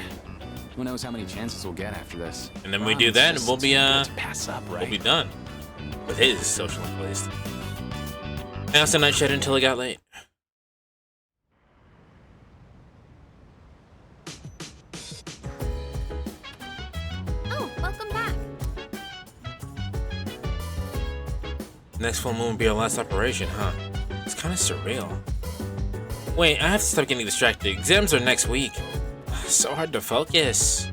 Who knows how many chances we'll get after this. And then we do that, and we'll be pass up, right? We'll be done with his social link at least. I also night shed until it got late. Oh, welcome back. Next full moon will be our last operation, huh? It's kind of surreal. Wait, I have to stop getting distracted. Exams are next week. So hard to focus.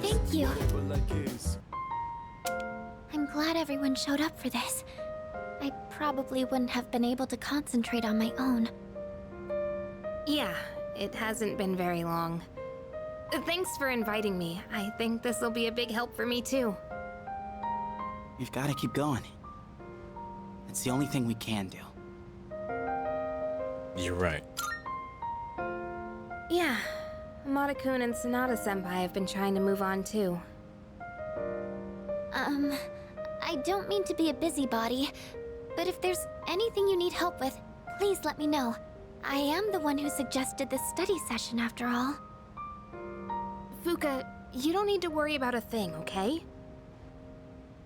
Thank you. I'm glad everyone showed up for this. I probably wouldn't have been able to concentrate on my own. Yeah, it hasn't been very long. Thanks for inviting me. I think this will be a big help for me too. We've got to keep going. It's the only thing we can do. You're right. Yeah, Amada-kun and Sonata-senpai have been trying to move on too. I don't mean to be a busybody, but if there's anything you need help with, please let me know. I am the one who suggested this study session after all. Fuka, you don't need to worry about a thing, okay?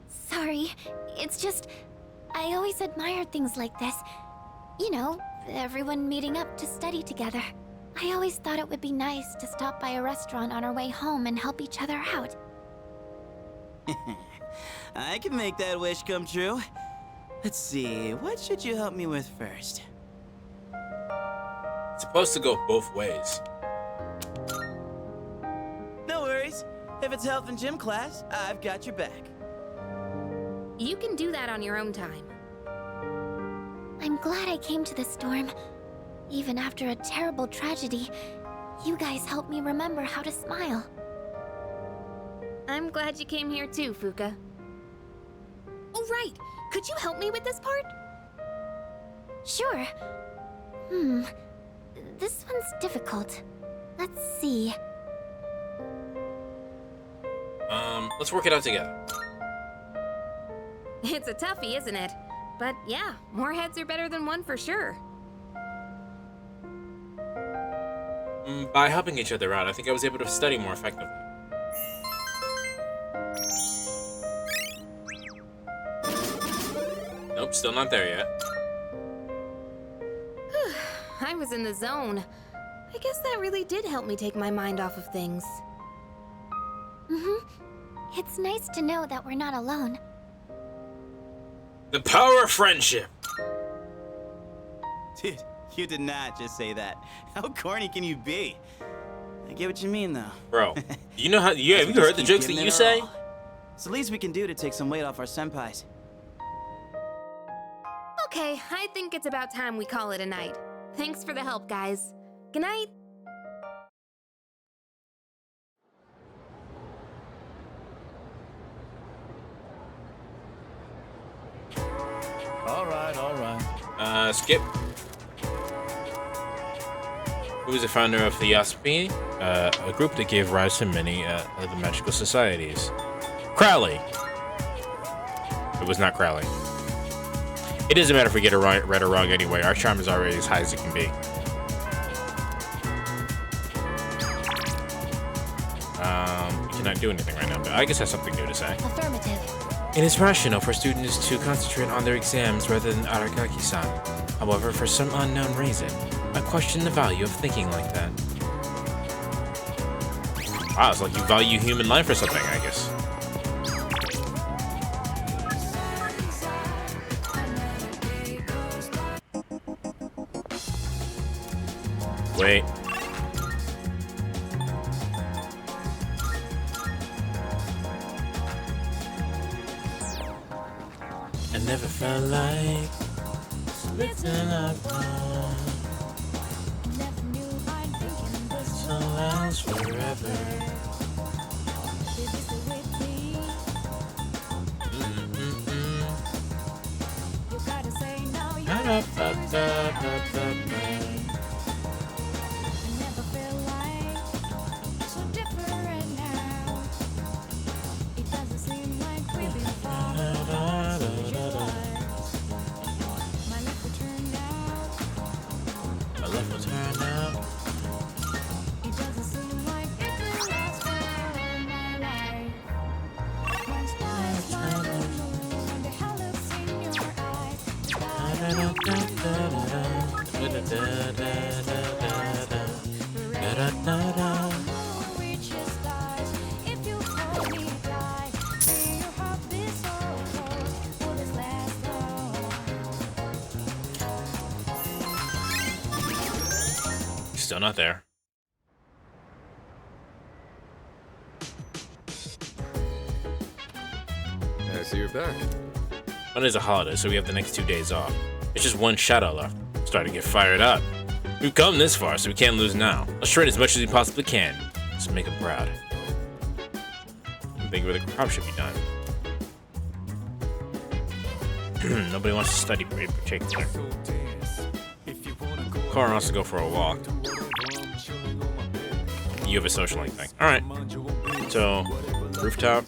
Sorry, it's just... I always admired things like this. You know, everyone meeting up to study together. I always thought it would be nice to stop by a restaurant on our way home and help each other out. I can make that wish come true. Let's see, what should you help me with first? It's supposed to go both ways. No worries. If it's health and gym class, I've got your back. You can do that on your own time. I'm glad I came to the storm. Even after a terrible tragedy, you guys helped me remember how to smile. I'm glad you came here too, Fuka. Oh, right! Could you help me with this part? Sure. This one's difficult. Let's see. Let's work it out together. It's a toughie, isn't it? But yeah, more heads are better than one for sure. By helping each other out, I think I was able to study more effectively. Nope, still not there yet. I was in the zone. I guess that really did help me take my mind off of things. It's nice to know that we're not alone. The power of friendship. Dude, you did not just say that. How corny can you be? I get what you mean, though. Bro, you know how? Have you heard the jokes that you say? It's the least we can do to take some weight off our senpais. Okay, I think it's about time we call it a night. Thanks for the help, guys. Good night. All right. Skip. Who was the founder of the S.E.E.S, a group that gave rise to many of the magical societies. Crowley. It was not Crowley. It doesn't matter if we get it right or wrong anyway. Our charm is already as high as it can be. We cannot do anything right now, but I guess that's something new to say. Affirmative. It is rational for students to concentrate on their exams rather than Aragaki-san. However, for some unknown reason, I question the value of thinking like that. Wow, it's like you value human life or something, I guess. Wait. I never felt like splitting up. So last forever. Still not there. I see you're back. Monday's a holiday, so we have the next 2 days off. There's just one shadow left. Starting to get fired up. We've come this far, so we can't lose now. Let's train as much as we possibly can. Just make him proud. I think where the crop should be done. Nobody wants to study in particular. Cora wants to go for a walk. You have a social link thing. Alright. So, rooftop.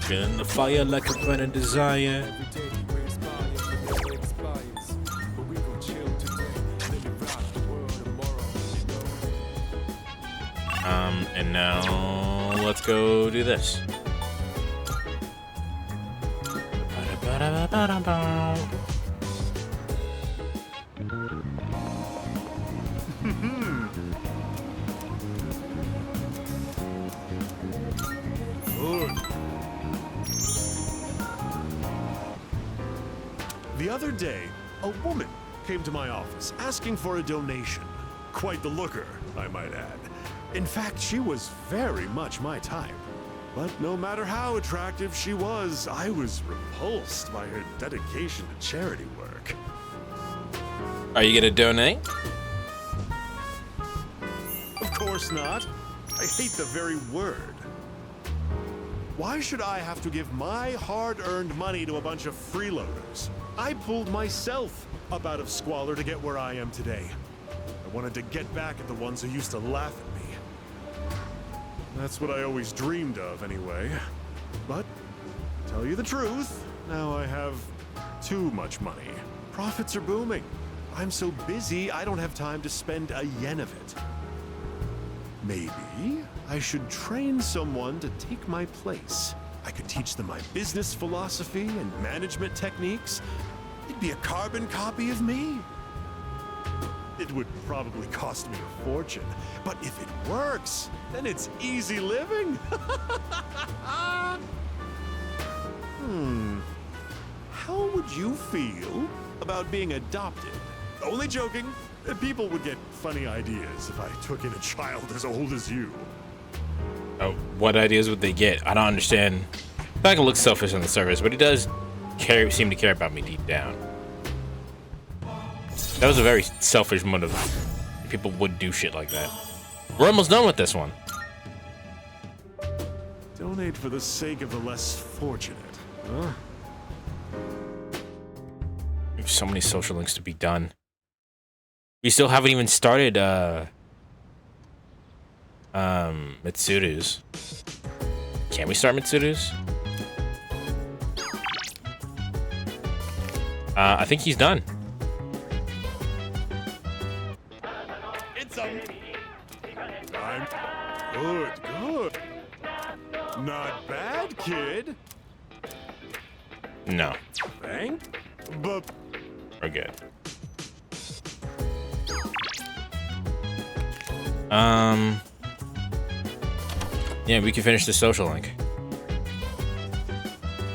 Feeling the fire like a burning desire. And now let's go do this. The other day, a woman came to my office asking for a donation. Quite the looker, I might add. In fact, she was very much my type. But no matter how attractive she was, I was repulsed by her dedication to charity work. Are you gonna donate? Of course not. I hate the very word. Why should I have to give my hard-earned money to a bunch of freeloaders? I pulled myself up out of squalor to get where I am today. I wanted to get back at the ones who used to laugh at me. That's what I always dreamed of, anyway. But, to tell you the truth, now I have too much money. Profits are booming. I'm so busy, I don't have time to spend a yen of it. Maybe I should train someone to take my place. I could teach them my business philosophy and management techniques. It'd be a carbon copy of me. It would probably cost me a fortune, but if it works, then it's easy living. How would you feel about being adopted? Only joking. People would get funny ideas if I took in a child as old as you. What ideas would they get? I don't understand. I can look selfish on the surface, but he does seem to care about me deep down. That was a very selfish motive. People would do shit like that. We're almost done with this one. Donate for the sake of the less fortunate, huh? There's so many social links to be done. We still haven't even started Mitsuru's. Can we start Mitsuru's? I think he's done. It's I'm good, good. Not bad, kid. No. But we're good. Yeah, we can finish the social link.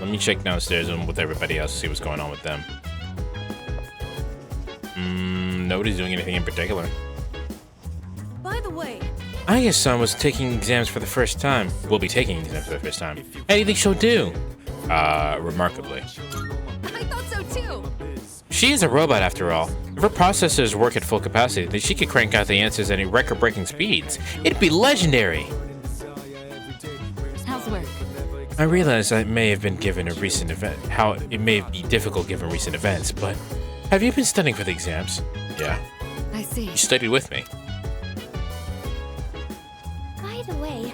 Let me check downstairs and with everybody else to see what's going on with them. Nobody's doing anything in particular. By the way, Aya-san was taking exams for the first time. Will be taking exams for the first time. How do you think she'll do? Remarkably. I thought so too. She is a robot after all. If her processors work at full capacity, then she could crank out the answers at any record-breaking speeds. It'd be legendary. How's work? I realize I may have been given a recent event, how it may be difficult given recent events, but have you been studying for the exams? Yeah. I see. You studied with me. By the way,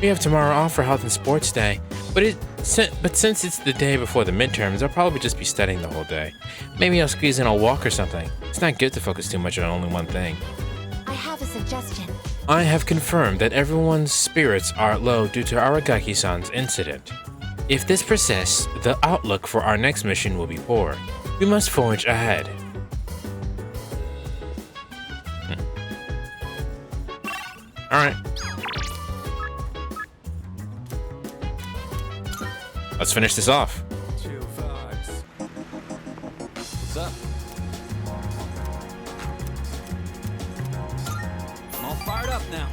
We have tomorrow off for Health and Sports Day, but since it's the day before the midterms, I'll probably just be studying the whole day. Maybe I'll squeeze in a walk or something. It's not good to focus too much on only one thing. I have a suggestion. I have confirmed that everyone's spirits are low due to Aragaki-san's incident. If this persists, the outlook for our next mission will be poor. We must forge ahead. Alright. Let's finish this off. What's up? I'm all fired up now.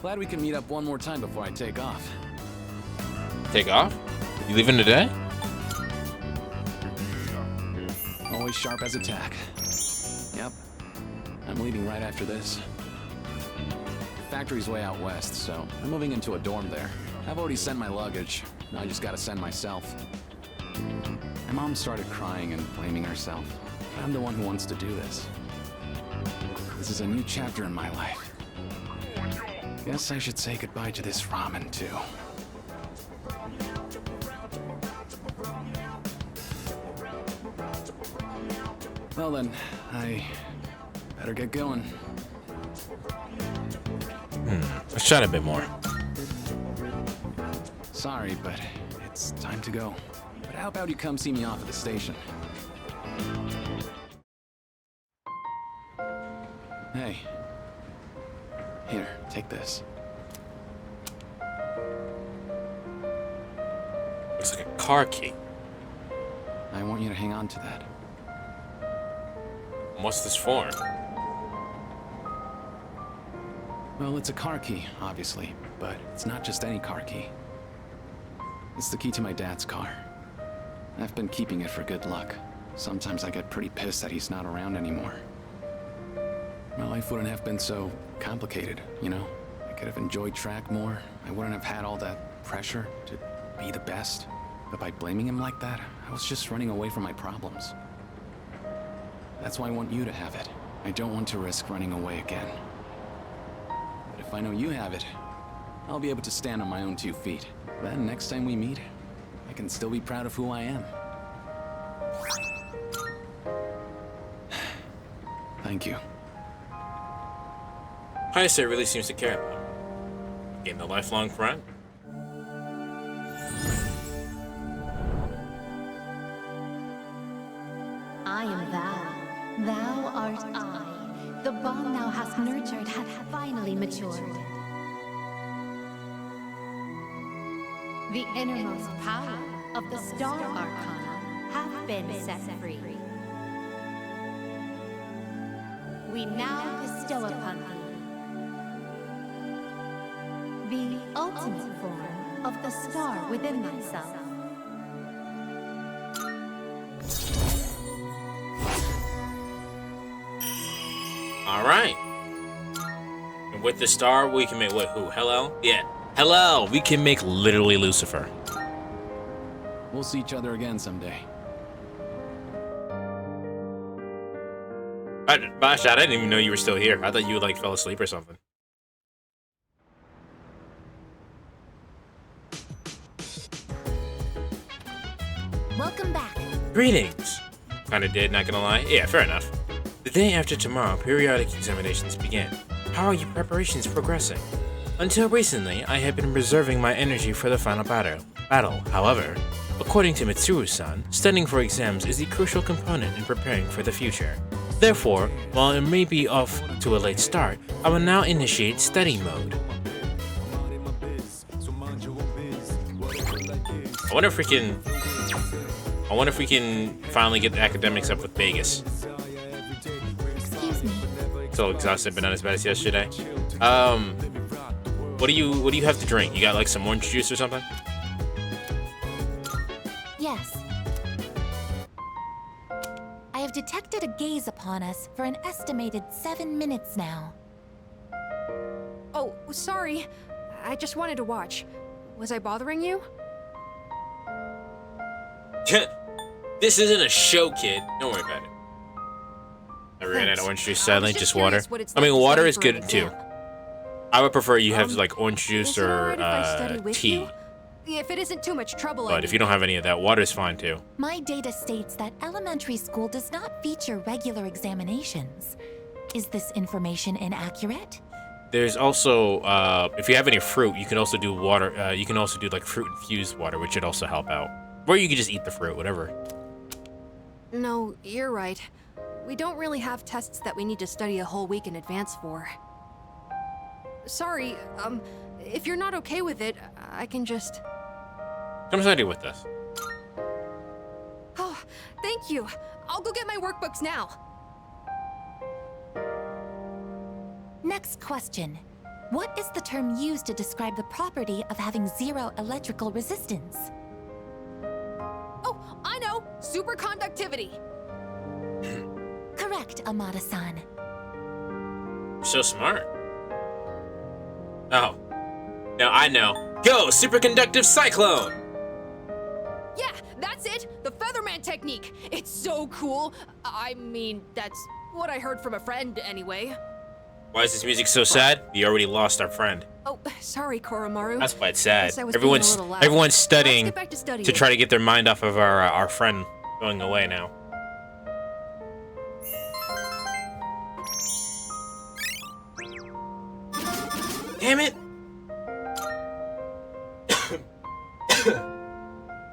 Glad we can meet up one more time before I take off. Take off? You leaving today? Always sharp as a tack. Yep. I'm leaving right after this. Factory's way out west, so I'm moving into a dorm there. I've already sent my luggage. Now I just gotta send myself. My mom started crying and blaming herself. I'm the one who wants to do this. This is a new chapter in my life. Guess I should say goodbye to this ramen, too. Well then, I better get going. Let's chat a bit more. Sorry, but it's time to go. But how about you come see me off at the station? Hey. Here, take this. Looks like a car key. I want you to hang on to that. What's this for? Well, it's a car key, obviously, but it's not just any car key. It's the key to my dad's car. I've been keeping it for good luck. Sometimes I get pretty pissed that he's not around anymore. My life wouldn't have been so complicated, you know? I could have enjoyed track more. I wouldn't have had all that pressure to be the best. But by blaming him like that, I was just running away from my problems. That's why I want you to have it. I don't want to risk running away again. But if I know you have it, I'll be able to stand on my own 2 feet. Then next time we meet, I can still be proud of who I am. Thank you. Heisei really seems to care though. Gained a lifelong friend. I am thou. Thou art I. The bond thou hast nurtured hath finally matured. The innermost power of the Star Arcana hath been set free. We now bestow upon thee the ultimate form of the star within thyself. Alright. And with the star, we can make what? Who? Hellel? Yeah. Hellel! We can make literally Lucifer. We'll see each other again someday. Basha, I didn't even know you were still here. I thought you like fell asleep or something. Welcome back. Greetings. Kinda did, not gonna lie. Yeah, fair enough. The day after tomorrow, periodic examinations begin. How are your preparations progressing? Until recently, I have been reserving my energy for the final battle. However, according to Mitsuru-san, studying for exams is a crucial component in preparing for the future. Therefore, while it may be off to a late start, I will now initiate study mode. I wonder if we can finally get the academics up with Vegas. Excuse me. So exhausted, but not as bad as yesterday. What do you have to drink? You got like some orange juice or something? Yes. I have detected a gaze upon us for an estimated 7 minutes now. Oh, sorry. I just wanted to watch. Was I bothering you? This isn't a show, kid. Don't worry about it. I ran out of orange juice, sadly. Just water. I mean, water is good too. I would prefer you have like orange juice or tea. If it isn't too much trouble. But if you don't have any of that, water is fine too. My data states that elementary school does not feature regular examinations. Is this information inaccurate? There's also, if you have any fruit, you can also do water. You can also do like fruit infused water, which would also help out. Or you could just eat the fruit, whatever. No, you're right. We don't really have tests that we need to study a whole week in advance for. Sorry, if you're not okay with it, I can just... Come study with us. Oh, thank you. I'll go get my workbooks now. Next question. What is the term used to describe the property of having zero electrical resistance? Oh, I know! Superconductivity! Correct, Amada-san. So smart. Oh. Now I know. Go, superconductive cyclone! Yeah, that's it! The Featherman technique! It's so cool! I mean, that's what I heard from a friend, anyway. Why is this music so sad? We already lost our friend. Oh, sorry, Koromaru. That's quite sad. Everyone's studying to try to get their mind off of our friend going away now. Damn it!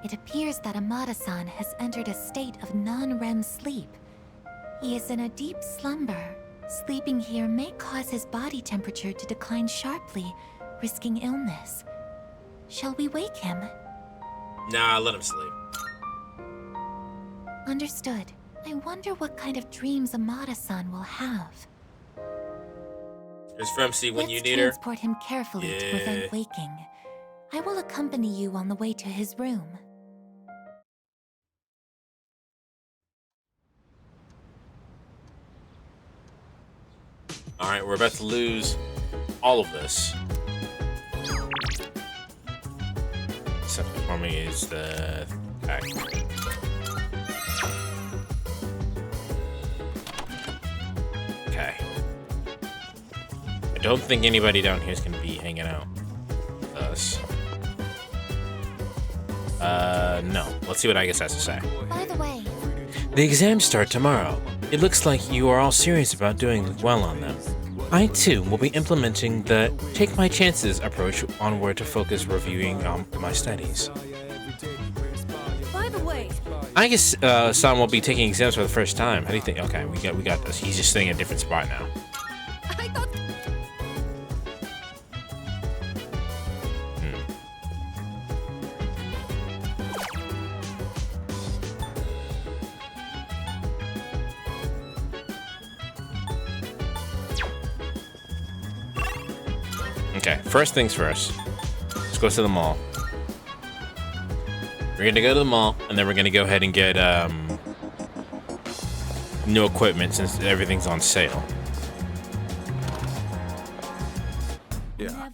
It appears that Amada-san has entered a state of non-REM sleep. He is in a deep slumber. Sleeping here may cause his body temperature to decline sharply, risking illness. Shall we wake him? Nah, let him sleep. Understood. I wonder what kind of dreams Amada-san will have. There's Femsi when you need her. Let's transport him carefully to prevent waking. I will accompany you on the way to his room. Alright, we're about to lose all of this. Except for me is the... Okay. Okay. I don't think anybody down here is going to be hanging out with us. No. Let's see what Agus has to say. By the way... The exams start tomorrow. It looks like you are all serious about doing well on them. I too will be implementing the take my chances approach on where to focus reviewing my studies. By the way, I guess Sam will be taking exams for the first time. How do you think? Okay, we got this. He's just sitting in a different spot now. I thought. Okay, first things first. Let's go to the mall. We're gonna go to the mall, and then we're gonna go ahead and get new equipment since everything's on sale. Yeah.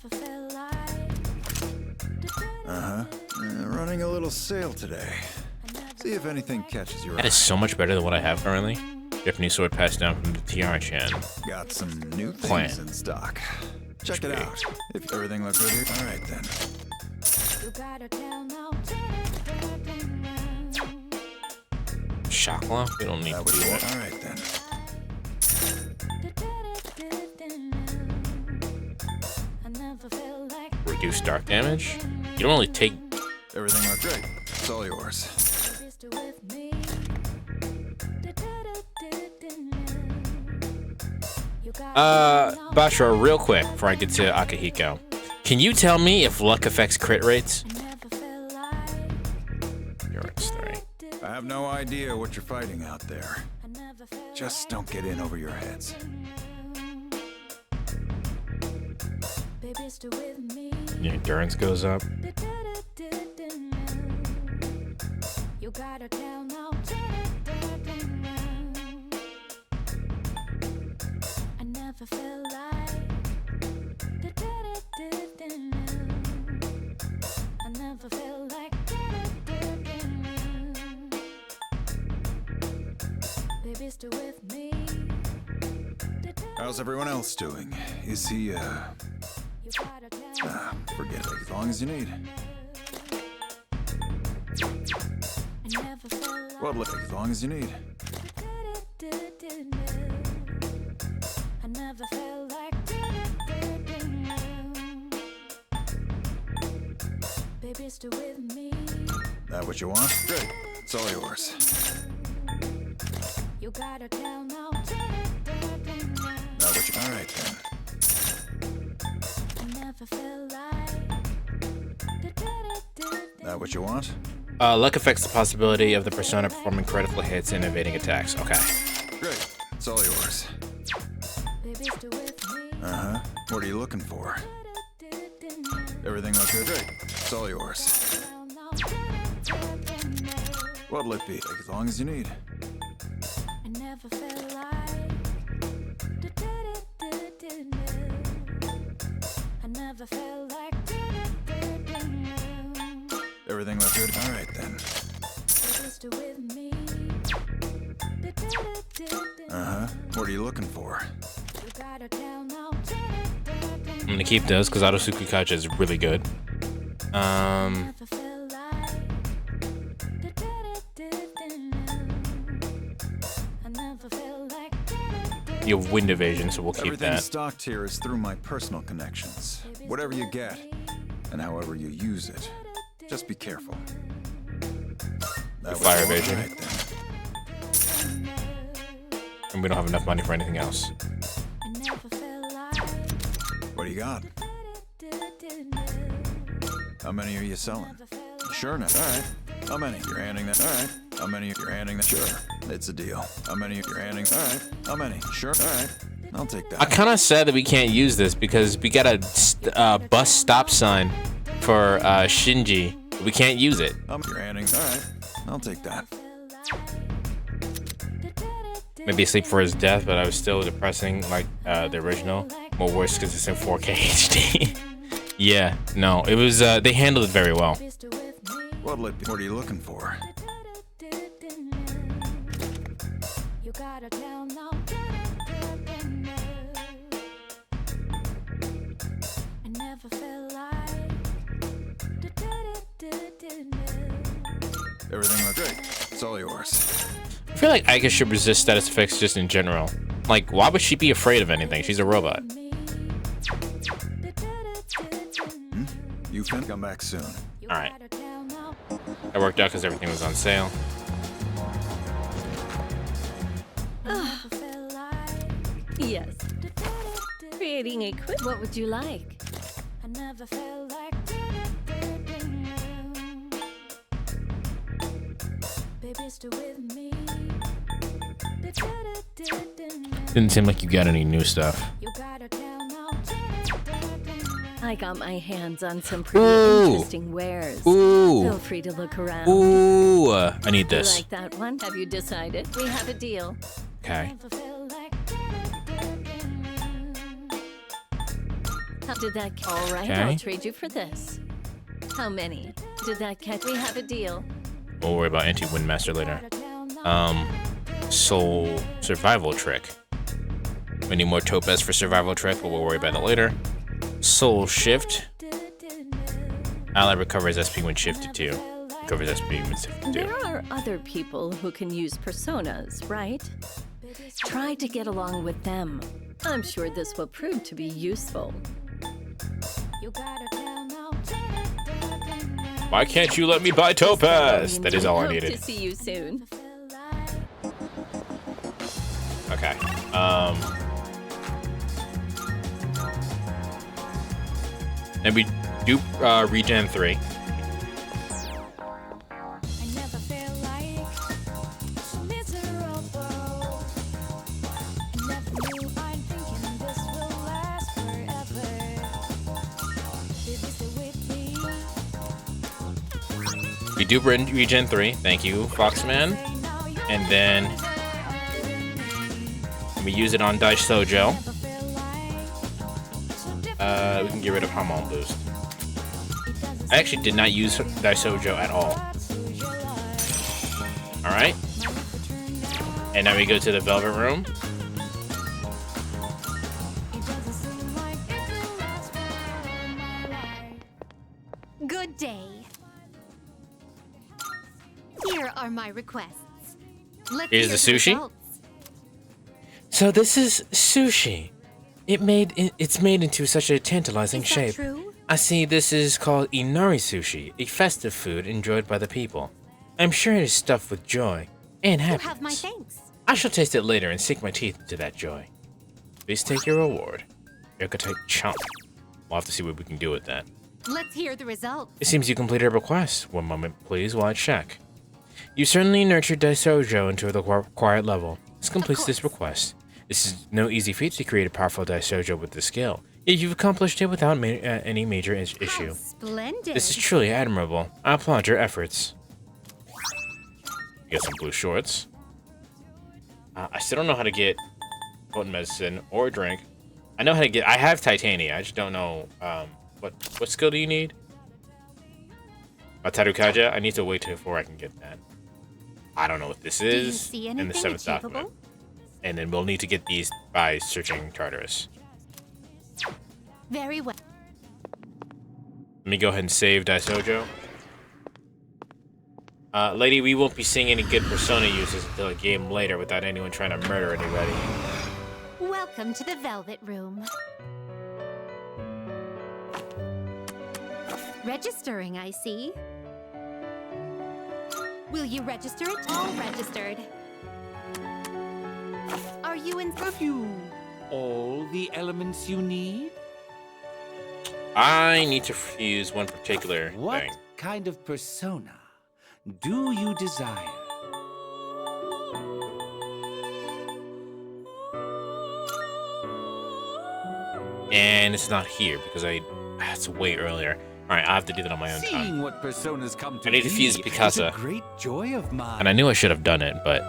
Running a little sale today. See if anything catches your eye. That is so much better than what I have currently. Japanese sword passed down from the TR-chan. Got some new Plan. things in stock. Check it out. If everything looks good here, all right then. Shock lock? We don't need to do that. All right then. Reduce dark damage? You don't really take... Everything looks great. It's all yours. Bashra, real quick before I get to Akihiko. Can you tell me if luck affects crit rates? Endurance 3. I have no idea what you're fighting out there. Just don't get in over your heads. Your endurance goes up. How's everyone else doing? Is he, forget it. As long as you need. What look? As long as you need. That what you want? Great. It's all yours. That what you... All right then. That what you want? Luck affects the possibility of the persona performing critical hits and evading attacks. Okay. Great. It's all yours. Uh-huh. What are you looking for? Everything looks good? Great. It's all yours. What'll it be? As long as you need. Everything looks good? All right then. Uh-huh. What are you looking for? I'm gonna keep those because Autosuku Kacha is really good. You have wind evasion, so we'll keep Everything that. stocked here is through my personal connections. Whatever you get, and however you use it, just be careful. That Fire was all evasion. right then. And we don't have enough money for anything else. What do you got? How many are you selling? Sure now. All right. How many? You're handing that. All right. How many? You're handing that. Sure. It's a deal. How many? You're handing. All right. How many? Sure. All right. I'll take that. I'm kind of sad that we can't use this because we got a bus stop sign for Shinji. We can't use it. You're handing. All right. I'll take that. Maybe asleep for his death, but I was still depressing like the original. More worse because it's in 4K HD. Yeah, no, it was. They handled it very well. What are you looking for? Everything looks great. It's all yours. I feel like Ica should resist status effects just in general. Like, why would she be afraid of anything? She's a robot. You can come back soon. Alright. That worked out because everything was on sale. Yes. Creating a quick. What would you like? I never felt like baby, still with me. Didn't seem like you got any new stuff. I got my hands on some pretty interesting wares. Ooh. Feel free to look around. Ooh, I need this. You like that one? Have you decided? We have a deal. Okay. How did that? All right, Okay. I'll trade you for this. How many? Did that catch? We have a deal. We'll worry about Anti-Windmaster later. Soul Survival Trick. We need more Topaz for Survival Trick, but we'll worry about it later. Soul Shift. Ally recovers SP when shifted to. Recovers SP when shifted to. There are other people who can use personas, right? Try to get along with them. I'm sure this will prove to be useful. Why can't you let me buy Topaz? That is all I Hope needed. to see you soon. Okay. And we do regen 3. We do regen 3. Thank you, Foxman. And then we use it on Daisojo. We can get rid of Hamon Boost. I actually did not use Daisojo at all. Alright. And now we go to the Velvet Room. Good day. Here are my requests. Let's Here's hear the sushi. results. So this is sushi. It's made into such a tantalizing Is that shape. true? I see this is called Inari sushi, a festive food enjoyed by the people. I'm sure it is stuffed with joy and You happiness. have my thanks. I shall taste it later and sink my teeth into that joy. Please take your reward. Yokotai chomp. We'll have to see what we can do with that. Let's hear the results. It seems you completed a request. One moment, please, while I check. You certainly nurtured Daisojo into the required level. This completes this request. This is no easy feat to create a powerful Daisojo with this skill, yet you've accomplished it without any major issue. Splendid. This is truly admirable. I applaud your efforts. You get some blue shorts. I still don't know how to get potent medicine or drink. I know how to get. I have Titania. I just don't know. What skill do you need? Tarukaja. I need to wait before I can get that. I don't know what this Do you is see in the anything 7th document. achievable? And then we'll need to get these by searching Tartarus. Very well. Let me go ahead and save Daisojo. Lady, we won't be seeing any good Persona uses until a game later without anyone trying to murder anybody. Welcome to the Velvet Room. Registering, I see. Will you register it? All registered. Are you in? Have you all the elements you need? I need to fuse one particular What thing. kind of persona do you desire? And it's not here because it's way earlier. Alright, I have to do that on my own time. Seeing what personas come to I need to fuse be Picasa. is a great joy of mine. And I knew I should have done it, but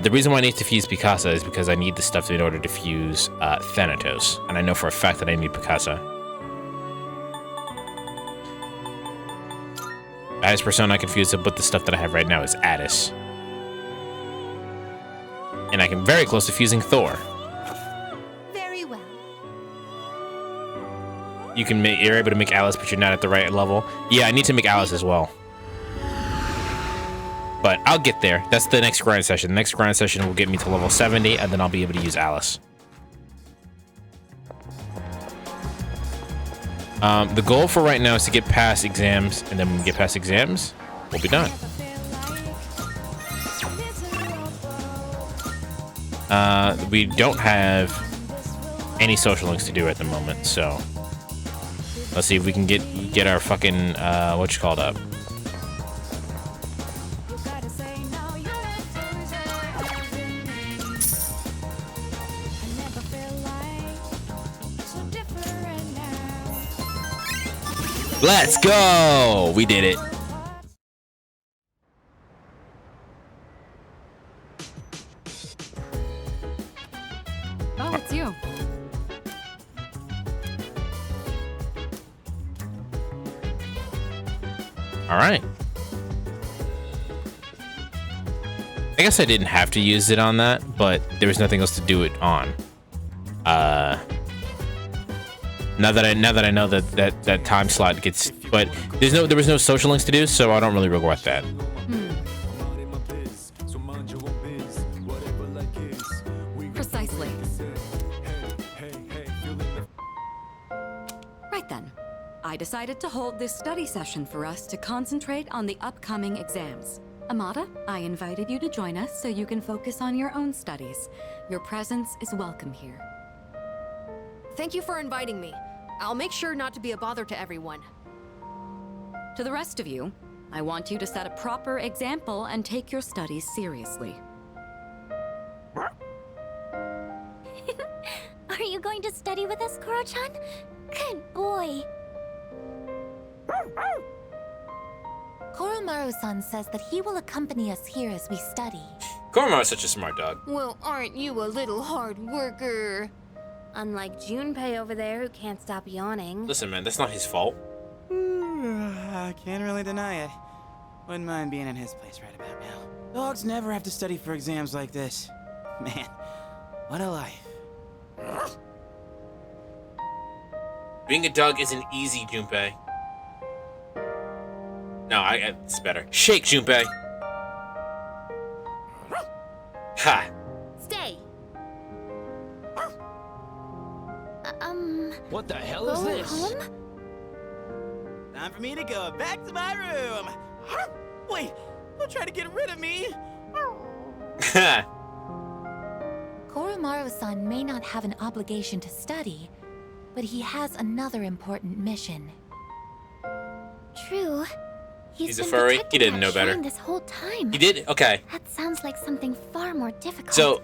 the reason why I need to fuse Picasa is because I need the stuff in order to fuse Thanatos. And I know for a fact that I need Picasa. The highest persona I can fuse it with the stuff that I have right now is Addis. And I can very close to fusing Thor. Very well. You're able to make Alice, but you're not at the right level. Yeah, I need to make Alice as well. But I'll get there. That's the next grind session. The next grind session will get me to level 70, and then I'll be able to use Alice. The goal for right now is to get past exams, and then when we get past exams, we'll be done. We don't have any social links to do at the moment, so let's see if we can get our fucking whatchamacallit up. Let's go! We did it. Oh, it's you. All right. I guess I didn't have to use it on that, but there was nothing else to do it on. Now that I know that time slot gets, but there was no social links to do, so I don't really regret that. Precisely. Right then, I decided to hold this study session for us to concentrate on the upcoming exams. Amada, I invited you to join us so you can focus on your own studies. Your presence is welcome here. Thank you for inviting me. I'll make sure not to be a bother to everyone. To the rest of you, I want you to set a proper example and take your studies seriously. Are you going to study with us, Koro-chan? Good boy. Koromaru-san says that he will accompany us here as we study. Koromaru's such a smart dog. Well, aren't you a little hard worker? Unlike Junpei over there, who can't stop yawning. Listen, man, that's not his fault. I can't really deny it. Wouldn't mind being in his place right about now. Dogs never have to study for exams like this. Man, what a life. Being a dog isn't easy, Junpei. No, it's better. Shake, Junpei. Ha. Stay. What the hell is this? Home? Time for me to go back to my room. Wait, don't try to get rid of me. Koromaru-san may not have an obligation to study, but he has another important mission. True. He's a furry. He didn't know better. This whole time. He did? Okay. That sounds like something far more difficult. So,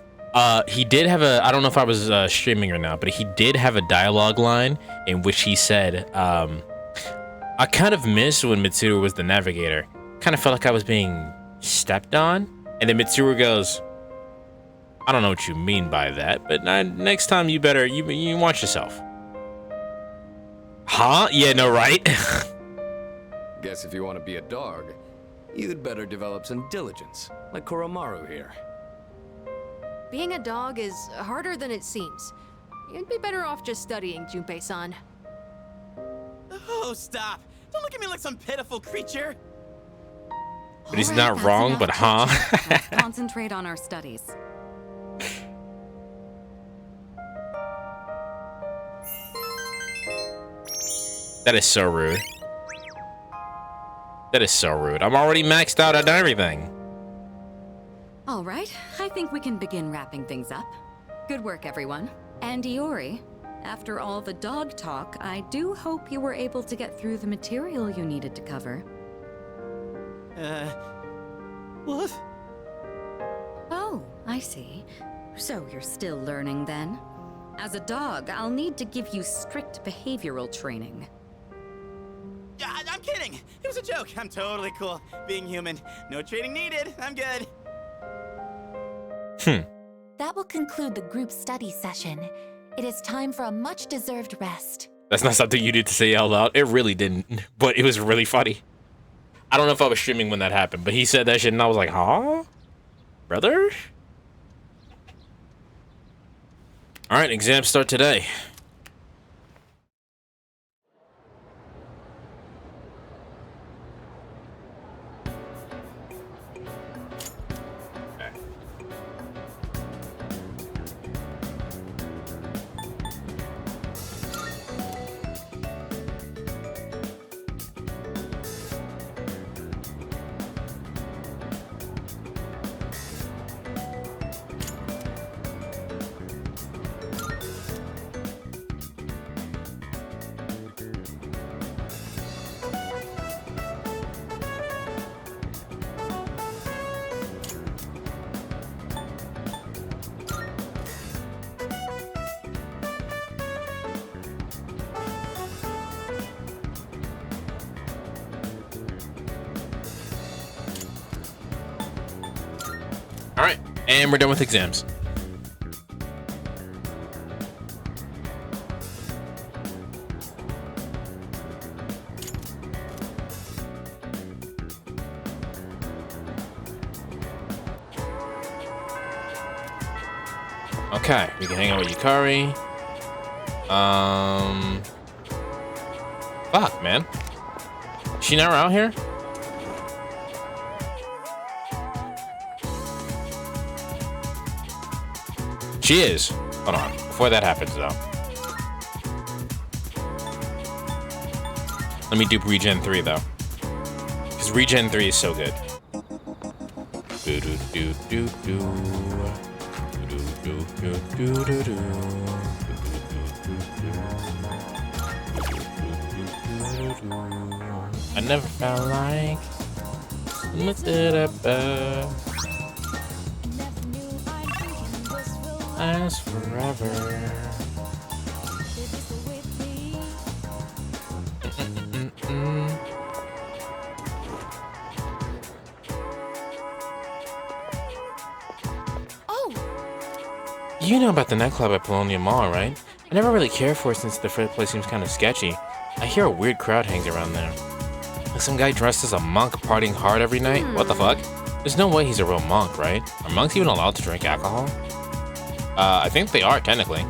he did have I don't know if I was streaming or not, but he did have a dialogue line in which he said, I kind of miss when Mitsuru was the navigator. Kind of felt like I was being stepped on. And then Mitsuru goes, I don't know what you mean by that, but next time you better, you watch yourself. Huh? Yeah, no, right? Guess if you want to be a dog, you'd better develop some diligence, like Koromaru here. Being a dog is harder than it seems. You'd be better off just studying, Junpei-san. Oh, stop. Don't look at me like some pitiful creature. But he's not wrong, but huh? Let's concentrate on our studies. That is so rude. That is so rude. I'm already maxed out on everything. All right, I think we can begin wrapping things up. Good work, everyone. And Iori, after all the dog talk, I do hope you were able to get through the material you needed to cover. What? Oh, I see. So you're still learning then? As a dog, I'll need to give you strict behavioral training. I'm kidding. It was a joke. I'm totally cool. Being human. No training needed. I'm good. That will conclude the group study session. It is time for a much-deserved rest. That's not something you need to say out loud. It really didn't, but it was really funny. I don't know if I was streaming when that happened, but he said that shit and I was like, huh? Brother? All right, exams start today. And we're done with exams. Okay, we can hang out with Yukari. Fuck, man. Is she never out here? She is. Hold on. Before that happens, though. Let me do Regen 3, though. Because Regen 3 is so good. I never felt like last forever. Oh! You know about the nightclub at Polonia Mall, right? I never really cared for it since the place seems kind of sketchy. I hear a weird crowd hangs around there. Like some guy dressed as a monk partying hard every night? What the fuck? There's no way he's a real monk, right? Are monks even allowed to drink alcohol? I think they are, technically.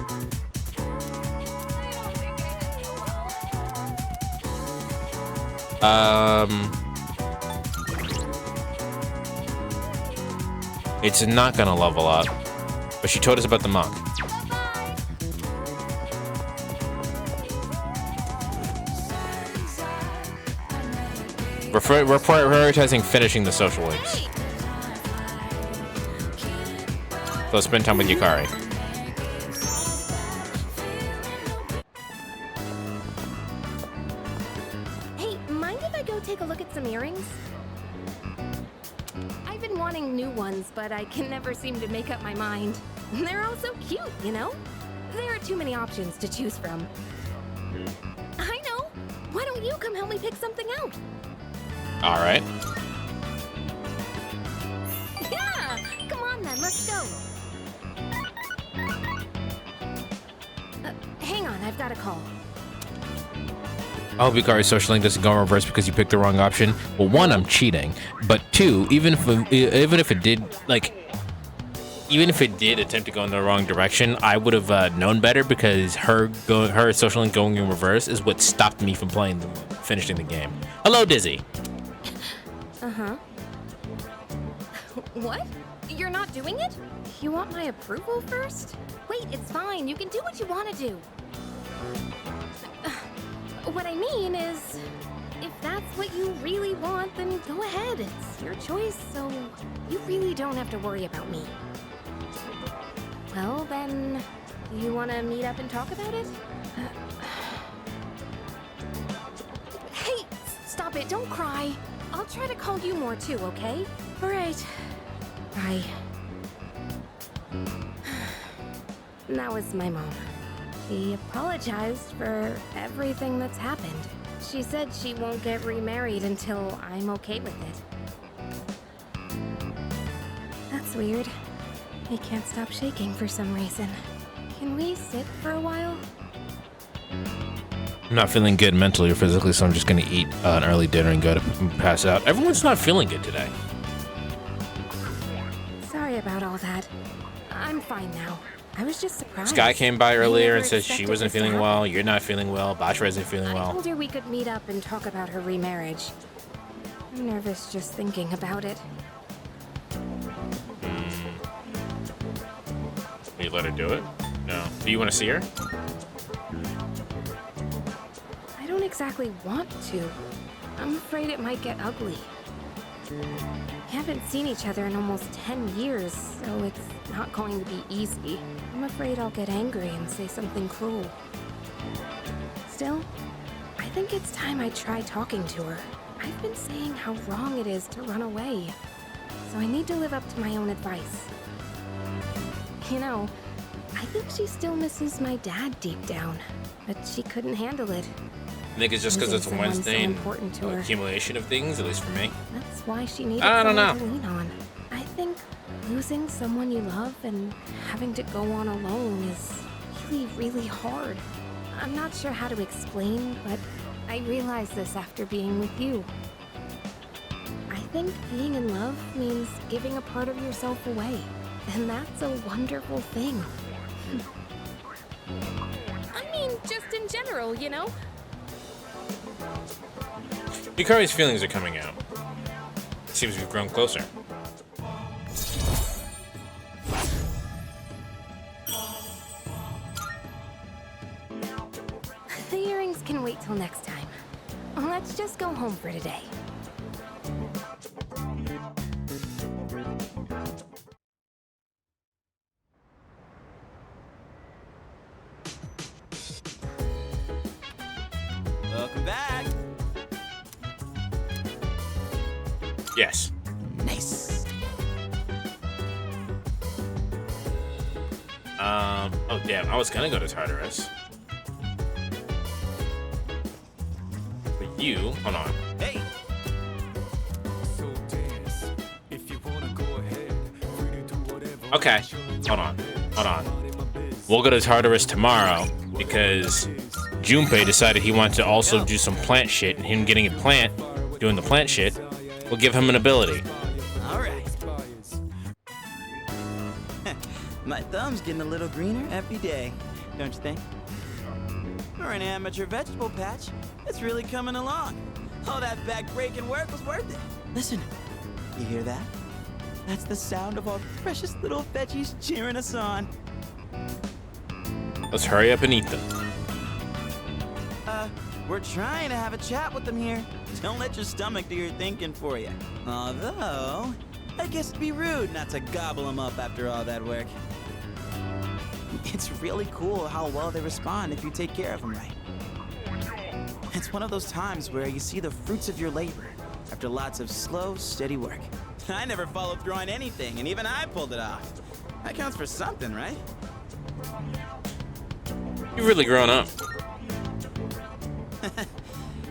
It's not gonna level up. But she told us about the monk. We're prioritizing finishing the social links. So let's spend time with Yukari. Hey, mind if I go take a look at some earrings? I've been wanting new ones, but I can never seem to make up my mind. They're all so cute, you know? There are too many options to choose from. I know! Why don't you come help me pick something out? Alright. Yeah! Come on then, let's go! Hang on, I've got a call. I hope Yukari's social link doesn't go in reverse because you picked the wrong option. Well, one, I'm cheating. But two, even if it did, like, even if it did attempt to go in the wrong direction, I would have known better because her social link going in reverse is what stopped me from finishing the game. Hello, Dizzy. Uh-huh. What? You're not doing it? You want my approval first? Wait, it's fine. You can do what you want to do. What I mean is, if that's what you really want, then go ahead. It's your choice, so you really don't have to worry about me. Well, then, do you want to meet up and talk about it? Hey, stop it. Don't cry. I'll try to call you more too, okay? All right. Bye. That was my mom. She apologized for everything that's happened. She said she won't get remarried until I'm okay with it. That's weird. I can't stop shaking for some reason. Can we sit for a while? I'm not feeling good mentally or physically, so I'm just gonna eat an early dinner and go to pass out. Everyone's not feeling good today. Sorry about all that. I'm fine now. I was just surprised. Sky came by earlier and said she wasn't feeling well. You're not feeling well. Bashra isn't feeling I well. told her we could meet up and talk about her remarriage. I'm nervous just thinking about it. Will you let her do it? No. Do you want to see her? I don't exactly want to. I'm afraid it might get ugly. We haven't seen each other in almost 10 years, so it's not going to be easy. I'm afraid I'll get angry and say something cruel. Still, I think it's time I try talking to her. I've been saying how wrong it is to run away, so I need to live up to my own advice. You know, I think she still misses my dad deep down, but she couldn't handle it. I think it's just because it's a Losing someone Wednesday so and important to her. accumulation of things, at least for me. That's why she needed I don't someone know. to lean on. I think Losing someone you love and having to go on alone is really, really hard. I'm not sure how to explain, but I realized this after being with you. I think being in love means giving a part of yourself away, and that's a wonderful thing. I mean, just in general, you know? Yukari's feelings are coming out. It seems we've grown closer. The earrings can wait till next time. Let's just go home for today. Welcome back. Yes. Nice. Oh damn, I was gonna go to Tartarus. But you, hold on. Hey. Okay, hold on. We'll go to Tartarus tomorrow because Junpei decided he wanted to also do some plant shit, and him getting a plant, doing the plant shit, will give him an ability. Alright. My thumb's getting a little greener every day, don't you think? For an amateur vegetable patch, it's really coming along. All that back-breaking work was worth it. Listen, you hear that? That's the sound of our precious little veggies cheering us on. Let's hurry up and eat them. We're trying to have a chat with them here. Don't let your stomach do your thinking for you. Although, I guess it'd be rude not to gobble them up after all that work. It's really cool how well they respond if you take care of them right. It's one of those times where you see the fruits of your labor after lots of slow, steady work. I never followed through on anything, and even I pulled it off. That counts for something, right? You've really grown up.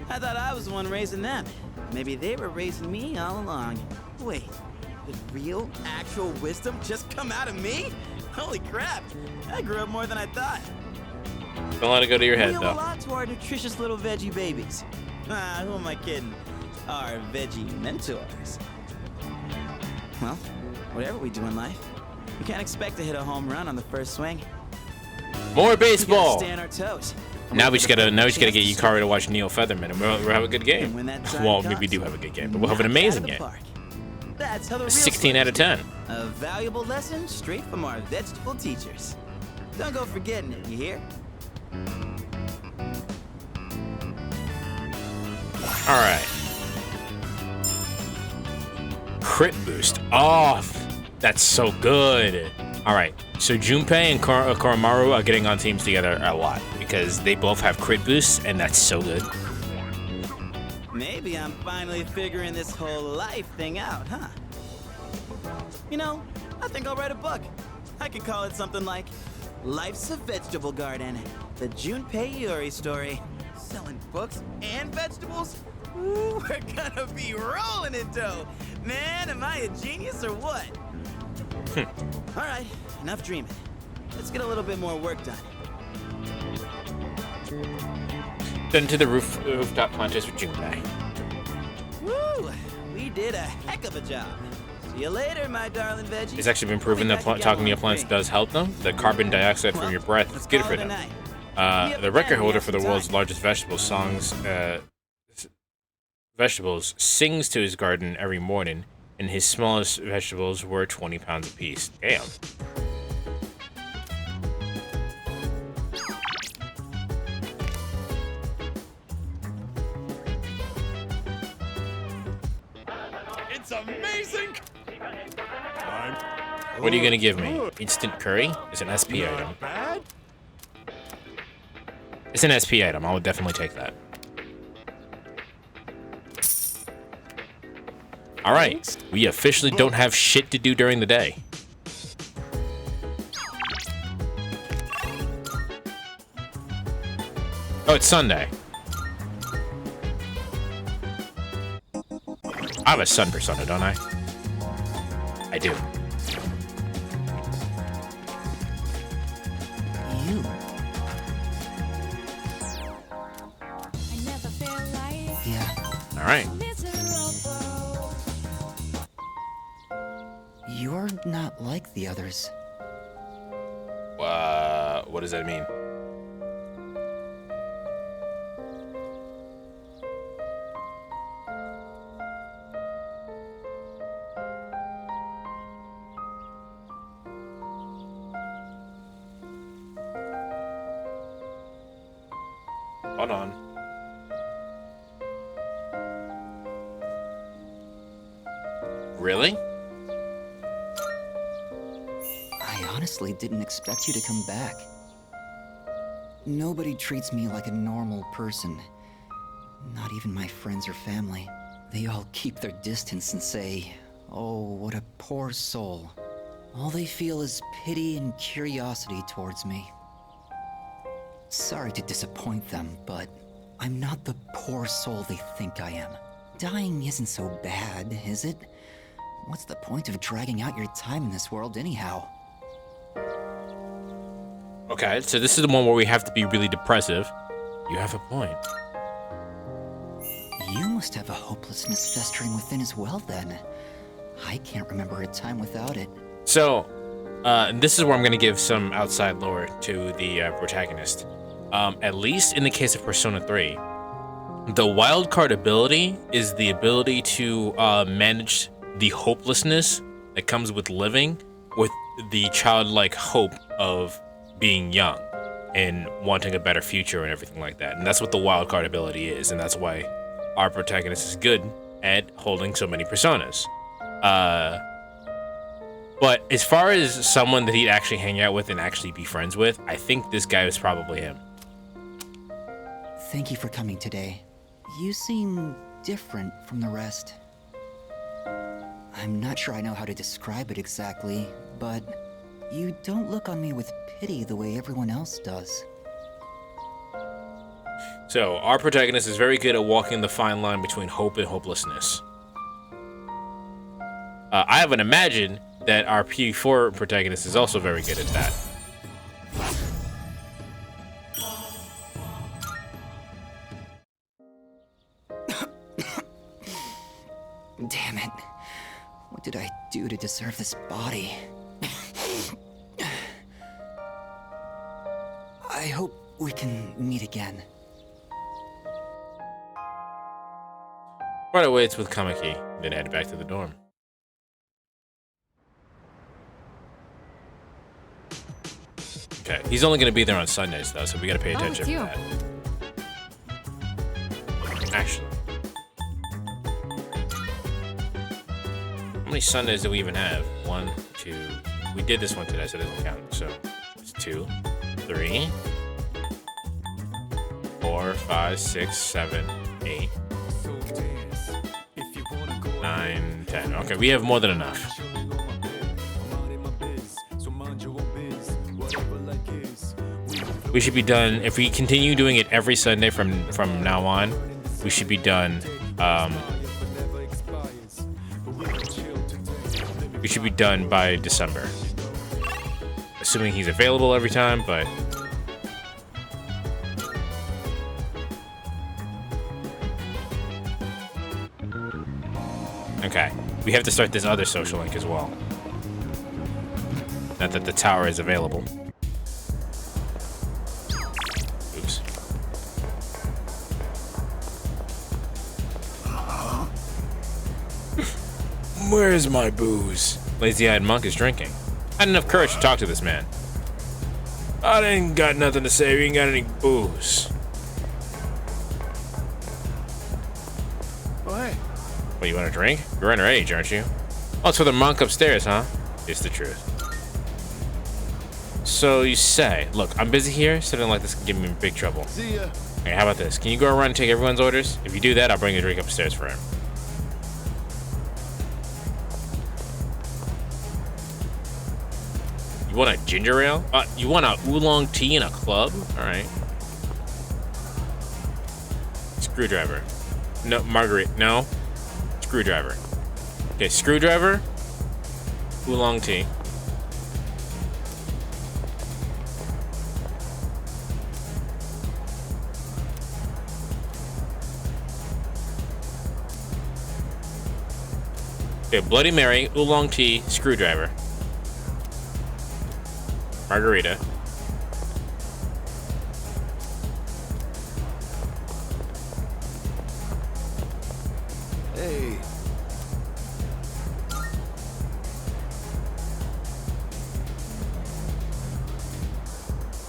I thought I was the one raising them. Maybe they were raising me all along. Wait, did real, actual wisdom just come out of me? Holy crap, I grew up more than I thought. Don't let it go to your head, We owe though. a lot to our nutritious little veggie babies. Who am I kidding? Our veggie mentors. Well, whatever we do in life, we can't expect to hit a home run on the first swing. More We baseball. gotta stay on our toes. Now we just gotta get Yukari to watch Neil Featherman, and we'll have a good game. Well, maybe we do have a good game, but we'll have an amazing game. That's how the real 16 out of 10. A valuable lesson straight from our vegetable teachers. Don't go forgetting it, you hear? Alright. Crit boost. Oh, that's so good. Alright, so Junpei and Koromaru are getting on teams together a lot because they both have crit boosts, and that's so good. Maybe I'm finally figuring this whole life thing out, huh? You know, I think I'll write a book. I could call it something like Life's a Vegetable Garden, the Junpei Iori story. Selling books and vegetables? Ooh, we're gonna be rolling in dough. Man, am I a genius or what? All right, enough dreaming. Let's get a little bit more work done. Then to the rooftop planters with Junpei. Woo! We did a heck of a job. See you later, my darling veggie. It's actually been proven that talking to plants does help them. The carbon dioxide from your breath is good for them. The record holder for the world's largest vegetables sings to his garden every morning, and his smallest vegetables were 20 pounds apiece. Damn. It's amazing! What are you gonna give me? Instant curry? It's an SP item. Bad? It's an SP item. I would definitely take that. Alright, we officially don't have shit to do during the day. Oh, it's Sunday. I have a sun persona, don't I? I do. right. You're not like the others. What does that mean? Hold on. Really? I honestly didn't expect you to come back. Nobody treats me like a normal person. Not even my friends or family. They all keep their distance and say, "Oh, what a poor soul." All they feel is pity and curiosity towards me. Sorry to disappoint them, but I'm not the poor soul they think I am. Dying isn't so bad, is it? What's the point of dragging out your time in this world anyhow? Okay, so this is the one where we have to be really depressive. You have a point. You must have a hopelessness festering within as well, then. I can't remember a time without it. So, and this is where I'm going to give some outside lore to the protagonist. At least in the case of Persona 3, the wildcard ability is the ability to manage the hopelessness that comes with living with the childlike hope of being young and wanting a better future and everything like that. And that's what the wildcard ability is, and that's why our protagonist is good at holding so many personas. But as far as someone that he'd actually hang out with and actually be friends with, I think this guy was probably him. Thank you for coming today. You seem different from the rest. I'm not sure I know how to describe it exactly, but you don't look on me with pity the way everyone else does. So, our protagonist is very good at walking the fine line between hope and hopelessness. I haven't imagined that our P4 protagonist is also very good at that. Damn it. What did I do to deserve this body? I hope we can meet again. Right away, it's with Kamiki, then head back to the dorm. Okay, he's only going to be there on Sundays, though, so we got to pay attention to that. Actually. How many Sundays do we even have? 1, 2. We did this one today, so it doesn't count. So it's 2, 3, 4, 5, 6, 7, 8, 9, 10. Okay, we have more than enough. We should be done, if we continue doing it every Sunday from now on, we should be done, we should be done by December. Assuming he's available every time, but... Okay, we have to start this other social link as well. Not that the tower is available. Oops. Where's my booze? Lazy-eyed monk is drinking. I had enough courage to talk to this man. I ain't got nothing to say. We ain't got any booze. Oh, hey. What, you want a drink? You're underage, aren't you? Oh, it's for the monk upstairs, huh? It's the truth. So you say, look, I'm busy here. Something like this can get me in big trouble. See ya. Hey, how about this? Can you go around and take everyone's orders? If you do that, I'll bring a drink upstairs for him. You want a ginger ale? You want a oolong tea in a club? All right. Screwdriver. No, Marguerite. No. Screwdriver. Okay, screwdriver. Oolong tea. Okay, Bloody Mary, oolong tea, screwdriver, margarita. Hey.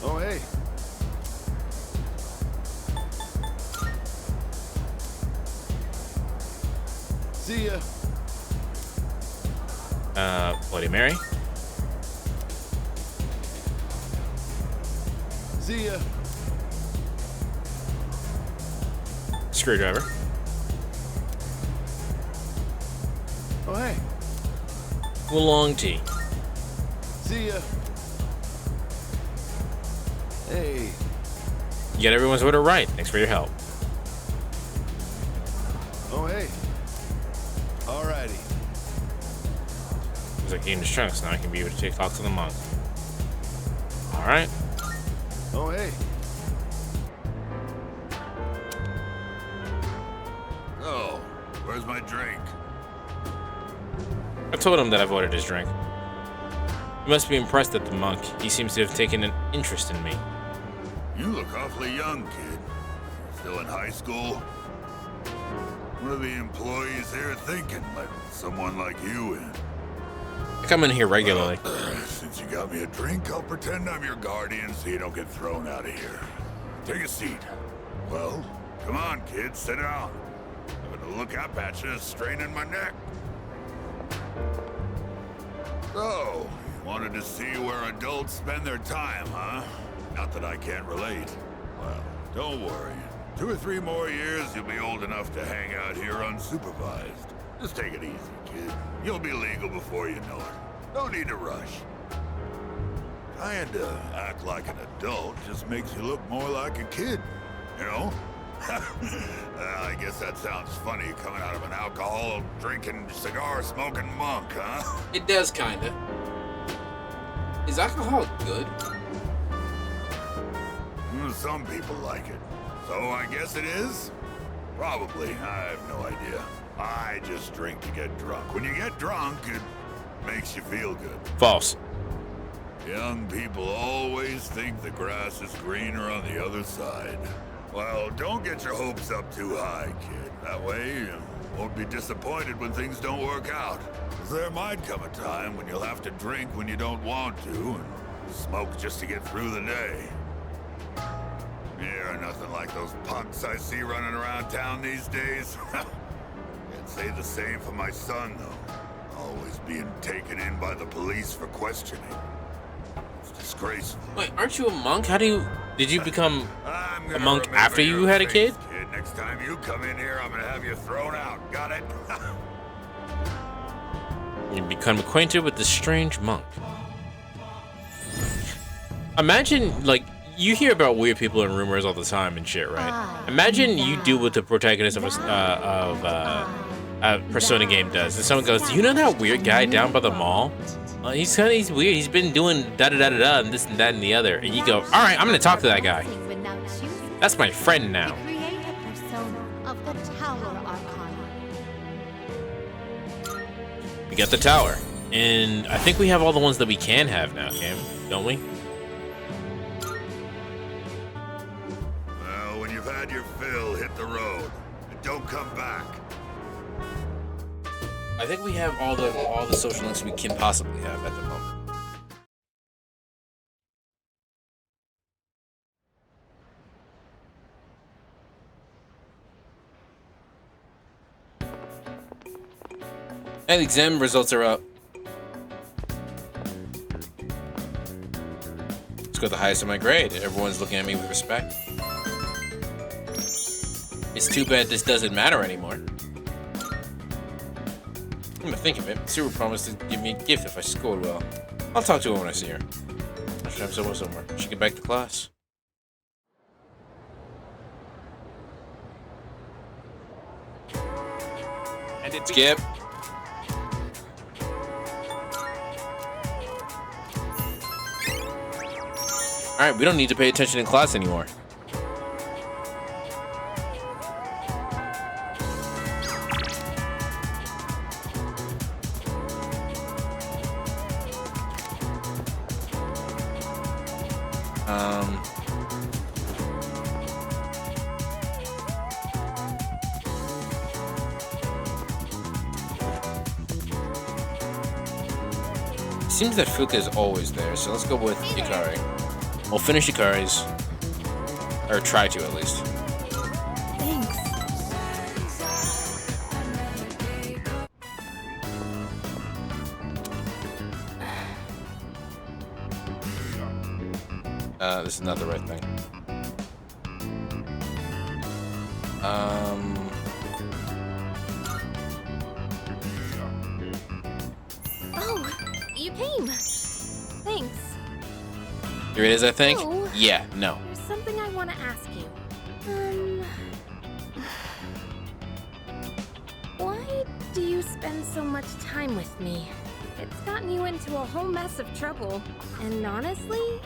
Oh, hey. See ya. Bloody Mary. See ya. Screwdriver. Oh, hey. Oolong tea. See ya. Hey. You got everyone's order right. Thanks for your help. Oh, hey. Alrighty. Looks like he in his trunks. Now I can be able to talk to the monk. Alright. Oh, hey. Oh, where's my drink? I told him that I've ordered his drink. You must be impressed at the monk. He seems to have taken an interest in me. You look awfully young, kid. Still in high school? What are the employees here thinking, letting someone like you in? I come in here regularly. Since you got me a drink, I'll pretend I'm your guardian so you don't get thrown out of here. Take a seat. Well, come on, kid, sit down. Having to look up at you is straining my neck. So, you wanted to see where adults spend their time, huh? Not that I can't relate. Well, don't worry. 2 or 3 more years, you'll be old enough to hang out here unsupervised. Just take it easy, kid. You'll be legal before you know it. No need to rush. Trying to act like an adult just makes you look more like a kid, you know? I guess that sounds funny coming out of an alcohol-drinking, cigar-smoking monk, huh? It does, kinda. Is alcohol good? Some people like it. So I guess it is? Probably. I have no idea. I just drink to get drunk. When you get drunk, it makes you feel good. False. Young people always think the grass is greener on the other side. Well, don't get your hopes up too high, kid. That way, you won't be disappointed when things don't work out. 'Cause there might come a time when you'll have to drink when you don't want to, and smoke just to get through the day. Yeah, nothing like those punks I see running around town these days. Can't say the same for my son, though. Always being taken in by the police for questioning. It's disgraceful. Wait, aren't you a monk? Did you become a monk after you had a kid? Kid, next time you come in here, I'm gonna have you thrown out. Got it? You become acquainted with the strange monk. Imagine, like, you hear about weird people and rumors all the time and shit, right? Imagine you do what the protagonist of a Persona game does, and someone goes, "Do you know that weird guy down by the mall? He's weird. He's been doing da da da da da and this and that and the other." And you go, "All right, I'm gonna talk to that guy. That's my friend now." Create a persona of the Tower Arcana. We got the tower, and I think we have all the ones that we can have now, Cam, don't we? Well, when you've had your fill, hit the road. And don't come back. I think we have all the social links we can possibly have at the moment. Hey, the exam results are up. Let's go the highest of my grade. Everyone's looking at me with respect. It's too bad this doesn't matter anymore. I'm gonna think of it. Sue promised to give me a gift if I scored well. I'll talk to her when I see her. I should have somewhere. She get back to class. And it's Skip. Alright, we don't need to pay attention in class anymore. Seems that Fuka is always there, so let's go with Yukari. We'll finish Yukari's, or try to at least. Thanks. This is not the right thing. Oh, you came. Thanks. Here it is, I think. Oh. Yeah, no. There's something I want to ask you. Why do you spend so much time with me? It's gotten you into a whole mess of trouble. And honestly,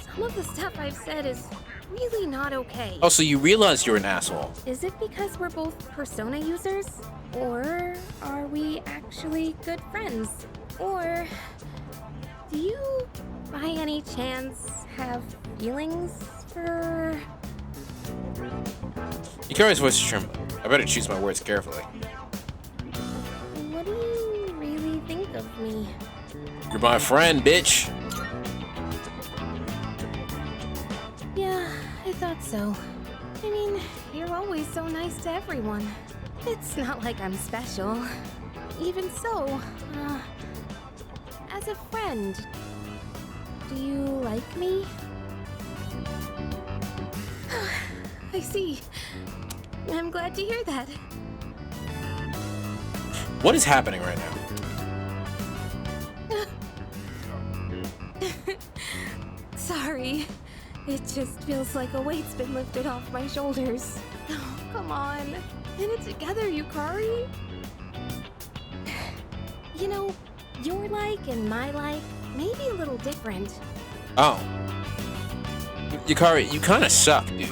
some of the stuff I've said is really not okay. Oh, so you realize you're an asshole. Is it because we're both Persona users? Or are we actually good friends? Or do you, by any chance, have feelings for... Yukari's voice is trembling. I better choose my words carefully. What do you really think of me? You're my friend, bitch. Yeah, I thought so. I mean, you're always so nice to everyone. It's not like I'm special. Even so, as a friend, do you like me? I see. I'm glad to hear that. What is happening right now? Sorry. It just feels like a weight's been lifted off my shoulders. Oh, come on. Get it together, Yukari. You know, your like and my like may be a little different. Oh. Yukari, you kind of suck, dude.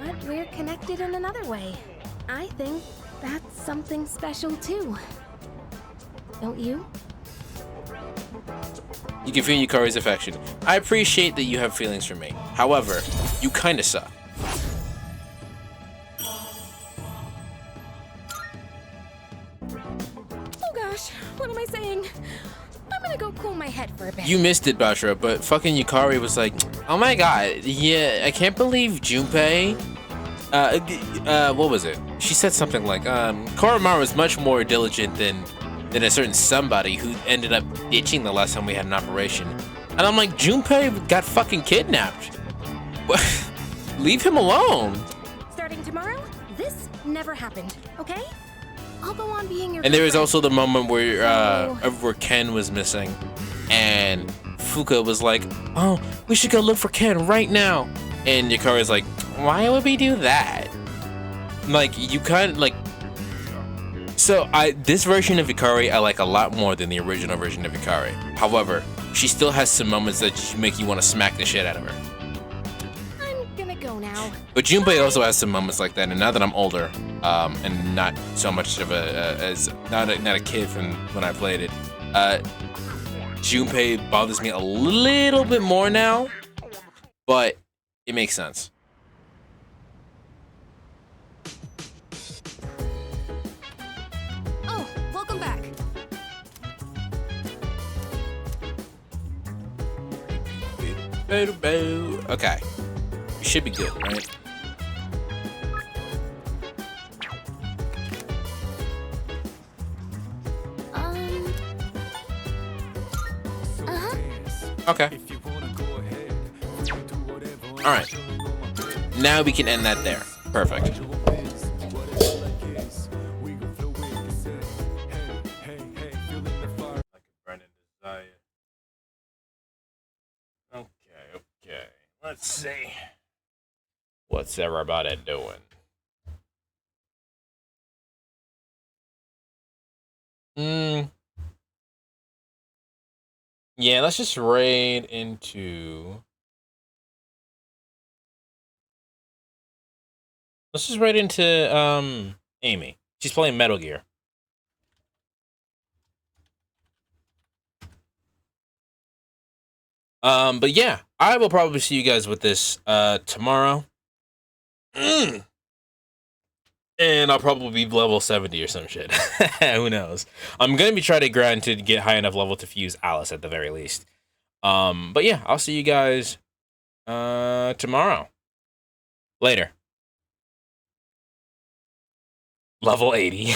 But we're connected in another way. I think that's something special too. Don't you? You can feel Yukari's affection. I appreciate that you have feelings for me. However, you kind of suck. Oh gosh, what am I saying? I'm gonna go cool my head for a bit. You missed it, Bashra, but fucking Yukari was like, oh my god, yeah, I can't believe Junpei. What was it? She said something like, Koromaru was much more diligent than a certain somebody who ended up ditching the last time we had an operation. And I'm like, Junpei got fucking kidnapped. Leave him alone. Starting tomorrow, this never happened, okay? I'll go on being your And there was girlfriend. also the moment where Ken was missing, and Fuka was like, "Oh, we should go look for Ken right now." And Yukari's like, "Why would we do that?" Like, you kind of like. So this version of Yukari I like a lot more than the original version of Yukari. However, she still has some moments that make you want to smack the shit out of her. I'm gonna go now. But Junpei also has some moments like that, and now that I'm older, and not so much of not a kid from when I played it, Junpei bothers me a little bit more now, but it makes sense. Oh, welcome back. Okay, we should be good, right? Okay. All right. Now we can end that there. Perfect. Okay. Let's see. What's everybody doing? Yeah, let's just raid into. Let's just raid into Amy. She's playing Metal Gear. But yeah, I will probably see you guys with this tomorrow. And I'll probably be level 70 or some shit. Who knows? I'm gonna be trying to grind to get high enough level to fuse Alice at the very least. But yeah, I'll see you guys tomorrow. Later. Level 80.